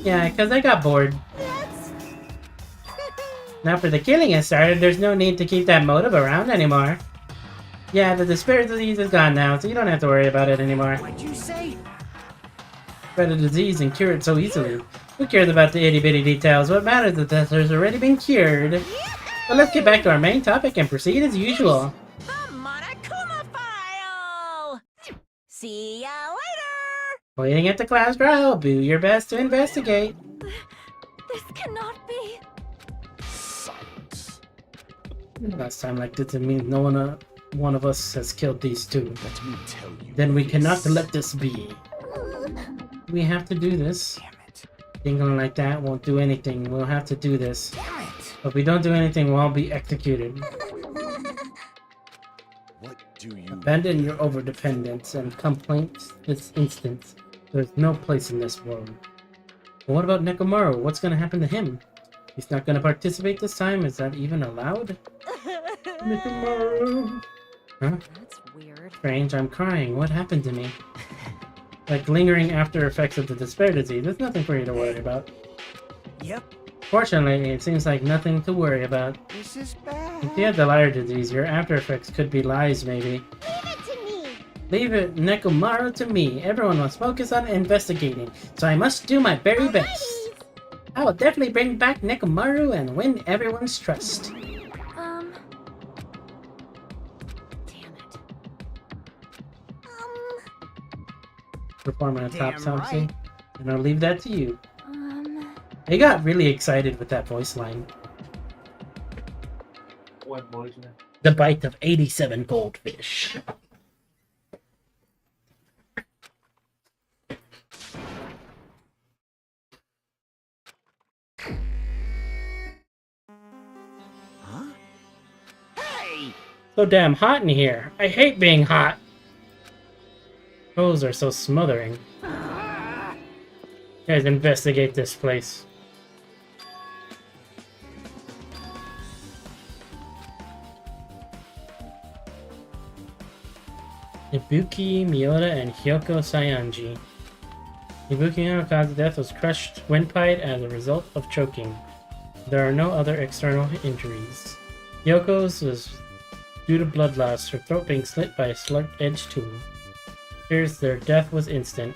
A: Yeah, because I got bored.
C: That's...
A: Now for the killing has started, there's no need to keep that motive around anymore. Yeah, the despair disease is gone now, so you don't have to worry about it anymore.
E: What'd you say?
A: Spread a disease and cure it so easily. Who cares about the itty-bitty details? What matters is that there's already been cured. So let's get back to our main topic and proceed as usual.
H: The Monokuma file! See ya later!
A: Waiting at the class trial, do your best to investigate.
C: This cannot be...
F: Silence.
A: Last time like this, it means no one of us has killed these 2.
F: Let me tell you.
A: Then we
F: this.
A: cannot let this be. We have to do this.
E: Damn it.
A: Thinking like that won't do anything. We'll have to do this.
E: Damn it.
A: If we don't do anything, we'll all be executed.
G: What do you
A: Abandon your overdependence and complaints this instance. There's no place in this world. But what about Nekomaru? What's gonna happen to him? He's not gonna participate this time? Is that even allowed? Nekomaru! Huh?
C: That's weird.
A: Strange, I'm crying. What happened to me? like lingering after effects of the despair disease. There's nothing for you to worry about.
E: Yep,
A: Fortunately, it seems like nothing to worry about.
E: this is bad.
A: If you have the liar disease, your after effects could be lies, maybe.
C: Leave it to me!
A: Leave it, Nekomaru, to me. Everyone must focus on investigating, so I must do my very best. I will definitely bring back Nekomaru and win everyone's trust.
C: Damn it.
A: Perform an
E: Damn
A: autopsy,
E: right.
A: and I'll leave that to you. I got really excited with that voice line.
B: What voice line?
A: The bite of 87 goldfish.
E: Huh? Hey!
A: So damn hot in here. I hate being hot. Clothes are so smothering. Guys, investigate this place. Ibuki, Miyoda, and Hyoko Sayanji. Ibuki Miyoda's cause of death was crushed windpipe as a result of choking. There are no other external injuries. Hyoko's was due to blood loss, her throat being slit by a sharp-edged tool. Appears their death was instant.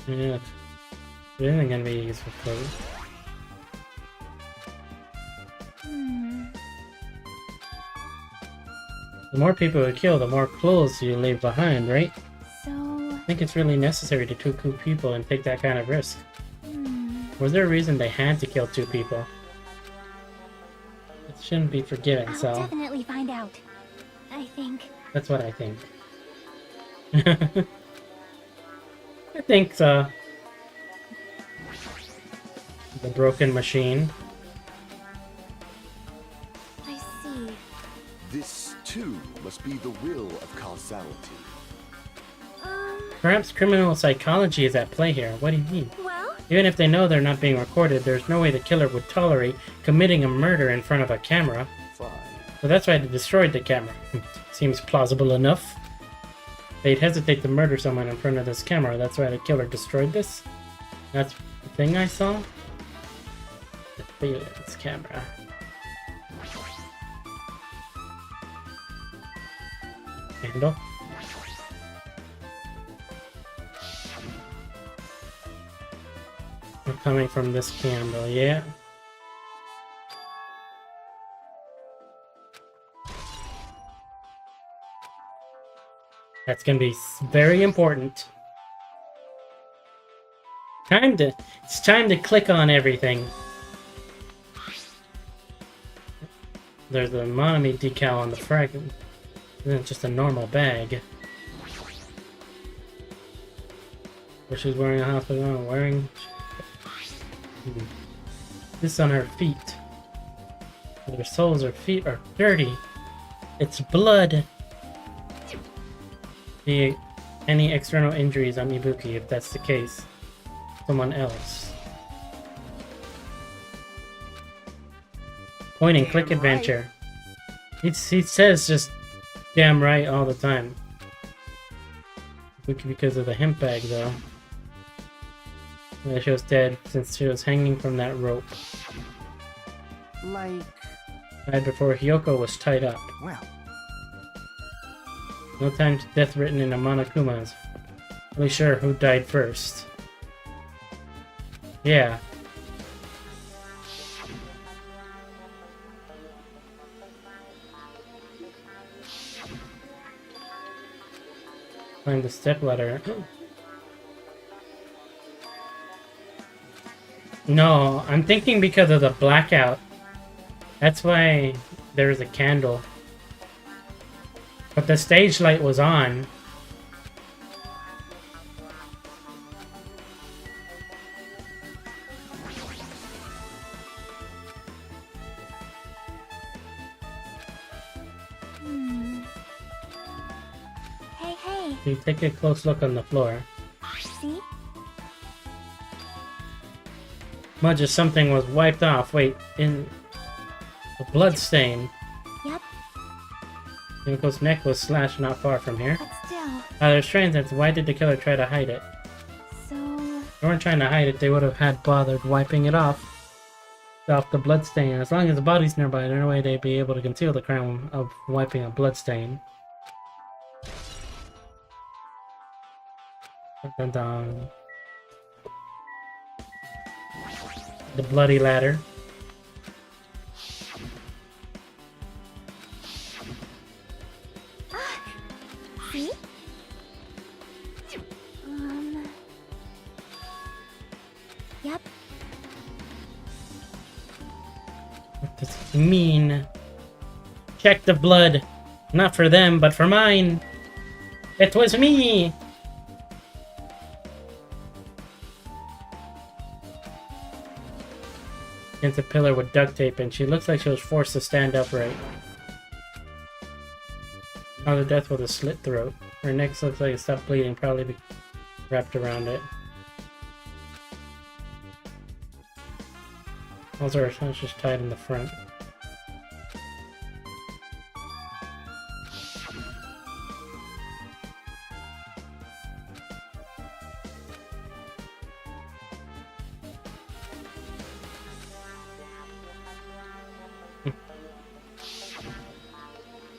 A: Yeah, it isn't gonna be used for clothes. The more people you kill, the more clothes you leave behind, right?
C: So...
A: I think it's really necessary to kill 2 people and take that kind of risk. Was there a reason they had to kill 2 people? It shouldn't be forgiven,
C: I'll
A: so
C: definitely find out. I think.
A: that's what I think. I think so. The broken machine.
C: I see.
G: This, too, must be the will of causality.
A: Perhaps criminal psychology is at play here. What do you mean?
C: Well,
A: Even if they know they're not being recorded, there's no way the killer would tolerate committing a murder in front of a camera.
G: Fine.
A: So that's why they destroyed the camera. Seems plausible enough. They'd hesitate to murder someone in front of this camera. That's why the killer destroyed this. That's the thing I saw. The surveillance camera. Handle. We're coming from this candle, yeah. That's gonna be very important. It's time to click on everything. There's the Monami decal on the fragment. And then just a normal bag. Where she's wearing a hospital, wearing this on her feet. Their soles or feet are dirty. It's blood. Any external injuries on Ibuki, if that's the case. Someone else. Point and click adventure. He says just damn right all the time. Ibuki because of the hemp bag though. She was dead since she was hanging from that rope.
E: Like,
A: Died before Hyoko was tied up.
E: well,
A: No time to death written in the Monokumas. Really sure who died first. Yeah. Climb the stepladder. No, I'm thinking because of the blackout. That's why there's a candle. But the stage light was on.
C: Hey.
A: You take a close look on the floor.
C: See?
A: Much as something was wiped off. Wait, in the blood stain.
C: Yep.
A: Yuko's neck was slashed not far from here.
C: But still,
A: There's strange that why did the killer try to hide it?
C: so...
A: If they weren't trying to hide it, they would have had bothered wiping it off the blood stain. As long as the body's nearby, there's no way they'd be able to conceal the crime of wiping a blood stain. Dun, dun, dun. The bloody ladder.
C: See? Yep.
A: What does it mean? Check the blood. Not for them, but for mine. It was me! Against a pillar with duct tape, and she looks like she was forced to stand upright. Cause of death with a slit throat. Her neck looks like it stopped bleeding, probably wrapped around it. Also, her tongue's just tied in the front.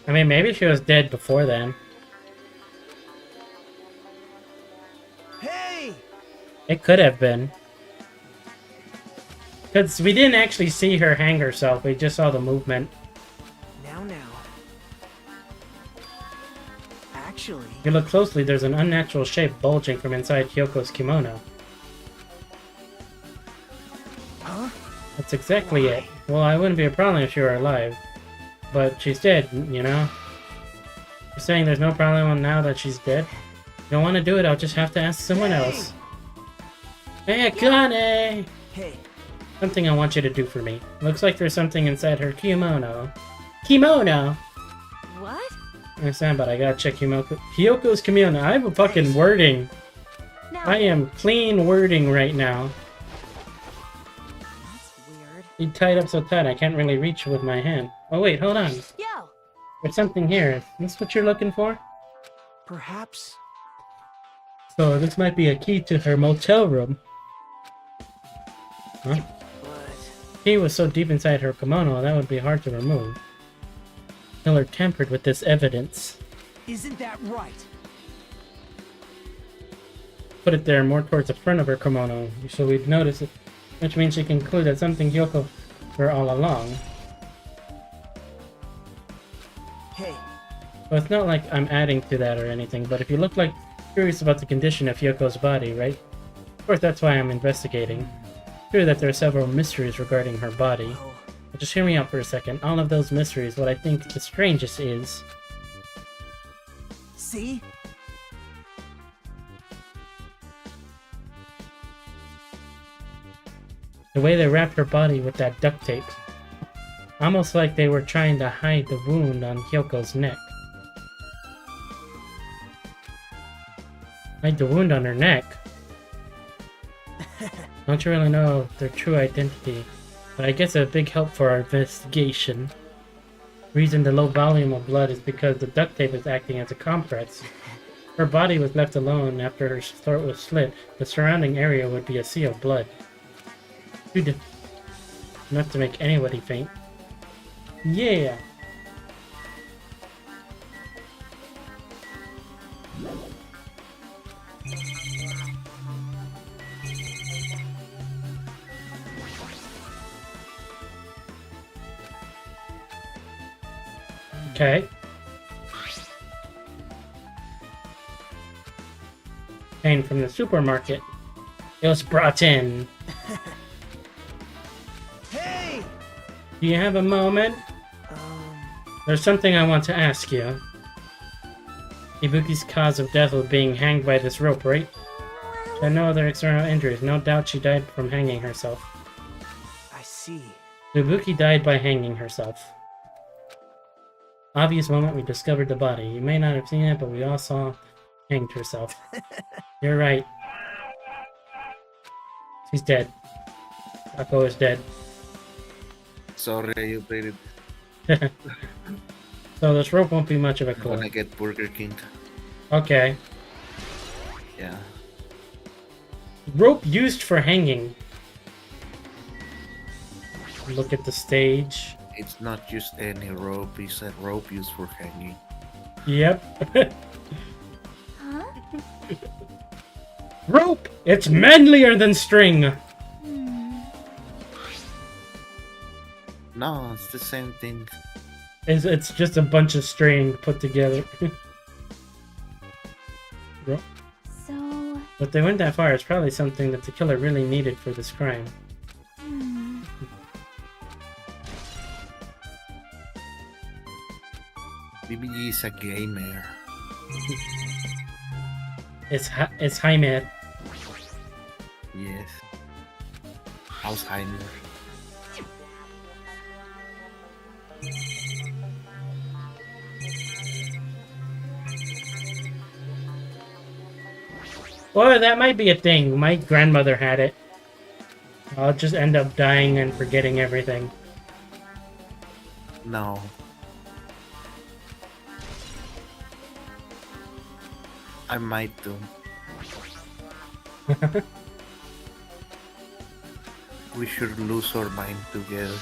A: I mean, maybe she was dead before then.
E: Hey!
A: It could have been. Because we didn't actually see her hang herself, we just saw the movement.
E: Now. Actually...
A: If you look closely, there's an unnatural shape bulging from inside Hyoko's kimono.
E: Huh?
A: That's exactly it. Well, I wouldn't be a problem if she were alive. But she's dead, you know? You're saying there's no problem now that she's dead? If you don't want to do it, I'll just have to ask someone else. Hey, Akane!
E: Hey.
A: Something I want you to do for me. Looks like there's something inside her kimono. Kimono!
C: What?
A: I understand, but I gotta check Hyoko's kimono. I have a fucking wording.
C: Now,
A: I am clean wording right now.
C: that's weird.
A: You tied up so tight I can't really reach with my hand. Oh wait, hold on.
C: Yo!
A: There's something here. Is this what you're looking for?
E: Perhaps...
A: So this might be a key to her motel room. Huh?
E: But...
A: Key was so deep inside her kimono that would be hard to remove. Killer tampered with this evidence.
E: Isn't that right?
A: Put it there more towards the front of her kimono, so we'd notice it, which means she can conclude that something Hyoko were all along.
E: Hey.
A: Well, it's not like I'm adding to that or anything, but if you look like curious about the condition of Hyoko's body, right? Of course, that's why I'm investigating. True that there are several mysteries regarding her body.
E: Oh.
A: But just hear me out for a second. All of those mysteries, what I think the strangest is...
E: See?
A: the way they wrapped her body with that duct tape. Almost like they were trying to hide the wound on Hyoko's neck. Hide the wound on her neck? Don't you really know their true identity, but I guess a big help for our investigation. Reason the low volume of blood is because the duct tape is acting as a compress. If her body was left alone after her throat was slit, the surrounding area would be a sea of blood. Enough to make anybody faint. Yeah! Okay. Came from the supermarket. It was brought in.
E: Hey!
A: Do you have a moment? There's something I want to ask you. Ibuki's cause of death was being hanged by this rope, right? There are no other external injuries. No doubt she died from hanging herself.
E: I see.
A: Ibuki died by hanging herself. Obvious moment we discovered the body. You may not have seen it, but we all saw hanged herself. You're right. She's dead. Ako is dead.
B: Sorry, you did it.
A: So this rope won't be much of a
B: I'm
A: clue.
B: gonna get Burger King.
A: Okay.
B: Yeah.
A: Rope used for hanging. Look at the stage.
B: It's not just any rope, it's a rope used for hanging.
A: Yep.
C: Huh?
A: Rope! It's manlier than string!
B: No, it's the same thing.
A: It's just a bunch of string put together. Rope.
C: So,
A: But they went that far. It's probably something that the killer really needed for this crime.
B: BBG is a gamer.
A: It's Jaime.
B: Yes. Alzheimer.
A: Well, that might be a thing. My grandmother had it. I'll just end up dying and forgetting everything.
B: No. I might do. We should lose our mind together.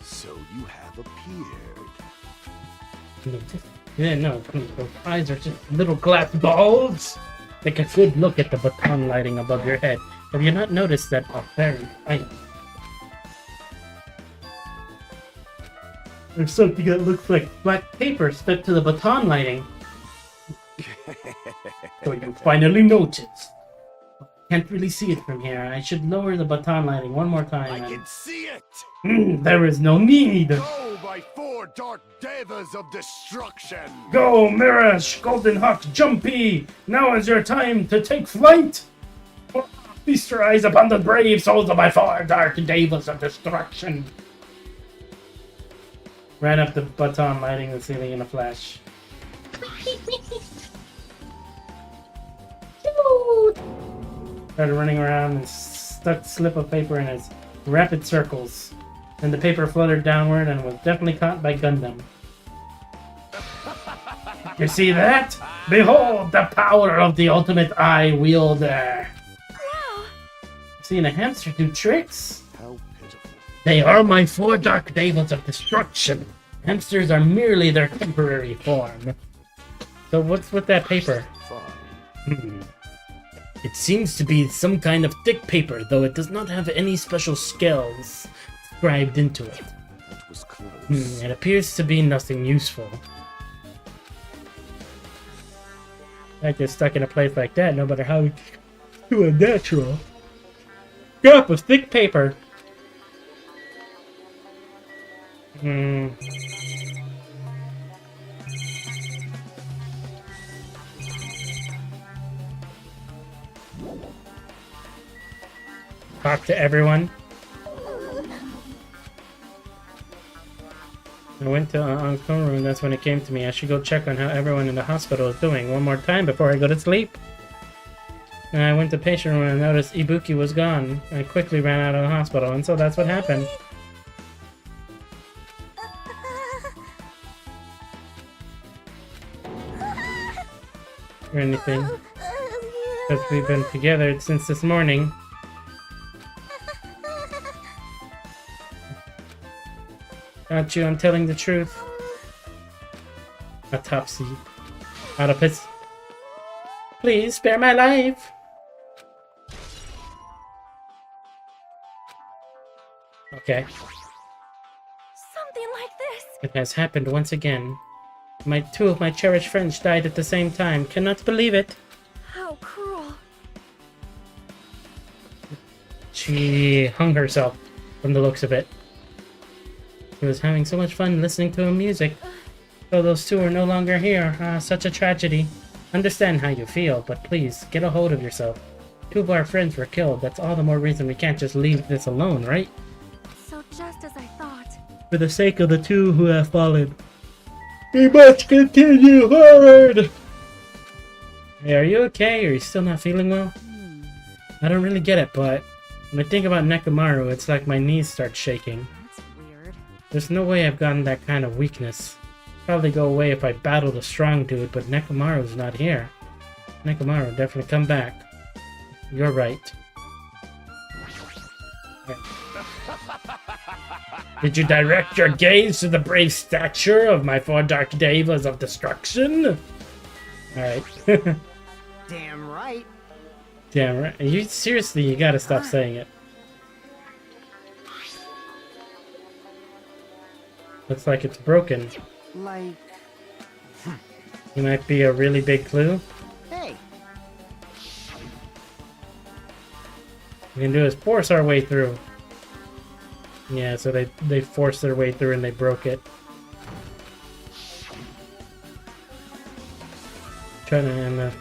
G: So you have appeared.
A: Yeah, no, those eyes are just little glass balls. Take a good look at the baton lighting above your head. Have you not noticed that are very bright? There's something that looks like black paper stuck to the baton lighting. So you can finally notice. Can't really see it from here. I should lower the baton lighting one more time.
G: I
A: and-
G: can see it!
A: There is no need.
G: Go, my 4 dark devas of destruction!
A: Go, Mirash, Golden Hawk, Jumpy! Now is your time to take flight! Feast your eyes upon the brave souls of my 4 dark devas of destruction! Ran up the baton, lighting the ceiling in a flash. Started running around and stuck slip of paper in his rapid circles. Then the paper fluttered downward and was definitely caught by Gundam. You see that? Behold the power of the ultimate eye wielder!
C: wow.
A: Seen a hamster do tricks?
G: How pitiful.
A: They are my 4 dark devils of destruction. Hamsters are merely their temporary form. So what's with that paper?
G: Fine.
A: It seems to be some kind of thick paper, though it does not have any special scales scribed into it.
G: That was close.
A: It appears to be nothing useful. Like they're stuck in a place like that, no matter how too unnatural. Scrap of thick paper. Talk to everyone. I went to Uncle room, that's when it came to me. I should go check on how everyone in the hospital is doing one more time before I go to sleep. And I went to patient room and noticed Ibuki was gone. I quickly ran out of the hospital, and so that's what happened. Or anything. Because we've been together since this morning. Aren't you? I'm telling the truth. Autopsy. Autopsy. Please spare my life. Okay.
C: Something like this.
A: It has happened once again. 2 of my cherished friends died at the same time. Cannot believe it.
C: How cruel.
A: She hung herself from the looks of it. She was having so much fun listening to her music. So those 2 are no longer here. Such a tragedy. Understand how you feel, but please, get a hold of yourself. 2 of our friends were killed. That's all the more reason we can't just leave this alone, right?
C: So just as I thought.
A: For the sake of the 2 who have fallen, we must continue forward! Hey, are you okay? Are you still not feeling well? I don't really get it, but when I think about Nekomaru, it's like my knees start shaking.
C: That's weird.
A: There's no way I've gotten that kind of weakness. Probably go away if I battled a strong dude, but Nekomaru's not here. Nekomaru, definitely come back. You're right. Did you direct your gaze to the brave stature of my 4 dark devas of destruction? Alright.
E: Damn right.
A: Damn right. You seriously, you gotta stop saying it. Looks like it's broken.
E: Like,
A: You might be a really big clue.
E: hey,
A: We can do is force our way through. Yeah, so they forced their way through and they broke it. Trying to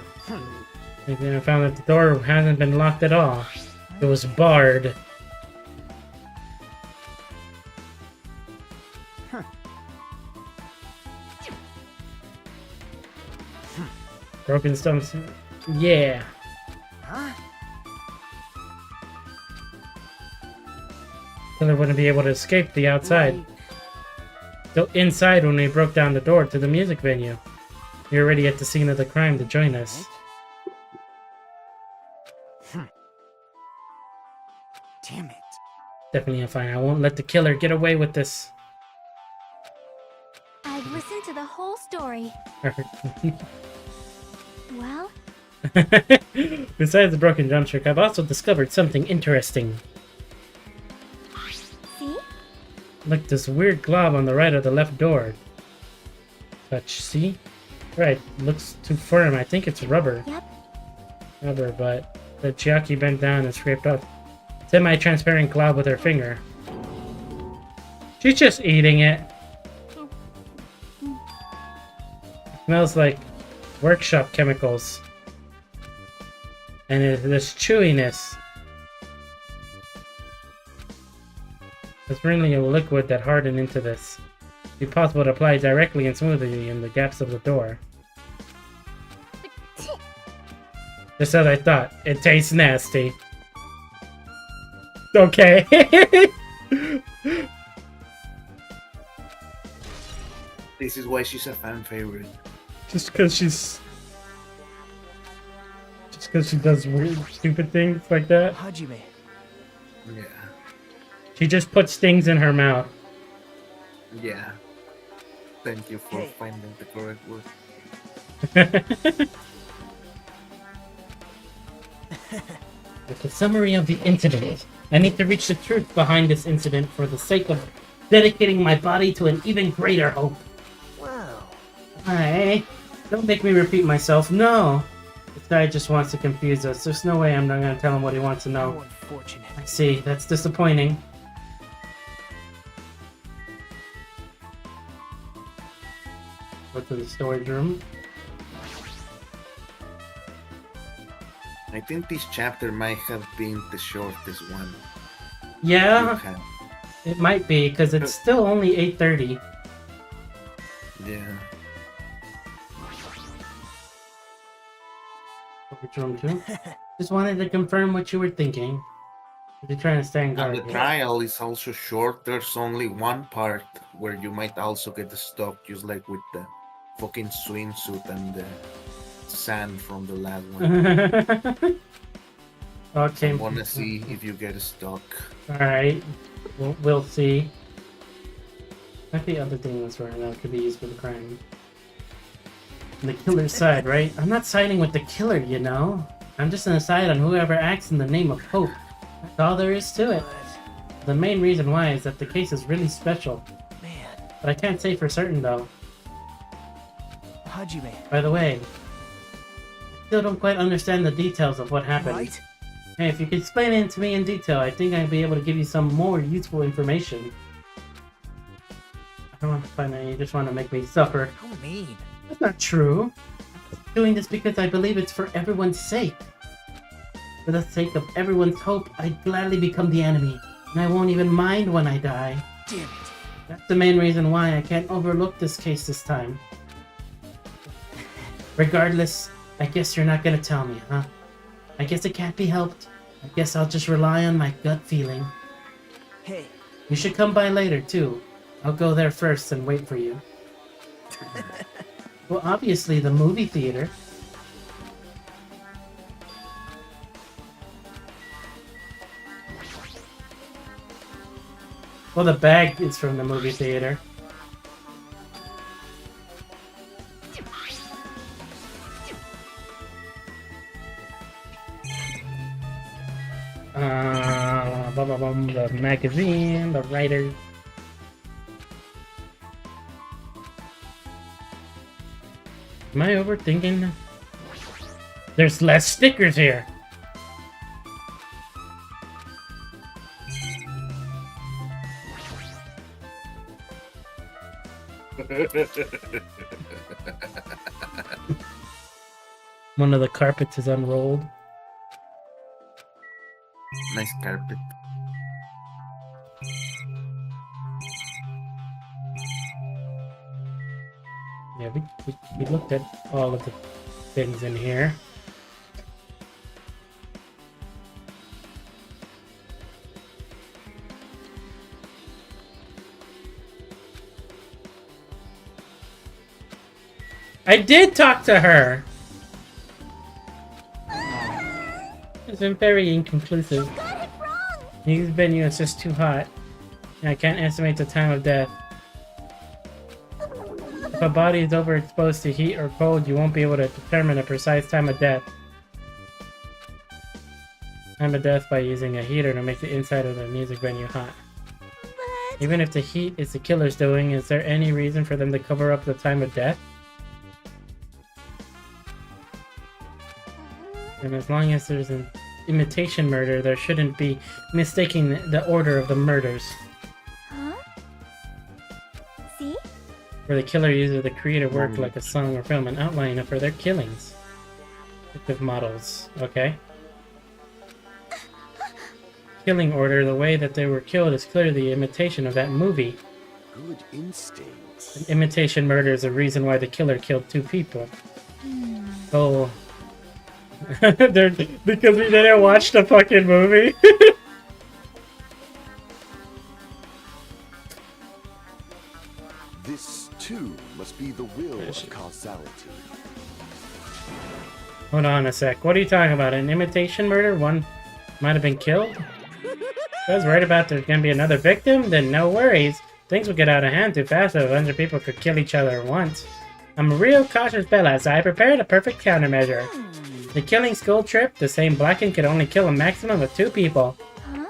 A: and then I found that the door hasn't been locked at all. It was barred. Broken stumps. Yeah.
E: huh?
A: Killer wouldn't be able to escape the outside.
E: Like,
A: Still inside when we broke down the door to the music venue. You're already at the scene of the crime to join us.
E: damn it.
A: Definitely fine. I won't let the killer get away with this.
C: I've listened to the whole story.
A: Perfect.
C: Well,
A: Besides the broken jump trick, I've also discovered something interesting.
C: see?
A: Look, this weird glob on the right of the left door. Touch, see? Right, looks too firm. I think it's rubber.
C: Yep.
A: Rubber, but the Chiaki bent down and scraped off semi-transparent glob with her finger. She's just eating it. Smells like workshop chemicals. And this chewiness. It's really a liquid that hardened into this. It'd be possible to apply directly and smoothly in the gaps of the door. Just as I thought. It tastes nasty. Okay.
B: This is why she's a fan favorite.
A: Just because she does weird, stupid things like that.
E: Hajime.
B: Yeah.
A: She just puts things in her mouth.
B: Yeah. Thank you for finding the correct word.
A: With a summary of the incident, I need to reach the truth behind this incident for the sake of dedicating my body to an even greater hope.
E: Wow.
A: Hey, don't make me repeat myself. No! This guy just wants to confuse us. There's no way I'm not going to tell him what he wants to
E: How
A: know.
E: unfortunate.
A: I see. That's disappointing. Go to the storage room.
B: I think this chapter might have been the shortest one.
A: Yeah,
B: you had.
A: it might be, because it's still only 8:30.
B: Yeah.
A: Storage room too. Just wanted to confirm what you were thinking. You're trying to stand guard.
B: And the
A: here.
B: trial is also short. There's only one part where you might also get stuck, just like with the fucking swimsuit and the sand from the last one.
A: Okay.
B: I wanna see if you get stuck.
A: Alright. We'll see. Might be other things where that could be used for the crime. On the killer's side, right? I'm not siding with the killer, you know? I'm just gonna side on whoever acts in the name of hope. That's all there is to it. The main reason why is that the case is really special.
E: Man,
A: But I can't say for certain, though.
E: Hajime.
A: By the way, I still don't quite understand the details of what happened.
E: Right?
A: Hey, if you could explain it to me in detail, I think I'd be able to give you some more useful information. I don't want to find out, you just want to make me suffer.
E: How mean.
A: That's not true. I'm doing this because I believe it's for everyone's sake. For the sake of everyone's hope, I'd gladly become the enemy, and I won't even mind when I die.
E: Damn it.
A: That's the main reason why I can't overlook this case this time. Regardless, I guess you're not gonna tell me, huh? I guess it can't be helped. I guess I'll just rely on my gut feeling.
E: Hey,
A: You should come by later, too. I'll go there first and wait for you. Well, obviously, the movie theater. Well, the bag is from the movie theater. The magazine, the writer. Am I overthinking? There's less stickers here. One of the carpets is unrolled.
B: Nice carpet.
A: Yeah, we looked at all of the things in here. I did talk to her! It's been very inconclusive.
C: Got it wrong!
A: These venue is just too hot. And I can't estimate the time of death. If a body is overexposed to heat or cold, you won't be able to determine a precise time of death. Time of death by using a heater to make the inside of the music venue hot.
C: But...
A: Even if the heat is the killer's doing, is there any reason for them to cover up the time of death? And as long as there's an imitation murder, there shouldn't be mistaking the order of the murders.
C: Huh? See?
A: Where the killer uses the creative work like a song or film and outline for their killings. Active models, okay. Killing order, the way that they were killed is clearly the imitation of that movie.
G: Good instincts.
A: An imitation murder is the reason why the killer killed two people. Oh. Because we didn't watch the fucking movie.
G: This, too, must be the will of causality.
A: Hold on a sec. What are you talking about? An imitation murder? One might have been killed? I was worried about there's gonna be another victim? Then no worries. Things would get out of hand too fast if a bunch of people could kill each other at once. I'm a real cautious Bella, so I prepared a perfect countermeasure. The killing school trip, the same Blacken could only kill a maximum of 2 people.
C: Huh?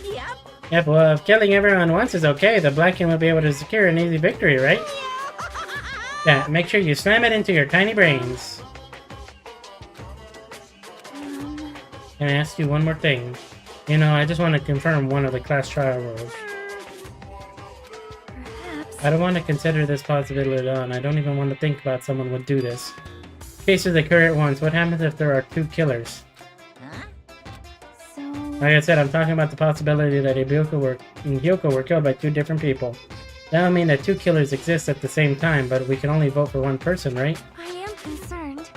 H: Yep.
A: Yep, well, if killing everyone once is okay, the Blacken will be able to secure an easy victory, right? Yeah, make sure you slam it into your tiny brains. Can I ask you one more thing? You know, I just want to confirm one of the class trial rules.
C: Perhaps.
A: I don't want to consider this possibility at all, and I don't even want to think about someone would do this. Cases occur at once. What happens if there are 2 killers?
H: Huh?
C: So...
A: Like I said, I'm talking about the possibility that Hyuko were killed by 2 different people. That would mean that 2 killers exist at the same time, but we can only vote for one person, right?
C: I am concerned.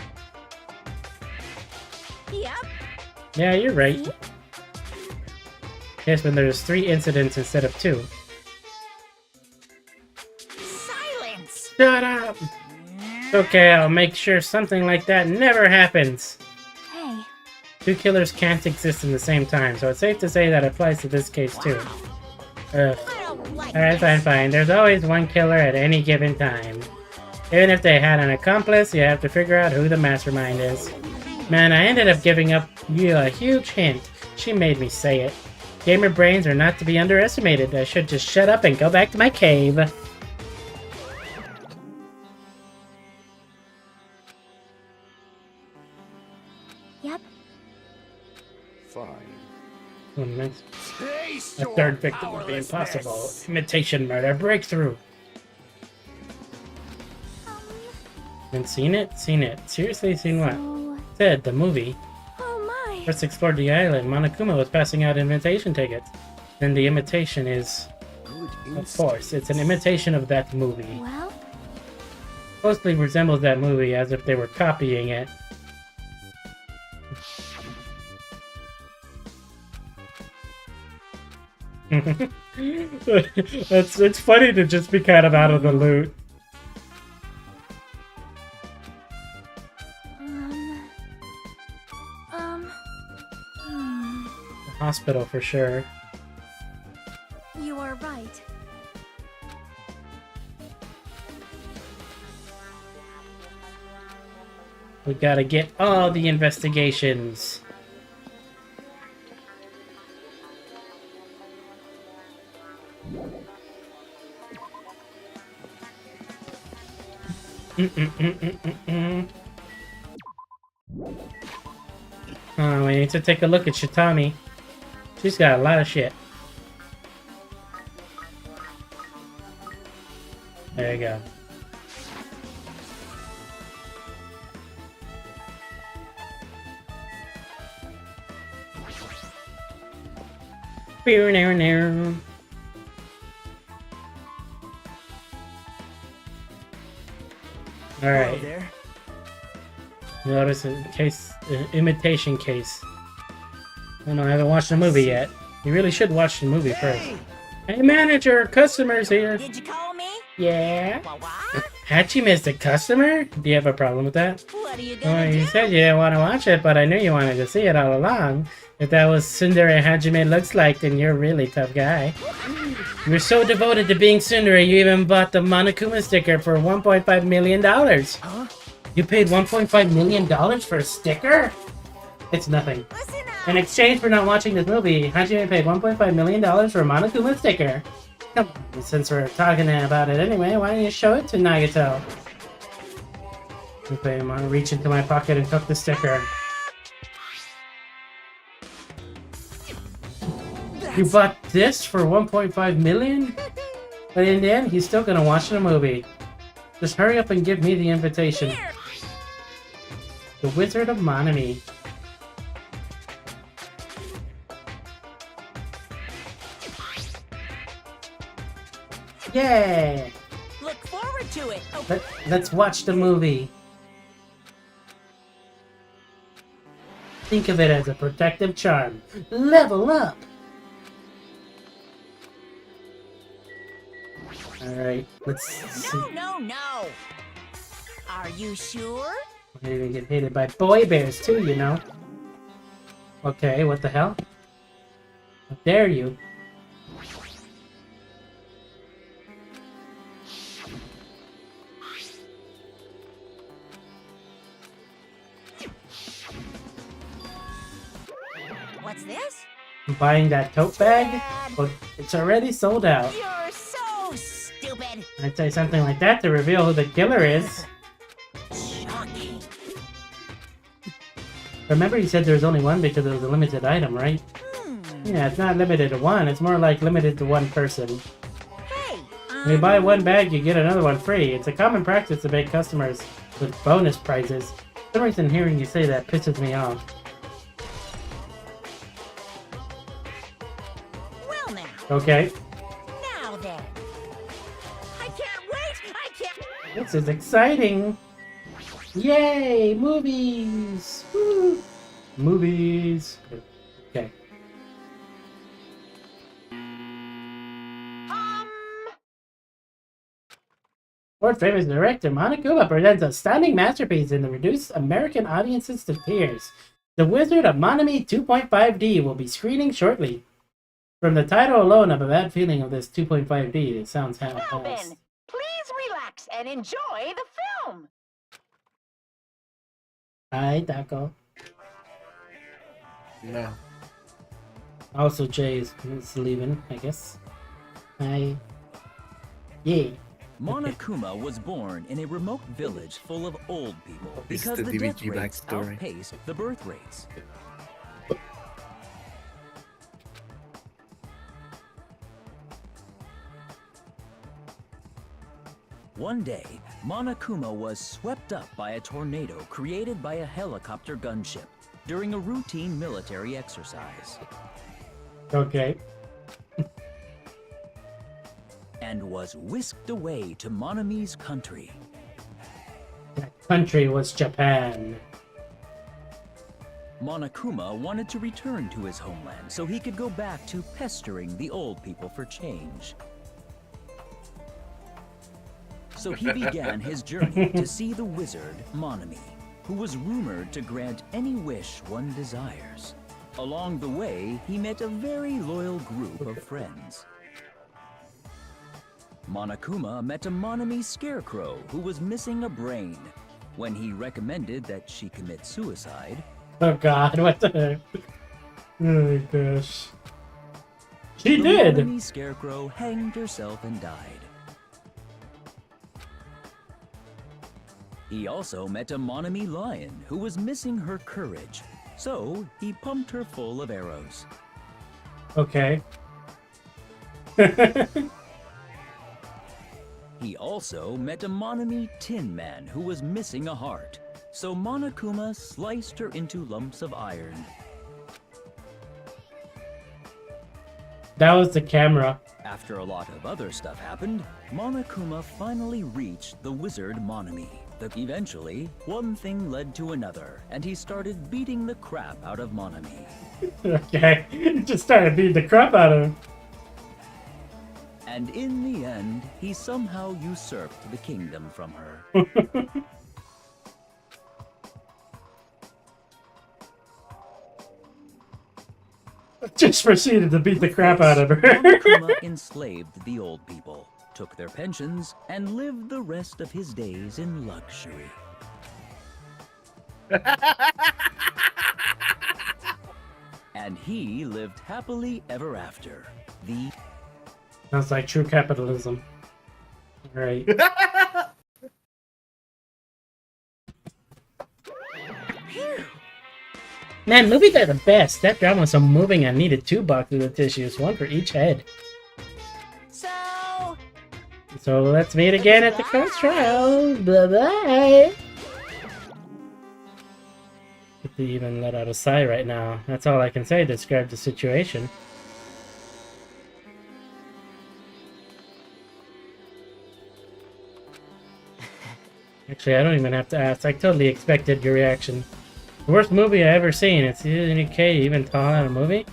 H: Yep.
A: Yeah, you're right.
C: See?
A: Yes, when there's 3 incidents instead of 2.
H: Silence.
A: Shut up! Okay, I'll make sure something like that never happens.
C: Hey,
A: 2 killers can't exist in the same time, so it's safe to say that applies to this case too. Ugh.
H: I don't like
A: Alright,
H: this.
A: fine. There's always one killer at any given time. Even if they had an accomplice, you have to figure out who the mastermind is. Man, I ended up giving up you a huge hint. She made me say it. Gamer brains are not to be underestimated. I should just shut up and go back to my cave.
C: yep.
G: Fine.
A: Oh, nice.
F: Taste
A: A
F: your
A: 3rd victim would be
F: powerlessness.
A: impossible. Imitation murder breakthrough. And seen it? Seen it. Seriously, seen what?
C: So...
A: Said the movie.
C: Oh my.
A: First explored the island. Monokuma was passing out invitation tickets. Then the imitation is,
G: Good
A: of course, it's an imitation of that movie.
C: Well,
A: Closely resembles that movie as if they were copying it. It's funny to just be kind of out of the loot. The hospital for sure.
C: You are right.
A: We gotta get all the investigations. Oh, we need to take a look at Shitami. She's got a lot of shit. There you go. All right.
E: there.
A: Notice a case, imitation case. I know I haven't watched the movie yet. You really should watch the movie first. Hey, manager, customers here.
H: Did you call me?
A: Yeah.
H: What?
A: Hachi missed a customer? Do you have a problem with that?
H: What are you
A: Well,
H: gonna
A: you
H: do?
A: said you didn't want to watch it, but I knew you wanted to see it all along. If that was Tsundere Hajime looks like, then you're a really tough guy. You're so devoted to being Tsundere, you even bought the Monokuma sticker for $1.5 million.
E: Huh?
A: You paid $1.5 million for a sticker? It's nothing.
H: Listen up.
A: In exchange for not watching this movie, Hajime paid $1.5 million for a Monokuma sticker. Come on, since we're talking about it anyway, why don't you show it to Nagato? Okay, I'm gonna reach into my pocket and tuck the sticker. You bought this for 1.5 million? But in the end, he's still gonna watch the movie. Just hurry up and give me the invitation.
H: Here.
A: The Wizard of Monami. Yeah!
H: Look forward to it. Oh,
A: Let's watch the movie. Think of it as a protective charm. Level up! Alright, let's see.
H: no. Are you sure?
A: I didn't even get hated by boy bears too, you know. Okay, what the hell? How dare you?
H: What's this?
A: I'm buying that tote bag?
H: Dad,
A: But it's already sold out.
H: you're so stupid.
A: I'd say something like that to reveal who the killer is.
H: Shocking.
A: Remember you said there was only one because it was a limited item, right? Yeah, it's not limited to one. It's more like limited to one person.
H: Hey.
A: When you buy one bag, you get another one free. It's a common practice to make customers with bonus prizes. For some reason hearing you say that pisses me off.
H: Well now.
A: Okay,
H: Now then. I can't wait. I can't.
A: this is exciting. Yay, movies! Woo. Movies. Okay. World famous director Monokuma presents a stunning masterpiece in the reduced American audiences to tears. The Wizard of Monami 2.5D will be screening shortly. From the title alone, I have a bad feeling of this 2.5D. It sounds half
D: Now then,
A: fast.
D: please relax and enjoy the film.
A: Hi, Taco.
B: No.
A: Also, Jay is leaving, I guess. Hi. Yay.
I: Monokuma was born in a remote village full of old people
B: This is
I: because
B: the
I: the death
B: DBG
I: rates
B: backstory.
I: outpaced the birth rates. One day, Monokuma was swept up by a tornado created by a helicopter gunship during a routine military exercise,
A: Okay.
I: and was whisked away to Monami's country.
A: That country was Japan.
I: Monokuma wanted to return to his homeland so he could go back to pestering the old people for change. So he began his journey to see the wizard Monami, who was rumored to grant any wish one desires. Along the way, he met a very loyal group of friends. Monokuma met a Monami scarecrow who was missing a brain. When he recommended that she commit suicide,
A: Oh god, what the heck? Oh my gosh. She
I: the
A: did!
I: Monami scarecrow hanged herself and died. He also met a Monami lion who was missing her courage, so he pumped her full of arrows.
A: Okay.
I: He also met a Monami Tin Man who was missing a heart, so Monokuma sliced her into lumps of iron.
A: That was the camera.
I: After a lot of other stuff happened, Monokuma finally reached the wizard Monami. Eventually, one thing led to another, and he started beating the crap out of Monami.
A: Okay. Just started beating the crap out of him.
I: And in the end, he somehow usurped the kingdom from her.
A: Just proceeded to beat the crap out of her.
I: Monokuma enslaved the old people, took their pensions, and lived the rest of his days in luxury. And he lived happily ever after. The
A: Sounds like true capitalism. Right. Man, movies are the best. That drama was so moving I needed 2 boxes of tissues, one for each head. So let's meet again at the court's trial. Bye-bye. If they even let out a sigh right now. That's all I can say to describe the situation. Actually, I don't even have to ask. I totally expected your reaction. The worst movie I ever seen. It's okay to even call out a movie?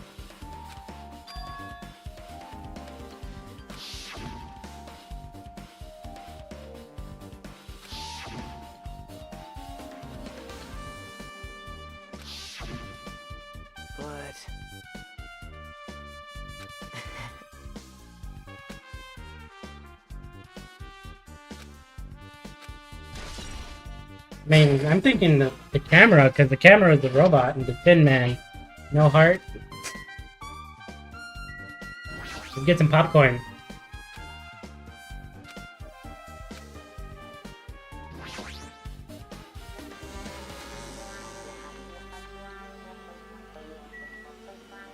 E: But...
A: I mean, I'm thinking the camera, because the camera is the robot and the Tin Man. No heart. Let's get some popcorn.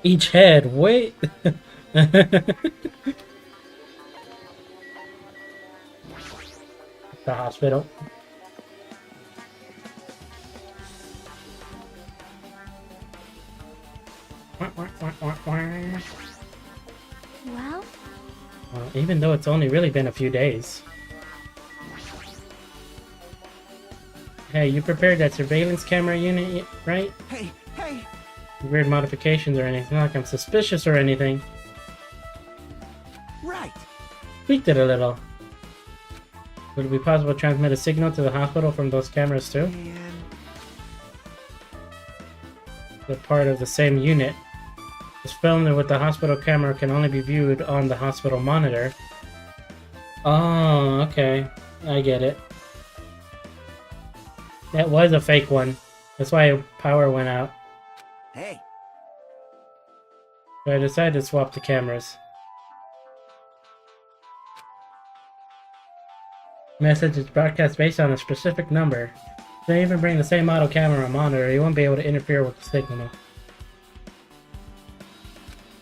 A: Each head, wait. The hospital.
C: Well,
A: Even though it's only really been a few days. Hey, you prepared that surveillance camera unit, right?
E: Hey, hey!
A: Weird modifications or anything. Not like I'm suspicious or anything.
E: Right!
A: Tweaked it a little. Would it be possible to transmit a signal to the hospital from those cameras too?
E: And...
A: They're part of the same unit. This film with the hospital camera can only be viewed on the hospital monitor. Oh, okay. I get it. That was a fake one. That's why power went out.
E: Hey!
A: So I decided to swap the cameras. Message is broadcast based on a specific number. If they even bring the same model camera and monitor, you won't be able to interfere with the signal.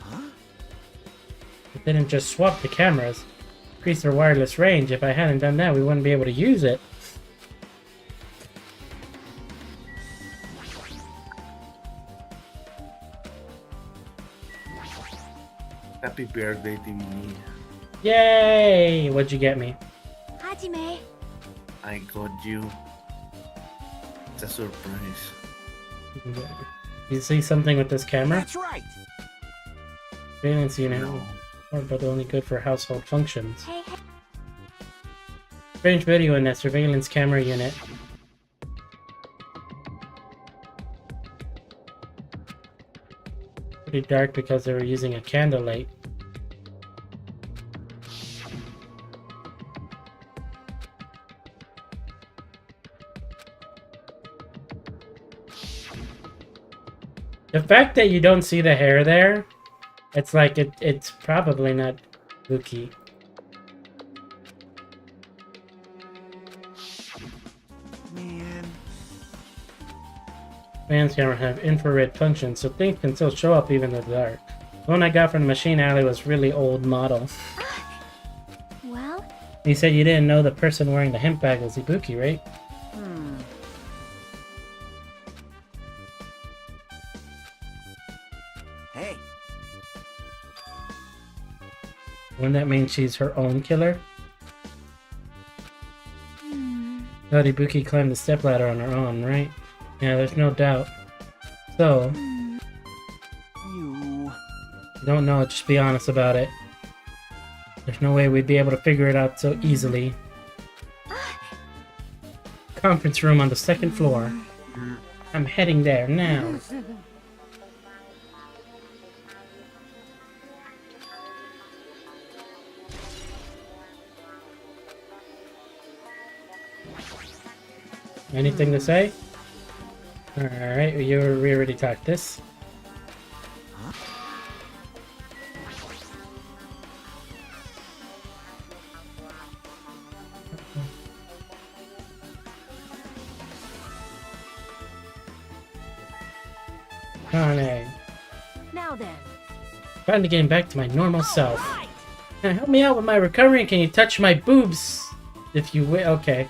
E: Huh?
A: It didn't just swap the cameras. Increase their wireless range. If I hadn't done that, we wouldn't be able to use it.
B: Happy birthday to me.
A: Yay! What'd you get me?
C: Hajime.
B: I got you. It's a surprise.
A: You see something with this camera?
E: That's right.
A: Surveillance unit, but only good for household functions.
C: Hey, hey.
A: Strange video in that surveillance camera unit. Pretty dark because they were using a candlelight. The fact that you don't see the hair there, it's like it's probably not Buki.
E: Man.
A: Fans camera have infrared functions, so things can still show up even in the dark. The one I got from the machine alley was really old model.
C: Well,
A: You said you didn't know the person wearing the hemp bag was Ibuki, right?
E: Hey.
A: Wouldn't that mean she's her own killer? Thought Ibuki climbed the stepladder on her own, right? Yeah, there's no doubt. So,
E: You.
A: don't know, just be honest about it. There's no way we'd be able to figure it out so easily. Conference room on the second floor. I'm heading there now. Anything to say? Alright, we already talked this. Kane.
C: now then.
A: Finally getting back to my normal self. Help me out with my recovery. Can you touch my boobs? If you will. Okay.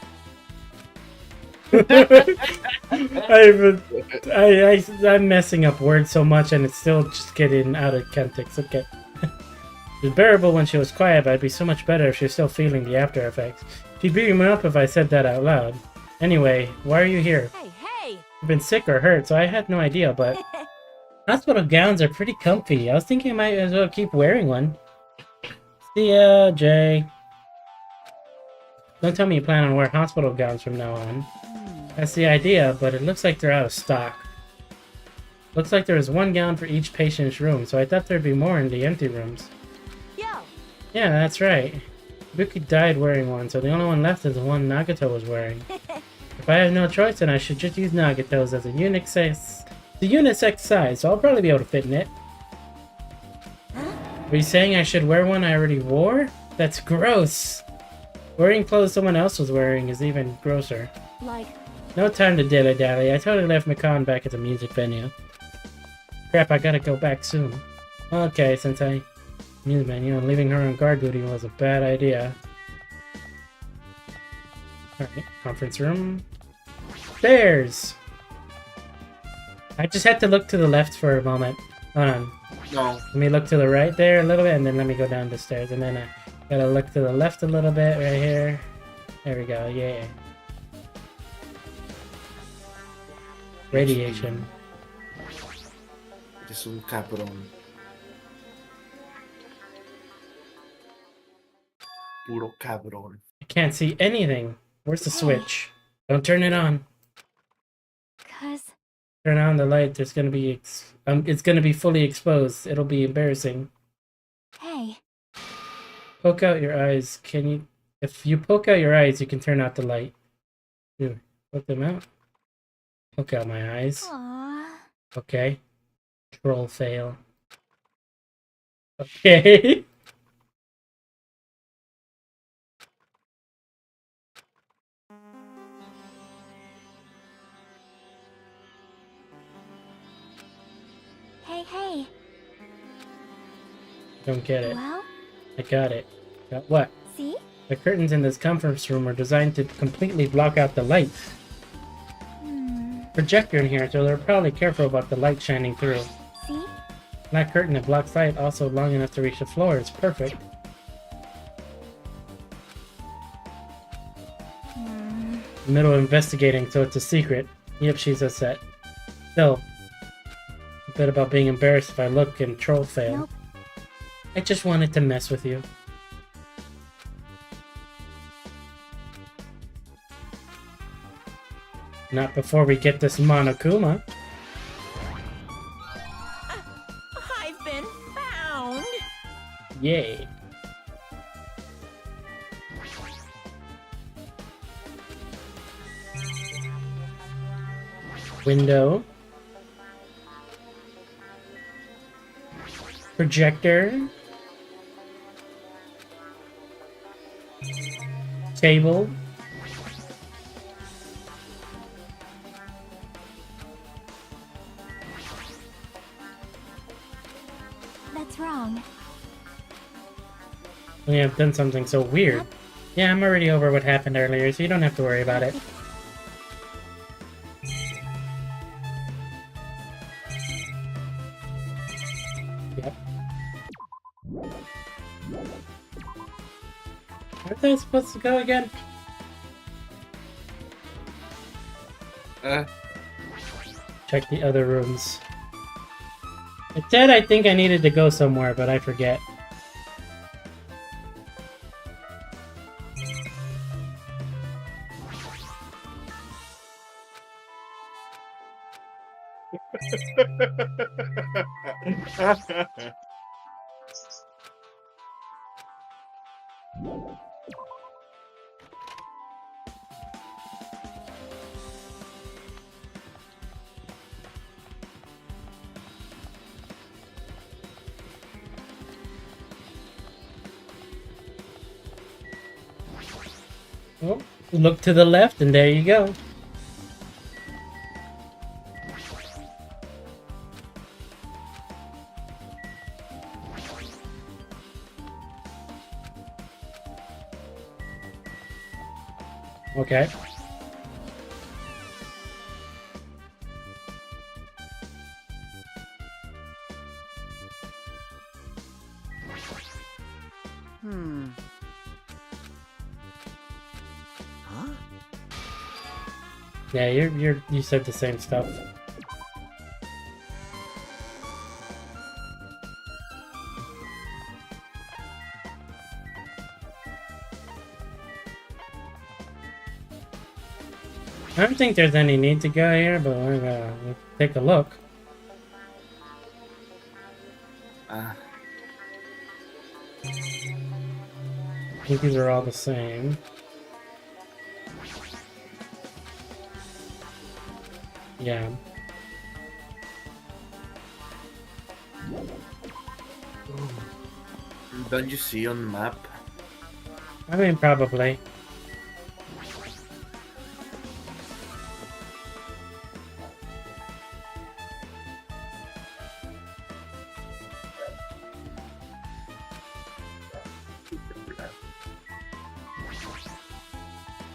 A: I'm messing up words so much and it's still just getting out of context. Okay. It was bearable when she was quiet, but it'd be so much better if she was still feeling the after effects. She'd beat me up if I said that out loud. Anyway, why are you here?
H: Hey, hey!
A: I've been sick or hurt, so I had no idea, but hospital gowns are pretty comfy. I was thinking I might as well keep wearing one. See ya, Jay. Don't tell me you plan on wearing hospital gowns from now on. That's the idea, but it looks like they're out of stock. Looks like there is one gown for each patient's room, so I thought there'd be more in the empty rooms.
H: Yo!
A: Yeah, that's right. Buki died wearing one, so the only one left is the one Nagato was wearing. If I have no choice, then I should just use Nagato's as a unisex size, so I'll probably be able to fit in it. Are you saying I should wear one I already wore? That's gross. Wearing clothes someone else was wearing is even grosser.
C: Like,
A: No time to dilly-dally. I totally left Mikan back at the music venue. Crap, I gotta go back soon. Okay, Sensei. Music venue, and leaving her on guard duty was a bad idea. Alright, conference room. Stairs! I just had to look to the left for a moment. Hold on.
B: No.
A: Let me look to the right there a little bit, and then let me go down the stairs. And then I gotta look to the left a little bit right here. There we go, yeah. Radiation.
B: Es un cabrón. Puro cabrón.
A: I can't see anything. Where's the switch? Don't turn it on.
C: 'cause
A: Turn on the light. There's gonna be it's gonna be fully exposed. It'll be embarrassing.
C: hey,
A: Poke out your eyes. Can you? If you poke out your eyes, you can turn out the light. Dude, poke them out. Poke out my eyes.
C: aww.
A: Okay. Troll fail. Okay.
C: Hey,
A: Don't get it.
C: well,
A: I got it. Got what?
C: see?
A: The curtains in this conference room are designed to completely block out the light. Projector in here, so they're probably careful about the light shining through.
C: See?
A: That curtain that blocks light also long enough to reach the floor is perfect. Middle of investigating, so it's a secret. Yep, she's upset. Still, A bit about being embarrassed if I look and troll fail.
C: Nope.
A: I just wanted to mess with you. Not before we get this Monokuma.
H: I've been found.
A: Yay. Window. Projector. Table.
C: That's wrong.
A: We have done something so weird.
C: Yep.
A: Yeah, I'm already over what happened earlier, so you don't have to worry about it. Yep. Where are they supposed to go again? Check the other rooms. It said I think I needed to go somewhere, but I forget. Oh, look to the left and there you go. Okay.
E: Huh?
A: Yeah, you said the same stuff. I don't think there's any need to go here, but we're gonna take a look. I think these are all the same. Yeah.
B: Don't you see on the map?
A: I mean, probably.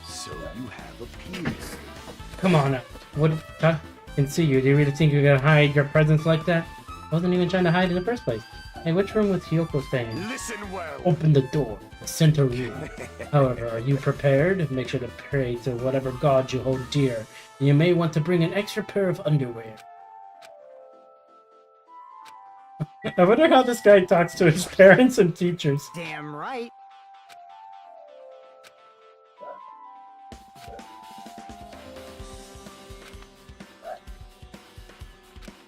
F: So you have a penis.
A: Come on now. What? I can see you. Do you really think you're gonna hide your presence like that? I wasn't even trying to hide in the first place. Hey, which room was Hyoko staying?
F: Listen well.
A: Open the door. The center room. However, are you prepared? Make sure to pray to whatever god you hold dear. You may want to bring an extra pair of underwear. I wonder how this guy talks to his parents and teachers.
E: Damn right.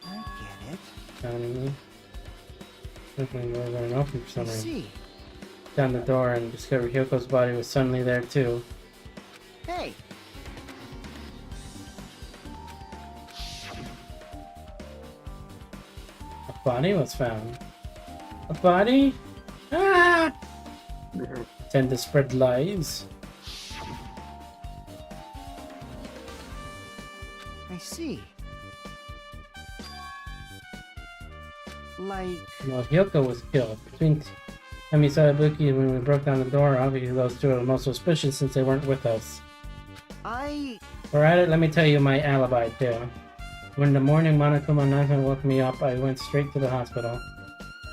E: I get it.
A: Something more than enough for some
E: I
A: reason.
E: see.
A: Down the door and discovered Hyoko's body was suddenly there too.
E: Hey,
A: A body was found. A body? Ah! Tend to spread lies.
E: I see. Like,
A: Well, Hyoko was killed. Between Emi Ibuki and when we broke down the door, obviously those two are the most suspicious since they weren't with us.
E: we're
A: at it, let me tell you my alibi too. When the morning Monokuma announcement woke me up, I went straight to the hospital.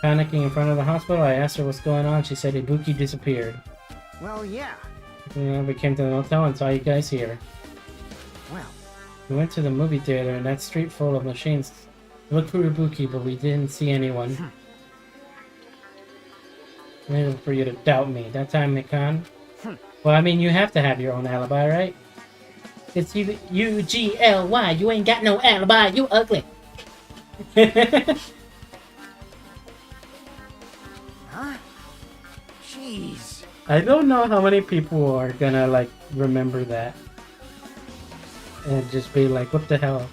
A: Panicking in front of the hospital, I asked her what's going on. She said Ibuki disappeared.
E: well, yeah.
A: We came to the hotel and saw you guys here.
E: Well,
A: We went to the movie theater and that street full of machines Looked for Ibuki, but we didn't see anyone. Waiting for you to doubt me. That time, Mikan. Well, I mean, you have to have your own alibi, right? It's U-G-L-Y. You ain't got no alibi. You ugly.
E: Huh? Jeez.
A: I don't know how many people are gonna, like, remember that. And just be like, what the hell?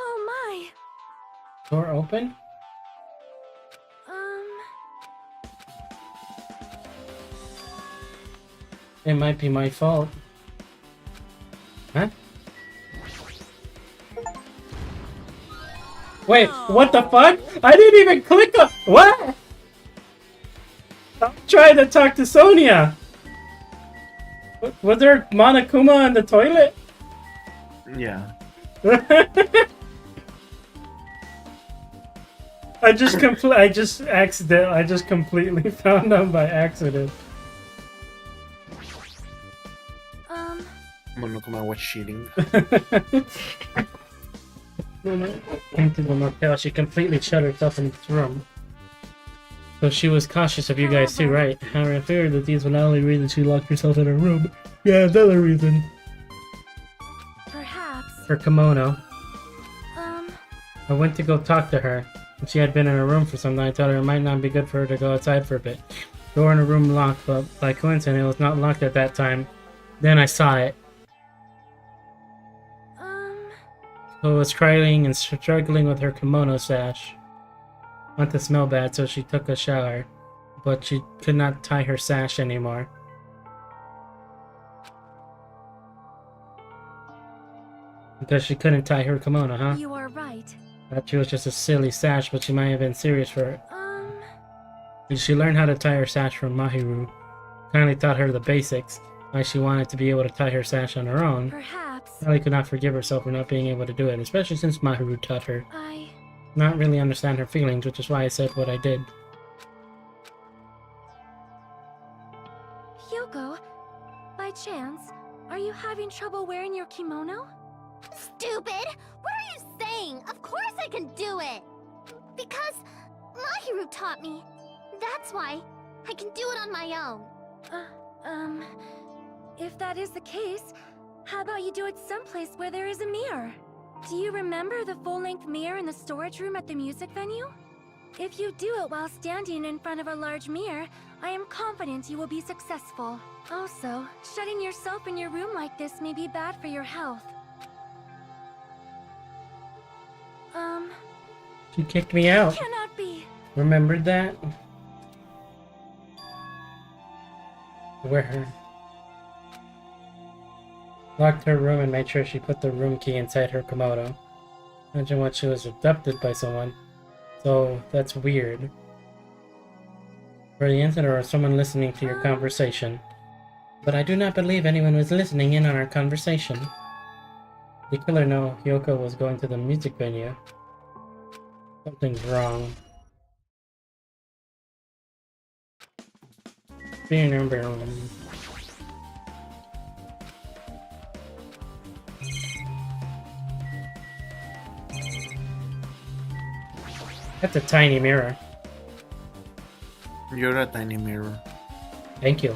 C: Oh my.
A: Door open? It might be my fault. Huh? Wait, what the fuck? I didn't even click on— what? I'm trying to talk to Sonia. Was there Monokuma in the toilet?
B: Yeah.
A: I just completely found them by accident.
B: Monokuma was cheating.
A: Into the motel, she completely shut herself in this room. So she was cautious of you guys too, right? However, I figured that these were not only reasons she locked herself in her room. Yeah, another reason.
C: Perhaps.
A: Her kimono. I went to go talk to her. She had been in her room for something. I told her it might not be good for her to go outside for a bit. Door in her room locked, but by coincidence it was not locked at that time. Then I saw it. Who was crying and struggling with her kimono sash. Want to smell bad, so she took a shower. But she could not tie her sash anymore. Because she couldn't tie her kimono, huh?
C: You are right.
A: Thought she was just a silly sash, but she might have been serious for it. Did she learn how to tie her sash from Mahiru? Kindly taught her the basics. Why she wanted to be able to tie her sash on her own.
C: Perhaps.
A: Kylie could not forgive herself for not being able to do it, especially since Mahiru taught her. Not really understand her feelings, which is why I said what I did.
C: Hyoko, by chance, are you having trouble wearing your kimono? Stupid! What are you saying? Of course I can do it! Because Mahiru taught me. That's why I can do it on my own. If that is the case, how about you do it someplace where there is a mirror? Do you remember the full-length mirror in the storage room at the music venue? If you do it while standing in front of a large mirror, I am confident you will be successful. Also, shutting yourself in your room like this may be bad for your health.
A: She kicked me out.
C: Cannot be.
A: Remembered that? Where? Locked her room and made sure she put the room key inside her kimono. Imagine what she was abducted by someone. So, that's weird. For the incident or someone listening to your conversation. But I do not believe anyone was listening in on our conversation. The killer knew Hyoko was going to the music venue. Something's wrong. That's a tiny mirror.
B: You're a tiny mirror.
A: Thank you.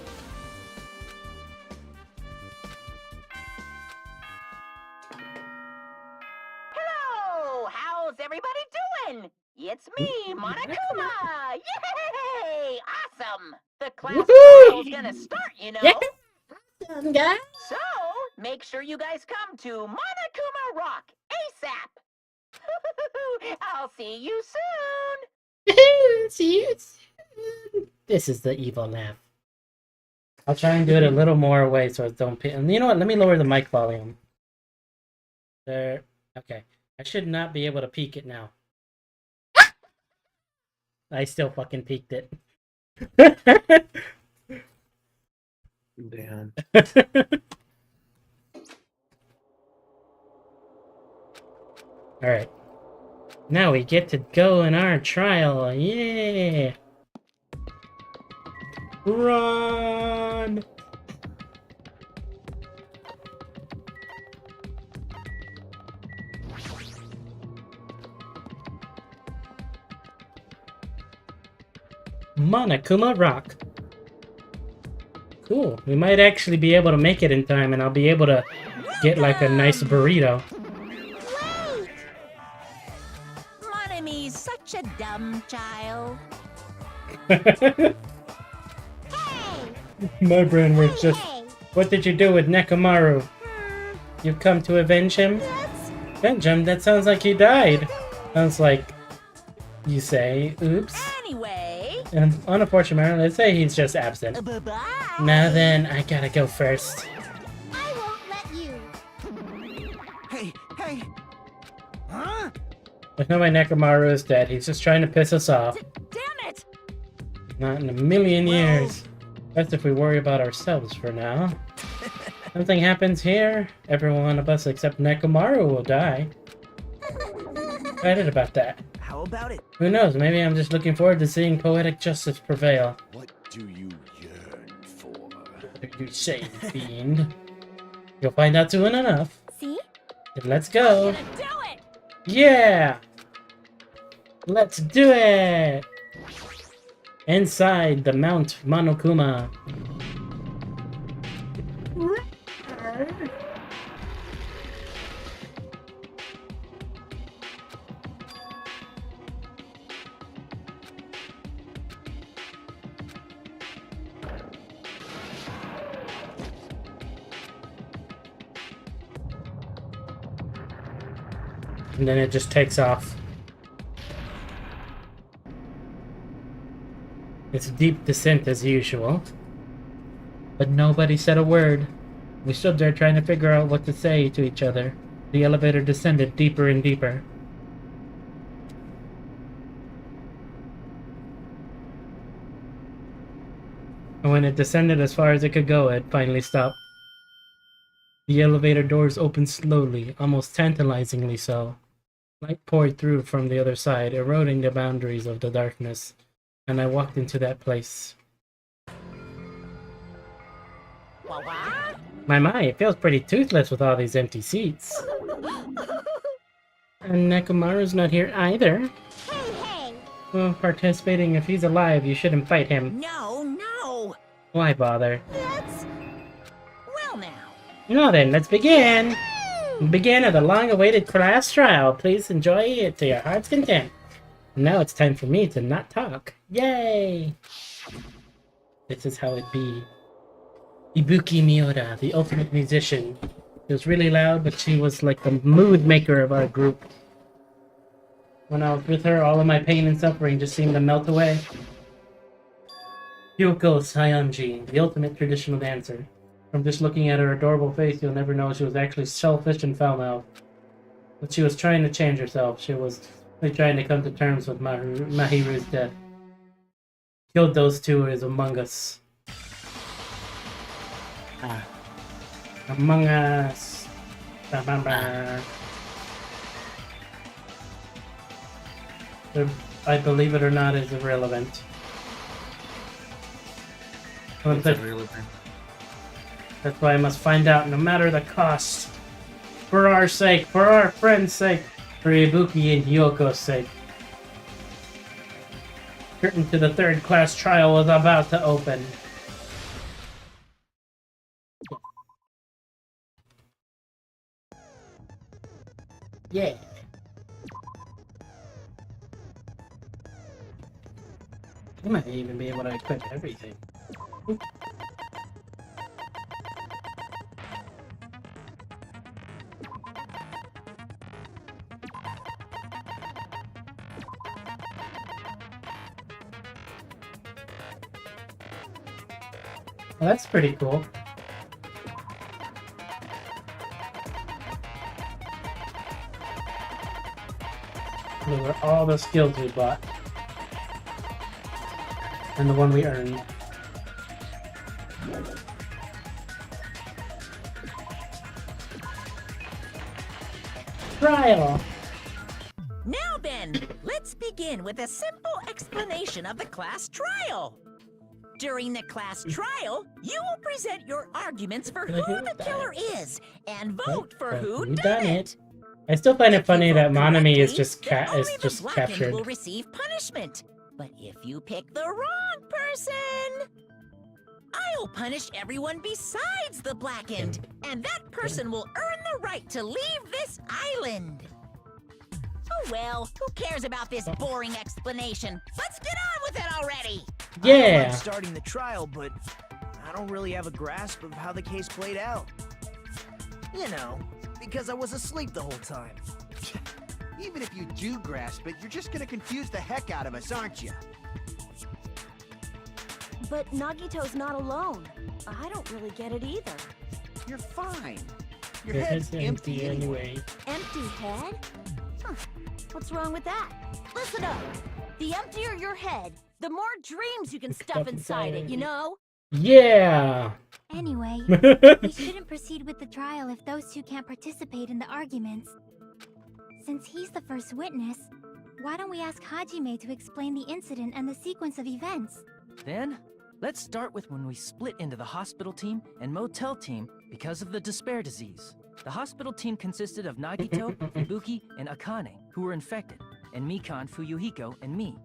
D: Hello! How's everybody doing? It's me, Monokuma! Yay! Awesome! The class trial's gonna start, you know?
A: Yeah. Awesome, guys.
D: So, make sure you guys come to Monokuma Rock ASAP! I'll see you soon!
A: See you soon. This is the evil laugh. I'll try and do it a little more away so it don't. And you know what? Let me lower the mic volume. There. Okay. I should not be able to peek it now. I still fucking peeked it.
B: Damn.
A: Alright. Now we get to go in our trial. Yeah! Run! Monokuma Rock. Cool. We might actually be able to make it in time, and I'll be able to get like a nice burrito.
H: Wait! Monomi's such a dumb child.
C: Hey!
A: My brain was just.
C: Hey!
A: What did you do with Nekomaru? You come to avenge him?
C: That's...
A: Avenge him? That sounds like he died. Sounds like you say, oops.
H: Anyway.
A: And unfortunately, let's say he's just absent.
H: Bye-bye.
A: Now then, I gotta go first.
C: I won't let you.
E: Hey, hey! Huh?
A: I know my Nekomaru is dead. He's just trying to piss us off.
H: Damn it!
A: Not in a million years. Best if we worry about ourselves for now. Something happens here, every one of us except Nekomaru will die. Excited about that.
E: How about it?
A: Who knows, maybe I'm just looking forward to seeing poetic justice prevail.
G: What do you yearn for?
A: What are you saying, fiend? You'll find out soon enough.
C: See?
A: Then let's go.
H: Gonna do it!
A: Yeah! Let's do it! Inside the Mount Monokuma. And then it just takes off. It's deep descent as usual. But nobody said a word. We stood there trying to figure out what to say to each other. The elevator descended deeper and deeper. And when it descended as far as it could go, it finally stopped. The elevator doors opened slowly, almost tantalizingly so. Light poured through from the other side, eroding the boundaries of the darkness, and I walked into that place. My, it feels pretty toothless with all these empty seats. And Nekomaru's not here either.
C: Hey, hey!
A: Well, participating, if he's alive, you shouldn't fight him.
H: No!
A: Why bother?
C: That's...
H: Well now.
A: Now then, let's begin! Begin of the long-awaited class trial. Please enjoy it to your heart's content. Now it's time for me to not talk. Yay! This is how it be. Ibuki Miura, the ultimate musician. It was really loud, but she was like the mood maker of our group. When I was with her, all of my pain and suffering just seemed to melt away. Yoko Sayonji, the ultimate traditional dancer. From just looking at her adorable face, you'll never know she was actually selfish and foul-mouthed. But she was trying to change herself. She was really trying to come to terms with Mahiru's death. Killed those two is Among Us. Among Us. I believe it or not is irrelevant.
B: It's irrelevant.
A: That's why I must find out, no matter the cost. For our sake, for our friend's sake, for Ibuki and Yoko's sake. Curtain to the third class trial was about to open. Yeah. I might even be able to equip everything. Well, that's pretty cool. Those are all the skills we bought. And the one we earned. Trial!
H: Now then, let's begin with a simple explanation of the class trial. During the class trial, you will present your arguments for who the killer is and vote for who done it.
A: I still find it
H: If you
A: funny
H: vote
A: that Monami is
H: correctly, then only the blackened
A: captured.
H: will receive punishment. But if you pick the wrong person, I'll punish everyone besides the blackened, and that person will earn the right to leave this island. Oh well, who cares about this boring explanation? Let's get on with it already!
E: I don't
A: Yeah!
E: mind starting the trial, but I don't really have a grasp of how the case played out. You know, because I was asleep the whole time.
J: Even if you do grasp it, you're just gonna confuse the heck out of us, aren't you?
C: But Nagito's not alone. I don't really get it either.
J: You're fine. Your
A: Your
J: head's
A: head's
J: empty anyway.
C: Empty head? Huh. What's wrong with that? Listen up. The emptier your head, the more dreams you can stuff inside it, you know?
A: Yeah!
K: Anyway, we shouldn't proceed with the trial if those two can't participate in the arguments. Since he's the first witness, why don't we ask Hajime to explain the incident and the sequence of events?
E: Then, let's start with when we split into the hospital team and motel team because of the despair disease. The hospital team consisted of Nagito, Ibuki, and Akane, who were infected, and Mikan, Fuyuhiko, and me.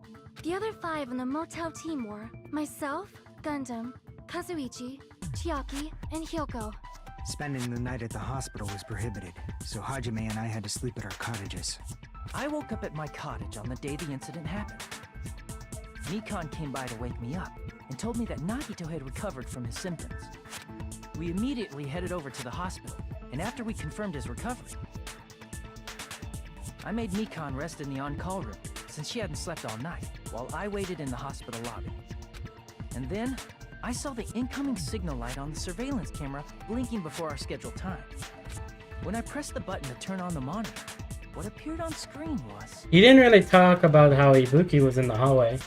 C: The other 5 on the motel team were myself, Gundam, Kazuichi, Chiaki, and Hyoko.
L: Spending the night at the hospital was prohibited, so Hajime and I had to sleep at our cottages.
E: I woke up at my cottage on the day the incident happened. Mikan came by to wake me up and told me that Nagito had recovered from his symptoms. We immediately headed over to the hospital, and after we confirmed his recovery, I made Mikan rest in the on-call room since she hadn't slept all night, while I waited in the hospital lobby. And then, I saw the incoming signal light on the surveillance camera blinking before our scheduled time. When I pressed the button to turn on the monitor, what appeared on screen was...
A: He didn't really talk about how Ibuki was in the hallway.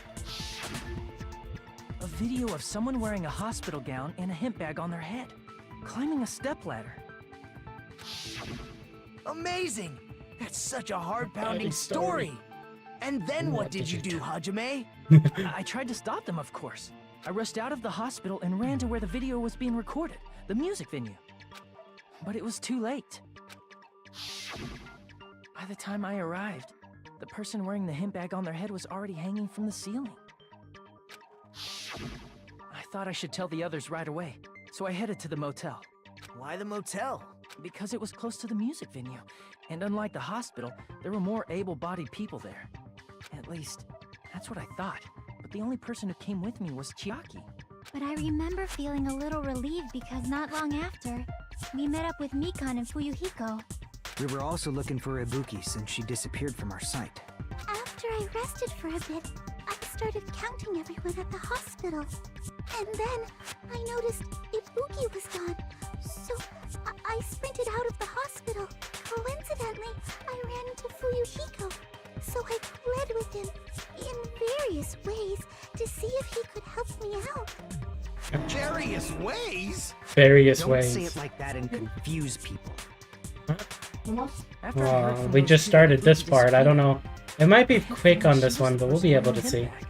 E: a video of someone wearing a hospital gown and a hemp bag on their head, climbing a stepladder.
J: Amazing! That's such a heart-pounding story. And then what did you do, Hajime?
E: I tried to stop them, of course. I rushed out of the hospital and ran to where the video was being recorded, the music venue. But it was too late. By the time I arrived, the person wearing the hemp bag on their head was already hanging from the ceiling. I thought I should tell the others right away, so I headed to the motel.
J: Why the motel?
E: Because it was close to the music venue, and unlike the hospital, there were more able-bodied people there. At least, that's what I thought. But the only person who came with me was Chiaki.
K: But I remember feeling a little relieved because not long after, we met up with Mikan and Fuyuhiko.
L: We were also looking for Ibuki since she disappeared from our site.
K: After I rested for a bit, I started counting everyone at the hospital. And then I noticed Ibuki was gone, so I sprinted out of the hospital. Coincidentally, I ran into Fuyuhiko, so I pled with him in various ways to see if he could help me out.
J: Various ways?
A: Various
L: Don't
A: ways.
L: say it like that and confuse people.
E: After I heard from
A: We
E: those
A: just
E: two,
A: started
E: Ibuki
A: this part. I don't know. It might be
E: disappeared.
A: quick on
E: She
A: this
E: was
A: one,
E: the
A: but we'll
E: person
A: be able
E: wearing
A: to
E: the
A: see.
E: hemp bag.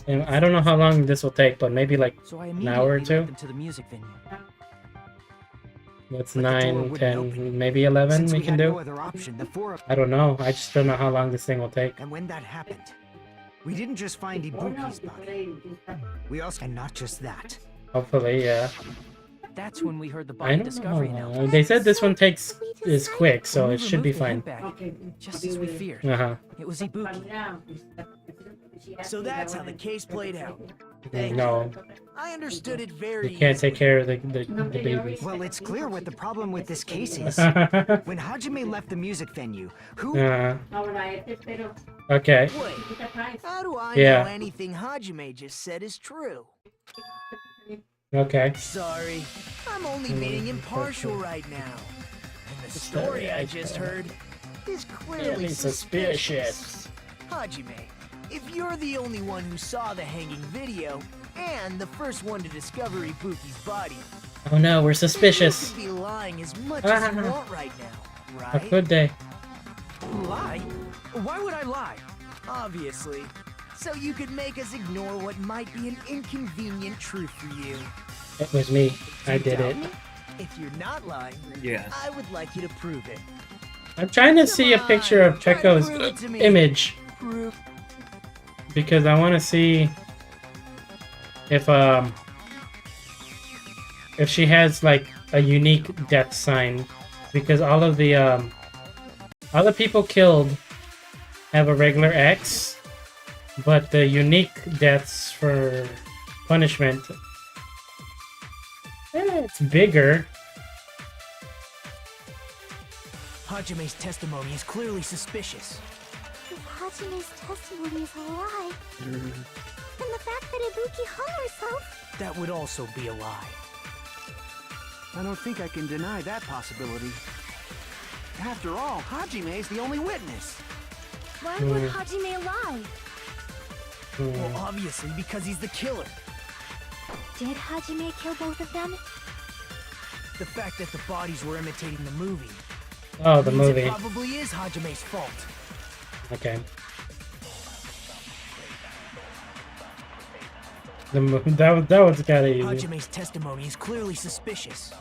A: And I don't know how long this will take, but maybe like
E: So I
A: an hour or
E: immediately led
A: two.
E: them to the music venue.
A: That's
L: But the door
A: 9,
L: wouldn't
A: 10,
L: open.
A: maybe 11
L: Since
A: we
L: we
A: can
L: had
A: do.
L: no other option, the four of
A: I don't know. I just don't know how long this thing will take.
L: And when that happened, we didn't just find Ibuki's body. We also, and not just that.
A: Hopefully, yeah.
E: That's when we heard the
A: I
E: body
A: don't
E: discovery
A: know.
E: announcement.
A: They said this one takes is quick, so
E: When we
A: it should be
E: removed the
A: fine.
E: hemp bag, just as we feared.
A: Uh-huh.
E: It was Ibuki.
J: So that's how the case played out.
A: No,
J: I understood it very
A: you can't take
J: easily.
A: care of the babies.
L: Well, it's clear what the problem with this case is.
A: Uh-huh.
L: When Hajime left the music venue, who...
A: Okay.
J: Wait, how do I
A: Yeah.
J: know anything Hajime just said is true?
A: Okay.
J: Sorry, I'm only being impartial right now. And the story I just heard is clearly suspicious. Hajime, if you're the only one who saw the hanging video and the first one to discover Ibuki's body,
A: Oh no, we're suspicious.
J: you could be lying as much as you want right now,
A: How
J: right?
A: could they?
J: Lie? Why would I lie? Obviously. So you could make us ignore what might be an inconvenient truth for you.
A: It was me. I did it.
J: If you're not lying,
B: Yes.
J: I would like you to prove it.
A: I'm trying to see a picture of Checo's image because I want to see if she has like a unique death sign, because all of the other people killed have a regular X, but the unique deaths for punishment, it's bigger.
J: Hajime's testimony is clearly suspicious.
K: If Hajime's testimony is a lie, then the fact that Ibuki hung herself...
J: That would also be a lie.
L: I don't think I can deny that possibility. After all, Hajime is the only witness.
C: Why would Hajime lie?
J: Well, obviously because he's the killer.
C: Did Hajime kill both of them?
J: The fact that the bodies were imitating the movie.
A: Oh, the
J: means
A: movie.
J: It probably is Hajime's fault.
A: Okay. That was kind of easy.
J: Hajime's testimony is clearly suspicious.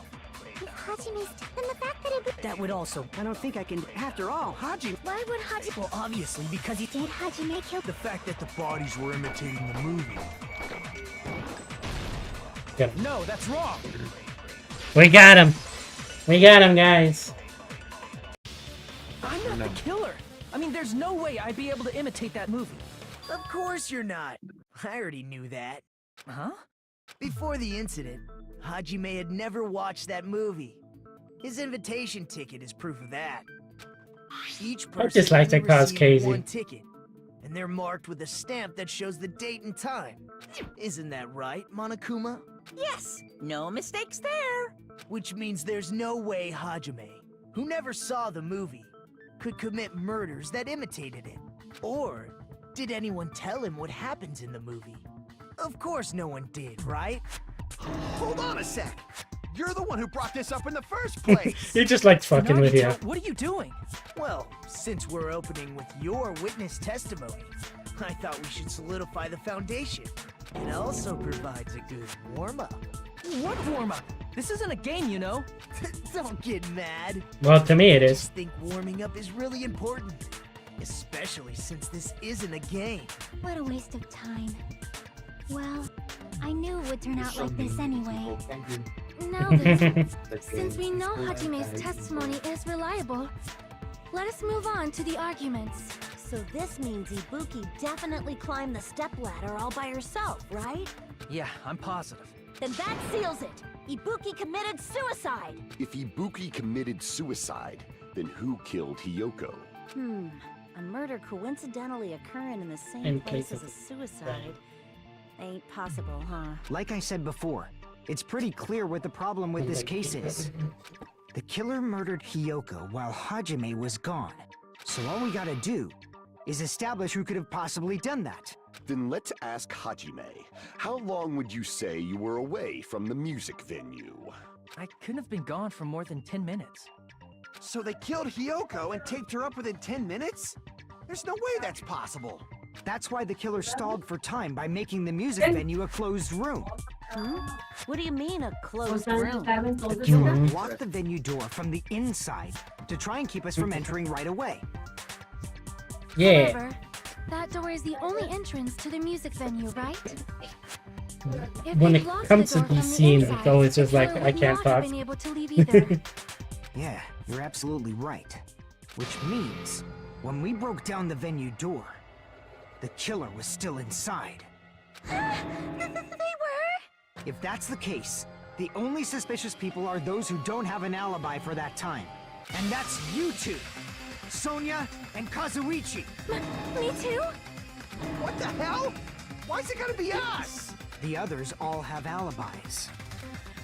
K: If Hajime's... then the fact that Ibuki...
J: That would also...
L: I don't think I can... After all, Hajime...
C: Why would Hajime...
J: Well, obviously because he...
K: Did Hajime kill...
J: The fact that the bodies were imitating the movie.
A: Yeah.
J: No, that's wrong.
A: We got him. We got him, guys.
J: I'm not the killer. I mean, there's no way I'd be able to imitate that movie. Of course you're not. I already knew that. Huh? Before the incident, Hajime had never watched that movie. His invitation ticket is proof of that. Each person
A: just like to
J: only
A: cause
J: received
A: crazy.
J: one ticket, and they're marked with a stamp that shows the date and time. Isn't that right, Monokuma?
H: Yes, no mistakes there.
J: Which means there's no way Hajime, who never saw the movie, could commit murders that imitated it. Or did anyone tell him what happens in the movie? Of course no one did, right?
L: Hold on a sec. You're the one who brought this up in the first place.
A: He just likes fucking with you.
J: What are you doing? Well, since we're opening with your witness testimony, I thought we should solidify the foundation. It also provides a good warm-up. What warm-up? This isn't a game, you know. Don't get mad.
A: Well, to me it
J: I
A: is.
J: just think warming up is really important. Especially since this isn't a game.
K: What a waste of time. Well, I knew it would turn out like this anyway.
C: Now then, since we know Hajime's testimony is reliable, let us move on to the arguments.
K: So this means Ibuki definitely climbed the stepladder all by herself, right?
J: Yeah, I'm positive.
K: Then that seals it! Ibuki committed suicide!
G: If Ibuki committed suicide, then who killed Hiyoko?
K: A murder coincidentally occurring in the same
A: In
K: place
A: case
K: as a
A: of-
K: suicide. Ain't possible, huh?
L: Like I said before, it's pretty clear what the problem with this case is. The killer murdered Hiyoko while Hajime was gone. So all we gotta do is establish who could have possibly done that.
G: Then let's ask Hajime. How long would you say you were away from the music venue?
J: I couldn't have been gone for more than 10 minutes.
L: So they killed Hiyoko and taped her up within 10 minutes? There's no way that's possible. That's why the killer stalled for time by making the music venue a closed room.
K: What do you mean, a closed room?
L: The killer blocked the venue door from the inside to try and keep us from entering right away.
A: Yeah.
C: However, that door is the only entrance to the music venue, right? If
A: When
C: they
A: it
C: blocked
A: comes
C: the
A: to
C: door
A: these
C: from the
A: scenes,
C: inside,
A: it's always just
C: the
A: like,
C: killer
A: I
C: would
A: can't
C: not have
A: talk.
C: been able to leave either.
L: Yeah, you're absolutely right. Which means, when we broke down the venue door, the killer was still inside.
C: They were?
L: If that's the case, the only suspicious people are those who don't have an alibi for that time. And that's you two! Sonia and Kazuichi!
C: Me too?
L: What the hell? Why's it gotta be us? The others all have alibis.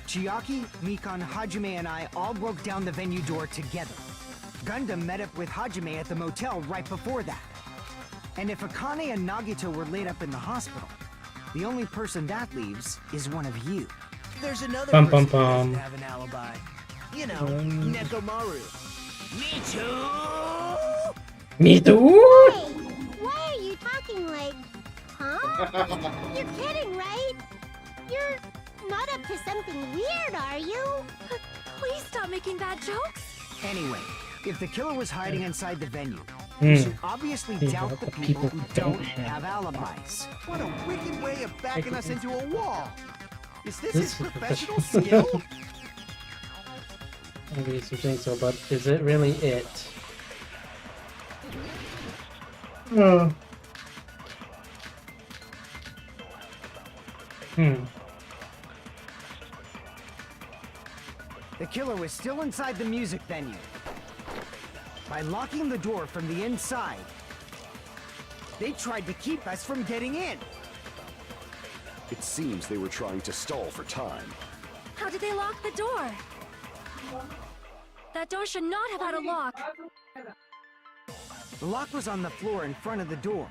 L: Chiaki, Mikan, Hajime, and I all broke down the venue door together. Gundam met up with Hajime at the motel right before that. And if Akane and Nagito were laid up in the hospital, the only person that leaves is one of you.
J: There's another
A: Bum,
J: person
A: bum,
J: who doesn't
A: bum.
J: have an alibi. You know, Nekomaru. Me too!
A: Me too.
K: Hey, why are you talking like, huh? You're kidding, right? You're not up to something weird, are you?
C: Please stop making bad jokes.
L: Anyway, if the killer was hiding inside the venue,
A: Hmm.
L: you should obviously
A: Yeah,
L: doubt the
A: but
L: people
A: people
L: who
A: don't
L: don't
A: have
L: have alibis.
E: What a wicked way of backing us into a wall! Is this
A: This
E: his
A: is
E: professional
A: professional.
E: skill?
A: Maybe you think so, but is it really it? Oh.
L: The killer was still inside the music venue. By locking the door from the inside, they tried to keep us from getting in.
G: It seems they were trying to stall for time.
C: How did they lock the door? That door should not have had a lock.
L: The lock was on the floor in front of the door.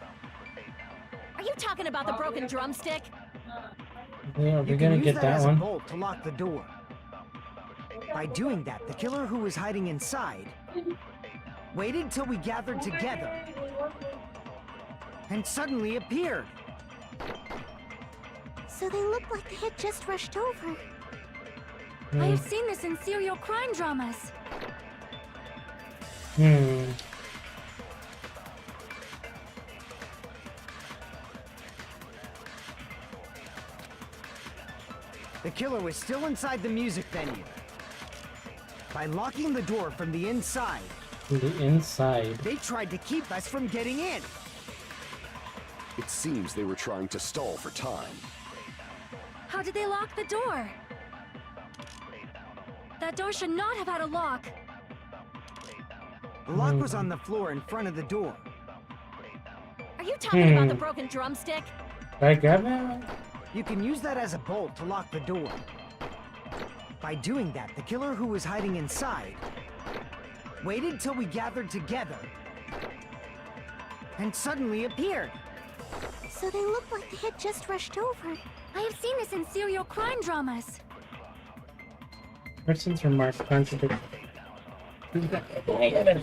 C: Are you talking about the broken drumstick?
A: Yeah, we're
L: You
A: gonna
L: can use
A: get
L: that
A: that
L: as a
A: one.
L: bolt to lock the door. By doing that, the killer who was hiding inside waited till we gathered together and suddenly appeared.
K: So they look like they had just rushed over.
C: I have seen this in serial crime dramas.
A: Hmm.
L: The killer was still inside the music venue. By locking the door from the inside,
A: To the inside.
L: they tried to keep us from getting in.
G: It seems they were trying to stall for time.
C: How did they lock the door? That door should not have had a lock.
L: The lock was on the floor in front of the door.
C: Are you talking about the broken drumstick?
A: Did I grab that?
L: You can use that as a bolt to lock the door. By doing that, the killer who was hiding inside waited till we gathered together and suddenly appeared.
K: So they look like they had just rushed over.
C: I have seen this in serial crime dramas.
A: Person's remark contradicts.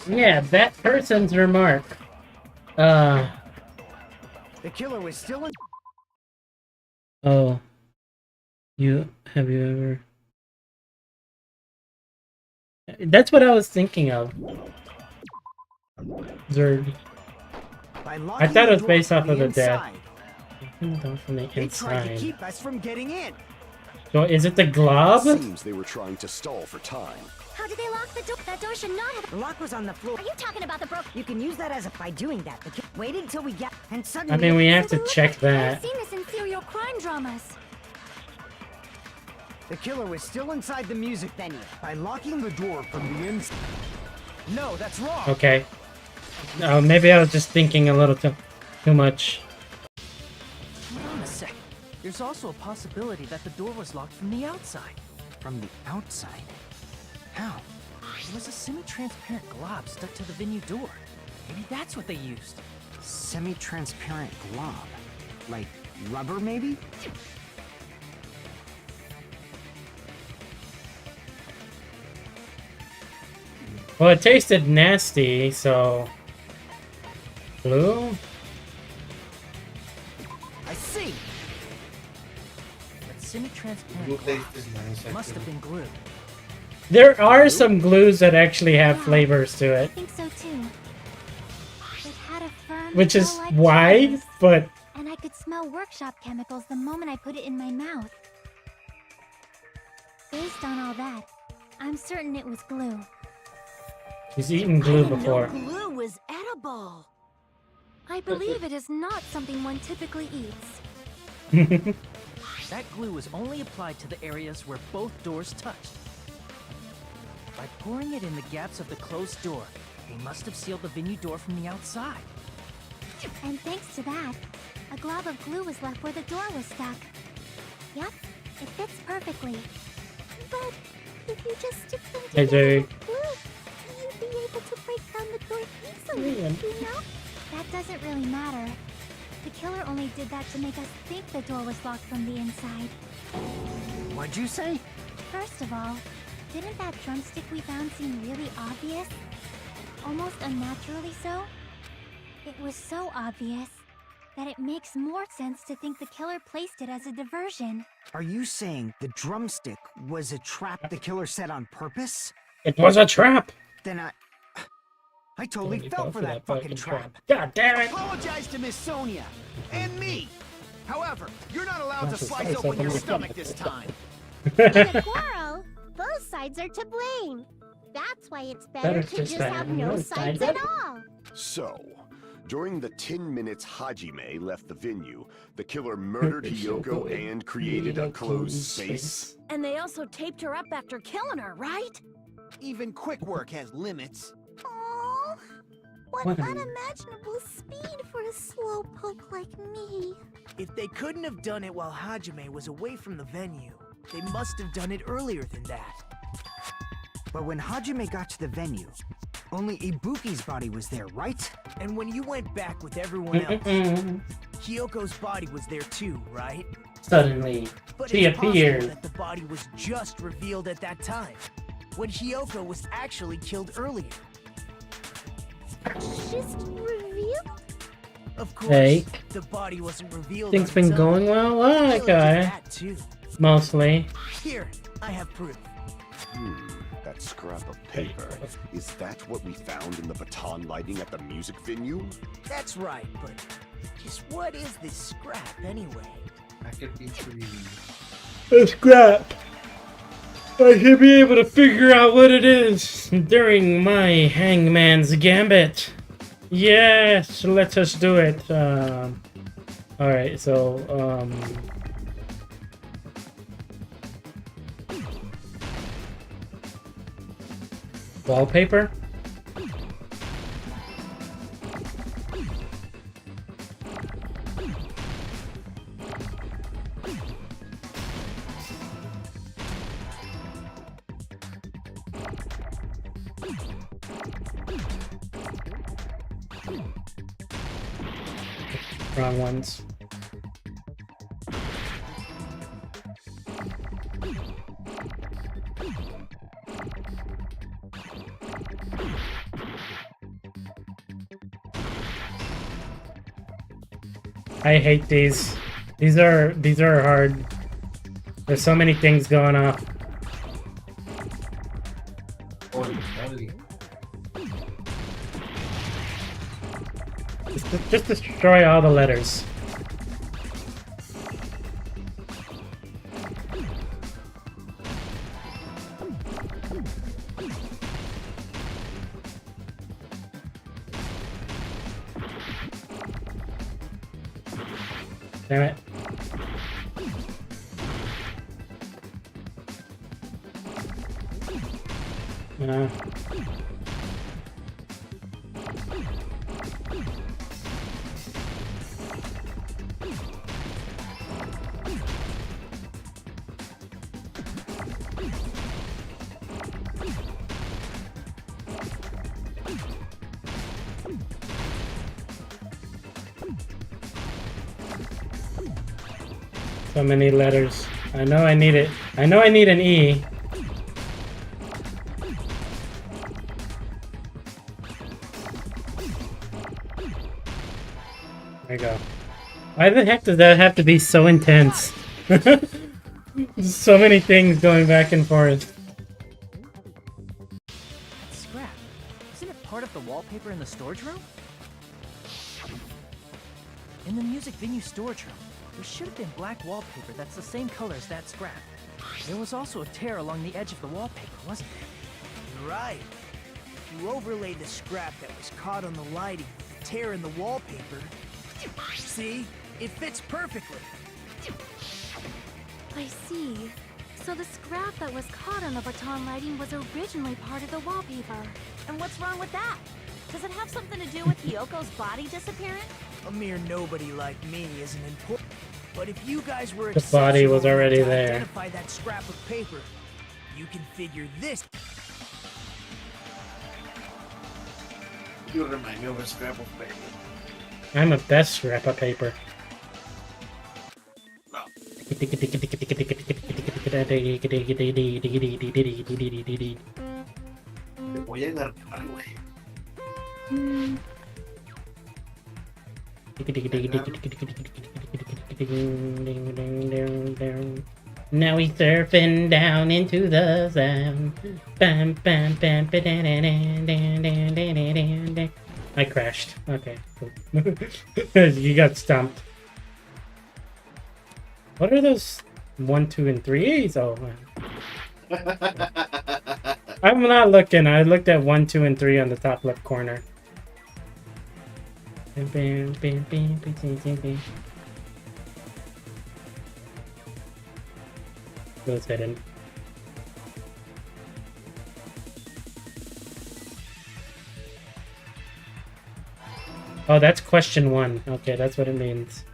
A: Yeah, that person's remark.
L: The killer was still in.
A: Oh. Have you ever? That's what I was thinking of. Zerd.
L: By
A: I
L: locking
A: thought it was
L: door
A: based
L: from
A: off of the death.
L: inside,
A: Down from the
L: they tried to
A: inside.
L: keep us from getting in.
A: So is it the
G: It
A: glob?
G: seems they were trying to stall for time.
C: How did they lock the door? That door should not have.
L: The lock was on the floor.
C: Are you talking about the broken?
L: You can use that as a. By doing that, the killer waited till we get and suddenly.
A: I mean, we have
C: So
A: to
C: they look
A: check
C: like- I have
A: that.
C: seen this in serial crime dramas.
L: The killer was still inside the music venue. By locking the door from the inside. No, that's wrong.
A: Okay. Maybe I was just thinking a little too much.
J: Hold on a sec. There's also a possibility that the door was locked from the outside.
L: From the outside? How?
J: There was a semi-transparent glob stuck to the venue door. Maybe that's what they used.
L: Semi-transparent glob. Like rubber, maybe?
A: Well, it tasted nasty, so... Glue?
J: I see! That semi-transparent glob must have been glue.
A: There are some glues that actually have flavors to
K: I
A: it.
K: think so too. It had a firm,
A: Which is
K: gel-like
A: wide,
K: taste,
A: but...
K: and I could smell workshop chemicals the moment I put it in my mouth. Based on all that, I'm certain it was glue.
A: He's eaten glue before.
C: Glue was edible. I believe it is not something one typically eats.
J: That glue was only applied to the areas where both doors touched. By pouring it in the gaps of the closed door, they must have sealed the venue door from the outside.
K: And thanks to that, a glob of glue was left where the door was stuck. Yep, it fits perfectly. But if you just stick them
A: Hey,
K: together
A: Jerry.
K: with glue, you'd be able to break down the door easily, you know? That doesn't really matter. The killer only did that to make us think the door was locked from the inside.
L: What'd you say?
K: First of all, didn't that drumstick we found seem really obvious? Almost unnaturally so? It was so obvious that it makes more sense to think the killer placed it as a diversion.
L: Are you saying the drumstick was a trap the killer set on purpose?
A: It was a trap!
L: Then I totally fell for that fucking trap.
A: God damn it!
J: Apologize to Miss Sonia and me. However, you're not allowed to
A: That's a
J: slice
A: slice
J: open
A: open
J: your
A: your
J: stomach this time.
K: In a quarrel, both sides are to blame. That's why it's better to just have no sides at all.
G: So, during the 10 minutes Hajime left the venue, the killer murdered Hiyoko and created a closed space?
H: And they also taped her up after killing her, right?
J: Even quick work has limits.
K: Aww, what
A: What a-
K: unimaginable speed for a slowpoke like me.
J: If they couldn't have done it while Hajime was away from the venue, they must have done it earlier than that.
L: But when Hajime got to the venue, only Ibuki's body was there, right?
J: And when you went back with everyone else,
A: Mm-mm-mm.
J: Hyoko's body was there too, right?
A: Suddenly,
J: But
A: she
J: it's possible
A: appears.
J: that the body was just revealed at that time, when Hyoko was actually killed earlier.
K: Just revealed?
J: Of course,
A: Hey.
J: the body wasn't revealed.
A: Things
J: on
A: been
J: its own.
A: going well? Well,
J: Killer did
A: okay.
J: that too.
A: Mostly.
J: Here, I have proof.
G: That scrap of paper. Is that what we found in the baton lighting at the music venue?
J: That's right, but just what is this scrap anyway?
B: I could be treating.
A: A scrap. I should be able to figure out what it is during my hangman's gambit. Yes, let us do it. Alright, so, wallpaper? Wrong ones. I hate these. These are hard. There's so many things going off.
B: Holy.
A: Just destroy all the letters. Damn it. So many letters. I know I need it. I know I need an E. There you go. Why the heck does that have to be so intense? So many things going back and forth.
E: Scrap. Isn't it part of the wallpaper in the storage room? In the music venue storage room, there should have been black wallpaper that's the same color as that scrap. There was also a tear along the edge of the wallpaper, wasn't there?
J: You're right. If you overlay the scrap that was caught on the lighting with the tear in the wallpaper, see? It fits perfectly.
K: I see. So the scrap that was caught on the baton lighting was originally part of the wallpaper.
H: And what's wrong with that? Does it have something to do with Hyoko's body disappearing?
J: A mere nobody like me isn't important. But if you guys were
A: The body was
J: exceptional
A: already
J: enough to
A: there.
J: identify that scrap of paper, you can figure this.
B: You remind me of a scrap of paper.
A: I'm a best scrap of paper.
B: Te voy a agarrar, güey.
A: Now he's surfing down into the sound. Bam, bam, bam, I crashed. Okay, cool. You got stumped. What are those 1, 2, and 3s? Oh, man. I'm not looking. I looked at 1, 2, and 3 on the top left corner. Goes hidden. Oh, that's question 1. Okay, that's what it means.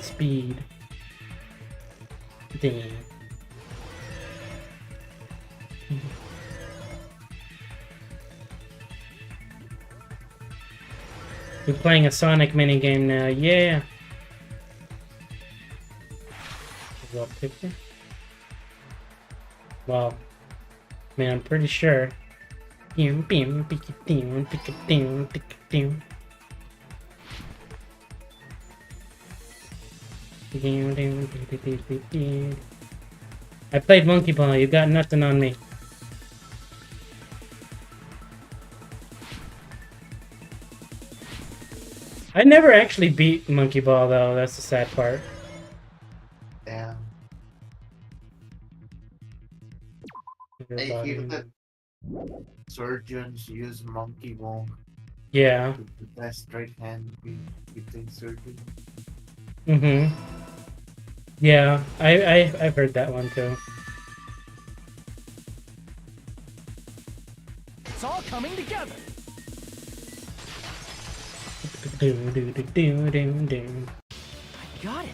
A: Speed. Dang. We're playing a Sonic minigame now, yeah! Wallpaper? Well, man, I'm pretty sure. I played Monkey Ball, you got nothing on me. I never actually beat Monkey Ball though, that's the sad part.
B: Damn. I hear that surgeons use monkey ball.
A: Yeah.
B: The best right hand between surgeons.
A: Mm-hmm. Yeah, I've heard that one too.
J: It's all coming together.
A: I
J: Got it.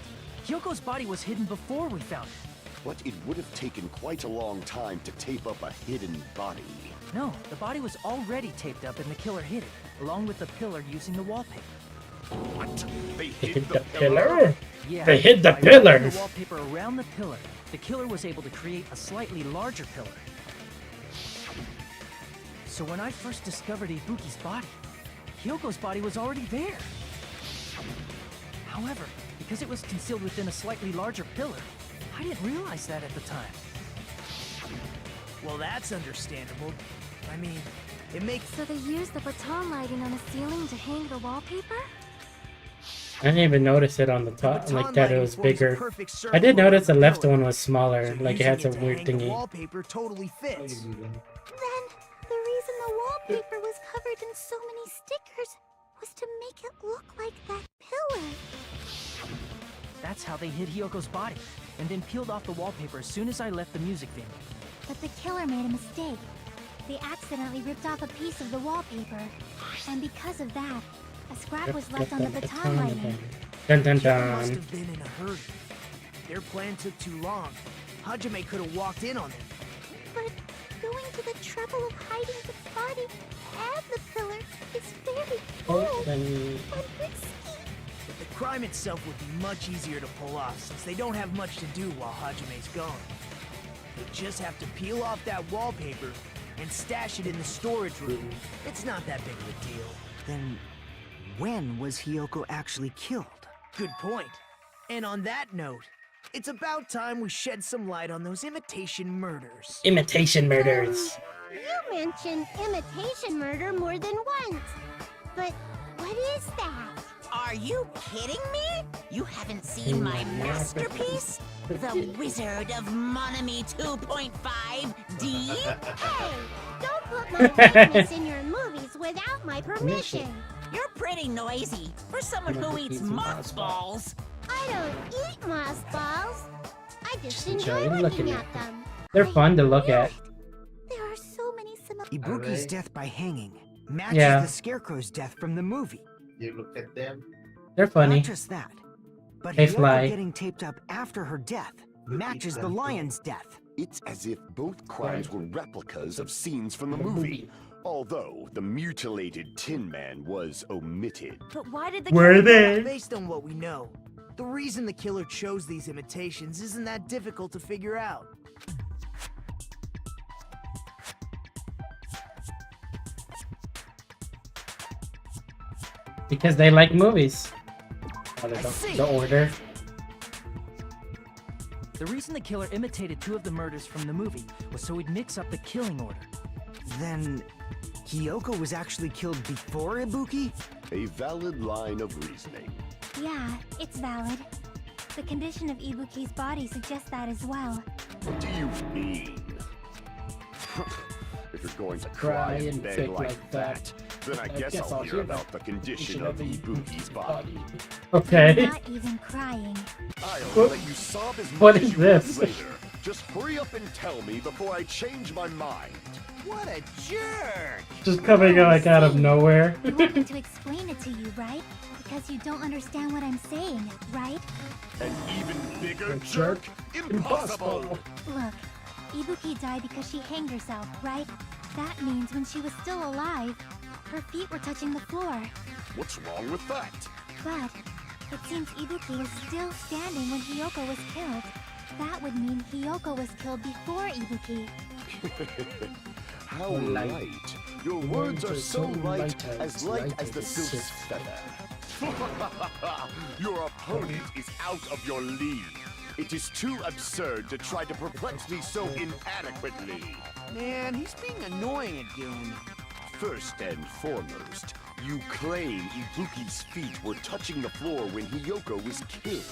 J: Kyoko's body was hidden before we found it.
G: But it would have taken quite a long time to tape up a hidden body.
J: No, the body was already taped up and the killer hid it, along with the pillar using the wallpaper.
G: What? They
A: hid the pillar?
J: Yeah,
A: They hid the
J: by wrapping
A: pillars!
J: the wallpaper around the pillar, the killer was able to create a slightly larger pillar. So when I first discovered Ibuki's body, Kyoko's body was already there. However, because it was concealed within a slightly larger pillar, I didn't realize that at the time. Well, that's understandable. I mean, it makes...
K: So they used the baton lighting on the ceiling to hang the wallpaper?
A: I didn't even notice it on the top,
J: baton
A: like that it
J: lighting
A: was
J: forms a
A: bigger.
J: perfect
A: I
J: circle
A: did notice the
J: around
A: left
J: pillar.
A: one was smaller,
J: So
A: like it had
J: using
A: some
J: to
A: weird
J: hang the
A: thingy.
J: wallpaper totally fits.
K: Then, the reason the wallpaper was covered in so many stickers was to make it look like that pillar.
J: That's how they hid Hyoko's body, and then peeled off the wallpaper as soon as I left the music venue.
K: But the killer made a mistake. They accidentally ripped off a piece of the wallpaper. And because of that, a scrap was left on the baton lighting.
A: Dun dun
J: Killer must
A: dun.
J: have been in a hurry. Their plan took too long. Hajime could have walked in on them.
K: But going to the trouble of hiding the body and the pillar is very bold and risky.
J: The crime itself would be much easier to pull off since they don't have much to do while Hajime's gone. They just have to peel off that wallpaper and stash it in the storage room. It's not that big of a deal.
L: Then, when was Hyoko actually killed?
J: Good point. And on that note, it's about time we shed some light on those imitation murders.
A: Imitation murders.
K: You mentioned imitation murder more than once. But what is that?
H: Are you kidding me? You haven't seen my masterpiece? The Wizard of Monami 2.5D?
K: Hey, don't put my likeness in your movies without my permission.
H: You're pretty noisy for someone who eats mothballs.
K: I don't eat moss balls. I just
A: Enjoy
K: enjoy
A: looking
K: looking
A: at
K: at them.
A: They're fun to look at.
K: There are so many
L: Ibuki's
B: Alright.
L: death by hanging matches
A: Yeah.
L: the Scarecrow's death from the movie.
B: You look at them,
A: They're funny.
L: Not just that, but
A: They
L: Hiyoko
A: fly.
L: getting taped up after her death matches the lion's death.
G: It's as if both crimes were replicas of scenes from the movie. Although the mutilated Tin Man was omitted.
C: But why did the
A: Were
C: killer...
A: they?
J: Based on what we know, the reason the killer chose these imitations isn't that difficult to figure out.
A: Because they like movies. Oh,
J: I see.
A: the order.
E: The reason the killer imitated 2 of the murders from the movie was so he'd mix up the killing order.
L: Then Hiyoko was actually killed before Ibuki?
G: A valid line of reasoning.
K: Yeah, it's valid. The condition of Ibuki's body suggests that as well.
G: What do you mean? If you're going to cry and beg like that, then I guess I'll hear about the condition of Ibuki's body.
A: Okay.
K: Not even crying.
G: I'll let you sob as
A: What
G: much
A: is
G: as you want
A: this?
G: later. Just hurry up and tell me before I change my mind.
J: What a jerk!
A: Just coming like out of nowhere.
K: You want me to explain it to you, right? Because you don't understand what I'm saying, right?
G: An even bigger jerk? Impossible!
K: Look, Ibuki died because she hanged herself, right? That means when she was still alive, her feet were touching the floor.
G: What's wrong with that?
K: But it seems Ibuki was still standing when Hiyoko was killed. That would mean Hiyoko was killed before Ibuki.
G: How light. Your words are so light as the silk's feather. Your opponent is out of your league. It is too absurd to try to perplex me so inadequately.
J: Man, he's being annoying at Goon.
G: First and foremost, you claim Ibuki's feet were touching the floor when Hiyoko was killed.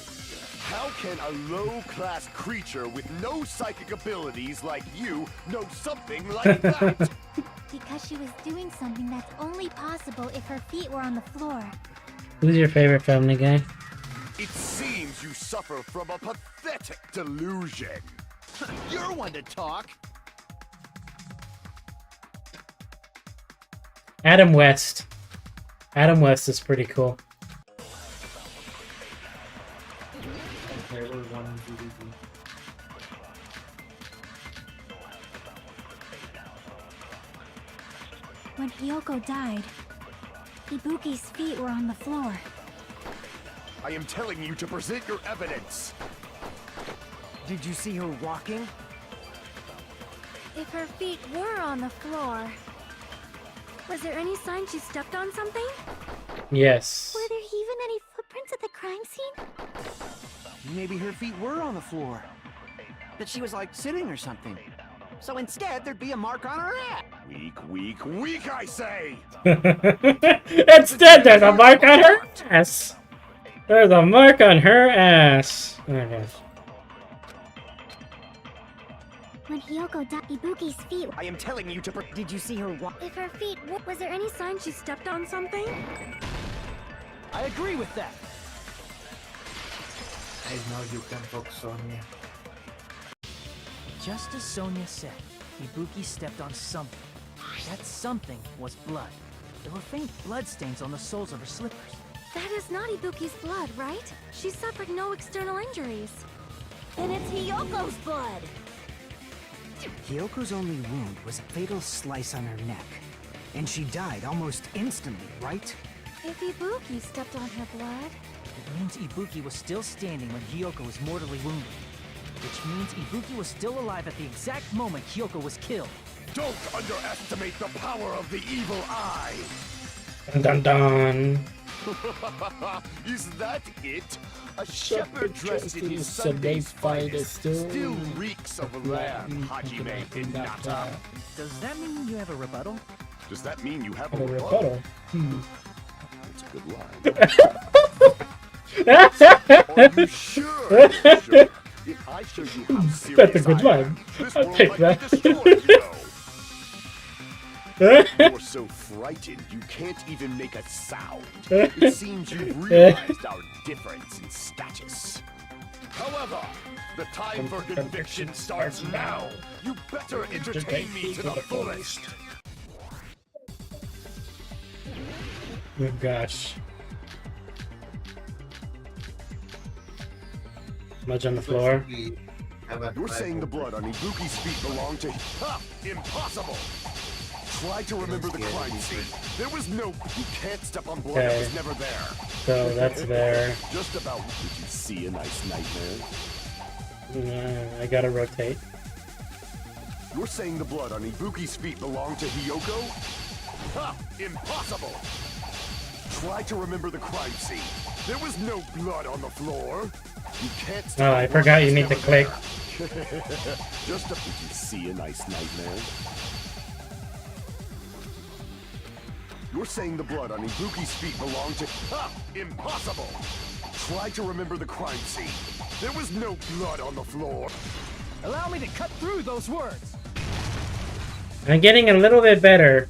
G: How can a low-class creature with no psychic abilities like you know something like that?
K: Because she was doing something that's only possible if her feet were on the floor.
A: Who's your favorite Family Guy?
G: It seems you suffer from a pathetic delusion.
J: You're one to talk.
A: Adam West. Adam West is pretty cool.
K: When Hiyoko died, Ibuki's feet were on the floor.
G: I am telling you to present your evidence.
L: Did you see her walking?
K: If her feet were on the floor, was there any sign she stepped on something?
A: Yes.
K: Were there even any footprints at the crime scene?
J: Maybe her feet were on the floor. But she was like sitting or something. So instead, there'd be a mark on her ass.
G: Weak, I say!
A: Instead, there's a mark on her ass. There's a mark on her ass. Oh my gosh.
K: When Hiyoko died, Ibuki's feet.
J: I am telling you to.
L: Did you see her walk?
K: If her feet, was there any sign she stepped on something?
E: I agree with that.
B: I know you can talk, Sonia.
E: Just as Sonia said, Ibuki stepped on something. That something was blood. There were faint blood stains on the soles of her slippers.
K: That is not Ibuki's blood, right? She suffered no external injuries. Then it's Hiyoko's blood!
L: Hiyoko's only wound was a fatal slice on her neck. And she died almost instantly, right?
K: If Ibuki stepped on her blood...
E: It means Ibuki was still standing when Hiyoko was mortally wounded. Which means Ibuki was still alive at the exact moment Hiyoko was killed.
G: Don't underestimate the power of the evil eye!
A: Dun dun dun.
G: Is that it? A shepherd dressed in his Sunday's finest still reeks of lamb, Hajime Hinata.
E: Does that mean you have a rebuttal?
G: Does that mean you have
A: A
G: a
A: rebuttal.
G: That's a good line. Are you sure? Sure. If I show you how serious
A: That's a good
G: I
A: line.
G: am, this
A: I'll
G: world
A: take
G: might
A: that.
G: be destroyed, you know. You're so frightened you can't even make a sound. It seems you've realized our difference in status. However, the time for conviction starts now. You better entertain me to the fullest.
A: Oh gosh. Smudge on the floor.
G: You're saying the blood on Ibuki's feet belonged to... Ha! Impossible! Try to remember the crime scene. There was no... You can't step on blood that was never there.
A: So that's there.
G: Just about... Did you see a nice nightmare?
A: I gotta rotate.
G: You're saying the blood on Ibuki's feet belonged to Hiyoko? Ha! Impossible! Try to remember the crime scene. There was no blood on the floor. You can't step
A: Oh, I forgot you need to click.
G: Just a... Did you see a nice nightmare? You're saying the blood on Ibuki's feet belonged to... Ha! Impossible! Try to remember the crime scene. There was no blood on the floor.
J: Allow me to cut through those words.
A: I'm getting a little bit better,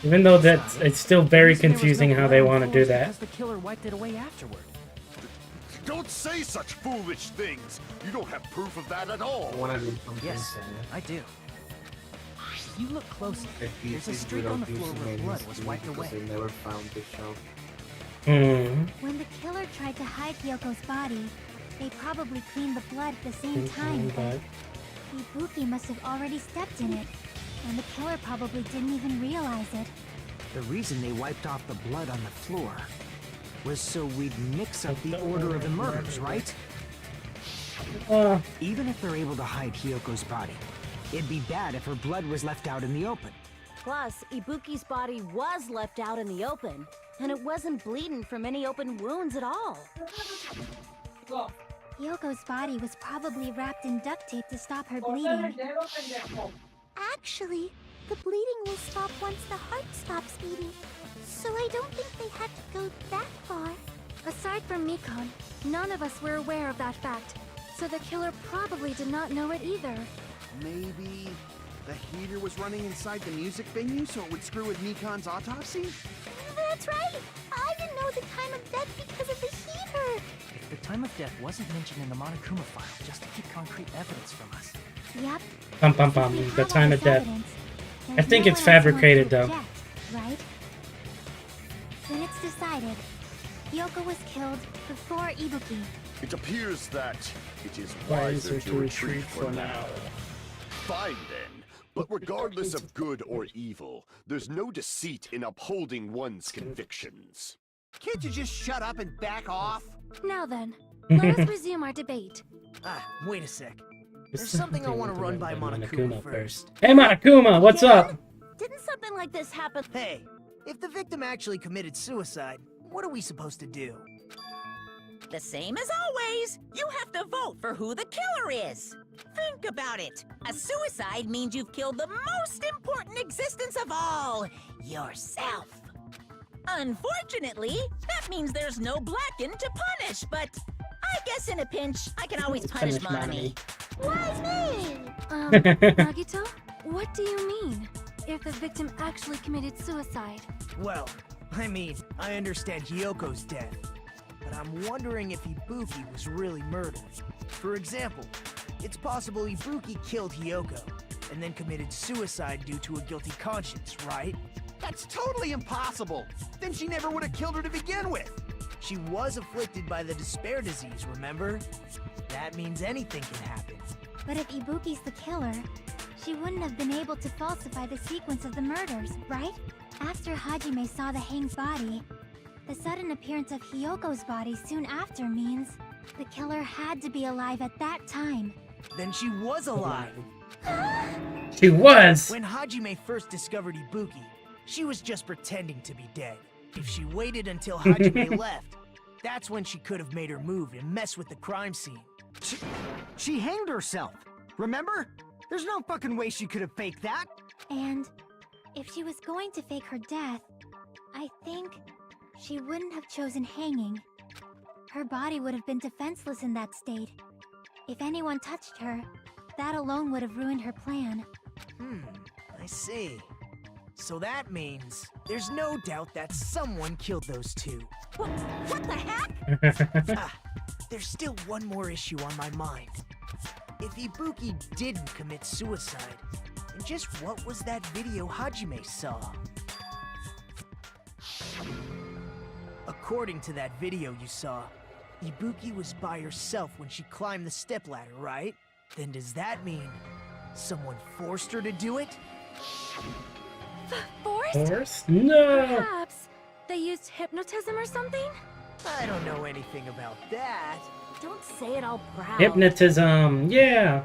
A: even though it's still very confusing how they want to do that.
J: Because the killer wiped it away afterward.
G: Don't say such foolish things. You don't have proof of that at all.
J: Yes, I do. If you look closely, there's a streak on the floor where blood was wiped away.
K: When the killer tried to hide Hyoko's body, they probably cleaned the blood at the same time, but Ibuki must have already stepped in it, and the killer probably didn't even realize it.
L: The reason they wiped off the blood on the floor was so we'd mix up the order of the murders, right? Even if they're able to hide Hyoko's body, it'd be bad if her blood was left out in the open.
C: Plus, Ibuki's body was left out in the open, and it wasn't bleeding from any open wounds at all.
K: Hyoko's body was probably wrapped in duct tape to stop her bleeding. Actually, the bleeding will stop once the heart stops beating, so I don't think they had to go that far. Aside from Mikon, none of us were aware of that fact, so the killer probably did not know it either.
M: Maybe the heater was running inside the music venue so it would screw with Mikon's autopsy?
K: That's right! I didn't know the time of death because of the heater!
J: If the time of death wasn't mentioned in the Monokuma file just to keep concrete evidence from us.
K: Yep.
A: The time of death. I think it's fabricated though.
K: Right? Then it's decided. Hyoko was killed before Ibuki.
G: It appears that it is
A: Wiser
G: wiser to retreat for now. Fine then. But regardless of good or evil, there's no deceit in upholding one's convictions.
M: Can't you just shut up and back off?
K: Now then, let us resume our debate.
J: Wait a sec. There's something I want to run by Monokuma first.
A: Hey Monokuma, what's up?
C: Didn't something like this happen?
J: Hey, if the victim actually committed suicide, what are we supposed to do?
H: The same as always. You have to vote for who the killer is. Think about it. A suicide means you've killed the most important existence of all, yourself. Unfortunately, that means there's no Blacken to punish, but I guess in a pinch, I can always punish Monami.
K: Why me?
C: Nagito, what do you mean? If the victim actually committed suicide?
J: Well, I mean, I understand Hyoko's death, but I'm wondering if Ibuki was really murdered. For example, it's possible Ibuki killed Hyoko, and then committed suicide due to a guilty conscience, right?
M: That's totally impossible! Then she never would have killed her to begin with!
J: She was afflicted by the despair disease, remember? That means anything can happen.
K: But if Ibuki's the killer, she wouldn't have been able to falsify the sequence of the murders, right? After Hajime saw the hanged body, the sudden appearance of Hyoko's body soon after means the killer had to be alive at that time.
J: Then she was alive!
A: She was!
J: When Hajime first discovered Ibuki, she was just pretending to be dead. If she waited until Hajime left, that's when she could have made her move and mess with the crime scene.
L: She hanged herself, remember? There's no fucking way she could have faked that.
K: And if she was going to fake her death, I think she wouldn't have chosen hanging. Her body would have been defenseless in that state. If anyone touched her, that alone would have ruined her plan.
J: I see. So that means there's no doubt that someone killed those two.
H: What the heck?
J: There's still one more issue on my mind. If Ibuki didn't commit suicide, then just what was that video Hajime saw? According to that video you saw, Ibuki was by herself when she climbed the stepladder, right? Then does that mean someone forced her to do it?
K: Forced?
A: Horse? No!
K: Perhaps they used hypnotism or something?
J: I don't know anything about that.
C: Don't say it all proud.
A: Hypnotism! Yeah!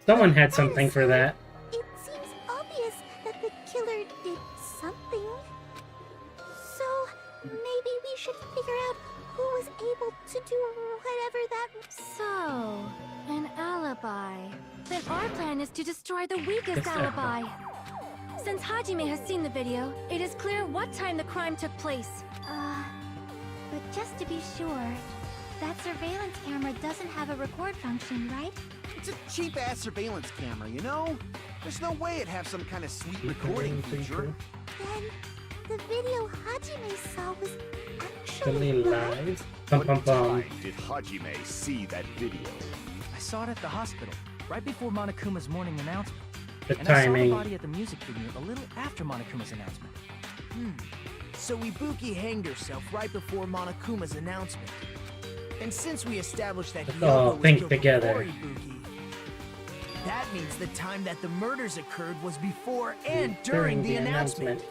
A: Someone had something
K: Madison,
A: for that.
K: It seems obvious that the killer did something. So maybe we should figure out who was able to do whatever that.
C: So, an alibi. Then our plan is to destroy the weakest
A: Yes,
C: alibi. Since Hajime has seen the video, it is clear what time the crime took place.
K: But just to be sure, that surveillance camera doesn't have a record function, right?
M: It's a cheap-ass surveillance camera, you know? There's no way it'd have some kind of sweet recording feature.
K: Then the video Hajime saw was
A: Actually
K: actually live?
A: live? Bum bum bum.
G: Did Hajime see that video?
E: I saw it at the hospital, right before Monokuma's morning announcement.
A: The
E: And I saw the
A: timing.
E: body at the music venue a little after Monokuma's announcement.
J: So Ibuki hanged herself right before Monokuma's announcement. And since we established that
A: Let's
J: Hyoko
A: all
J: was
A: think
J: killed
A: together.
J: before Ibuki, that means the time that the murders occurred was before and during the announcement.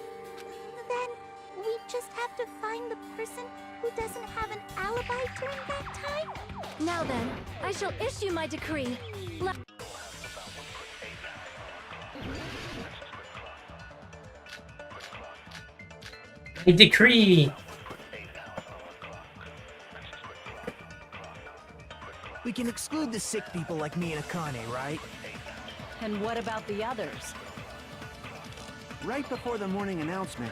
K: Then we just have to find the person who doesn't have an alibi during that time?
C: Now then, I shall issue my decree.
A: A decree!
J: We can exclude the sick people like me and Akane, right?
H: And what about the others?
M: Right before the morning announcement,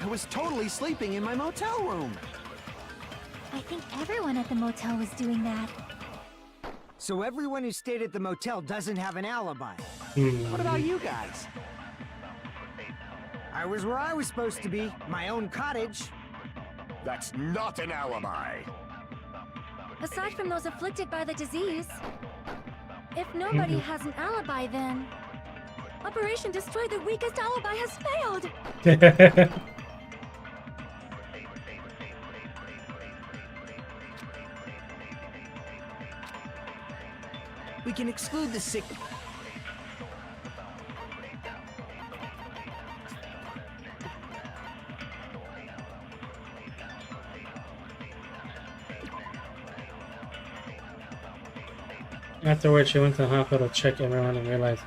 M: I was totally sleeping in my motel room.
K: I think everyone at the motel was doing that.
L: So everyone who stayed at the motel doesn't have an alibi.
M: What about you guys?
L: I was where I was supposed to be, my own cottage.
G: That's not an alibi.
C: Aside from those afflicted by the disease, if nobody has an alibi, then Operation Destroy the Weakest Alibi has failed.
J: We can exclude the sick.
A: Afterwards, she went to the hospital to check everyone and realized.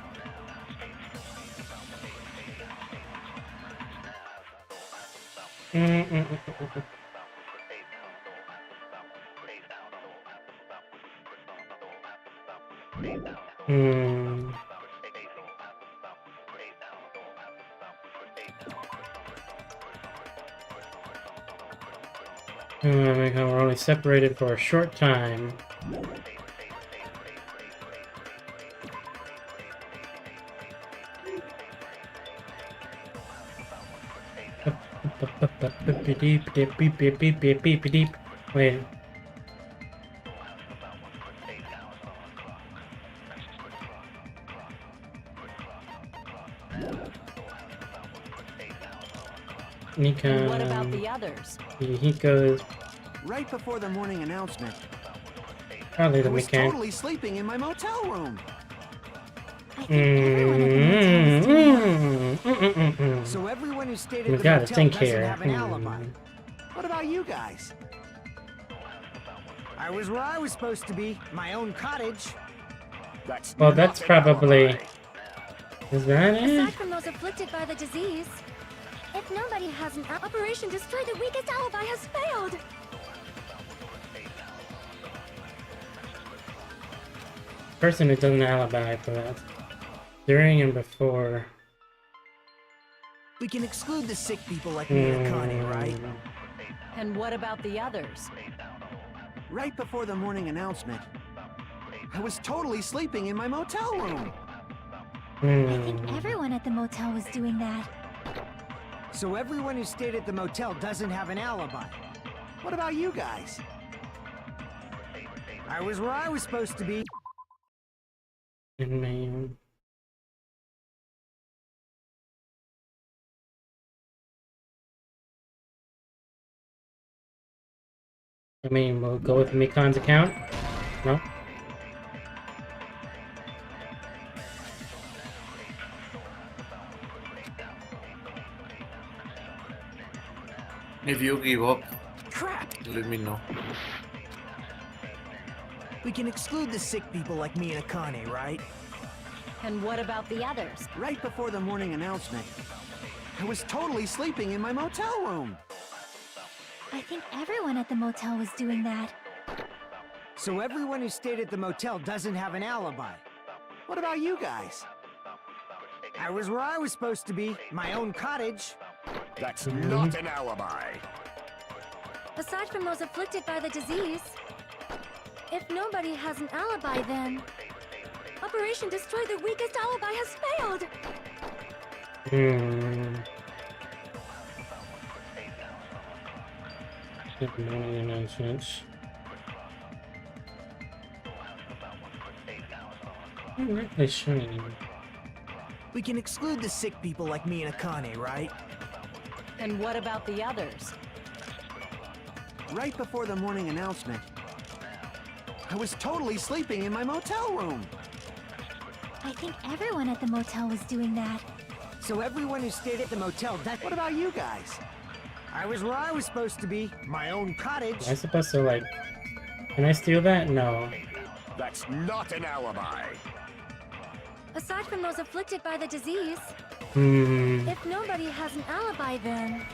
A: We're only separated for a short time. Wait. Nika.
H: And what about the others?
A: Hiko's
M: Right before the morning announcement,
A: probably the
M: I was
A: mechanic.
M: totally sleeping in my motel room.
K: I think everyone at the motel was doing that.
J: So everyone who stayed at
A: We
J: the
A: gotta
J: motel
A: think
J: doesn't
A: here.
J: have an alibi.
M: What about you guys?
L: I was where I was supposed to be, my own cottage.
G: That's
A: Well,
G: not
A: that's
G: an
A: probably.
G: alibi.
A: Is that it?
C: Aside from those afflicted by the disease, if nobody has an Operation Destroy the Weakest Alibi has failed.
A: Person who doesn't alibi for that. During and before.
J: We can exclude the sick people like me and Akane, right?
H: And what about the others?
M: Right before the morning announcement, I was totally sleeping in my motel room.
K: I think everyone at the motel was doing that.
L: So everyone who stayed at the motel doesn't have an alibi.
M: What about you guys?
L: I was where I was supposed to be.
A: Man. I mean, we'll go with Mikan's account. No?
B: If you give up,
J: Crap!
B: let me know.
J: We can exclude the sick people like me and Akane, right?
C: And what about the others?
M: Right before the morning announcement, I was totally sleeping in my motel room.
K: I think everyone at the motel was doing that.
L: So everyone who stayed at the motel doesn't have an alibi.
M: What about you guys?
L: I was where I was supposed to be, my own cottage.
G: That's not an alibi.
K: Aside from those afflicted by the disease, if nobody has an alibi, then Operation Destroy the Weakest Alibi has failed.
A: Good morning announcements. Where are they showing?
J: We can exclude the sick people like me and Akane, right?
C: And what about the others?
M: Right before the morning announcement, I was totally sleeping in my motel room.
K: I think everyone at the motel was doing that.
L: So everyone who stayed at the motel,
M: What about you guys?
L: I was where I was supposed to be, my own cottage.
A: Am I supposed to, like... Can I steal that? No.
G: That's not an alibi.
K: Aside from those afflicted by the disease,
A: Hmm.
K: if nobody has an alibi, then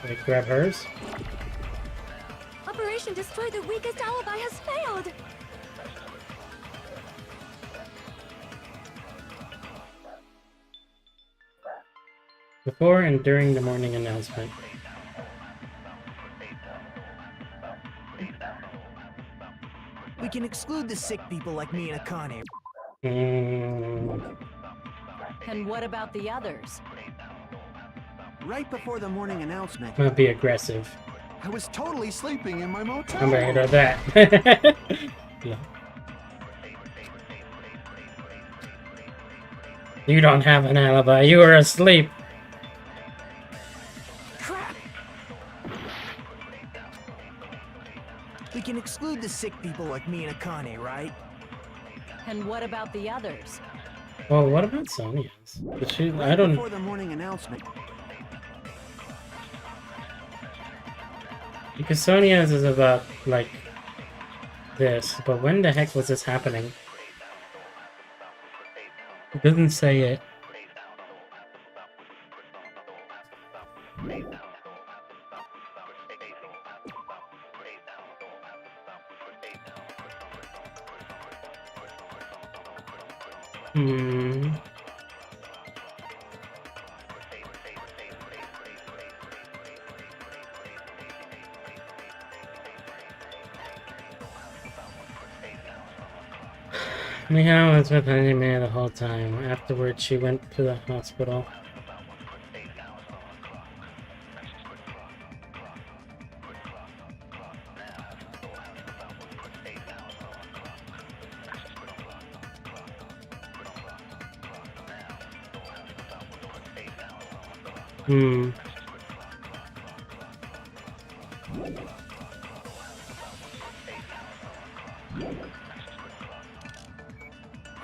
A: Can I grab hers?
K: Operation Destroy the Weakest Alibi has failed.
A: Before and during the morning announcement.
J: We can exclude the sick people like me and Akane.
C: And what about the others?
M: Right before the morning announcement,
A: I'm gonna be aggressive.
M: I was totally sleeping in my motel
A: I'm
M: room.
A: ahead of that. No. You don't have an alibi. You were asleep.
J: Crap! We can exclude the sick people like me and Akane, right?
C: And what about the others?
A: Well, what about Sonia's? Did she? I
M: Right
A: don't.
M: before the morning announcement,
A: Because Sonia's is about like this, but when the heck was this happening? It doesn't say it. Hmm. Mihao was with Anime the whole time. Afterwards, she went to the hospital. Hmm.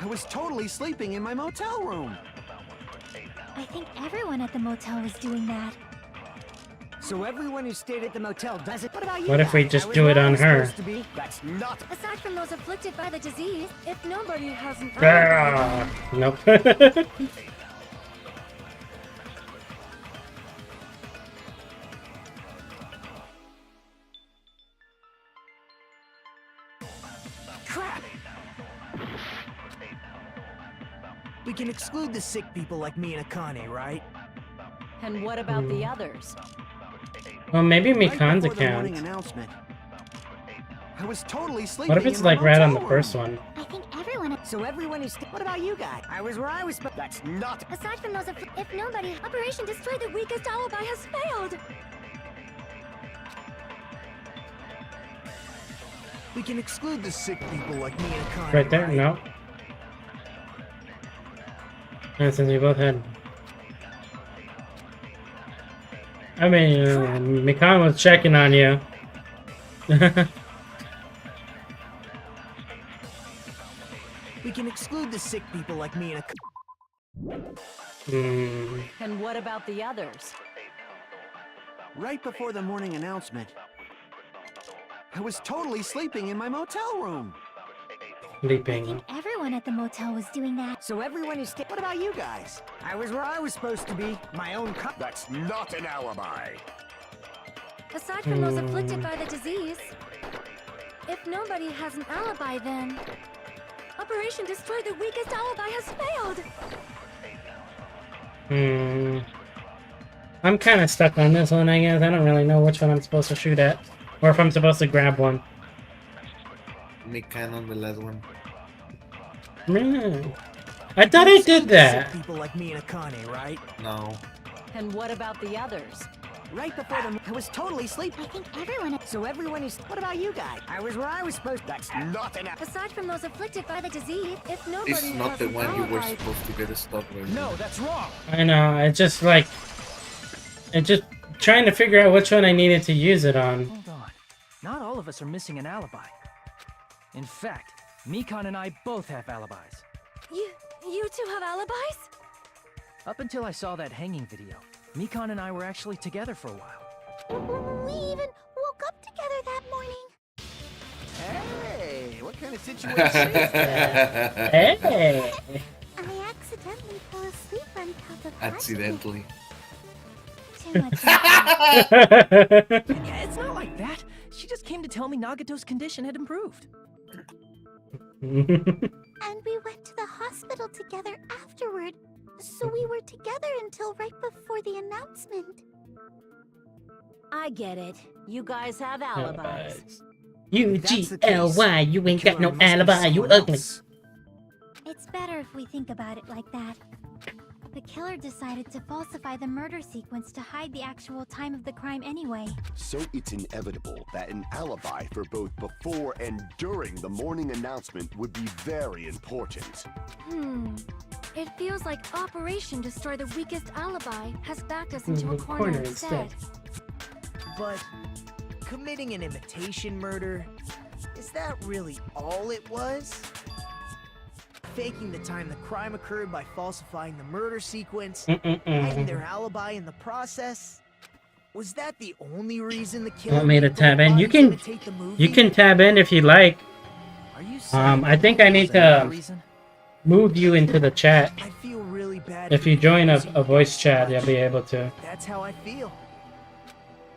M: I was totally sleeping in my motel room.
K: I think everyone at the motel was doing that.
L: So everyone who stayed at the motel doesn't. What about you?
A: What if we
L: guys?
A: just
L: I was
A: do it
L: where I
A: on
L: was
A: her?
L: supposed to be.
G: That's not.
K: Aside from those afflicted by the disease, if nobody has an alibi,
A: Ah, nope.
J: Crap! We can exclude the sick people like me and Akane, right?
C: And what about the others?
A: Well, maybe
M: Right
A: Mikan's
M: before the morning
A: account.
M: announcement, I was totally sleeping.
A: What if it's
M: in my
A: like right on the
M: motel
A: first
M: room.
A: one?
K: I think everyone.
L: So everyone who stayed. What about you guys? I was where I was supposed.
G: That's not.
K: Aside from those, if nobody, Operation Destroy the Weakest Alibi has failed.
J: We can exclude the sick people like me and Akane,
A: Right there? No. And since we both had. I mean, Mikan was checking on you.
J: We can exclude the sick people like me and a...
H: And what about the others?
M: Right before the morning announcement, I was totally sleeping in my motel room.
A: Sleeping.
K: Everyone at the motel was doing that.
L: So everyone is... What about you guys? I was where I was supposed to be. My own
G: That's not an alibi.
K: Aside from those afflicted by the disease, if nobody has an alibi, then Operation Destroy the Weakest Alibi has failed.
A: I'm kind of stuck on this one, I guess. I don't really know which one I'm supposed to shoot at. Or if I'm supposed to grab one.
B: Me kind on the last one.
A: I thought I did that.
J: People like me and Akane, right?
B: No.
H: And what about the others?
J: Right before the... I was totally sleeping.
K: I think everyone...
L: So everyone is... What about you guys? I was where I was supposed to...
G: That's not an
K: Aside from those afflicted by the disease, if nobody
B: It's not
K: has
B: the
K: an
B: one you were
K: alibi,
B: supposed to get stuck with.
J: No, that's wrong.
A: I know, it's just like... It's just trying to figure out which one I needed to use it on.
E: Hold on. Not all of us are missing an alibi. In fact, Mikan and I both have alibis.
K: You two have alibis?
E: Up until I saw that hanging video, Mikan and I were actually together for a while.
K: We even woke up together that morning.
M: Hey, what kind of situation is that?
A: Hey!
K: I accidentally fell asleep on top of
B: Accidentally.
K: Too much.
E: Yeah, it's not like that. She just came to tell me Nagato's condition had improved.
K: And we went to the hospital together afterward. So we were together until right before the announcement.
H: I get it. You guys have alibis.
A: U-G-L-Y, you ain't got no alibi, you ugly.
K: It's better if we think about it like that. The killer decided to falsify the murder sequence to hide the actual time of the crime anyway.
G: So it's inevitable that an alibi for both before and during the morning announcement would be very important.
K: It feels like Operation Destroy the Weakest Alibi has backed us into a corner instead.
J: But committing an imitation murder, is that really all it was? Faking the time the crime occurred by falsifying the murder sequence, hiding their alibi in the process? Was that the only reason the killer
A: Want me to tab in? You can
J: movie?
A: tab in if you like.
E: Are you
A: I think I need to move you into the chat.
J: I feel really bad.
A: If you join a voice chat, you'll be able to.
J: That's how I feel.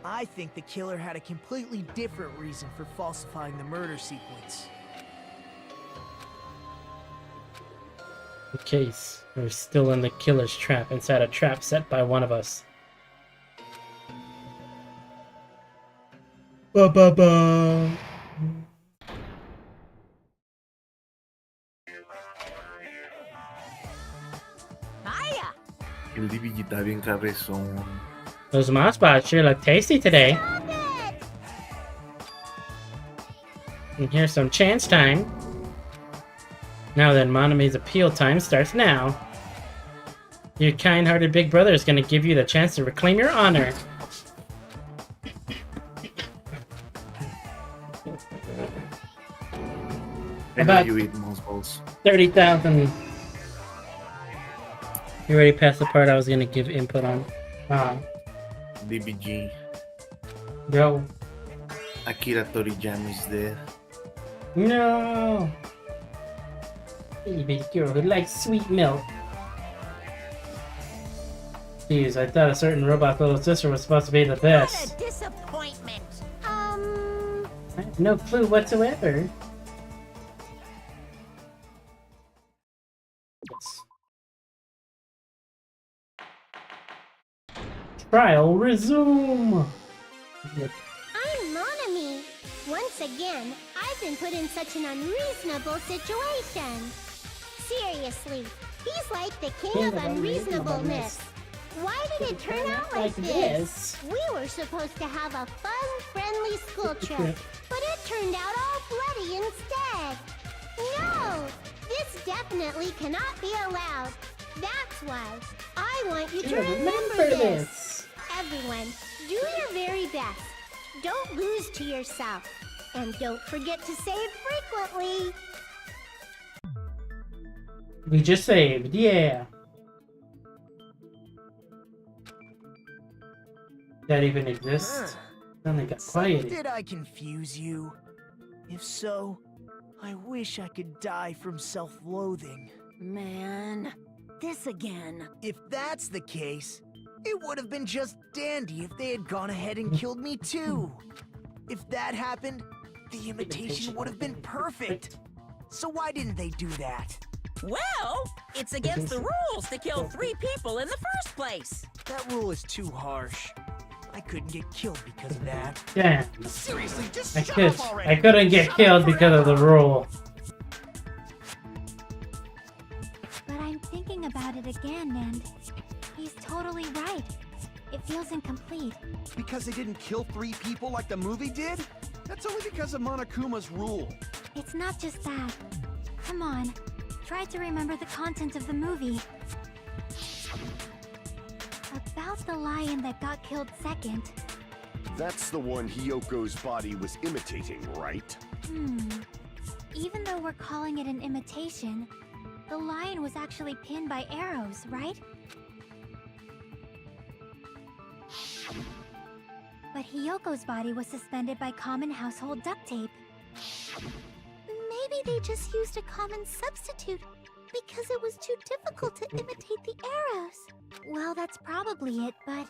J: I think the killer had a completely different reason for falsifying the murder sequence.
A: In case we're still in the killer's trap, inside a trap set by one of us. Ba-ba-ba.
H: Hiya!
B: El DBG está bien cabezón.
A: Those mouse spots sure look tasty today. And here's some chance time. Now then, Monami's appeal time starts now. Your kind-hearted big brother is gonna give you the chance to reclaim your honor. About
B: you eat most balls.
A: 30,000. You already passed the part I was gonna give input on.
B: DBG.
A: Go.
B: Akira Toriyama is dead.
A: No. Baby girl who likes sweet milk. Jeez, I thought a certain robot little sister was supposed to be the best.
H: What a disappointment.
A: I have no clue whatsoever. Yes. Trial resume.
C: I'm Monami. Once again, I've been put in such an unreasonable situation. Seriously, he's like the king of unreasonableness. Why did it turn out like this? We were supposed to have a fun, friendly school trip, but it turned out all bloody instead. No! This definitely cannot be allowed. That's why I want you to remember this. Everyone, do your very best. Don't lose to yourself.
K: And don't forget to save frequently.
A: We just saved, yeah. That even exists? Then they got
J: So
A: quiet.
J: did I confuse you? If so, I wish I could die from self-loathing.
H: Man, this again.
J: If that's the case, it would have been just dandy if they had gone ahead and killed me too. If that happened, the imitation would have been perfect. So why didn't they do that?
H: Well, it's against the rules to kill 3 people in the first place.
J: That rule is too harsh. I couldn't get killed because of that.
A: Damn.
J: Seriously, just
A: I
J: shut up already.
A: I couldn't get killed because of the rule.
K: But I'm thinking about it again, and he's totally right. It feels incomplete.
M: Because they didn't kill 3 people like the movie did? That's only because of Monokuma's rule.
K: It's not just that. Come on, try to remember the content of the movie. About the lion that got killed second.
G: That's the one Hyoko's body was imitating, right?
K: Even though we're calling it an imitation, the lion was actually pinned by arrows, right? But Hyoko's body was suspended by common household duct tape. Maybe they just used a common substitute because it was too difficult to imitate the arrows. Well, that's probably it, but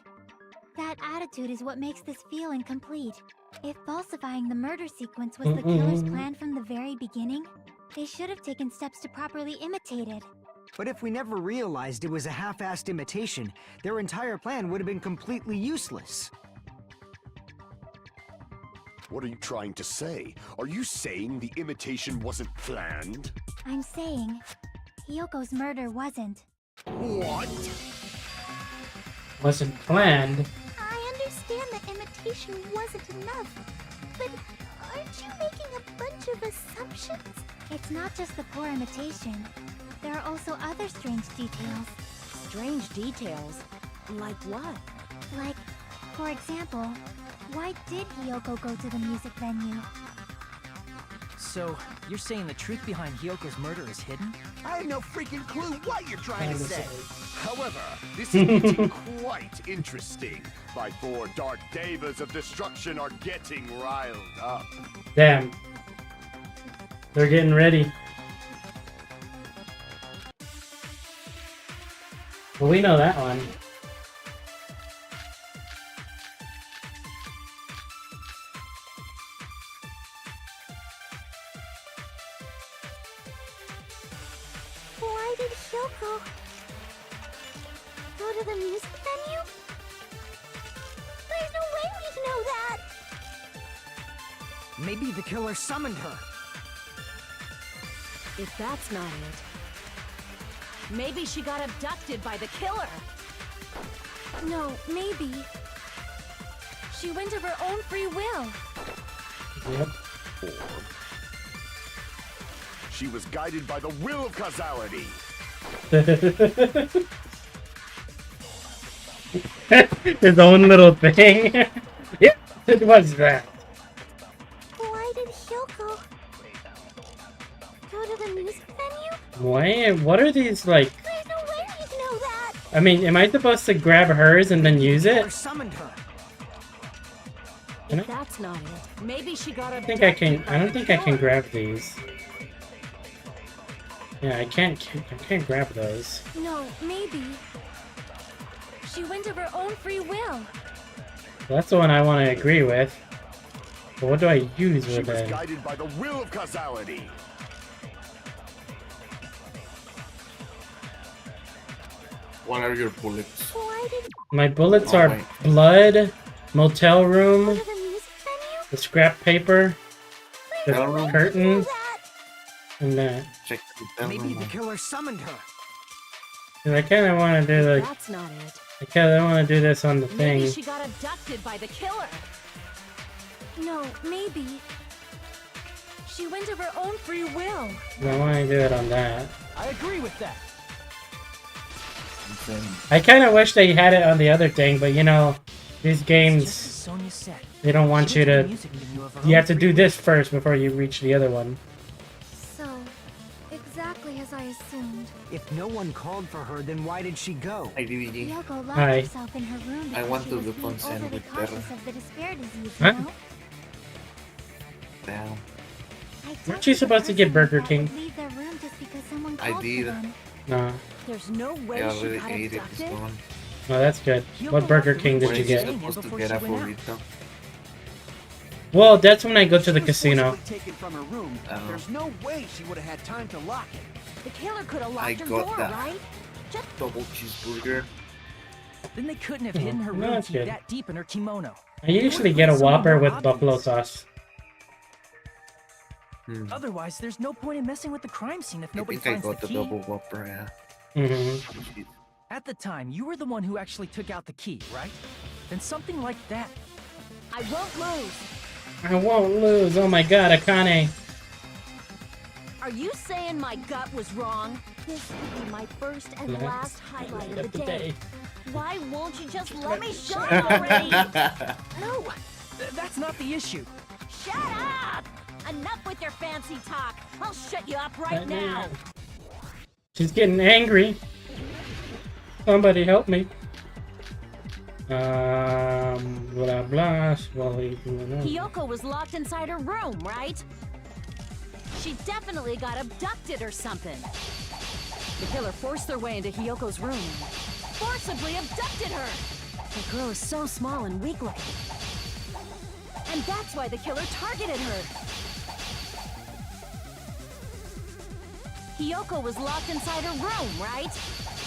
K: that attitude is what makes this feel incomplete. If falsifying the murder sequence was the killer's plan from the very beginning, they should have taken steps to properly imitate it.
L: But if we never realized it was a half-assed imitation, their entire plan would have been completely useless.
G: What are you trying to say? Are you saying the imitation wasn't planned?
K: I'm saying, Hyoko's murder wasn't.
G: What?
A: Wasn't planned.
K: I understand that imitation wasn't enough, but aren't you making a bunch of assumptions? It's not just the poor imitation. There are also other strange details.
H: Strange details? Like what?
K: Like, for example, why did Hyoko go to the music venue?
E: So, you're saying the truth behind Hyoko's murder is hidden?
M: I have no freaking clue what you're trying to say.
G: However, this is getting quite interesting. My 4 dark devas of destruction are getting riled up.
A: Damn. They're getting ready. Well, we know that one.
K: Why did Hyoko go to the music venue? There's no way we'd know that!
L: Maybe the killer summoned her.
H: If that's not it, maybe she got abducted by the killer.
K: No, maybe. She went of her own free will.
A: Yep.
G: She was guided by the will of causality.
A: His own little thing. Yep, it was that.
K: Why did Hyoko go to the music venue?
A: Why? What are these like?
K: There's no way we'd know that!
A: I mean, am I supposed to grab hers and then use it?
L: Summoned her.
H: If that's not it, maybe she got
A: I think I can. I don't think I can grab these. Yeah, I can't grab those.
K: No, maybe. She went of her own free will.
A: That's the one I want to agree with. But what do I use
G: She
A: with
G: was
A: it?
G: guided by the will of causality.
B: What are your bullets?
K: Why did
A: My bullets
B: Oh,
A: are
B: wait.
A: blood, motel
K: go
A: room,
K: to the music venue?
A: the scrap paper, the
B: Motel room?
A: curtain,
K: That?
A: and that.
B: Check the
L: Maybe the killer summoned her.
A: 'Cause I kind of want to do like.
H: That's not it.
A: I kind of want to do this on the
H: Maybe
A: thing.
H: she got abducted by the killer.
K: No, maybe. She went of her own free will.
A: I want to do it on that.
E: I agree with that.
A: I kind of wish they had it on the other thing, but you know, these
E: Just as
A: games.
E: Sonya said,
A: They don't want you to... You have to do this first before you reach the other one.
K: So, exactly as I assumed.
L: If no one called for her, then why did she go?
B: Hi, DVD.
K: Yoko locked
A: Hi.
K: herself in her room
B: I
K: because
B: want
K: she
B: to
K: was
B: do
K: being
B: consent
K: overly
B: with
K: cautious
B: Terra.
K: of the despair disease,
A: Huh?
K: you know?
B: Damn.
A: Weren't you supposed to get Burger King?
K: Leave their room just because someone
B: I
K: called
B: did.
K: for them.
A: No.
H: There's no way
B: I
H: she
B: already
H: got
B: ate it. It's
H: abducted.
B: gone.
A: Oh, that's good. What Burger King did
B: Where
A: you
B: is she
A: get?
B: supposed to get a burrito?
A: Well, that's when I go to the
M: She was
A: casino.
M: forcibly taken from her room. There's no way she would have had time to lock it.
H: The killer could have
B: I
H: locked her
B: got
H: door,
B: that.
H: right?
B: Double cheeseburger.
J: Then they couldn't have hidden her
A: No,
J: room
A: that's
J: key
A: good.
J: that deep in her kimono.
A: I usually get a Whopper with buffalo sauce.
J: Otherwise, there's no point in messing with the crime scene if
B: I
J: nobody
B: think I
J: finds
B: got
J: the
B: the
J: key.
B: double whopper, yeah.
A: Mm-hmm.
J: At the time, you were the one who actually took out the key, right? Then something like that.
H: I won't lose.
A: I won't lose. Oh my god, Akane.
H: Are you saying my gut was wrong? This will be my first and last highlight of the day. Why won't you just let me shine already?
J: No, that's not the issue.
H: Shut up! Enough with your fancy talk. I'll shut you up right now.
A: She's getting angry. Somebody help me. Blah blah. Well,
H: Hiyoko was locked inside her room, right? She definitely got abducted or something. The killer forced their way into Hiyoko's room and forcibly abducted her. The girl is so small and weak looking. And that's why the killer targeted her. Hiyoko was locked inside her room, right?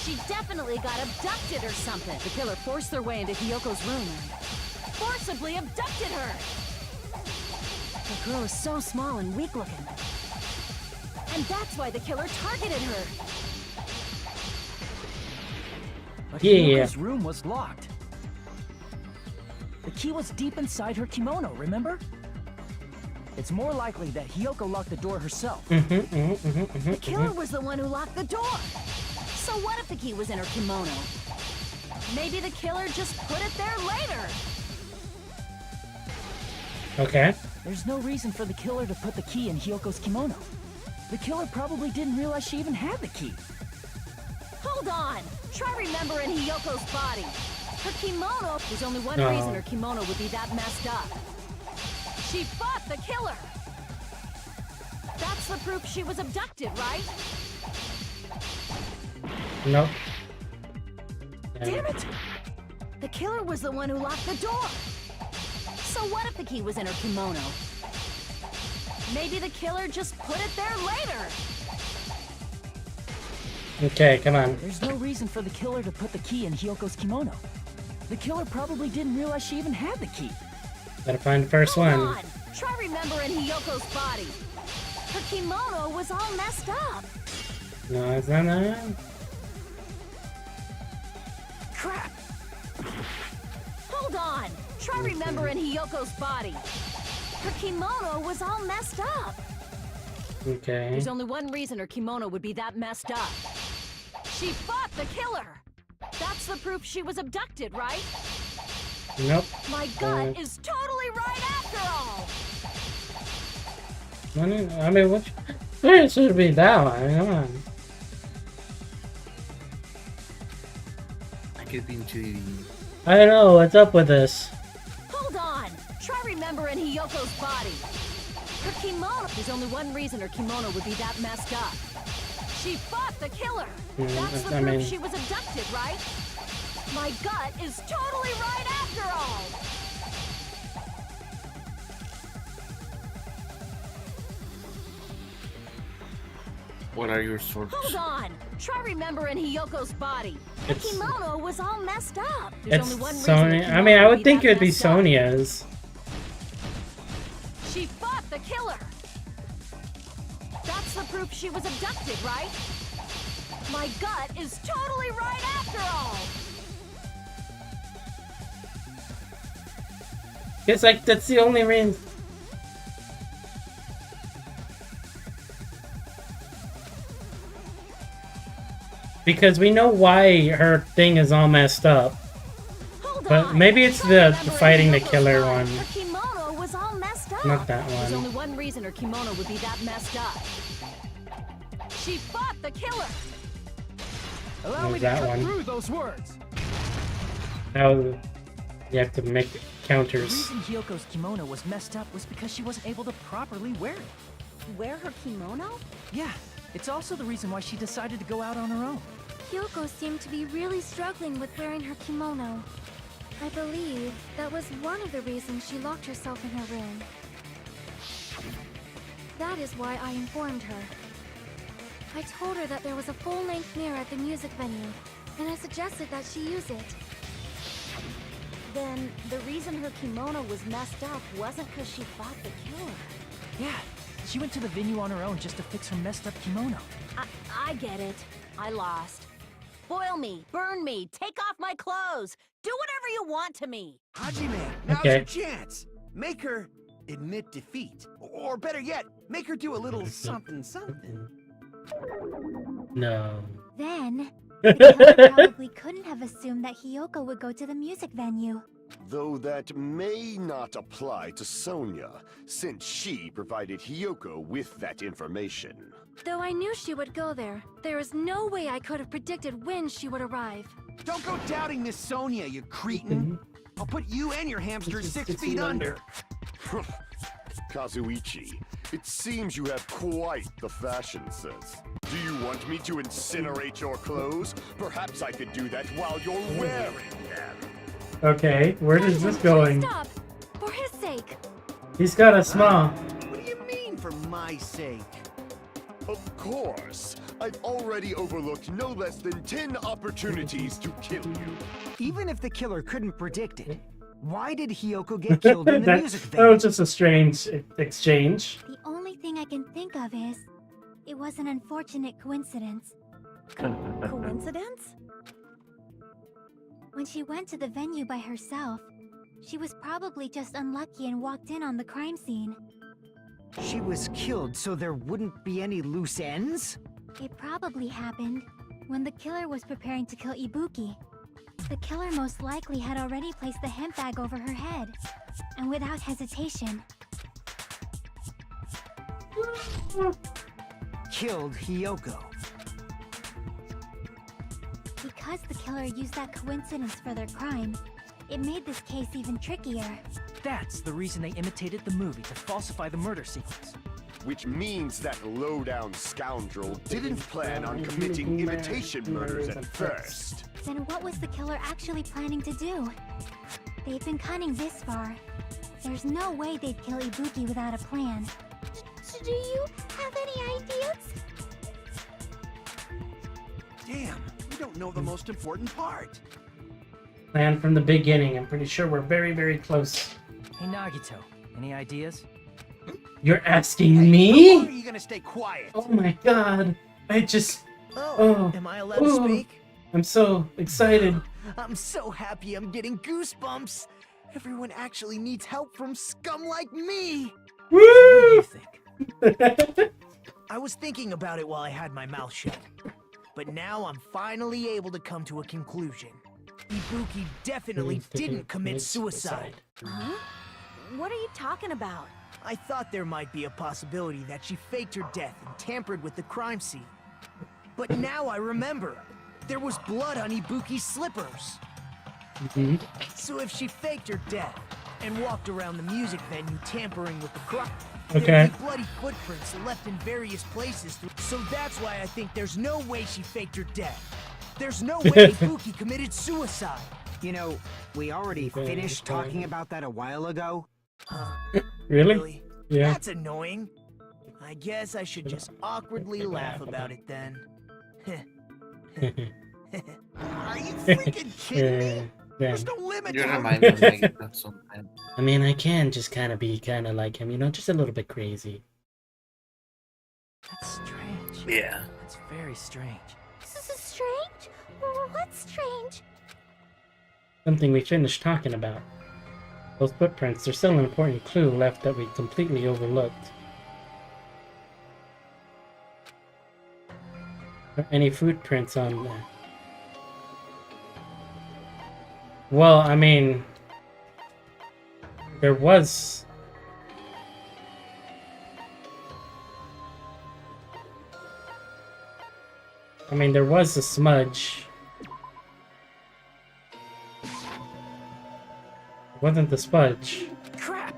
H: She definitely got abducted or something. The killer forced their way into Hiyoko's room and forcibly abducted her. The girl is so small and weak looking. And that's why the killer targeted her.
J: But
A: Yeah.
J: Hiyoko's room was locked. The key was deep inside her kimono, remember? It's more likely that Hiyoko locked the door herself.
H: The killer was the one who locked the door. So what if the key was in her kimono? Maybe the killer just put it there later.
A: Okay.
J: There's no reason for the killer to put the key in Hiyoko's kimono. The killer probably didn't realize she even had the key.
H: Hold on. Try remembering Hiyoko's body. Her kimono. There's only one
A: No.
H: reason her kimono would be that messed up. She fought the killer. That's the proof she was abducted, right?
A: Nope.
H: Damn it! The killer was the one who locked the door. So what if the key was in her kimono? Maybe the killer just put it there later.
A: Okay, come on.
J: There's no reason for the killer to put the key in Hiyoko's kimono. The killer probably didn't realize she even had the key.
A: Gotta find the first
H: Hold
A: one.
H: on. Try remembering Hiyoko's body. Her kimono was all messed up.
A: No, it's not that.
J: Crap!
H: Hold on. Try remembering Hiyoko's body. Her kimono was all messed up.
A: Okay.
H: There's only one reason her kimono would be that messed up. She fought the killer. That's the proof she was abducted, right?
A: Nope.
H: My gut is totally right after all.
A: I mean, what? It should be that one. Come on.
B: I get into
A: I don't know what's up with this.
H: Hold on. Try remembering Hiyoko's body. Her kimono. There's only one reason her kimono would be that messed up. She fought the killer. That's the
A: I
H: proof
A: mean-
H: she was abducted, right? My gut is totally right after all.
B: What are your sources?
H: Hold on. Try remembering Hiyoko's body. Her
A: It's-
H: kimono was all messed up. There's
A: It's
H: only one reason her
A: Sonya. I
H: kimono
A: mean, I would
H: be
A: think
H: that
A: it would be
H: messed up.
A: Sonya's.
H: She fought the killer. That's the proof she was abducted, right? My gut is totally right after all.
A: It's like that's the only reason. Because we know why her thing is all messed up.
H: Hold
A: But
H: on.
A: maybe it's
H: Try
A: the
H: remembering
A: fighting the
H: Hiyoko's
A: killer
H: body.
A: one.
H: Her
A: Not that
H: There's
A: one.
H: only one reason her kimono would be that messed up. She fought the killer!
J: Allow me to
A: that
J: cut
A: one.
J: through those words.
A: Now you have to make
J: The
A: counters.
J: reason Hyoko's kimono was messed up was because she wasn't able to properly wear it.
C: Wear her kimono?
J: Yeah, it's also the reason why she decided to go out on her own.
K: Kyoko seemed to be really struggling with wearing her kimono. I believe that was one of the reasons she locked herself in her room. That is why I informed her. I told her that there was a full-length mirror at the music venue, and I suggested that she use it.
C: Then the reason her kimono was messed up wasn't because she fought the killer.
J: Yeah, she went to the venue on her own just to fix her messed up kimono.
H: I get it. I lost. Boil me, burn me, take off my clothes. Do whatever you want to me.
M: Hajime, now's
A: Okay.
M: your chance. Make her admit defeat. Or better yet, make her do a little something something.
A: No.
K: Then, the killer probably couldn't have assumed that Hiyoko would go to the music venue.
G: Though that may not apply to Sonia, since she provided Hiyoko with that information.
K: Though I knew she would go there is no way I could have predicted when she would arrive.
M: Don't go doubting Miss Sonia, you cretin. I'll put you and your hamster 6 feet under.
G: Kazuichi, it seems you have quite the fashion sense. Do you want me to incinerate your clothes? Perhaps I could do that while you're wearing them.
A: Okay, where is this going?
K: Stop! For his sake!
A: He's got a smile.
M: What do you mean, for my sake?
G: Of course. I've already overlooked no less than 10 opportunities to kill you.
L: Even if the killer couldn't predict it, why did Hiyoko get killed in the
A: that,
L: music
A: that
L: venue?
A: was just a strange exchange.
K: The only thing I can think of is, it was an unfortunate coincidence.
C: Coincidence?
K: When she went to the venue by herself, she was probably just unlucky and walked in on the crime scene.
L: She was killed so there wouldn't be any loose ends?
K: It probably happened when the killer was preparing to kill Ibuki. The killer most likely had already placed the hemp bag over her head, and without hesitation,
L: Killed Hiyoko.
K: because the killer used that coincidence for their crime, it made this case even trickier.
J: That's the reason they imitated the movie to falsify the murder sequence.
G: Which means that low-down scoundrel didn't plan on committing imitation murders at first.
K: Then what was the killer actually planning to do? They've been cunning this far. There's no way they'd kill Ibuki without a plan. Do you have any ideas?
M: Damn, we don't know the most important part.
A: Plan from the beginning. I'm pretty sure we're very, very close.
J: Hey Nagito, any ideas?
A: You're asking
M: How long are
A: me?
M: you gonna stay quiet?
A: Oh my god. I just...
J: Oh, am I allowed to speak?
A: I'm so excited.
J: I'm so happy I'm getting goosebumps. Everyone actually needs help from scum like me.
A: Woo!
J: What do you think? I was thinking about it while I had my mouth shut. But now I'm finally able to come to a conclusion. Ibuki definitely didn't commit suicide.
C: Huh? What are you talking about?
J: I thought there might be a possibility that she faked her death and tampered with the crime scene. But now I remember. There was blood on Ibuki's slippers. So if she faked her death and walked around the music venue tampering with the crime, there'd be bloody footprints left in various places. So that's why I think there's no way she faked her death. There's no way Ibuki committed suicide.
L: You know, we already finished talking about that a while ago.
A: Really? Yeah.
J: That's annoying. I guess I should just awkwardly laugh about it then.
M: Are you freaking kidding me?
A: Yeah.
M: There's no limit
B: You
M: to how
B: remind me of that sometimes.
A: I mean, I can just kind of be kind of like him, you know, just a little bit crazy.
J: That's strange.
B: Yeah.
J: That's very strange.
K: This is strange? What's strange?
A: Something we finished talking about. Those footprints, there's still an important clue left that we completely overlooked. Are there any footprints on there? Well, I mean, there was I mean, there was a smudge. It wasn't the smudge.
J: Crap!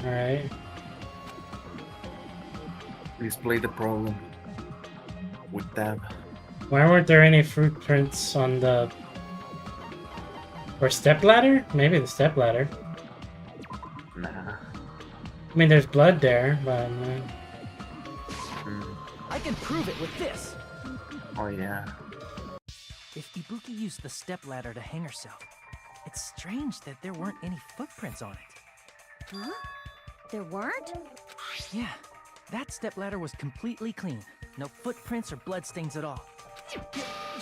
A: Alright.
B: Display the problem with tab.
A: Why weren't there any fruit prints on the... Or stepladder? Maybe the stepladder.
B: Nah.
A: I mean, there's blood there, but...
J: I can prove it with this.
B: Oh yeah.
J: If Ibuki used the stepladder to hang herself, it's strange that there weren't any footprints on it.
C: Huh? There weren't?
J: Yeah, that stepladder was completely clean. No footprints or bloodstains at all.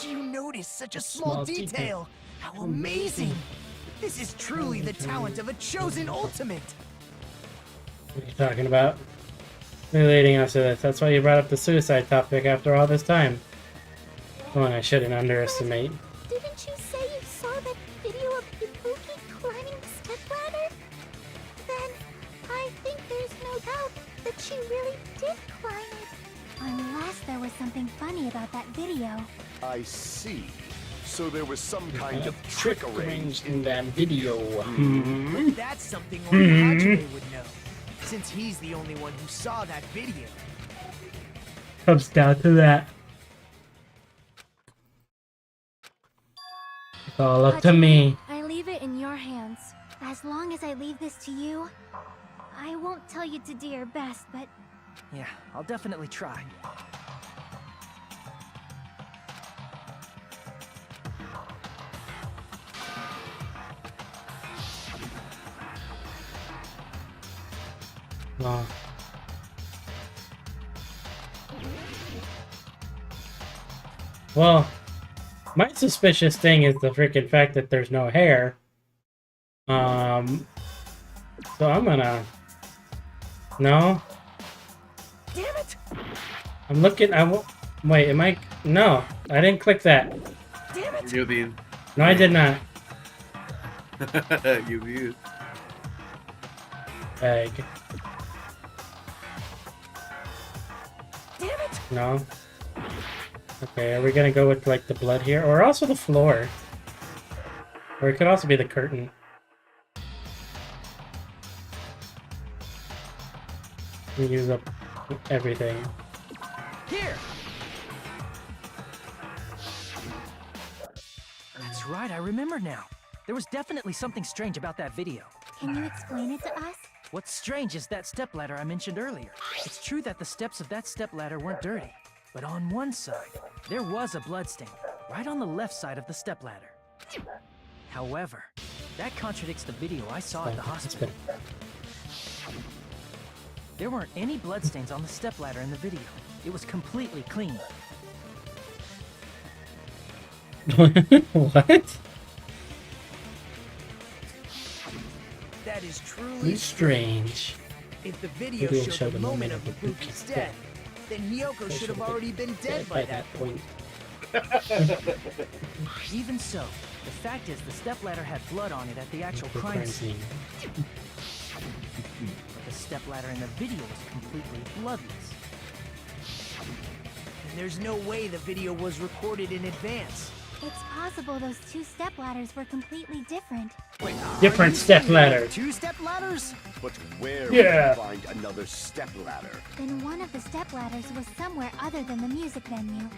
J: You noticed such a small detail. How amazing! This is truly the talent of a chosen ultimate.
A: What are you talking about? Relating us to this. That's why you brought up the suicide topic after all this time. One I shouldn't underestimate.
K: Didn't you say you saw that video of Ibuki climbing the stepladder? Then I think there's no doubt that she really did climb it.
C: Unless there was something funny about that video.
G: I see. So there was some kind of trick arranged
A: in that video.
J: But that's something only Hajime would know, since he's the only one who saw that video.
A: Comes down to that. It's all up to me.
C: I leave it in your hands. As long as I leave this to you, I won't tell you to do your best, but...
J: Yeah, I'll definitely try.
A: No. Well, my suspicious thing is the freaking fact that there's no hair. So I'm gonna... No.
J: Damn it!
A: I'm looking... Wait, am I... No, I didn't click that.
J: Damn it!
B: You did.
A: No, I did not.
B: You did.
A: Egg.
J: Damn it!
A: No. Okay, are we gonna go with, like, the blood here? Or also the floor. Or it could also be the curtain. We use up everything.
J: Here! That's right, I remember now. There was definitely something strange about that video.
C: Can you explain it to us?
J: What's strange is that stepladder I mentioned earlier. It's true that the steps of that stepladder weren't dirty, but on one side, there was a bloodstain, right on the left side of the stepladder. However, that contradicts the video I saw at the hospital. There weren't any bloodstains on the stepladder in the video. It was completely clean.
A: What?
J: That is truly
A: Strange.
J: If the video showed the moment of Ibuki's death, then Hiyoko should have already been dead by that point. Even so, the fact is the stepladder had blood on it at the actual crime scene. But the stepladder in the video was completely bloodless. And there's no way the video was recorded in advance.
C: It's possible those two stepladders were completely different.
M: Wait,
A: Different stepladder.
M: Two stepladders?
G: But where
A: Yeah.
G: would you find another stepladder?
C: Then one of the stepladders was somewhere other than the music venue.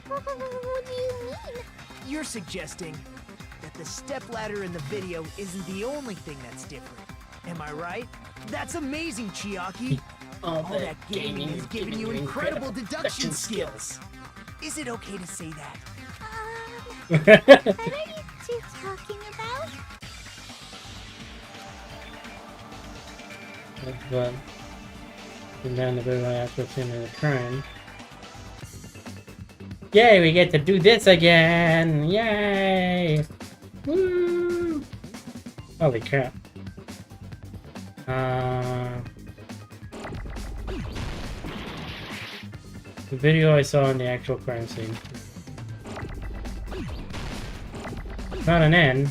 K: What do you mean?
J: You're suggesting that the stepladder in the video isn't the only thing that's different. Am I right? That's amazing, Chiaki. All that gaming has given you incredible deduction skills. Is it okay to say that?
K: What are you two talking about?
A: But and then the bit after scene of the crime. Yay, we get to do this again! Yay! Woo! Holy crap. The video I saw in the actual crime scene. Not an N.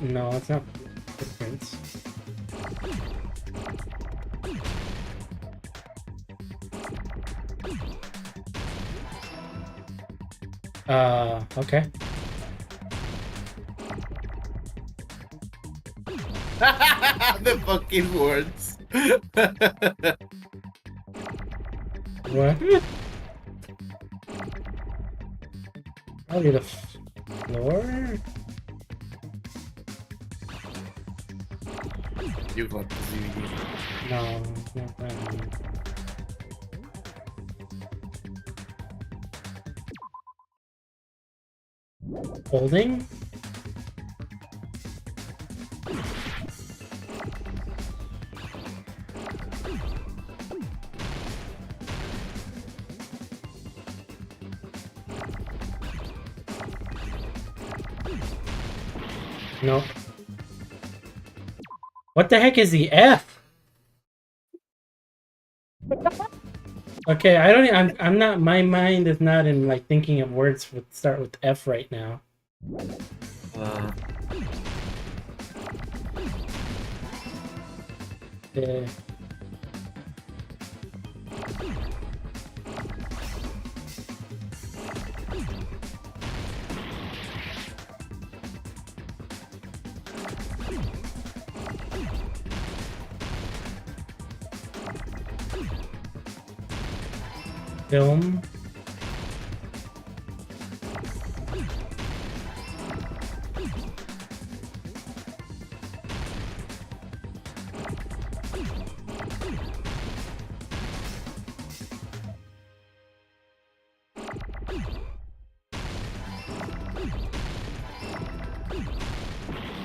A: No, it's not footprints. Okay.
B: The fucking words.
A: What? Probably the floor?
B: You got the DVD.
A: No, not that one. Holding? No. What the heck is the F? Okay, I don't. I'm not. My mind is not in like thinking of words that start with F right now. Uh, film.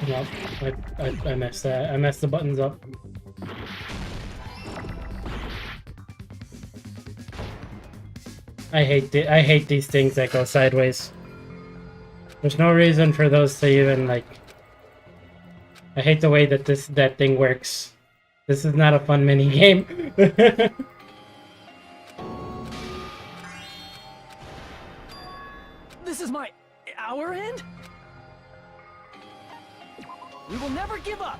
A: Nope, I messed that. I messed the buttons up. I hate these things that go sideways. There's no reason for those to even like. I hate the way that that thing works. This is not a fun mini game.
J: This is our end? We will never give up!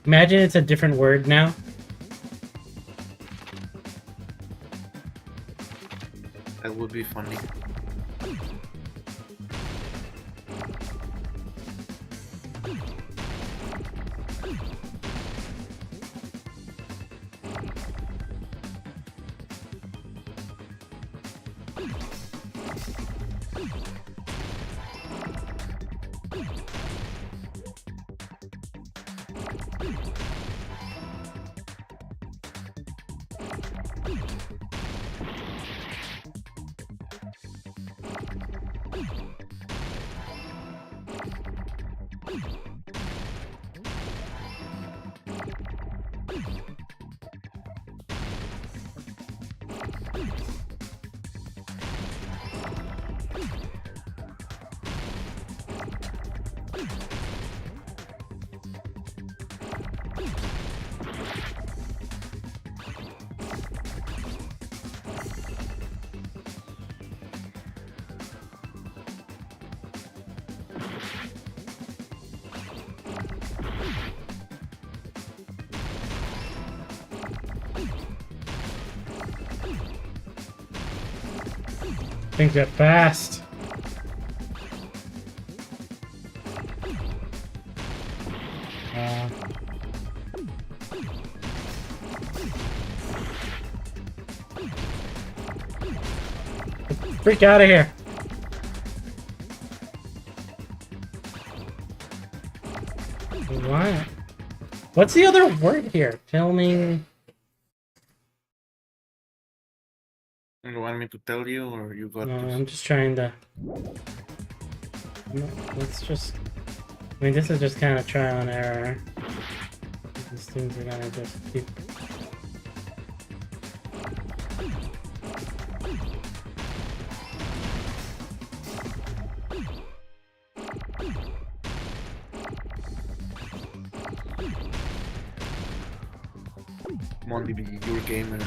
A: Imagine it's a different word now.
B: That would be funny.
A: Things get fast. Freak out of here. What? What's the other word here? Filming.
B: You want me to tell you, or you got
A: No,
B: this?
A: I'm just trying to. No, let's just. I mean, this is just kind of trial and error. These things are gonna just keep.
B: only be your gamer.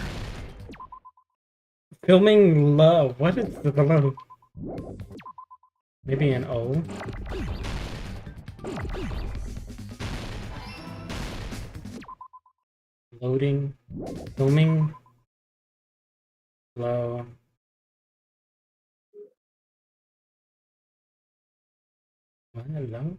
A: Filming low. What is the below? Maybe an O? Loading. Filming. Low. What? Low?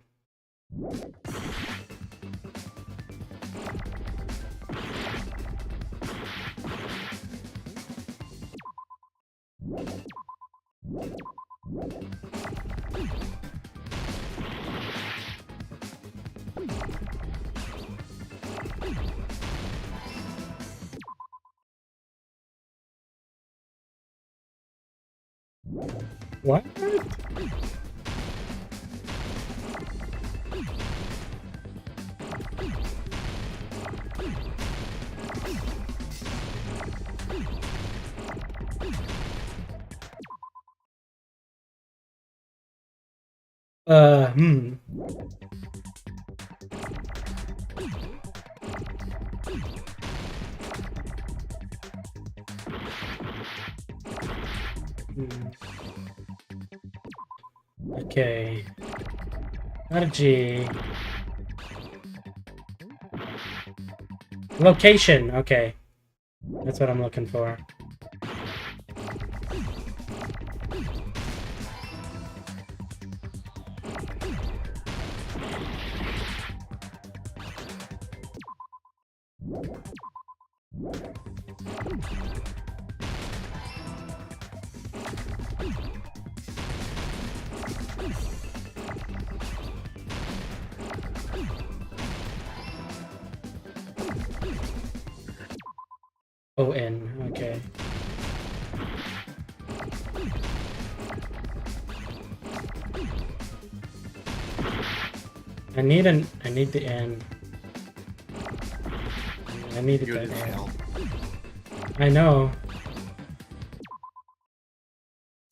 A: What? Hmm. Okay. Not a G. Location. Okay. That's what I'm looking for. O-N, okay. I need the N. I needed that N. I know.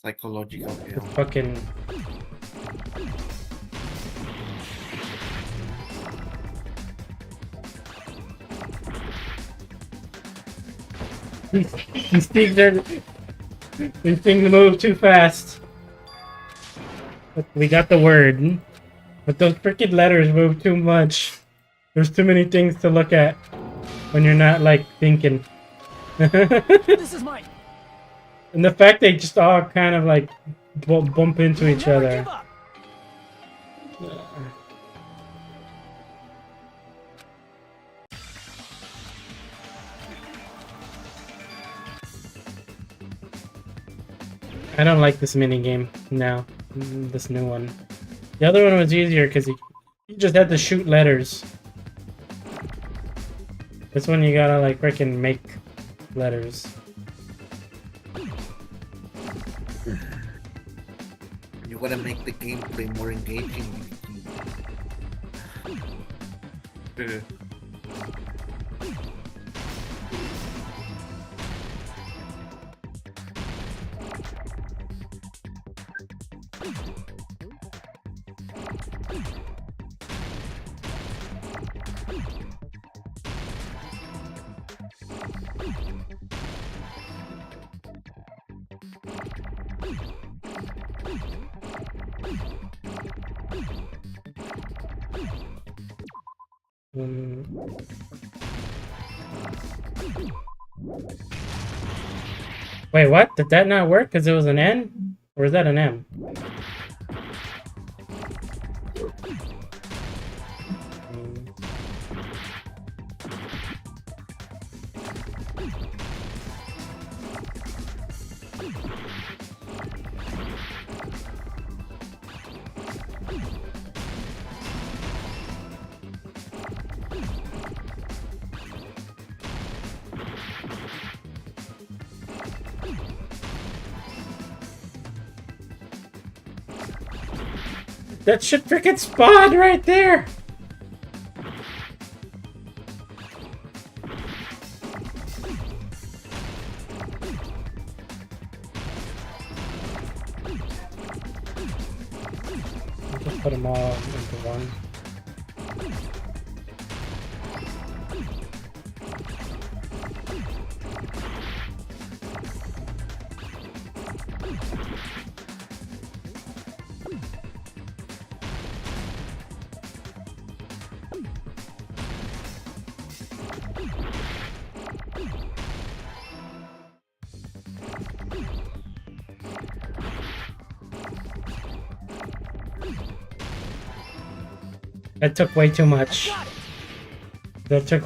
B: Psychological
A: The fucking... These things move too fast. But we got the word. But those freaking letters move too much. There's too many things to look at when you're not like thinking.
J: This is mine.
A: And the fact they just all kind of like bump into each other. I don't like this mini game now. This new one. The other one was easier because you just had to shoot letters. This one you gotta like freaking make letters.
B: You gotta make the gameplay more engaging.
A: Wait, what? Did that not work because it was an N? Or is that an M? That shit freaking spawned right there! Just put them all into one. That took way too much. That took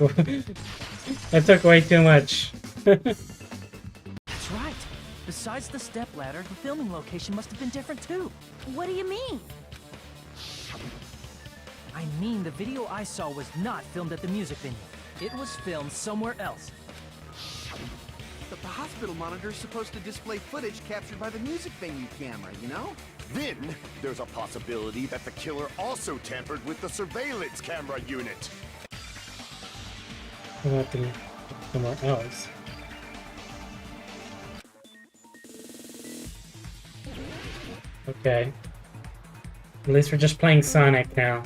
A: that took way too much.
J: That's right. Besides the stepladder, the filming location must have been different too.
C: What do you mean?
J: I mean, the video I saw was not filmed at the music venue. It was filmed somewhere else.
M: But the hospital monitor is supposed to display footage captured by the music venue camera, you know?
G: Then, there's a possibility that the killer also tampered with the surveillance camera unit.
A: About to somewhere else. Okay. At least we're just playing Sonic now.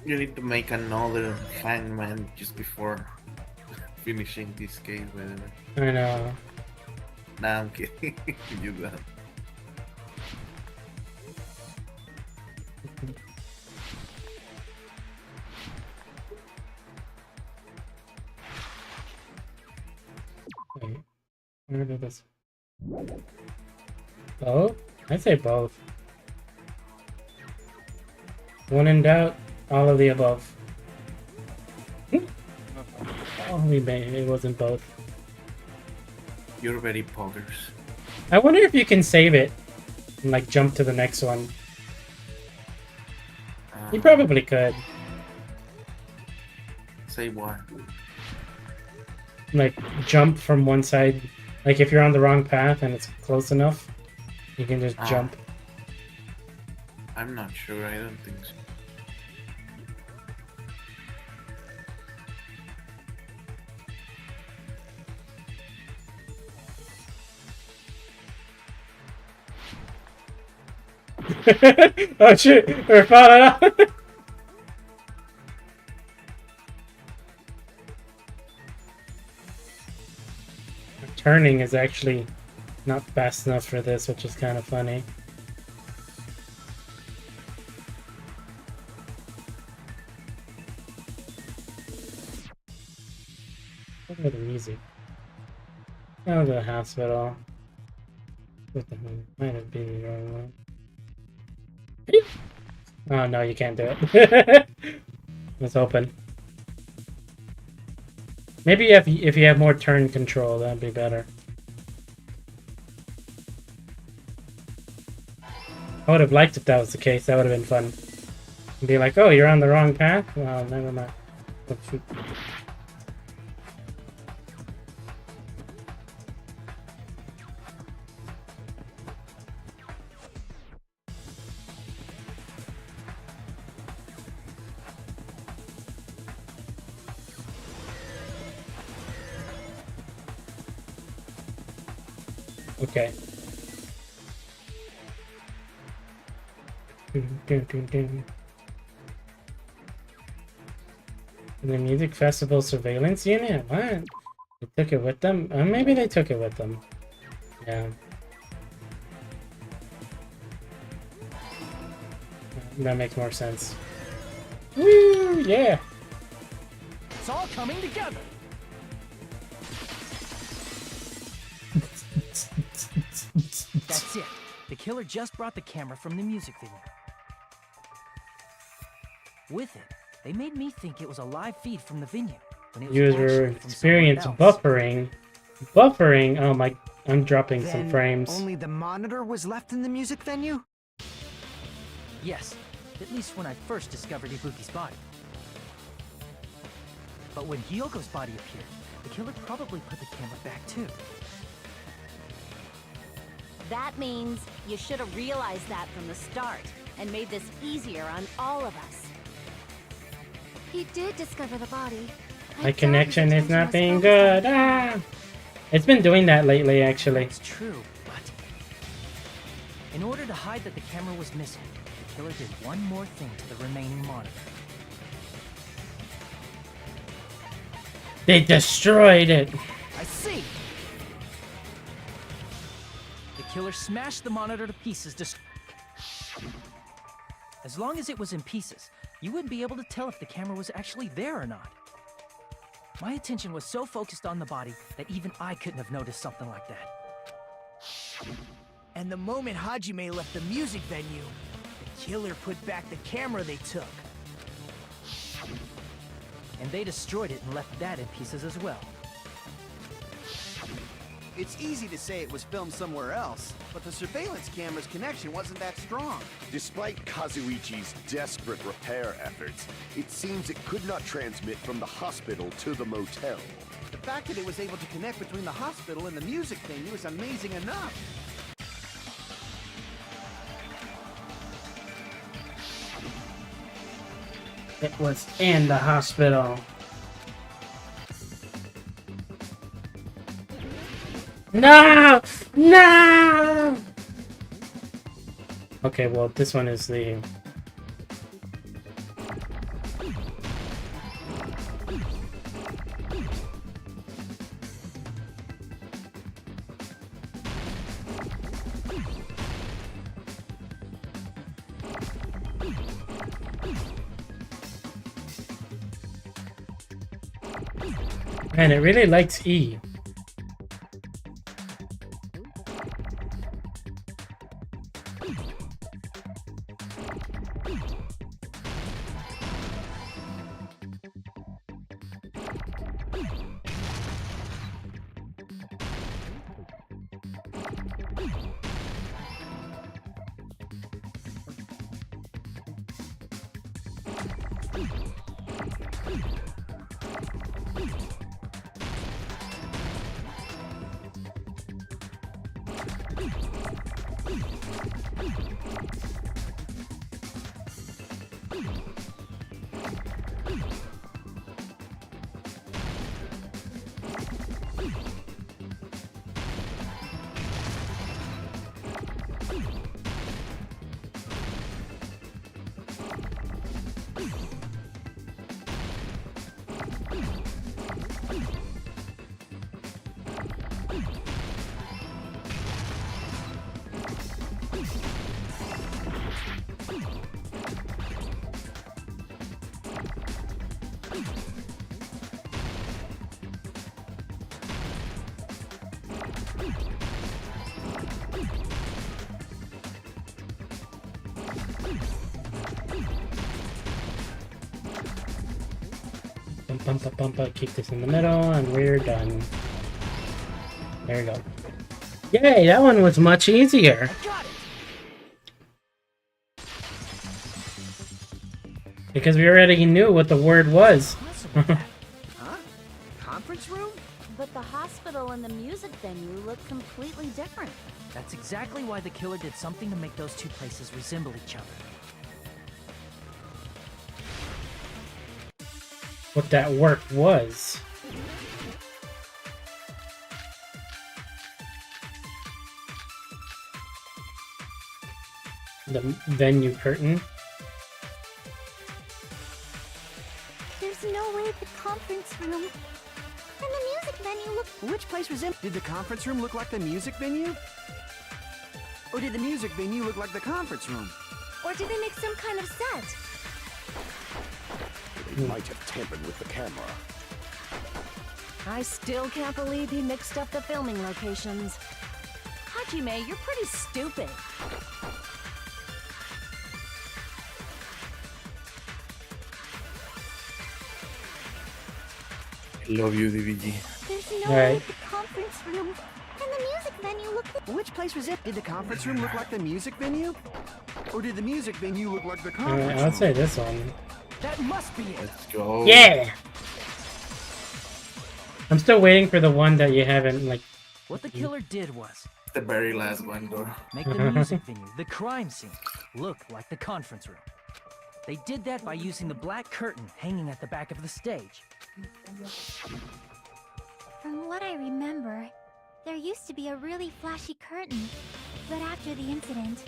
B: You need to make another hangman just before finishing this case, by the way.
A: I know.
B: Nah, I'm kidding. You don't.
A: Wait. Where did this? Both? I'd say both. When in doubt, all of the above. Oh, it wasn't both.
B: You're very poggers.
A: I wonder if you can save it and like jump to the next one. You probably could.
B: Say what?
A: Like jump from one side. Like if you're on the wrong path and it's close enough, you can just jump.
B: I'm not sure. I don't think so.
A: Oh shit! We're falling out. Turning is actually not fast enough for this, which is kind of funny. Look at the music. Go to the hospital. What the hell? Might have been the wrong one. Oh no, you can't do it. Let's open. Maybe if you have more turn control, that'd be better. I would have liked if that was the case. That would have been fun. Be like, oh, you're on the wrong path? Well, never mind. Oh, shoot. Okay. The music festival surveillance unit? What? They took it with them? Maybe they took it with them. Yeah. That makes more sense. Woo! Yeah!
J: It's all coming together. That's it. The killer just brought the camera from the music video. With it, they made me think it was a live feed from the venue. When it was
A: User
J: actually from
A: experience
J: somewhere else.
A: buffering. Buffering? Oh my, I'm dropping some
L: Then
A: frames.
L: only the monitor was left in the music venue?
J: Yes, at least when I first discovered Ibuki's body. But when Hyogo's body appeared, the killer probably put the camera back too.
C: That means you should have realized that from the start and made this easier on all of us.
K: He did discover the body.
A: My connection is not being good. Ah! It's been doing that lately, actually.
J: It's true, but in order to hide that the camera was missing, the killer did one more thing to the remaining monitor.
A: They destroyed it.
J: I see! The killer smashed the monitor to pieces. As long as it was in pieces, you wouldn't be able to tell if the camera was actually there or not. My attention was so focused on the body that even I couldn't have noticed something like that. And the moment Hajime left the music venue, the killer put back the camera they took.
E: And they destroyed it and left that in pieces as well.
M: It's easy to say it was filmed somewhere else, but the surveillance camera's connection wasn't that strong.
G: Despite Kazuichi's desperate repair efforts, it seems it could not transmit from the hospital to the motel.
M: The fact that it was able to connect between the hospital and the music venue is amazing enough.
A: It was in the hospital. No! No! Okay, well, this one is the... Man, it really likes E. Keep this in the middle, and we're done. There we go. Yay, that one was much easier. Because we already knew what the word was.
J: Huh? Conference room?
C: But the hospital and the music venue look completely different.
E: That's exactly why the killer did something to make those two places resemble each other.
A: What that work was. The venue curtain.
K: There's no way the conference room and the music venue look...
M: Which place was in? Did the conference room look like the music venue? Or did the music venue look like the conference room?
C: Or did they make some kind of set?
G: They might have tampered with the camera.
C: I still can't believe he mixed up the filming locations. Hajime, you're pretty stupid.
B: I love you, DVG.
K: There's no way the conference room and the music venue look...
M: Which place was it? Did the conference room look like the music venue? Or did the music venue look like the conference room?
A: I'd say this one.
J: That must be it.
B: Let's go.
A: Yeah! I'm still waiting for the one that you haven't, like...
E: What the killer did was...
B: The very last one, though.
E: Make the music venue, the crime scene, look like the conference room. They did that by using the black curtain hanging at the back of the stage.
K: From what I remember, there used to be a really flashy curtain, but after the incident,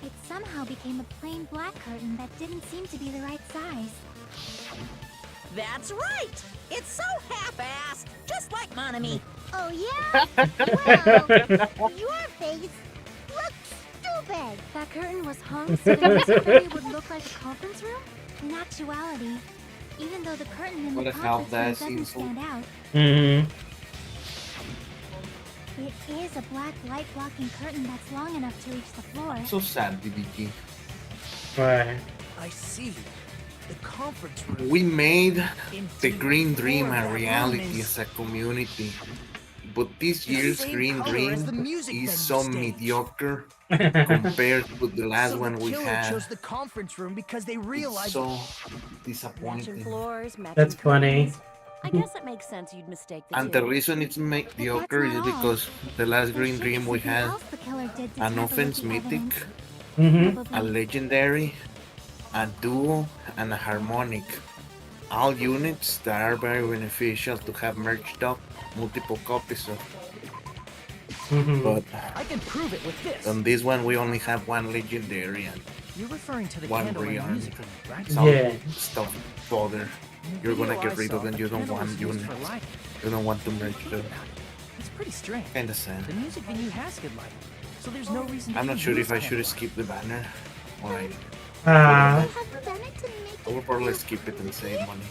K: it somehow became a plain black curtain that didn't seem to be the right size.
H: That's right! It's so half-assed, just like Monami.
K: Oh yeah? Well, your face looks stupid! That curtain was hung so the music venue would look like a conference room? In actuality, even though the curtain in the conference room doesn't stand out, It is a black light blocking curtain that's long enough to reach the floor.
B: So sad, DBG.
A: Right.
J: I see. The conference room.
B: We made the
J: Indeed.
B: Green Dream
J: Floor of
B: a
J: that room
B: reality
J: is
B: as a community. But this
J: the
B: year's
J: same
B: Green
J: color as the
B: Dream
J: music
B: is
J: venue
B: so
J: stage.
B: mediocre compared to the last
J: So
B: one
J: the
B: we
J: killer
B: had.
J: chose the conference room because they
B: It's
J: realized
B: so
N: Matching
B: disappointing.
N: floors, matching
A: That's funny.
N: curtains. I guess it makes sense you'd mistake the
B: And
N: two.
B: the reason it's mediocre
K: But
B: is
K: that's not all.
B: because the last
K: There
B: Green
K: should be
B: Dream we
K: something
B: had
K: else the killer did to
B: an
K: tamper with
B: offense
K: the
B: mythic,
K: evidence.
A: Mm-hmm.
B: a
K: Probably.
B: legendary, a duo, and a harmonic. All units that are very beneficial to have merged up multiple copies of.
A: Mm-hmm.
B: But
J: I can prove it with this.
B: on this one we only have one legendary and
J: You're referring to the
B: one
J: candle in the
B: rearmed.
J: music venue, right?
B: Some
A: Yeah.
B: stuff bother.
J: In the
B: You're gonna
J: video
B: get
J: I
B: rid
J: saw,
B: of them.
J: the
B: You don't
J: candle
B: want
J: was used
B: units.
J: for lighting.
B: You don't want to merge
J: Think
B: them.
J: about it. It's pretty strange.
B: Kinda sad.
J: The music venue has good lighting, so there's no reason to
B: I'm not
J: even
B: sure
J: use
B: if I should
J: candlelight.
B: skip the banner or I
K: They
A: Ah.
K: have done it to make
B: I will
K: it
B: probably
K: look
B: skip it and save money.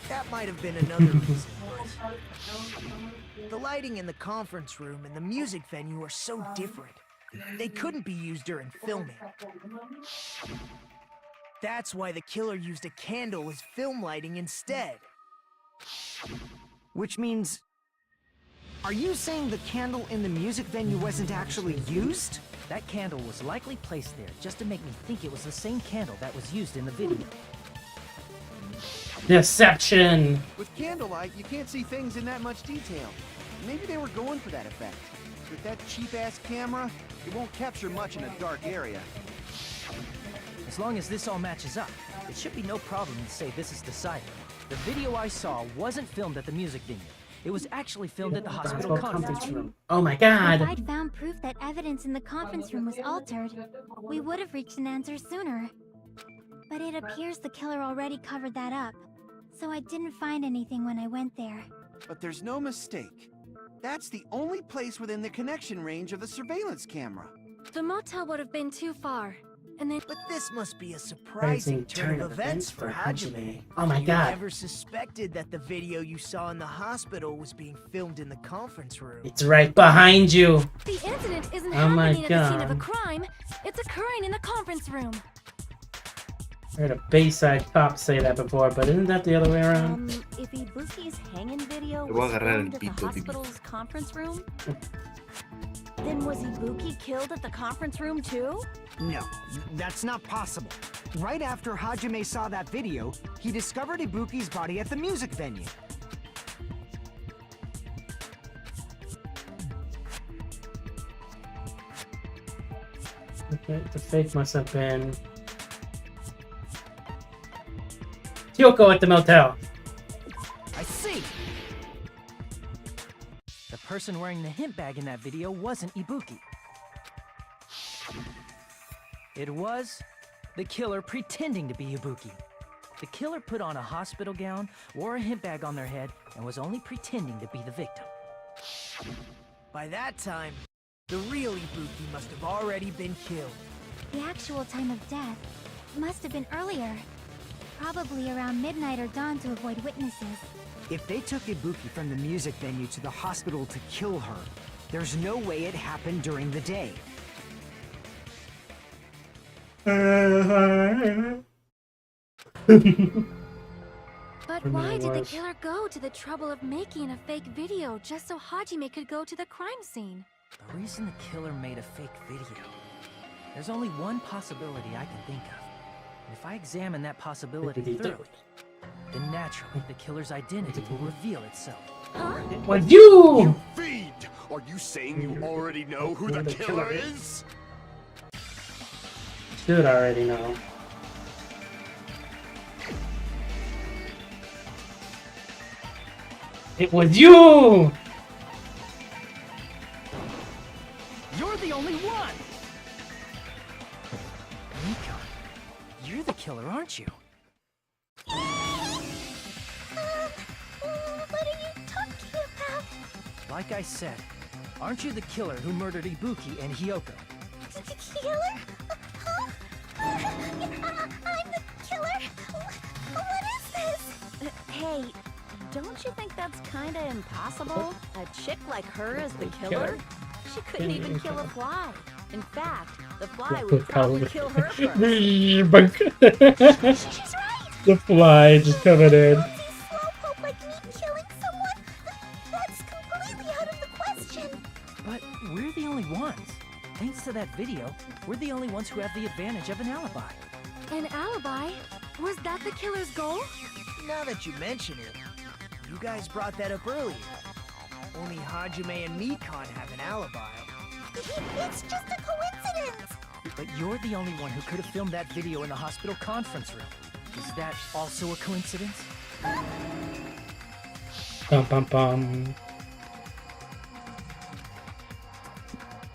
J: That might have been another reason. The lighting in the conference room and the music venue are so different. They couldn't be used during filming. That's why the killer used a candle as film lighting instead.
L: Which means... Are you saying the candle in the music venue wasn't actually used?
E: That candle was likely placed there just to make me think it was the same candle that was used in the video.
A: Deception.
M: With candlelight, you can't see things in that much detail. Maybe they were going for that effect. With that cheap-ass camera, it won't capture much in a dark area.
E: As long as this all matches up, it should be no problem to say this is decided. The video I saw wasn't filmed at the music venue. It was actually filmed at the hospital conference room.
A: Oh my
K: If
A: god.
K: I'd found proof that evidence in the conference room was altered, we would have reached an answer sooner. But it appears the killer already covered that up, so I didn't find anything when I went there.
M: But there's no mistake. That's the only place within the connection range of the surveillance camera.
C: The motel would have been too far. And then
J: But this must be a surprising turn of events for Hajime.
A: Oh my
J: You
A: god.
J: never suspected that the video you saw in the hospital was being filmed in the conference room.
A: It's right behind you.
C: the incident isn't
A: Oh my
C: happening at the scene of a
A: God.
C: crime. It's occurring in the conference room.
A: I heard a Bayside cop say that before, but isn't that the other way around?
N: If Ibuki's hanging video
B: Te voy a
N: was
B: agarrar el
N: filmed at the
B: pito, Dibu.
N: hospital's conference room, then was Ibuki killed at the conference room too?
L: No, that's not possible. Right after Hajime saw that video, he discovered Ibuki's body at the music venue.
A: Okay, the fake must have been Kyoko at the motel.
E: I see! The person wearing the hint bag in that video wasn't Ibuki. It was the killer pretending to be Ibuki. The killer put on a hospital gown, wore a hint bag on their head, and was only pretending to be the victim.
J: By that time, the real Ibuki must have already been killed.
K: The actual time of death must have been earlier. Probably around midnight or dawn to avoid witnesses.
L: If they took Ibuki from the music venue to the hospital to kill her, there's no way it happened during the day.
C: But why did the killer go to the trouble of making a fake video just so Hajime could go to the crime scene?
E: The reason the killer made a fake video. There's only one possibility I can think of. And if I examine that possibility thoroughly, then naturally the killer's identity will reveal itself.
A: What you?
G: Feed! Are you saying you already know who the killer is?
A: Should already know. It was you!
E: You're the only one! Mika, you're the killer, aren't you?
K: What are you talking about?
E: Like I said, aren't you the killer who murdered Ibuki and Hyoko?
K: Killer? Huh? I'm the killer? What is this?
N: Hey, don't Don't you think that's kinda impossible? A chick like her is the killer? She couldn't even kill a fly. In fact, the fly would probably kill her first.
K: She's right!
A: The fly just coming in.
K: Slowpoke like me killing someone? That's completely out of the question.
J: But we're the only ones. Thanks to that video, we're the only ones who have the advantage of an alibi.
N: An alibi? Was that the killer's goal?
J: Now that you mention it, you guys brought that up earlier. Only Hajime and Mikan have an alibi.
K: It's just a coincidence.
J: But you're the only one who could have filmed that video in the hospital conference room. Is that also a coincidence?
A: Bum bum bum.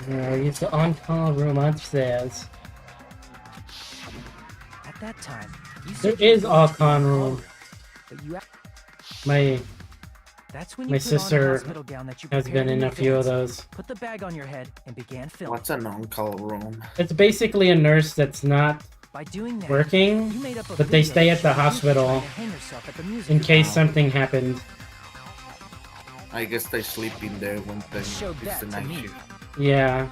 A: Use the on-call room upstairs.
J: At that time, you
A: There
J: said you
A: is
J: were
A: on-call room.
J: But you That's when you
A: My
J: put on the
A: sister
J: hospital gown that you
A: has
J: prepared
A: been in a few of
J: advance,
A: those.
J: Put the bag on your head and began filming.
B: What's an on-call room?
A: It's basically a nurse that's not
J: By doing that,
A: working,
J: you made up a
A: but they
J: video
A: stay
J: that
A: at the
J: showed you
A: hospital
J: trying to hang yourself at the music
A: in case
J: hall.
A: something happened.
B: I guess they sleep in there when they
J: Showed
B: it's
J: that
B: the
J: to
B: night
J: me.
B: shift.
A: Yeah.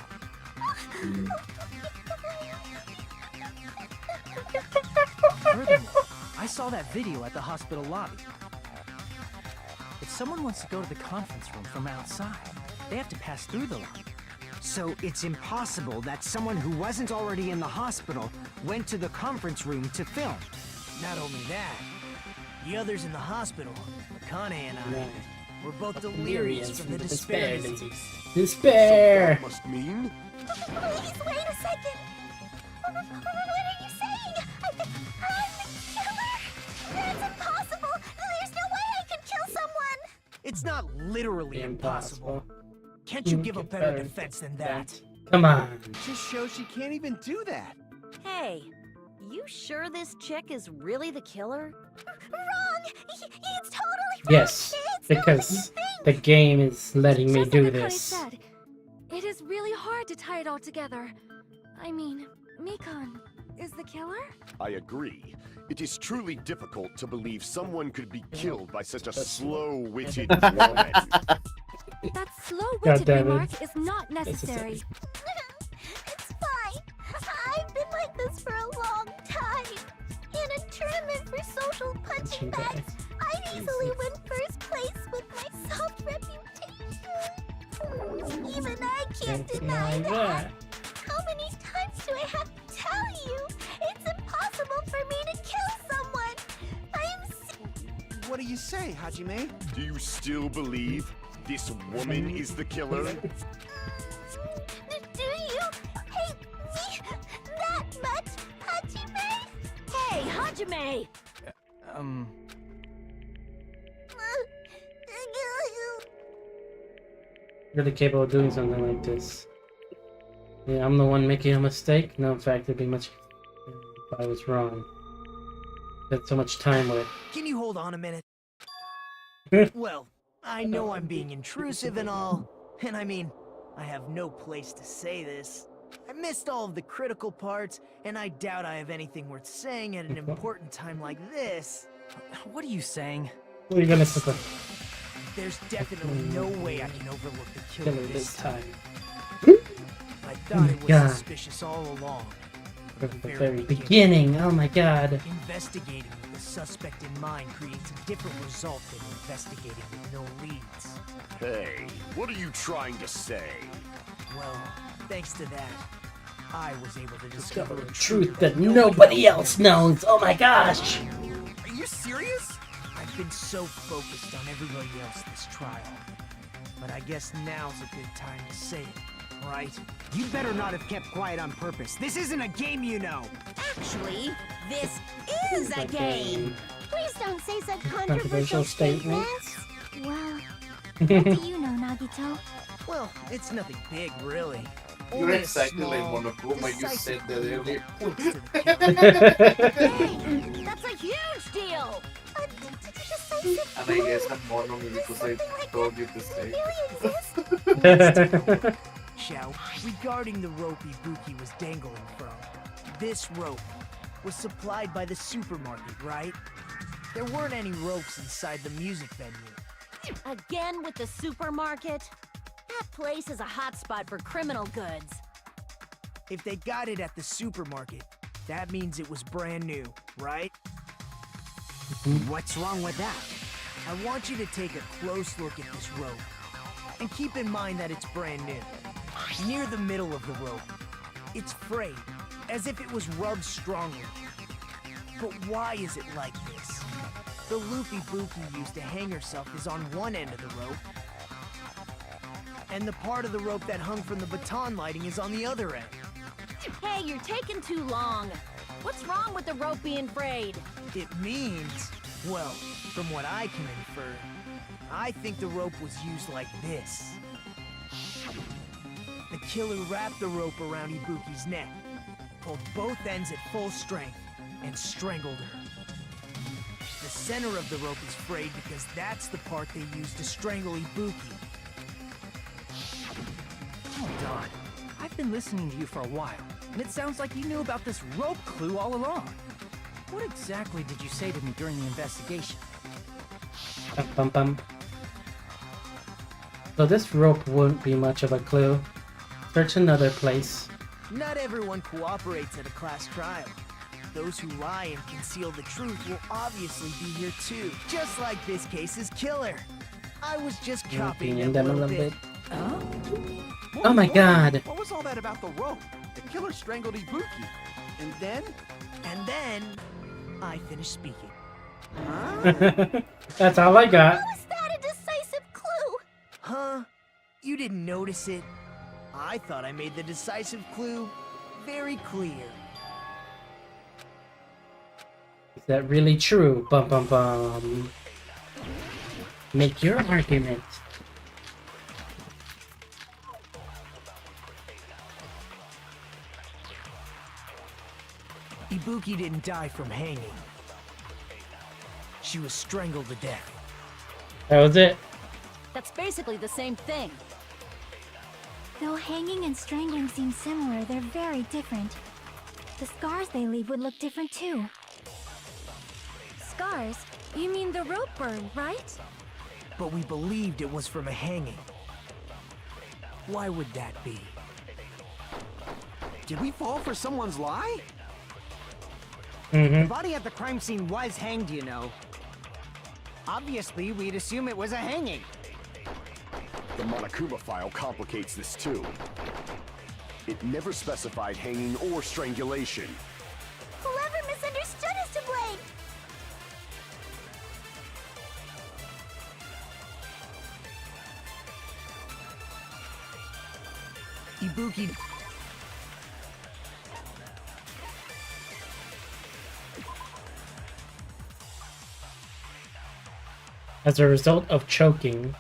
J: Furthermore, I saw that video at the hospital lobby. If someone wants to go to the conference room from outside, they have to pass through the lobby.
L: So it's impossible that someone who wasn't already in the hospital went to the conference room to film.
J: Not only that, the others in the hospital, Akane and I, were both delirious from the despair disease.
A: Despair!
G: That must mean
K: Please wait a second. What are you saying? I'm the killer? That's impossible. There's no way I can kill someone.
J: It's not literally impossible. Can't you give a better defense than that?
A: Come on.
M: Just shows she can't even do that.
N: Hey, you sure this chick is really the killer?
K: Wrong. It's totally wrong.
A: Yes, because the game is letting me
N: Just
A: do
N: like Akane
A: this.
N: said, it is really hard to tie it all together. I mean, Mikan is the killer?
G: I agree. It is truly difficult to believe someone could be killed by such a slow-witted woman.
N: That
A: God
N: slow-witted
A: damn it.
N: remark is not necessary.
K: It's fine. I've been like this for a long time. In a tournament for social punching bags, I'd easily win first place with my soft reputation. Even I can't deny that. How many times do I have to tell you? It's impossible for me to kill someone.
M: What do you say, Hajime?
G: Do you still believe this woman is the killer?
K: Do you hate me that much, Hajime?
N: Hey, Hajime!
A: Really capable of doing something like this. Yeah, I'm the one making a mistake? No, in fact, it'd be much if I was wrong. Spent so much time with
J: Can you hold on a minute? Well, I know I'm being intrusive and all, and I mean, I have no place to say this. I missed all of the critical parts, and I doubt I have anything worth saying at an important time like this. What are you saying?
A: What are you gonna say?
J: There's definitely no way I can overlook the
A: Killer
J: killer
A: this time.
J: I thought it was
A: God.
J: suspicious all along.
A: From the very beginning. Oh my god.
J: Investigating with the suspect in mind creates a different result than investigating with no leads.
G: Hey, what are you trying to say?
J: Well, thanks to that, I was able to
A: Discover
J: discover
A: a truth that nobody else knows. Oh my gosh.
J: Are you serious? I've been so focused on everybody else this trial. But I guess now's a good time to say it, right?
L: You better not have kept quiet on purpose. This isn't a game, you know.
N: Actually, this is a game.
K: Please don't say such
A: Controversial
K: controversial
A: statements.
K: statements. Well, what do you know, Nagito?
J: Well, it's nothing big, really.
B: You're
J: Only a
B: exactly like
J: small,
B: Monokuma, you said
J: decisive
B: that
J: reveal
B: earlier.
J: that points to the killer.
N: Hey, that's a huge deal.
K: Did you just say
B: And I guess I'm mono because I told you to say.
K: really exist?
J: Shao, regarding the rope Ibuki was dangling from, this rope was supplied by the supermarket, right? There weren't any ropes inside the music venue.
N: Again with the supermarket? That place is a hotspot for criminal goods.
J: If they got it at the supermarket, that means it was brand new, right?
L: What's wrong with that?
J: I want you to take a close look at this rope. And keep in mind that it's brand new. Near the middle of the rope, it's frayed, as if it was rubbed strongly. But why is it like this? The loopy Buki used to hang herself is on one end of the rope, and the part of the rope that hung from the baton lighting is on the other end.
N: Hey, you're taking too long. What's wrong with the rope being frayed?
J: It means, well, from what I can infer, I think the rope was used like this. The killer wrapped the rope around Ibuki's neck, pulled both ends at full strength, and strangled her. The center of the rope is frayed because that's the part they used to strangle Ibuki.
E: Hold on. I've been listening to you for a while, and it sounds like you knew about this rope clue all along. What exactly did you say to me during the investigation?
A: Bum, bum, bum. So this rope won't be much of a clue. Search another place.
J: Not everyone cooperates at a class trial. Those who lie and conceal the truth will obviously be here too. Just like this case's killer. I was just copying them a little bit.
E: Huh?
A: Oh my god!
M: What was all that about the rope? The killer strangled Ibuki. And then?
J: And then, I finished speaking.
A: That's all I got.
K: How is that a decisive clue?
J: Huh? You didn't notice it? I thought I made the decisive clue very clear.
A: Is that really true? Bum bum bum. Make your argument.
J: Ibuki didn't die from hanging. She was strangled to death.
A: That was it.
N: That's basically the same thing.
K: Though hanging and strangling seem similar, they're very different. The scars they leave would look different too. Scars? You mean the rope burn, right?
J: But we believed it was from a hanging. Why would that be?
M: Did we fall for someone's lie?
L: The body at the crime scene was hanged, you know. Obviously, we'd assume it was a hanging.
G: The Monokuma file complicates this too. It never specified hanging or strangulation.
K: Whoever misunderstood is to blame!
J: Ibuki...
A: As a result of choking.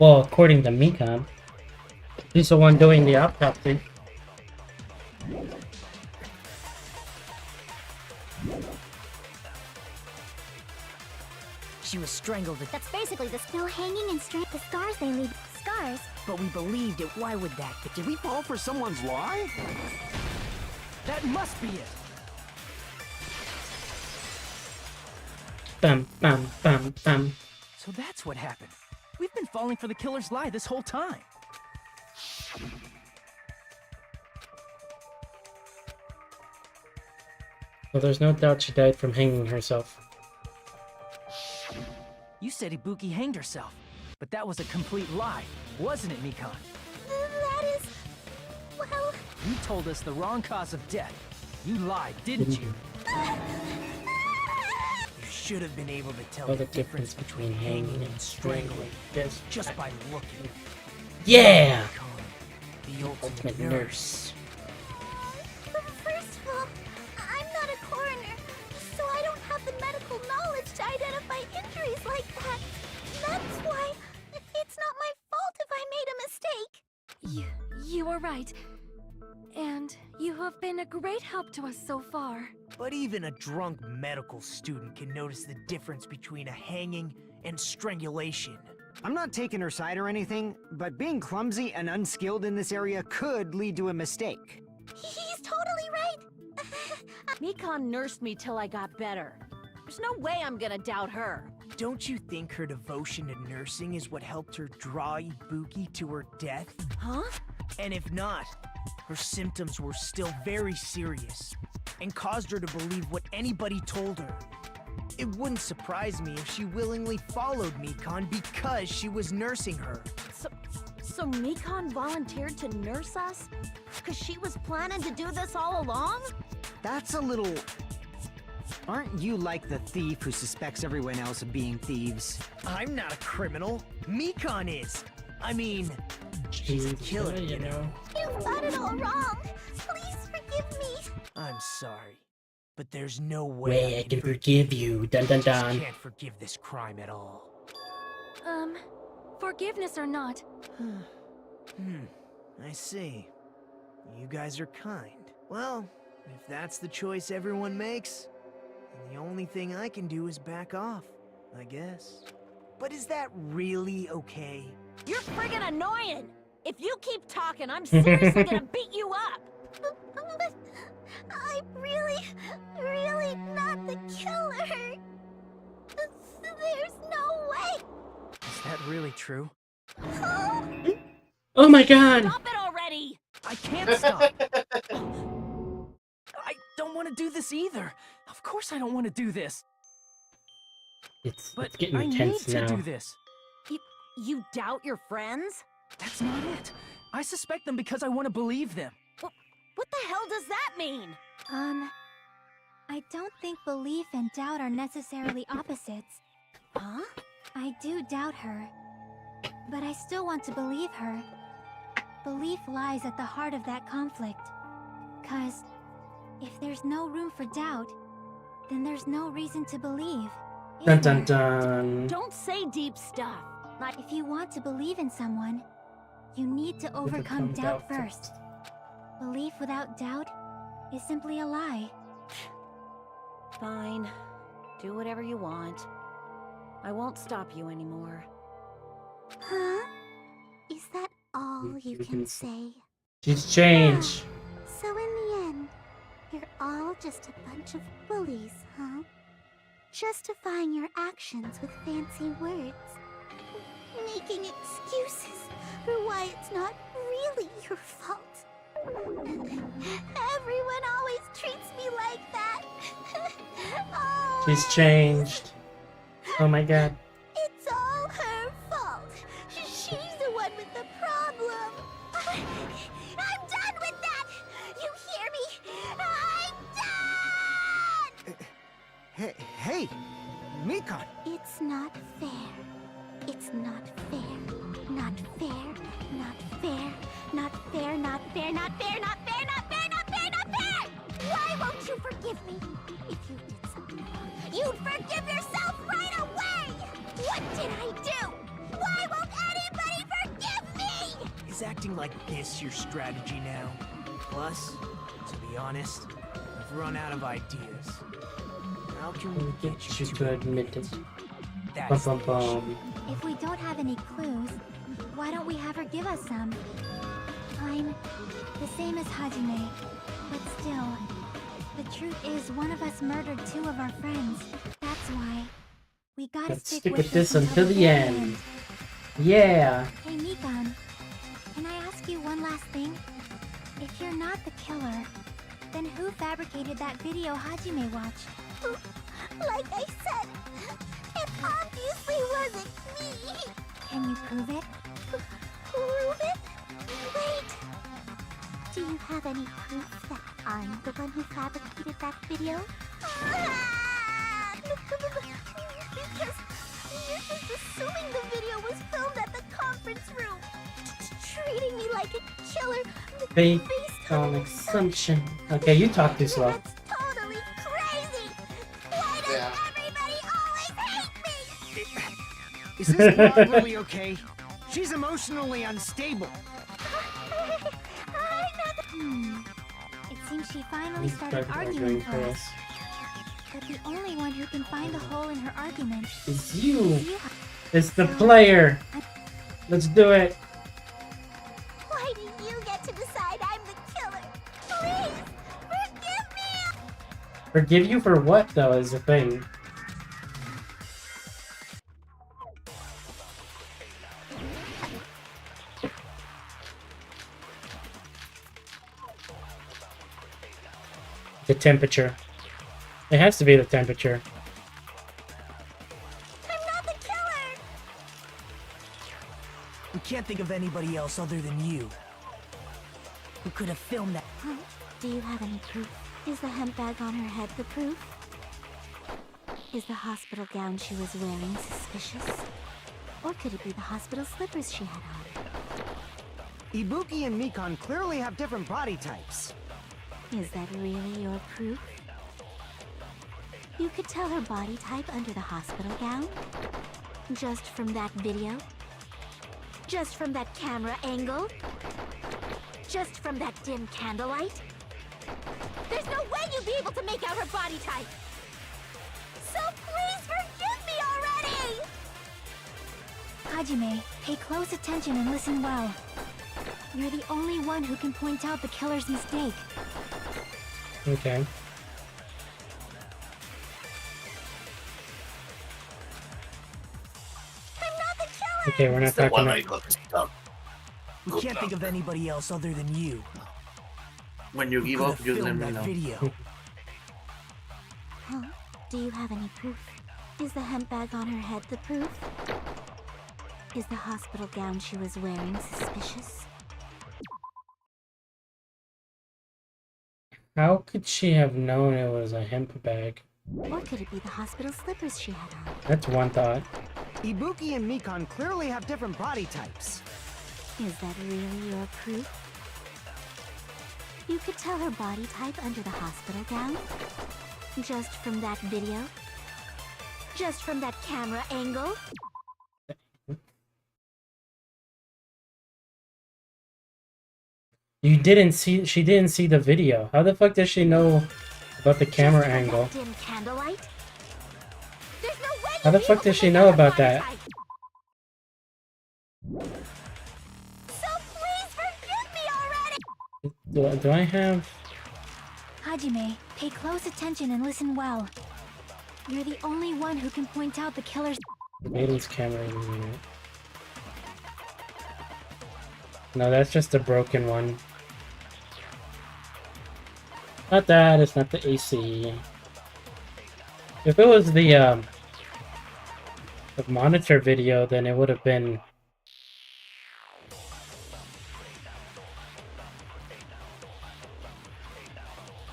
A: Well, according to Mikan, he's the one doing the autopsy.
J: She was strangled to...
K: That's basically the no hanging and the scars they leave. Scars?
J: But we believed it. Why would that be?
M: Did we fall for someone's lie?
E: That must be it!
A: Bam, bam, bam, bam.
E: So that's what happened. We've been falling for the killer's lie this whole time.
A: Well, there's no doubt she died from hanging herself.
E: You said Ibuki hanged herself, but that was a complete lie, wasn't it, Mikan?
K: That is... well...
E: You told us the wrong cause of death. You lied, didn't you?
J: You should have been able to tell
A: The difference between hanging and strangling. Yes.
J: just by looking.
A: Yeah!
J: The
A: Ultimate nurse.
K: First of all, I'm not a coroner, so I don't have the medical knowledge to identify injuries like that. That's why it's not my fault if I made a mistake.
O: You were right. And you have been a great help to us so far.
J: But even a drunk medical student can notice the difference between a hanging and strangulation.
L: I'm not taking her side or anything, but being clumsy and unskilled in this area could lead to a mistake.
K: He's totally right.
N: Mikan nursed me till I got better. There's no way I'm gonna doubt her.
J: Don't you think her devotion to nursing is what helped her draw Ibuki to her death?
N: Huh?
J: And if not, her symptoms were still very serious and caused her to believe what anybody told her. It wouldn't surprise me if she willingly followed Mikan because she was nursing her.
N: So Mikan volunteered to nurse us? Because she was planning to do this all along?
L: That's a little... Aren't you like the thief who suspects everyone else of being thieves?
J: I'm not a criminal. Mikan is. I mean, she's a killer, you know.
K: You've got it all wrong. Please forgive me.
J: I'm sorry, but there's no way
A: I can forgive you. Dun dun
J: I
A: dun.
J: can't forgive this crime at all.
N: Forgiveness or not,
J: I see. You guys are kind. Well, if that's the choice everyone makes, then the only thing I can do is back off, I guess. But is that really okay?
N: you're friggin' annoying! If you keep talking, I'm seriously gonna beat you up!
K: But I'm really not the killer. There's no way.
J: Is that really true?
A: Oh my god!
N: Stop it already!
J: I can't stop! I don't want to do this either. Of course I don't want to do this.
A: It's
J: But
A: getting
J: I need
A: intense
J: to
A: now.
J: do this.
N: You doubt your friends?
J: That's not it. I suspect them because I want to believe them.
N: What the hell does that mean?
K: I don't think belief and doubt are necessarily opposites.
N: Huh?
K: I do doubt her, but I still want to believe her. Belief lies at the heart of that conflict. 'Cause if there's no room for doubt, then there's no reason to believe.
A: Dun
K: is
A: dun
K: there?
A: dun.
N: Don't say deep stuff. Like,
K: If you want to believe in someone, you need to overcome doubt first. Belief without doubt is simply a lie.
N: fine. Do whatever you want. I won't stop you anymore.
K: Huh? Is that all you can say?
A: She's changed.
K: So in the end, you're all just a bunch of bullies, huh? Justifying your actions with fancy words. Making excuses for why it's not really your fault. Everyone always treats me like that. Oh,
A: She's changed. Oh my god.
K: it's all her fault. She's the one with the problem. I'm done with that. You hear me? I'm done.
L: Hey, Mikan.
K: It's not fair. It's not fair. Not fair. Not fair. Not fair. Not fair. Not fair. Not fair. Not fair. Not fair. Not fair. Why won't you forgive me? If you did something wrong, you'd forgive yourself right away. What did I do? Why won't anybody forgive me?
J: Is acting like this your strategy now? Plus, to be honest, I've run out of ideas. How can we get you
A: to admit it?
J: That's
A: Bum,
J: the
A: bum,
J: issue.
A: bum.
K: If we don't have any clues, why don't we have her give us some? I'm the same as Hajime, but still, the truth is one of us murdered two of our friends. That's why we gotta
A: Let's
K: stick
A: stick
K: with
A: with this until the
K: very
A: end. Yeah.
K: Hey Mikan, can I ask you one last thing? If you're not the killer, then who fabricated that video Hajime watched? Like I said, it obviously wasn't me. Can you prove it? Prove it? Wait. Do you have any proof that I'm the one who fabricated that video? Because you're just assuming the video was filmed at the conference room. Treating me like a killer.
A: Based on assumption. Okay, you talk too slow.
K: That's totally crazy. Why does everybody always hate me?
L: Is this blonde really okay? She's emotionally unstable.
K: It seems she finally
A: We
K: started
A: started
K: arguing
A: arguing
K: for
A: for
K: us.
A: us.
K: But the only one who can find the hole in her argument
A: It's you.
K: is you.
A: It's the player. Let's do it.
K: Why do you get to decide I'm the killer? Please, forgive me!
A: Forgive you for what, though, is the thing. The temperature. It has to be the temperature.
K: I'm not the killer!
J: We can't think of anybody else other than you. Who could have filmed that?
K: Huh? Do you have any proof? Is the hemp bag on her head the proof? Is the hospital gown she was wearing suspicious? Or could it be the hospital slippers she had on?
L: Ibuki and Mikon clearly have different body types.
K: Is that really your proof? You could tell her body type under the hospital gown? Just from that video? Just from that camera angle? Just from that dim candlelight? There's no way you'd be able to make out her body type! So please forgive me already! Hajime, pay close attention and listen well. You're the only one who can point out the killer's mistake.
A: Okay. Okay, we're not talking about...
J: We can't think of anybody else other than you.
B: When you give up, just let me know.
J: Video.
K: Huh? Do you have any proof? Is the hemp bag on her head the proof? Is the hospital gown she was wearing suspicious?
A: How could she have known it was a hemp bag?
K: Or could it be the hospital slippers she had on?
A: That's one thought.
L: Ibuki and Mikon clearly have different body types.
K: Is that really your proof? You could tell her body type under the hospital gown? Just from that video? Just from that camera angle?
A: You didn't see... She didn't see the video. How the fuck does she know about the camera angle?
K: Dim candlelight? There's no way
A: How the fuck does she know about that?
K: So please forgive me already!
A: Do I have...
K: Hajime, pay close attention and listen well. You're the only one who can point out the killer's...
A: Maiden's camera unit. No, that's just a broken one. Not that, it's not the AC. If it was the monitor video, then it would have been...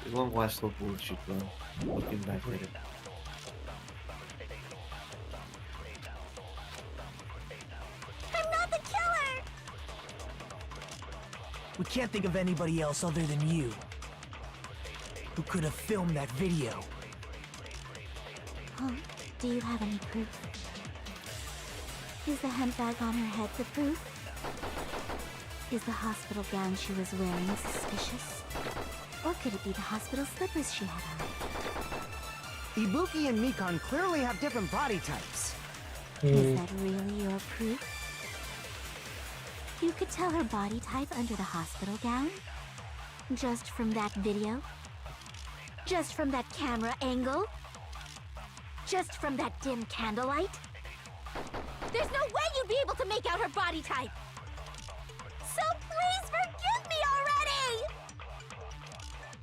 B: It won't watch the bullshit, bro. Looking back at it.
K: I'm not the killer!
J: We can't think of anybody else other than you. Who could have filmed that video?
K: Huh? Do you have any proof? Is the hemp bag on her head the proof? Is the hospital gown she was wearing suspicious? Or could it be the hospital slippers she had on?
L: Ibuki and Mikon clearly have different body types.
K: Is that really your proof? You could tell her body type under the hospital gown? Just from that video? Just from that camera angle? Just from that dim candlelight? There's no way you'd be able to make out her body type! So please forgive me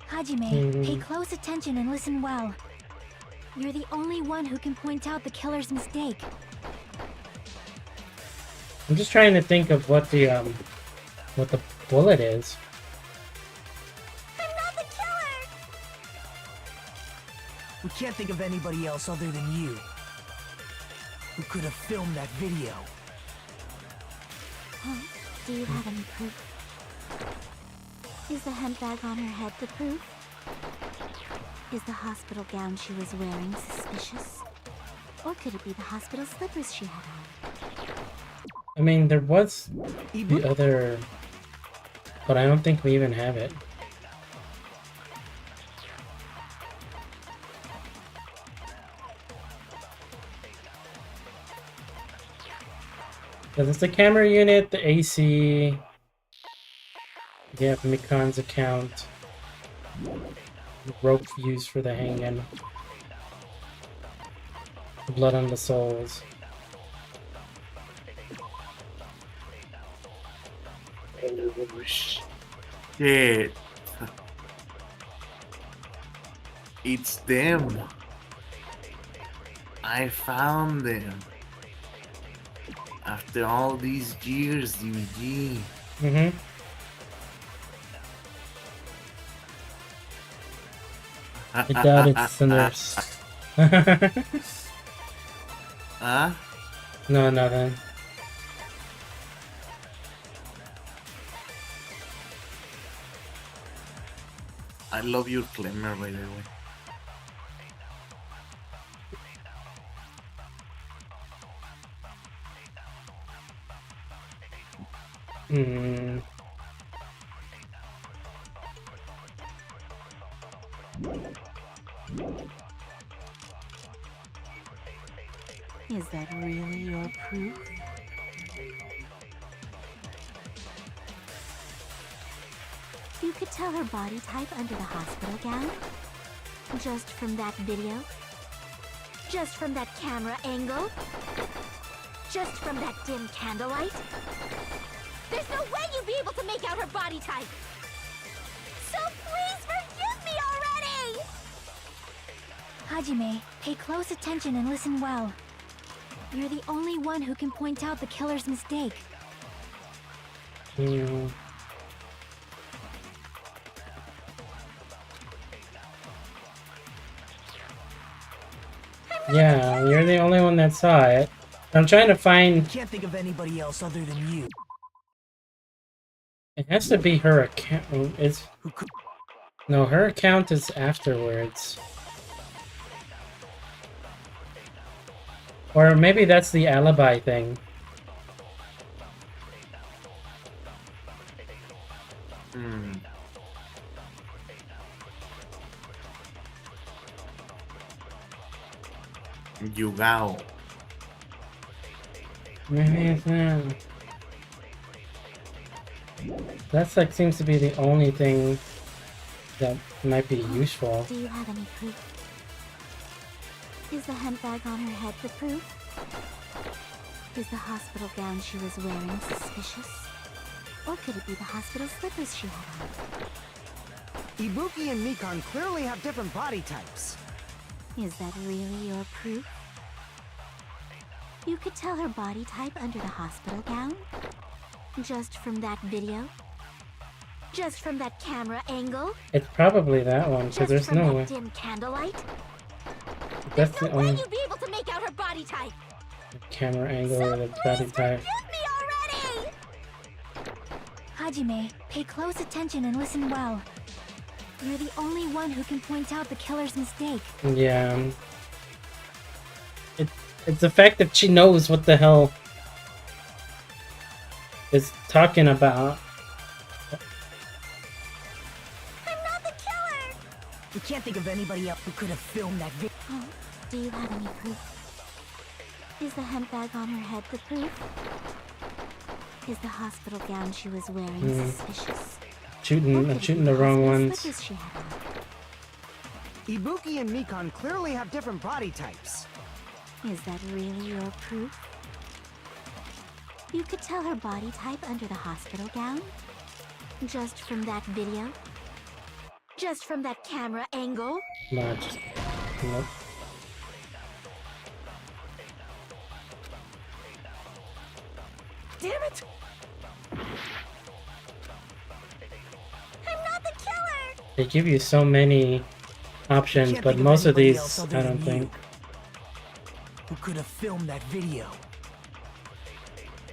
K: already! Hajime, pay close attention and listen well. You're the only one who can point out the killer's mistake.
A: I'm just trying to think of what the bullet is.
K: I'm not the killer!
J: We can't think of anybody else other than you. Who could have filmed that video?
K: Huh? Do you have any proof? Is the hemp bag on her head the proof? Is the hospital gown she was wearing suspicious? Or could it be the hospital slippers she had on?
A: I mean, there was the other... But I don't think we even have it. So there's the camera unit, the AC. You have Mikan's account. Rope used for the hanging. Blood on the souls.
B: Oh, shit. It's them. I found them. After all these years, DVG.
A: Mm-hmm. I doubt it's the nurse.
B: Huh?
A: No, nothing.
B: I love your climber, by the way.
A: Hmm.
K: Is that really your proof? You could tell her body type under the hospital gown? Just from that video? Just from that camera angle? Just from that dim candlelight?
C: There's no way you'd be able to make out her body type! So please forgive me already!
K: Hajime, pay close attention and listen well. You're the only one who can point out the killer's mistake.
A: Yeah. Yeah, you're the only one that saw it. I'm trying to find...
J: Can't think of anybody else other than you.
A: It has to be her account. It's... No, her account is afterwards. Or maybe that's the alibi thing.
B: Hmm. Yugao.
A: Maybe it's not. That's like seems to be the only thing that might be useful.
K: Do you have any proof? Is the handbag on her head the proof? Is the hospital gown she was wearing suspicious? Or could it be the hospital slippers she had on?
L: Ibuki and Mikan clearly have different body types.
K: Is that really your proof? You could tell her body type under the hospital gown? Just from that video? Just from that camera angle?
A: It's probably that one, because there's no way.
K: Dim candlelight?
A: That's the only
C: You'd be able to make out her body type!
A: camera angle or the body type.
C: Forgive me already!
K: Hajime, pay close attention and listen well. You're the only one who can point out the killer's mistake.
A: Yeah. It's the fact that she knows what the hell is talking about.
C: I'm not the killer!
J: You can't think of anybody else who could have filmed that video.
K: Oh, do you have any proof? Is the handbag on her head the proof? Is the hospital gown she was wearing suspicious?
A: I'm shooting the wrong ones.
K: She had on?
L: Ibuki and Mikan clearly have different body types.
K: Is that really your proof? You could tell her body type under the hospital gown? Just from that video? Just from that camera angle?
A: Nope.
J: Damn it!
C: I'm not the killer!
A: They give you so many options, but most of these, I don't think.
J: Who could have filmed that video?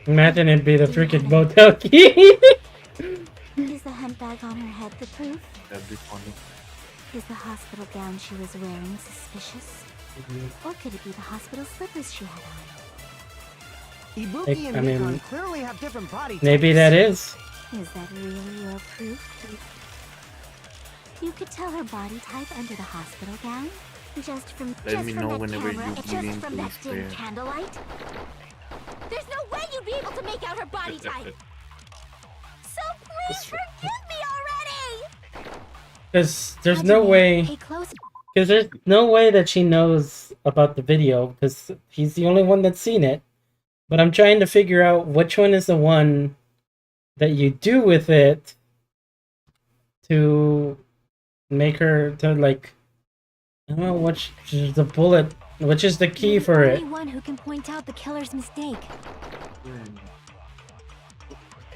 A: Imagine it'd be the freaking motel key.
K: Is the handbag on her head the proof?
B: That'd be funny.
K: Is the hospital gown she was wearing suspicious? Or could it be the hospital slippers she had on?
L: Ibuki and Mikan clearly have different body types.
A: Maybe that is.
K: Is that really your proof? You could tell her body type under the hospital gown? Just from
B: Let me know
K: that
B: whenever
K: camera,
B: you get
K: just
B: into
K: from that dim
B: despair.
K: candlelight?
C: There's no way you'd be able to make out her body type. So please forgive me already.
A: Because there's no way.
C: Pay close.
A: Because there's no way that she knows about the video, because he's the only one that's seen it. But I'm trying to figure out which one is the one that you do with it to make her to like. I don't know which is the bullet, which is the key for it.
C: You're the only one who can point out the killer's mistake.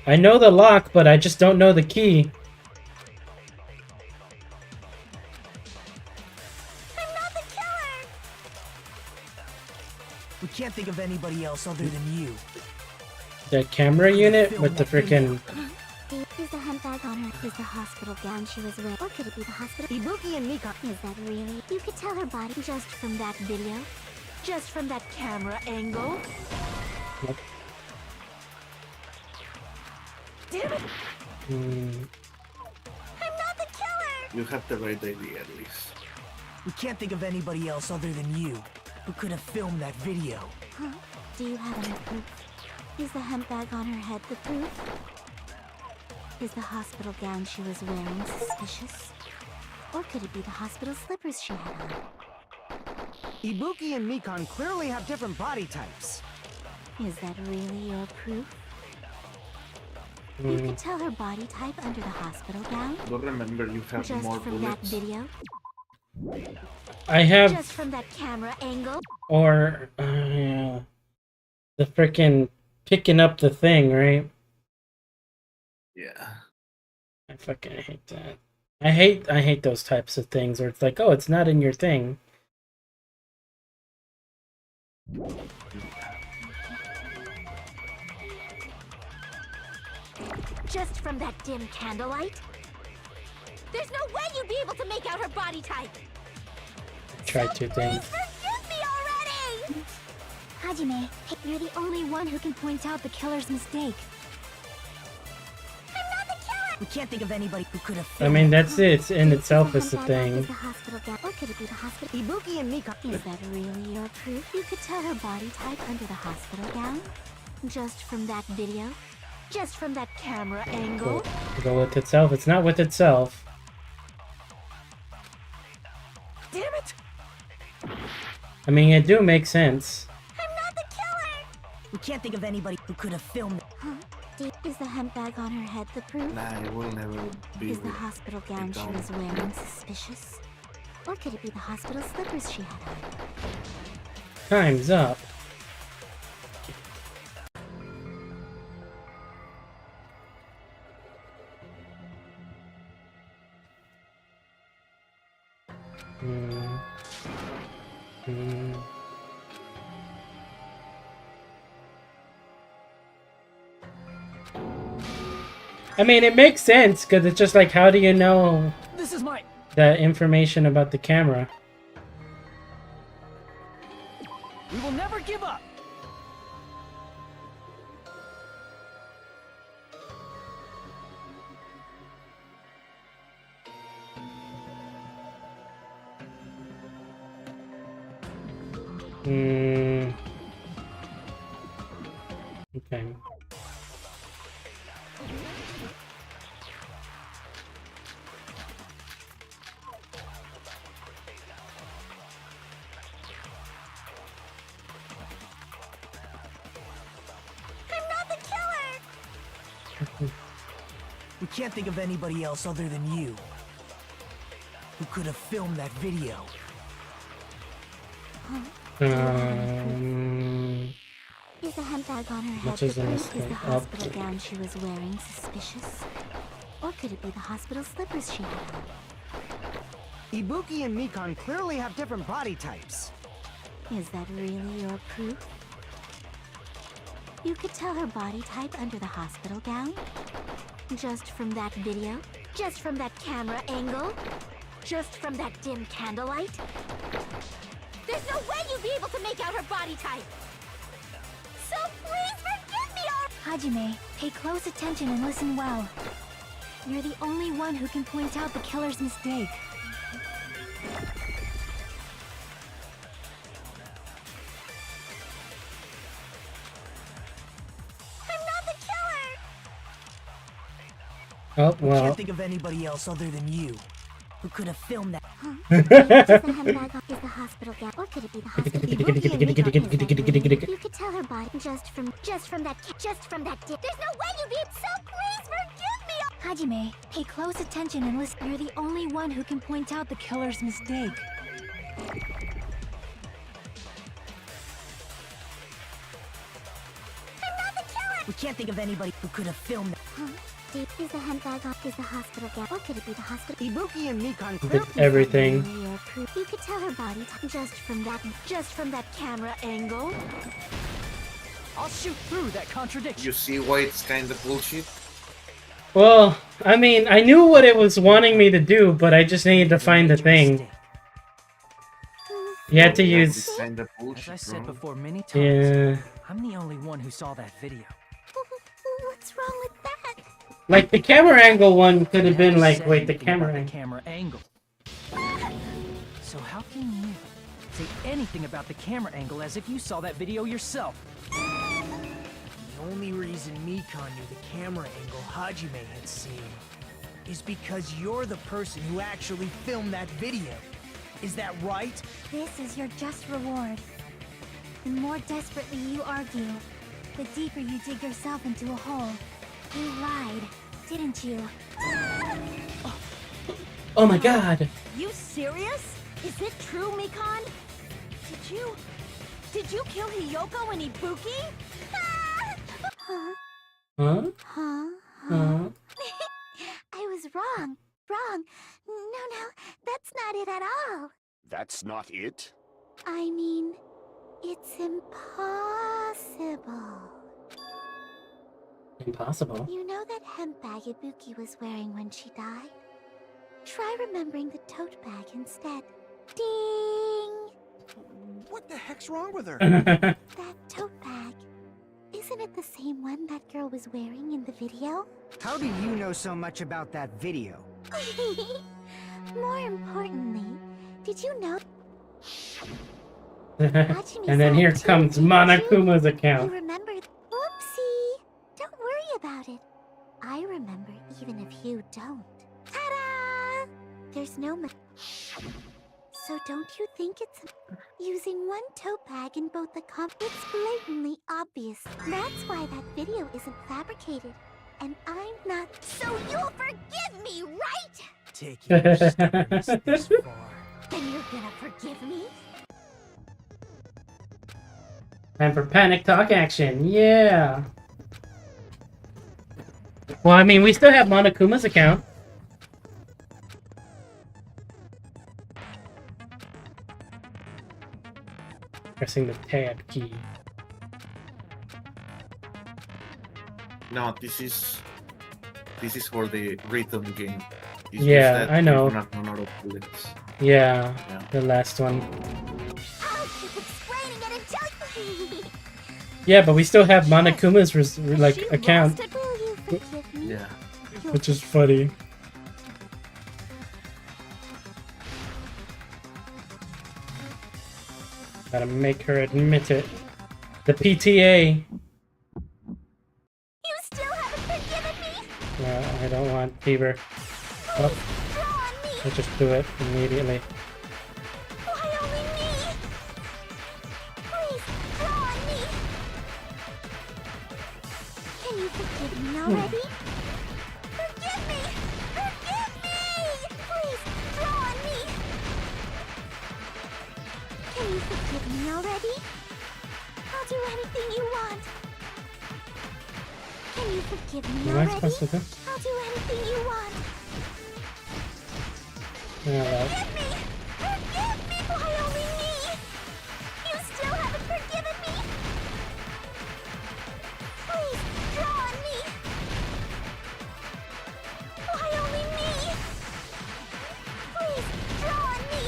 A: I know the lock, but I just don't know the key.
J: We can't think of anybody else other than you.
A: The camera unit with the freaking.
K: Is the handbag on her? Is the hospital gown she was wearing? Or could it be the hospital? Ibuki and Mika. Is that really? You could tell her body just from that video?
H: Just from that camera angle?
A: Nope.
H: Damn it!
C: I'm not the killer!
B: You have the right idea at least.
J: We can't think of anybody else other than you who could have filmed that video.
K: Huh? Do you have any proof? Is the handbag on her head the proof? Is the hospital gown she was wearing suspicious? Or could it be the hospital slippers she had on?
L: Ibuki and Mikan clearly have different body types.
K: Is that really your proof? You could tell her body type under the hospital gown?
B: Don't remember you have
K: Just
B: more
K: from
B: bullets.
K: that video?
A: I have.
K: Just from that camera angle?
A: Or the freaking picking up the thing, right?
B: Yeah.
A: I fucking hate that. I hate those types of things where it's like, oh, it's not in your thing.
C: Just from that dim candlelight? There's no way you'd be able to make out her body type.
A: Try two things.
C: Forgive me already! Hajime, you're the only one who can point out the killer's mistake. I'm not the killer!
J: We can't think of anybody who could have
A: I
J: filmed
A: mean, that's it. In itself is the
K: Is
A: thing.
K: the hospital gown? Or could it be the hospital? Ibuki and Mika. Is that really your proof? You could tell her body type under the hospital gown? Just from that video? Just from that camera angle?
A: Go with itself. It's not with itself.
H: Damn it!
A: I mean, it do make sense.
C: I'm not the killer!
J: We can't think of anybody who could have filmed.
K: Huh? Is the handbag on her head the proof?
B: Nah, it will never be.
K: Is the hospital gown she was wearing suspicious? Or could it be the hospital slippers she had on?
A: Time's up. I mean, it makes sense because it's just like, how do you know
J: This is my.
A: the information about the camera?
J: We will never give up.
A: Okay.
J: We can't think of anybody else other than you who could have filmed that video.
K: Is the handbag on her head
A: Which is
K: the
A: in
K: proof?
A: this
K: Is the
A: thing?
K: hospital gown she was wearing suspicious? Or could it be the hospital slippers she had on?
L: Ibuki and Mikan clearly have different body types.
K: Is that really your proof? You could tell her body type under the hospital gown? Just from that video? Just from that camera angle? Just from that dim candlelight?
C: There's no way you'd be able to make out her body type. So please forgive me already!
K: Hajime, pay close attention and listen well. You're the only one who can point out the killer's mistake.
A: Oh,
J: I
A: well.
J: can't think of anybody else other than you who could have filmed that.
K: Is the handbag off? Is the hospital gal? Or could it be the hospital? Ibuki and Mika is that way. You could tell her body just from that dip. There's no way you'd be so. Please forgive me.
N: Hajime, pay close attention and listen. You're the only one who can point out the killer's mistake.
J: We can't think of anybody who could have filmed that.
K: Huh? Is the handbag off? Is the hospital gal? Or could it be the hospital?
J: Ibuki and Mikan
A: Did everything.
K: You could tell her body just from that camera angle.
J: I'll shoot through that contradiction.
B: You see why it's kind of bullshit?
A: Well, I mean, I knew what it was wanting me to do, but I just needed to find the thing. You had to use...
B: Kind of
J: As
B: bullshit,
J: I said
B: bro.
J: before many times,
A: Yeah.
J: I'm the only one who saw that video.
K: What's wrong with that?
A: Like, the camera angle one could have been
J: Never
A: like,
J: said
A: wait, the
J: anything about
A: camera angle.
J: camera angle. So how can you say anything about the camera angle as if you saw that video yourself? The only reason Mikan knew the camera angle Hajime had seen is because you're the person who actually filmed that video. Is that right?
K: This is your just reward. The more desperately you argue, the deeper you dig yourself into a hole. You lied, didn't you?
A: Oh my god!
N: You serious? Is it true, Mikan? Did you kill Hiyoko and Ibuki?
K: Huh?
A: Huh?
K: Huh?
A: Huh?
K: I was wrong. Wrong. No, that's not it at all.
G: That's not it?
K: I mean, it's impossible.
A: Impossible.
K: You know that hemp bag Ibuki was wearing when she died? Try remembering the tote bag instead. Ding!
M: What the heck's wrong with her?
K: That tote bag. Isn't it the same one that girl was wearing in the video?
L: How do you know so much about that video?
K: More importantly, did you know?
A: And then here comes Monokuma's
K: You
A: account.
K: remember? Whoopsie! Don't worry about it. I remember even if you don't. Ta-da! There's no So don't you think it's using one tote bag in both the It's blatantly obvious. That's why that video isn't fabricated. And I'm not. So you'll forgive me, right?
J: Taking your stubbornness this far.
K: Then you're gonna forgive me?
A: Time for panic talk action, yeah! Well, I mean, we still have Monokuma's account. Pressing the tab key.
B: No, this is for the rhythm game. It's
A: Yeah,
B: just that
A: I know.
B: you're not run out of bullets.
A: Yeah,
B: Yeah.
A: the last one.
K: I'll keep explaining it until
A: Yeah, but we still have Monokuma's account,
K: Will you forgive me?
B: Yeah.
A: which is funny. Gotta make her admit it. The PTA.
K: You still haven't forgiven me?
A: No, I don't want fever. Oh,
K: Draw on me!
A: I'll just do it immediately.
K: Why only me? Please, draw on me! Can you forgive me already? Forgive me! Forgive me! Please, draw on me! Can you forgive me already? I'll do anything you want. Can you forgive me
A: What am I
K: already?
A: supposed to do?
K: I'll do anything you want.
A: Yeah, well,
K: Forgive me! Forgive me! Why only me? You still haven't forgiven me? Please, draw on me! Why only me? Please, draw on me!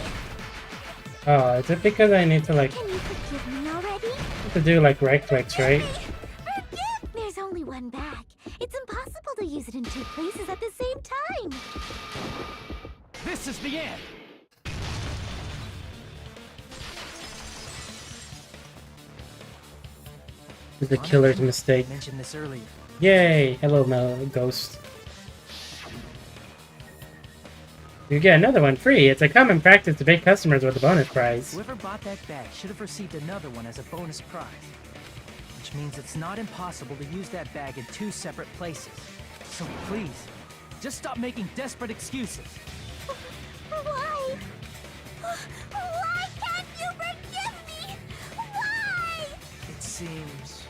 A: oh, is it because I need to like
K: Can you forgive me already?
A: to do like right clicks, right?
K: Forgive! There's only one bag. It's impossible to use it in two places at the same time.
J: This is the end.
A: The killer's mistake.
J: I mentioned this earlier.
A: Yay! Hello, Ghost. You get another one free. It's a common practice to pay customers with a bonus prize.
E: Whoever bought that bag should have received another one as a bonus prize. Which means it's not impossible to use that bag in 2 separate places. So please, just stop making desperate excuses.
K: Why? Why can't you forgive me? Why?
E: It seems...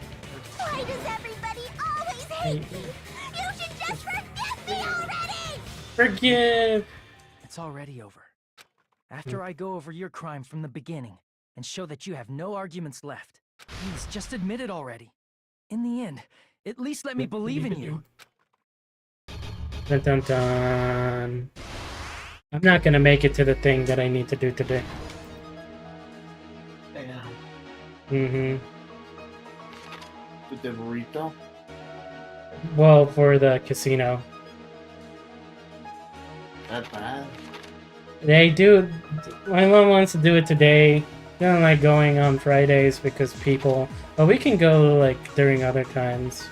K: Why does everybody always hate me? You should just forgive me already!
A: Forgive!
E: It's already over. After I go over your crime from the beginning and show that you have no arguments left, please just admit it already. In the end, at least let me believe in you.
A: Dun dun dun. I'm not gonna make it to the thing that I need to do today.
B: Yeah.
A: Mm-hmm.
B: With the burrito?
A: Well, for the casino.
B: Not bad.
A: They do... My mom wants to do it today. They don't like going on Fridays because people... But we can go, like, during other times.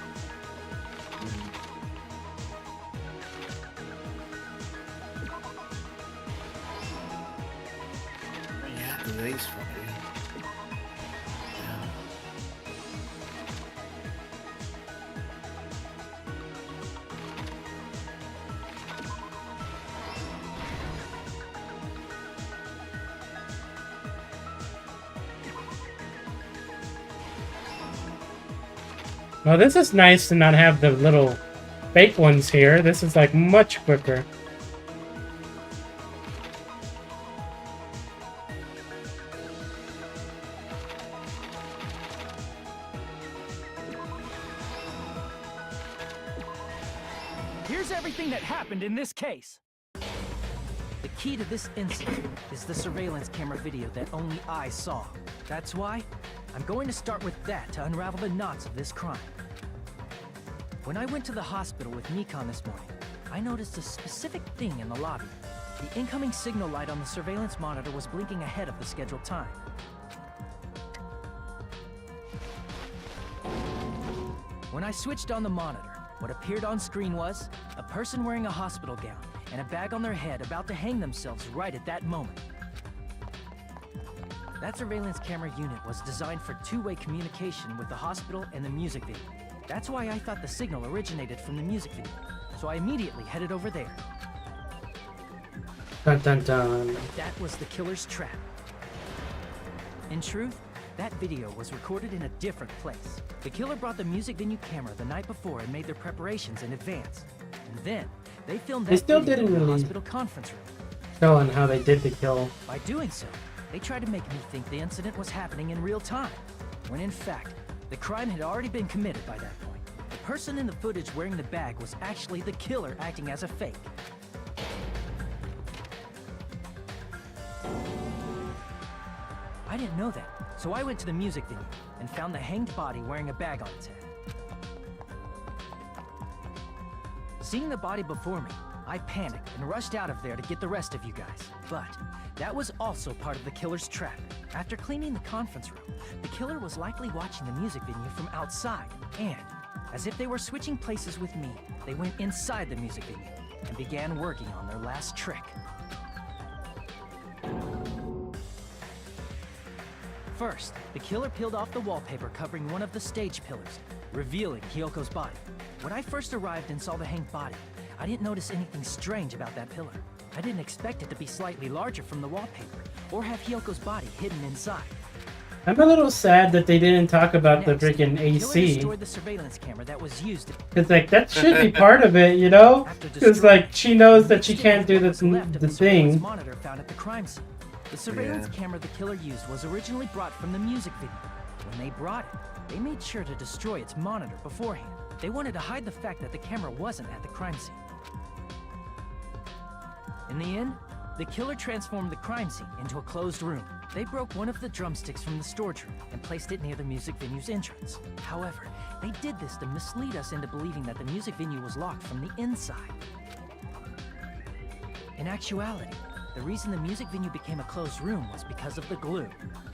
B: Yeah, today's Friday.
A: Well, this is nice to not have the little fake ones here. This is, like, much quicker.
E: Here's everything that happened in this case. The key to this incident is the surveillance camera video that only I saw. That's why I'm going to start with that to unravel the knots of this crime. When I went to the hospital with Nikon this morning, I noticed a specific thing in the lobby. The incoming signal light on the surveillance monitor was blinking ahead of the scheduled time. When I switched on the monitor, what appeared on screen was a person wearing a hospital gown and a bag on their head about to hang themselves right at that moment. That surveillance camera unit was designed for two-way communication with the hospital and the music video. That's why I thought the signal originated from the music video, so I immediately headed over there.
A: Dun dun dun.
E: That was the killer's trap. In truth, that video was recorded in a different place. The killer brought the music venue camera the night before and made their preparations in advance. And then, they filmed that
A: still
E: video
A: didn't
E: in the
A: really
E: hospital conference room.
A: show on how they did the kill.
E: By doing so, they tried to make me think the incident was happening in real time, when in fact, the crime had already been committed by that point. The person in the footage wearing the bag was actually the killer acting as a fake. I didn't know that, so I went to the music venue and found the hanged body wearing a bag on its head. Seeing the body before me, I panicked and rushed out of there to get the rest of you guys. But that was also part of the killer's trap. After cleaning the conference room, the killer was likely watching the music venue from outside. And, as if they were switching places with me, they went inside the music venue and began working on their last trick. First, the killer peeled off the wallpaper covering one of the stage pillars, revealing Hyoko's body. When I first arrived and saw the hanged body, I didn't notice anything strange about that pillar. I didn't expect it to be slightly larger from the wallpaper, or have Hyoko's body hidden inside.
A: I'm a little sad that they didn't talk about the freaking
E: The killer
A: AC.
E: destroyed the surveillance camera that was used.
A: Cause like that should be part of it, you know? Cause like she knows that she can't do the thing.
E: Monitor found at the crime scene. The surveillance camera the killer used was originally brought from the music video. When they brought it, they made sure to destroy its monitor beforehand. They wanted to hide the fact that the camera wasn't at the crime scene. In the end, the killer transformed the crime scene into a closed room. They broke one of the drumsticks from the storage room and placed it near the music venue's entrance. However, they did this to mislead us into believing that the music venue was locked from the inside. In actuality, the reason the music venue became a closed room was because of the glue.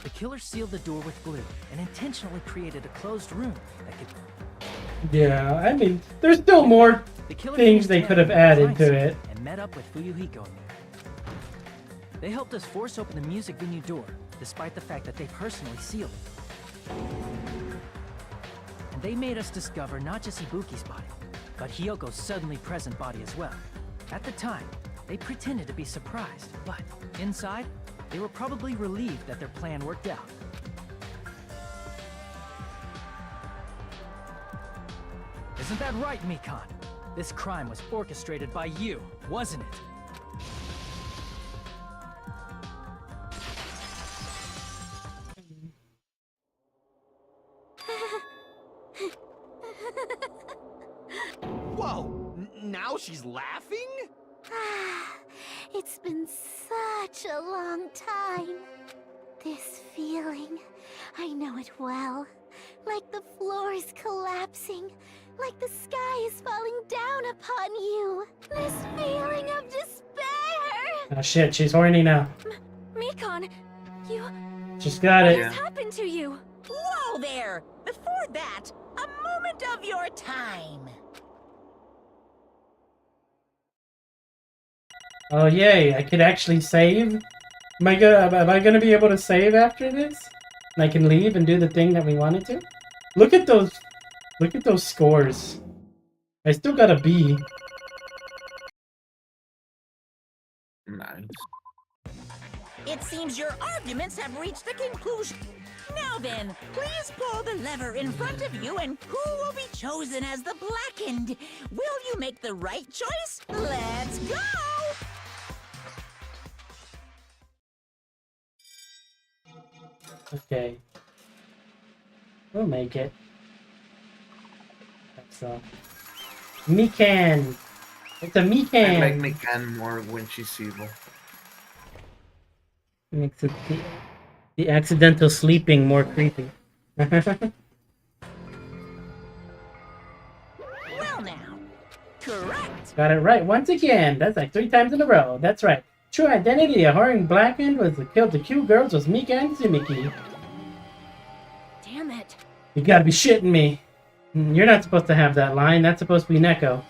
E: The killer sealed the door with glue and intentionally created a closed room that could...
A: Yeah, I mean, there's still more things they could have added to it.
E: And met up with Fuyuhiko and me.
J: They helped us force open the music venue door, despite the fact that they personally sealed it. And they made us discover not just Ibuki's body, but Hyoko's suddenly present body as well. At the time, they pretended to be surprised, but inside, they were probably relieved that their plan worked out. Isn't that right, Mikan? This crime was orchestrated by you, wasn't it?
E: Whoa! Now she's laughing?
K: It's been such a long time. This feeling, I know it well. Like the floor is collapsing, like the sky is falling down upon you. This feeling of despair!
A: Oh shit, she's horny now.
N: Mikan, you...
A: She's got it.
N: What has happened to you?
H: Whoa there! Before that, a moment of your time.
A: Oh yay, I could actually save? Am I gonna be able to save after this? And I can leave and do the thing that we wanted to? Look at those scores. I still got a B.
B: Nice.
H: It seems your arguments have reached a conclusion. Now then, please pull the lever in front of you and who will be chosen as the blackened? Will you make the right choice? Let's go!
A: Okay. We'll make it. That's Mikan! It's a Mikan!
B: I like Mikan more when she's evil.
A: Makes it the accidental sleeping more creepy.
H: Well now, correct.
A: Got it right once again. That's like 3 times in a row. That's right. True identity of Horn Blackened was the killed the cute girls was Mikan Tsumiki.
N: Damn it.
A: You gotta be shitting me. You're not supposed to have that line. That's supposed to be Neko.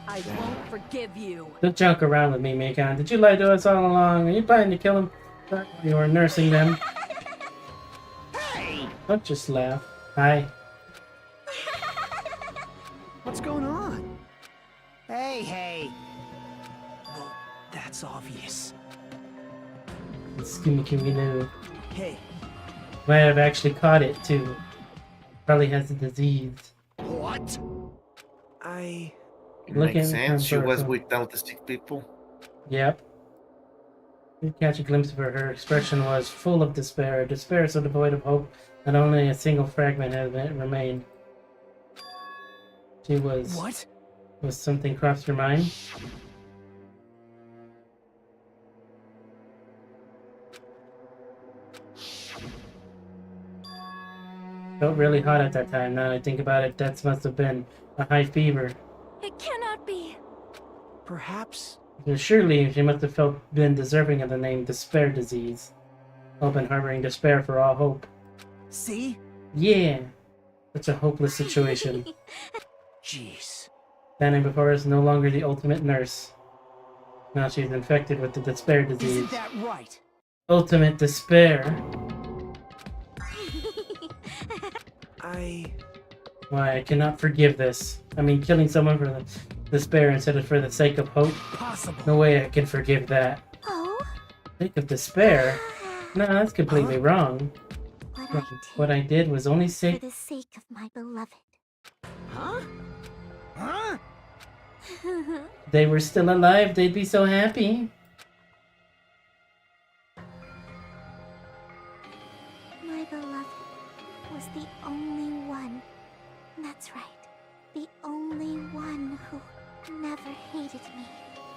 N: I won't forgive you.
A: Don't joke around with me, Mikan. Did you lie to us all along? Are you planning to kill him? You were nursing them.
E: Hey!
A: Don't just laugh. Hi.
M: What's going on?
L: Hey! Well, that's obvious.
A: It's Tsumiki knew.
J: Hey,
A: Might have actually caught it too. Probably has the disease.
E: What?
B: It
A: Look
B: makes
A: in
B: sense. She was
A: person.
B: without the sick people.
A: Yep. You catch a glimpse of her. Her expression was full of despair. Despair so devoid of hope that only a single fragment had remained. She was...
J: what?
A: Was something crossed her mind? Felt really hot at that time. Now that I think about it, that must have been a high fever.
N: It cannot be.
J: Perhaps...
A: Surely she must have been deserving of the name Despair Disease. Hope and harboring despair for all hope.
J: See?
A: Yeah! Such a hopeless situation.
J: Jeez.
A: Standing before us, no longer the ultimate nurse. Now she's infected with the despair disease.
J: Isn't that right?
A: Ultimate despair. Why, I cannot forgive this. I mean, killing someone for the despair instead of for the sake of hope?
J: Possible.
A: No way I can forgive that.
K: Oh?
A: Sake of despair? No, that's completely wrong. What I did was only
K: For
A: sake...
K: the sake of my beloved.
J: Huh? Huh?
A: They were still alive, they'd be so happy.
K: My beloved was the only one. That's right. The only one who never hated me.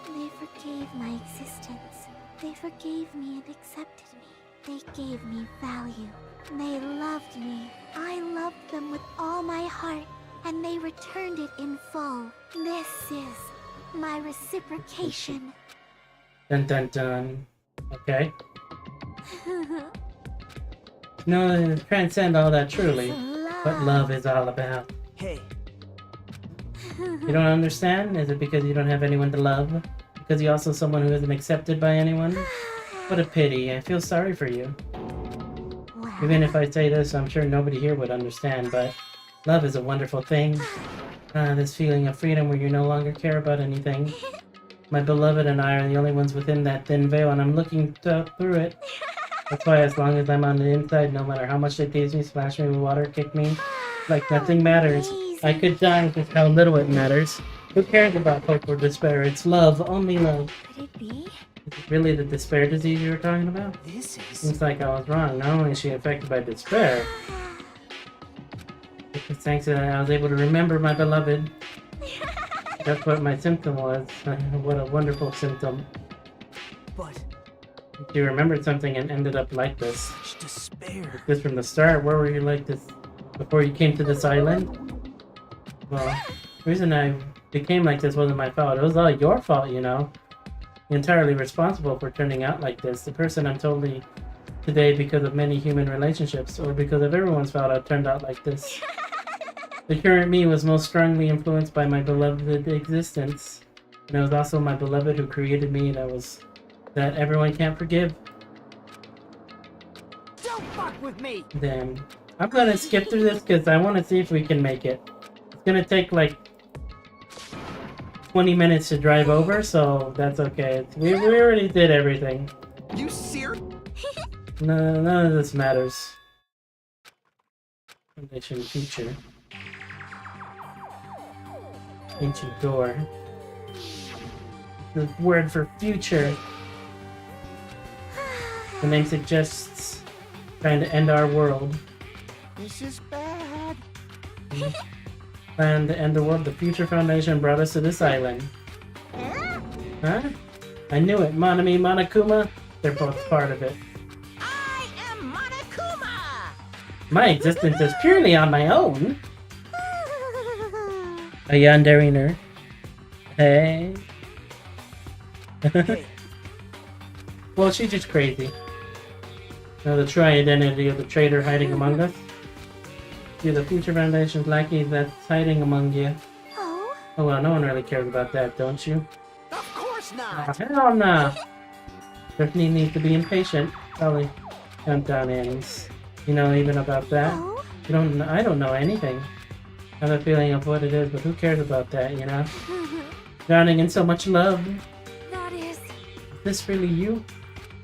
K: They forgave my existence. They forgave me and accepted me. They gave me value. They loved me. I loved them with all my heart, and they returned it in full. This is my reciprocation.
A: Dun dun dun. Okay. No, transcend all that truly. What love is all about.
J: Hey.
A: You don't understand? Is it because you don't have anyone to love? because you're also someone who isn't accepted by anyone? What a pity. I feel sorry for you. Even if I say this, I'm sure nobody here would understand, but love is a wonderful thing. This feeling of freedom where you no longer care about anything. My beloved and I are the only ones within that thin veil, and I'm looking through it. That's why as long as I'm on the inside, no matter how much they tease me, splash me with water, kick me, like nothing matters. I could die with how little it matters. Who cares about hope or despair? It's love, only love.
K: Could it be?
A: Is it really the despair disease you were talking about?
J: This is...
A: Seems like I was wrong. Not only is she affected by despair, it's thanks to that I was able to remember my beloved. That's what my symptom was. What a wonderful symptom.
J: But...
A: You remembered something and ended up like this.
J: Such despair.
A: Like this from the start. Where were you like this before you came to this island? Well, the reason I became like this wasn't my fault. It was all your fault, you know. You're entirely responsible for turning out like this. The person I'm totally today because of many human relationships, or because of everyone's fault I turned out like this. The current me was most strongly influenced by my beloved existence. And it was also my beloved who created me that everyone can't forgive.
J: Don't fuck with me!
A: Damn. I'm gonna skip through this because I want to see if we can make it. It's gonna take like 20 minutes to drive over, so that's okay. We already did everything.
J: You serious?
A: No, none of this matters. Foundation feature. Ancient door. The word for future. The name suggests trying to end our world.
J: This is bad.
A: Plan to end the world. The Future Foundation brought us to this island. Huh? I knew it. Monami, Monokuma, they're both part of it.
H: I am Monokuma!
A: My existence is purely on my own. A Yanderiner. Hey. Well, she's just crazy. Now the true identity of the traitor hiding among us. You're the Future Foundation's lackey that's hiding among you.
K: Oh?
A: Oh well, no one really cares about that, don't you?
J: Of course not!
A: Hell no! Stephanie needs to be impatient. Probably countdown Annie's. You know even about that?
K: Oh?
A: I don't know anything. I have a feeling of what it is, but who cares about that, you know? Drowning in so much love.
K: That is...
A: Is this really you?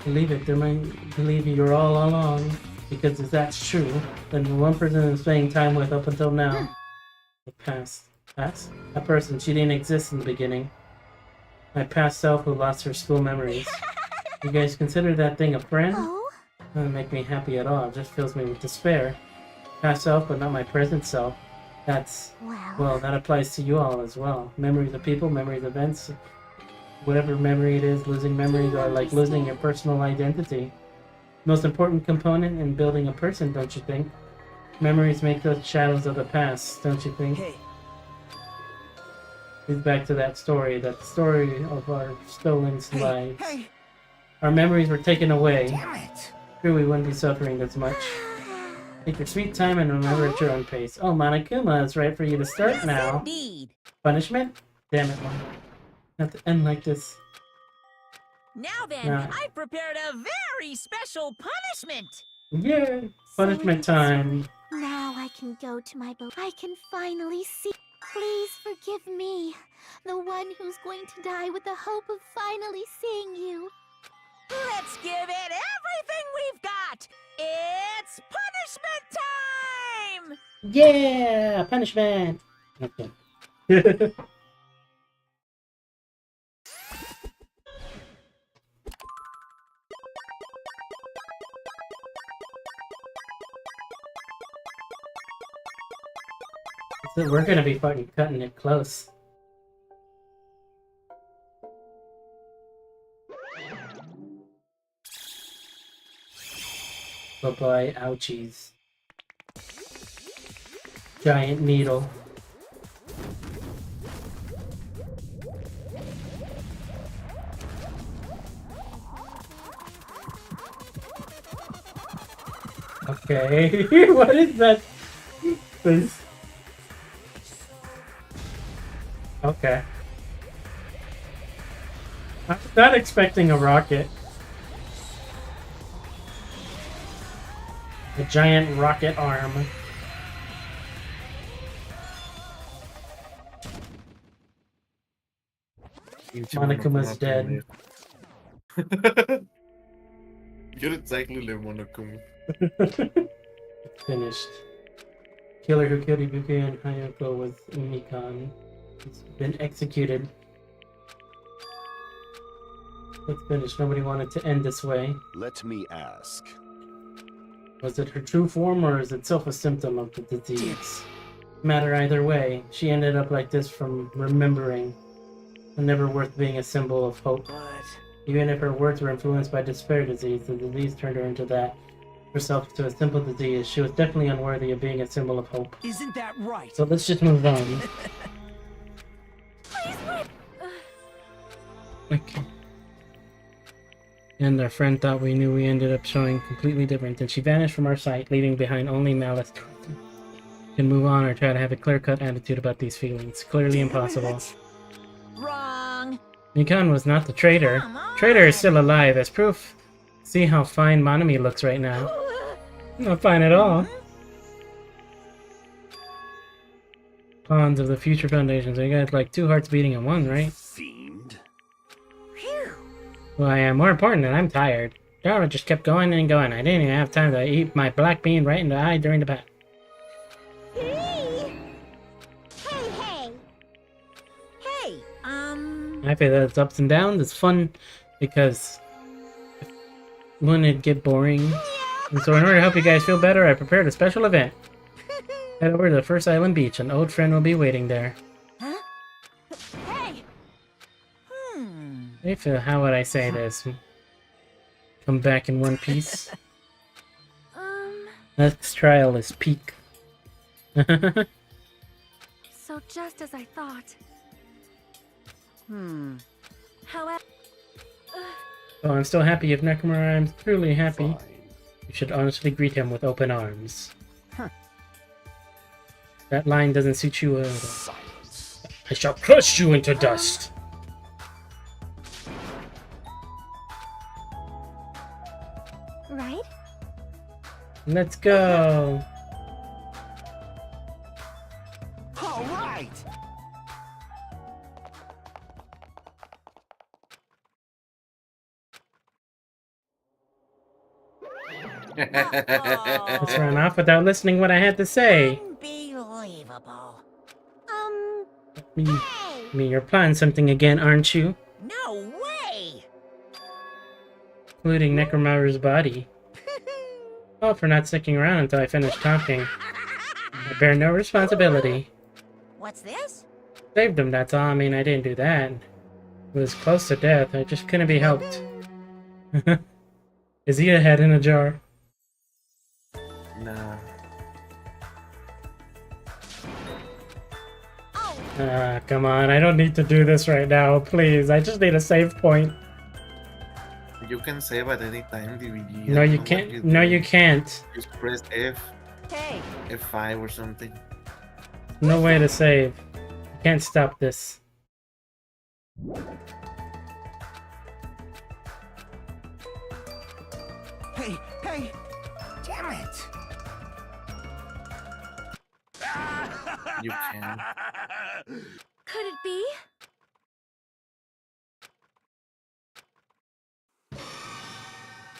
A: Believe it, believe you're all along. Because if that's true, then the one person I'm spending time with up until now. The past. Past? That person, she didn't exist in the beginning. My past self who lost her school memories. You guys consider that thing a friend?
K: Oh?
A: Doesn't make me happy at all. It just fills me with despair. Past self, but not my present self. That's... Well, that applies to you all as well. Memories of people, memories of events. Whatever memory it is, losing memories are like losing your personal identity. Most important component in building a person, don't you think? Memories make those shadows of the past, don't you think?
J: Hey.
A: Leads back to that story of our stolen lives.
J: Hey!
A: Our memories were taken away.
J: Damn it!
A: Sure, we wouldn't be suffering as much. Take your sweet time and remember at your own pace. Oh, Monokuma, it's right for you to start now.
H: Indeed.
A: Punishment? Damn it, Mom. Not to end like this.
H: Now then, I've prepared a very special punishment.
A: Yeah, punishment time.
K: Now I can go to my I can finally see. Please forgive me, the one who's going to die with the hope of finally seeing you.
H: Let's give it everything we've got. It's punishment time!
A: Yeah, punishment. Okay. So we're gonna be fucking cutting it close. Bye-bye, ouchies. Giant needle. Okay, what is that? This. Okay. I'm not expecting a rocket. A giant rocket arm. Monokuma's dead.
B: You're exactly like Monokuma.
A: It's finished. Killer who killed Ibuki and Hayako was Mikan. It's been executed. It's finished. Nobody wanted to end this way.
G: Let me ask.
A: Was it her true form, or is it itself a symptom of the disease? Matter either way, she ended up like this from remembering. And never worth being a symbol of hope.
J: But
A: Even if her words were influenced by despair disease, the disease turned her into that. Herself to a simple disease. She was definitely unworthy of being a symbol of hope.
J: isn't that right?
A: So let's just move on. Okay. And our friend thought we knew. We ended up showing completely different. Then she vanished from our sight, leaving behind only malice. Can move on or try to have a clear-cut attitude about these feelings. Clearly impossible.
H: Wrong.
A: Mikan was not the traitor. Traitor is still alive as proof. See how fine Monami looks right now. Not fine at all. Pawns of the future foundations. You guys like two hearts beating in one, right?
G: Fiend.
A: Well, I am more important than I'm tired. Dara just kept going and going. I didn't even have time to eat my black bean right in the eye during the battle.
C: Hey, hey.
H: Hey,
A: I feel that it's ups and downs. It's fun because wouldn't it get boring? And so in order to help you guys feel better, I prepared a special event. Head over to the first island beach. An old friend will be waiting there.
H: Huh? Hey.
A: I feel, how would I say this? Come back in one piece. Next trial is peak.
K: So just as I thought.
N: However,
A: Oh, I'm still happy if Nakamura. I'm truly happy. You should honestly greet him with open arms. That line doesn't suit you at all.
G: Silence.
A: I shall crush you into dust.
K: Right?
A: Let's go.
J: All right.
A: Let's run off without listening what I had to say.
H: Unbelievable.
A: Me, you're planning something again, aren't you?
H: No way.
A: Including Necromaru's body. Oh, for not sticking around until I finish talking. I bear no responsibility.
H: What's this?
A: Saved him, that's all. I mean, I didn't do that. It was close to death. I just couldn't be helped. Is he a head in a jar?
B: Nah.
A: Come on. I don't need to do this right now. Please. I just need a save point.
B: You can save at any time, DVD.
A: No, you can't. No, you can't.
B: Just press F.
N: hey,
B: F5 or something.
A: No way to save. You can't stop this.
J: Hey, hey! Damn it!
B: You can.
K: Could it be?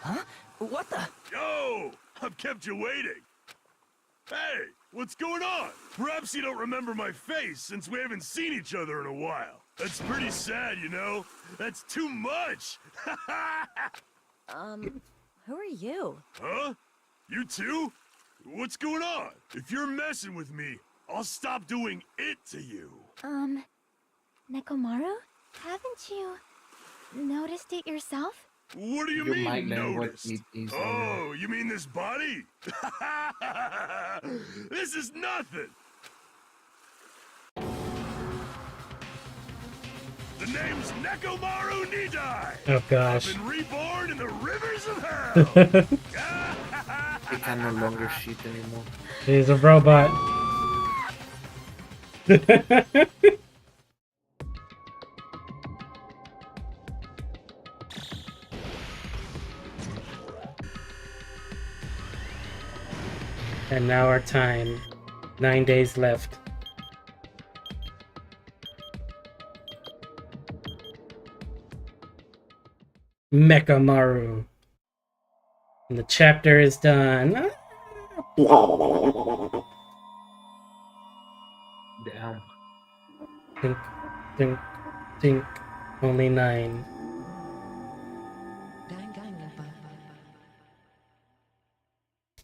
J: Huh? What the?
F: Yo! I've kept you waiting. Hey, what's going on? Perhaps you don't remember my face since we haven't seen each other in a while. That's pretty sad, you know? That's too much!
N: who are you?
F: Huh? You too? What's going on? If you're messing with me, I'll stop doing it to you.
K: Nekomaru? Haven't you noticed it yourself?
F: What do you
B: You
F: mean,
B: might learn what
F: noticed?
B: it is.
F: Oh, you mean this body? This is nothing! The name's Nekomaru Nidai!
A: Oh gosh.
F: I've been reborn in the rivers of hell!
B: He can no longer shit anymore.
A: He's a robot. And now our time. 9 days left. Mechamaru. And the chapter is done.
B: Damn.
A: Think, think, think. Only 9.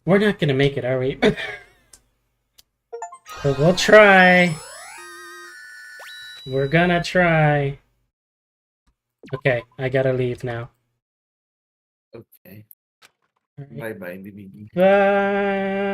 A: We're not gonna make it, are we? But we'll try. We're gonna try. Okay, I gotta leave now.
B: Okay.
A: Right.
B: Bye bye, DVD.
A: Bye.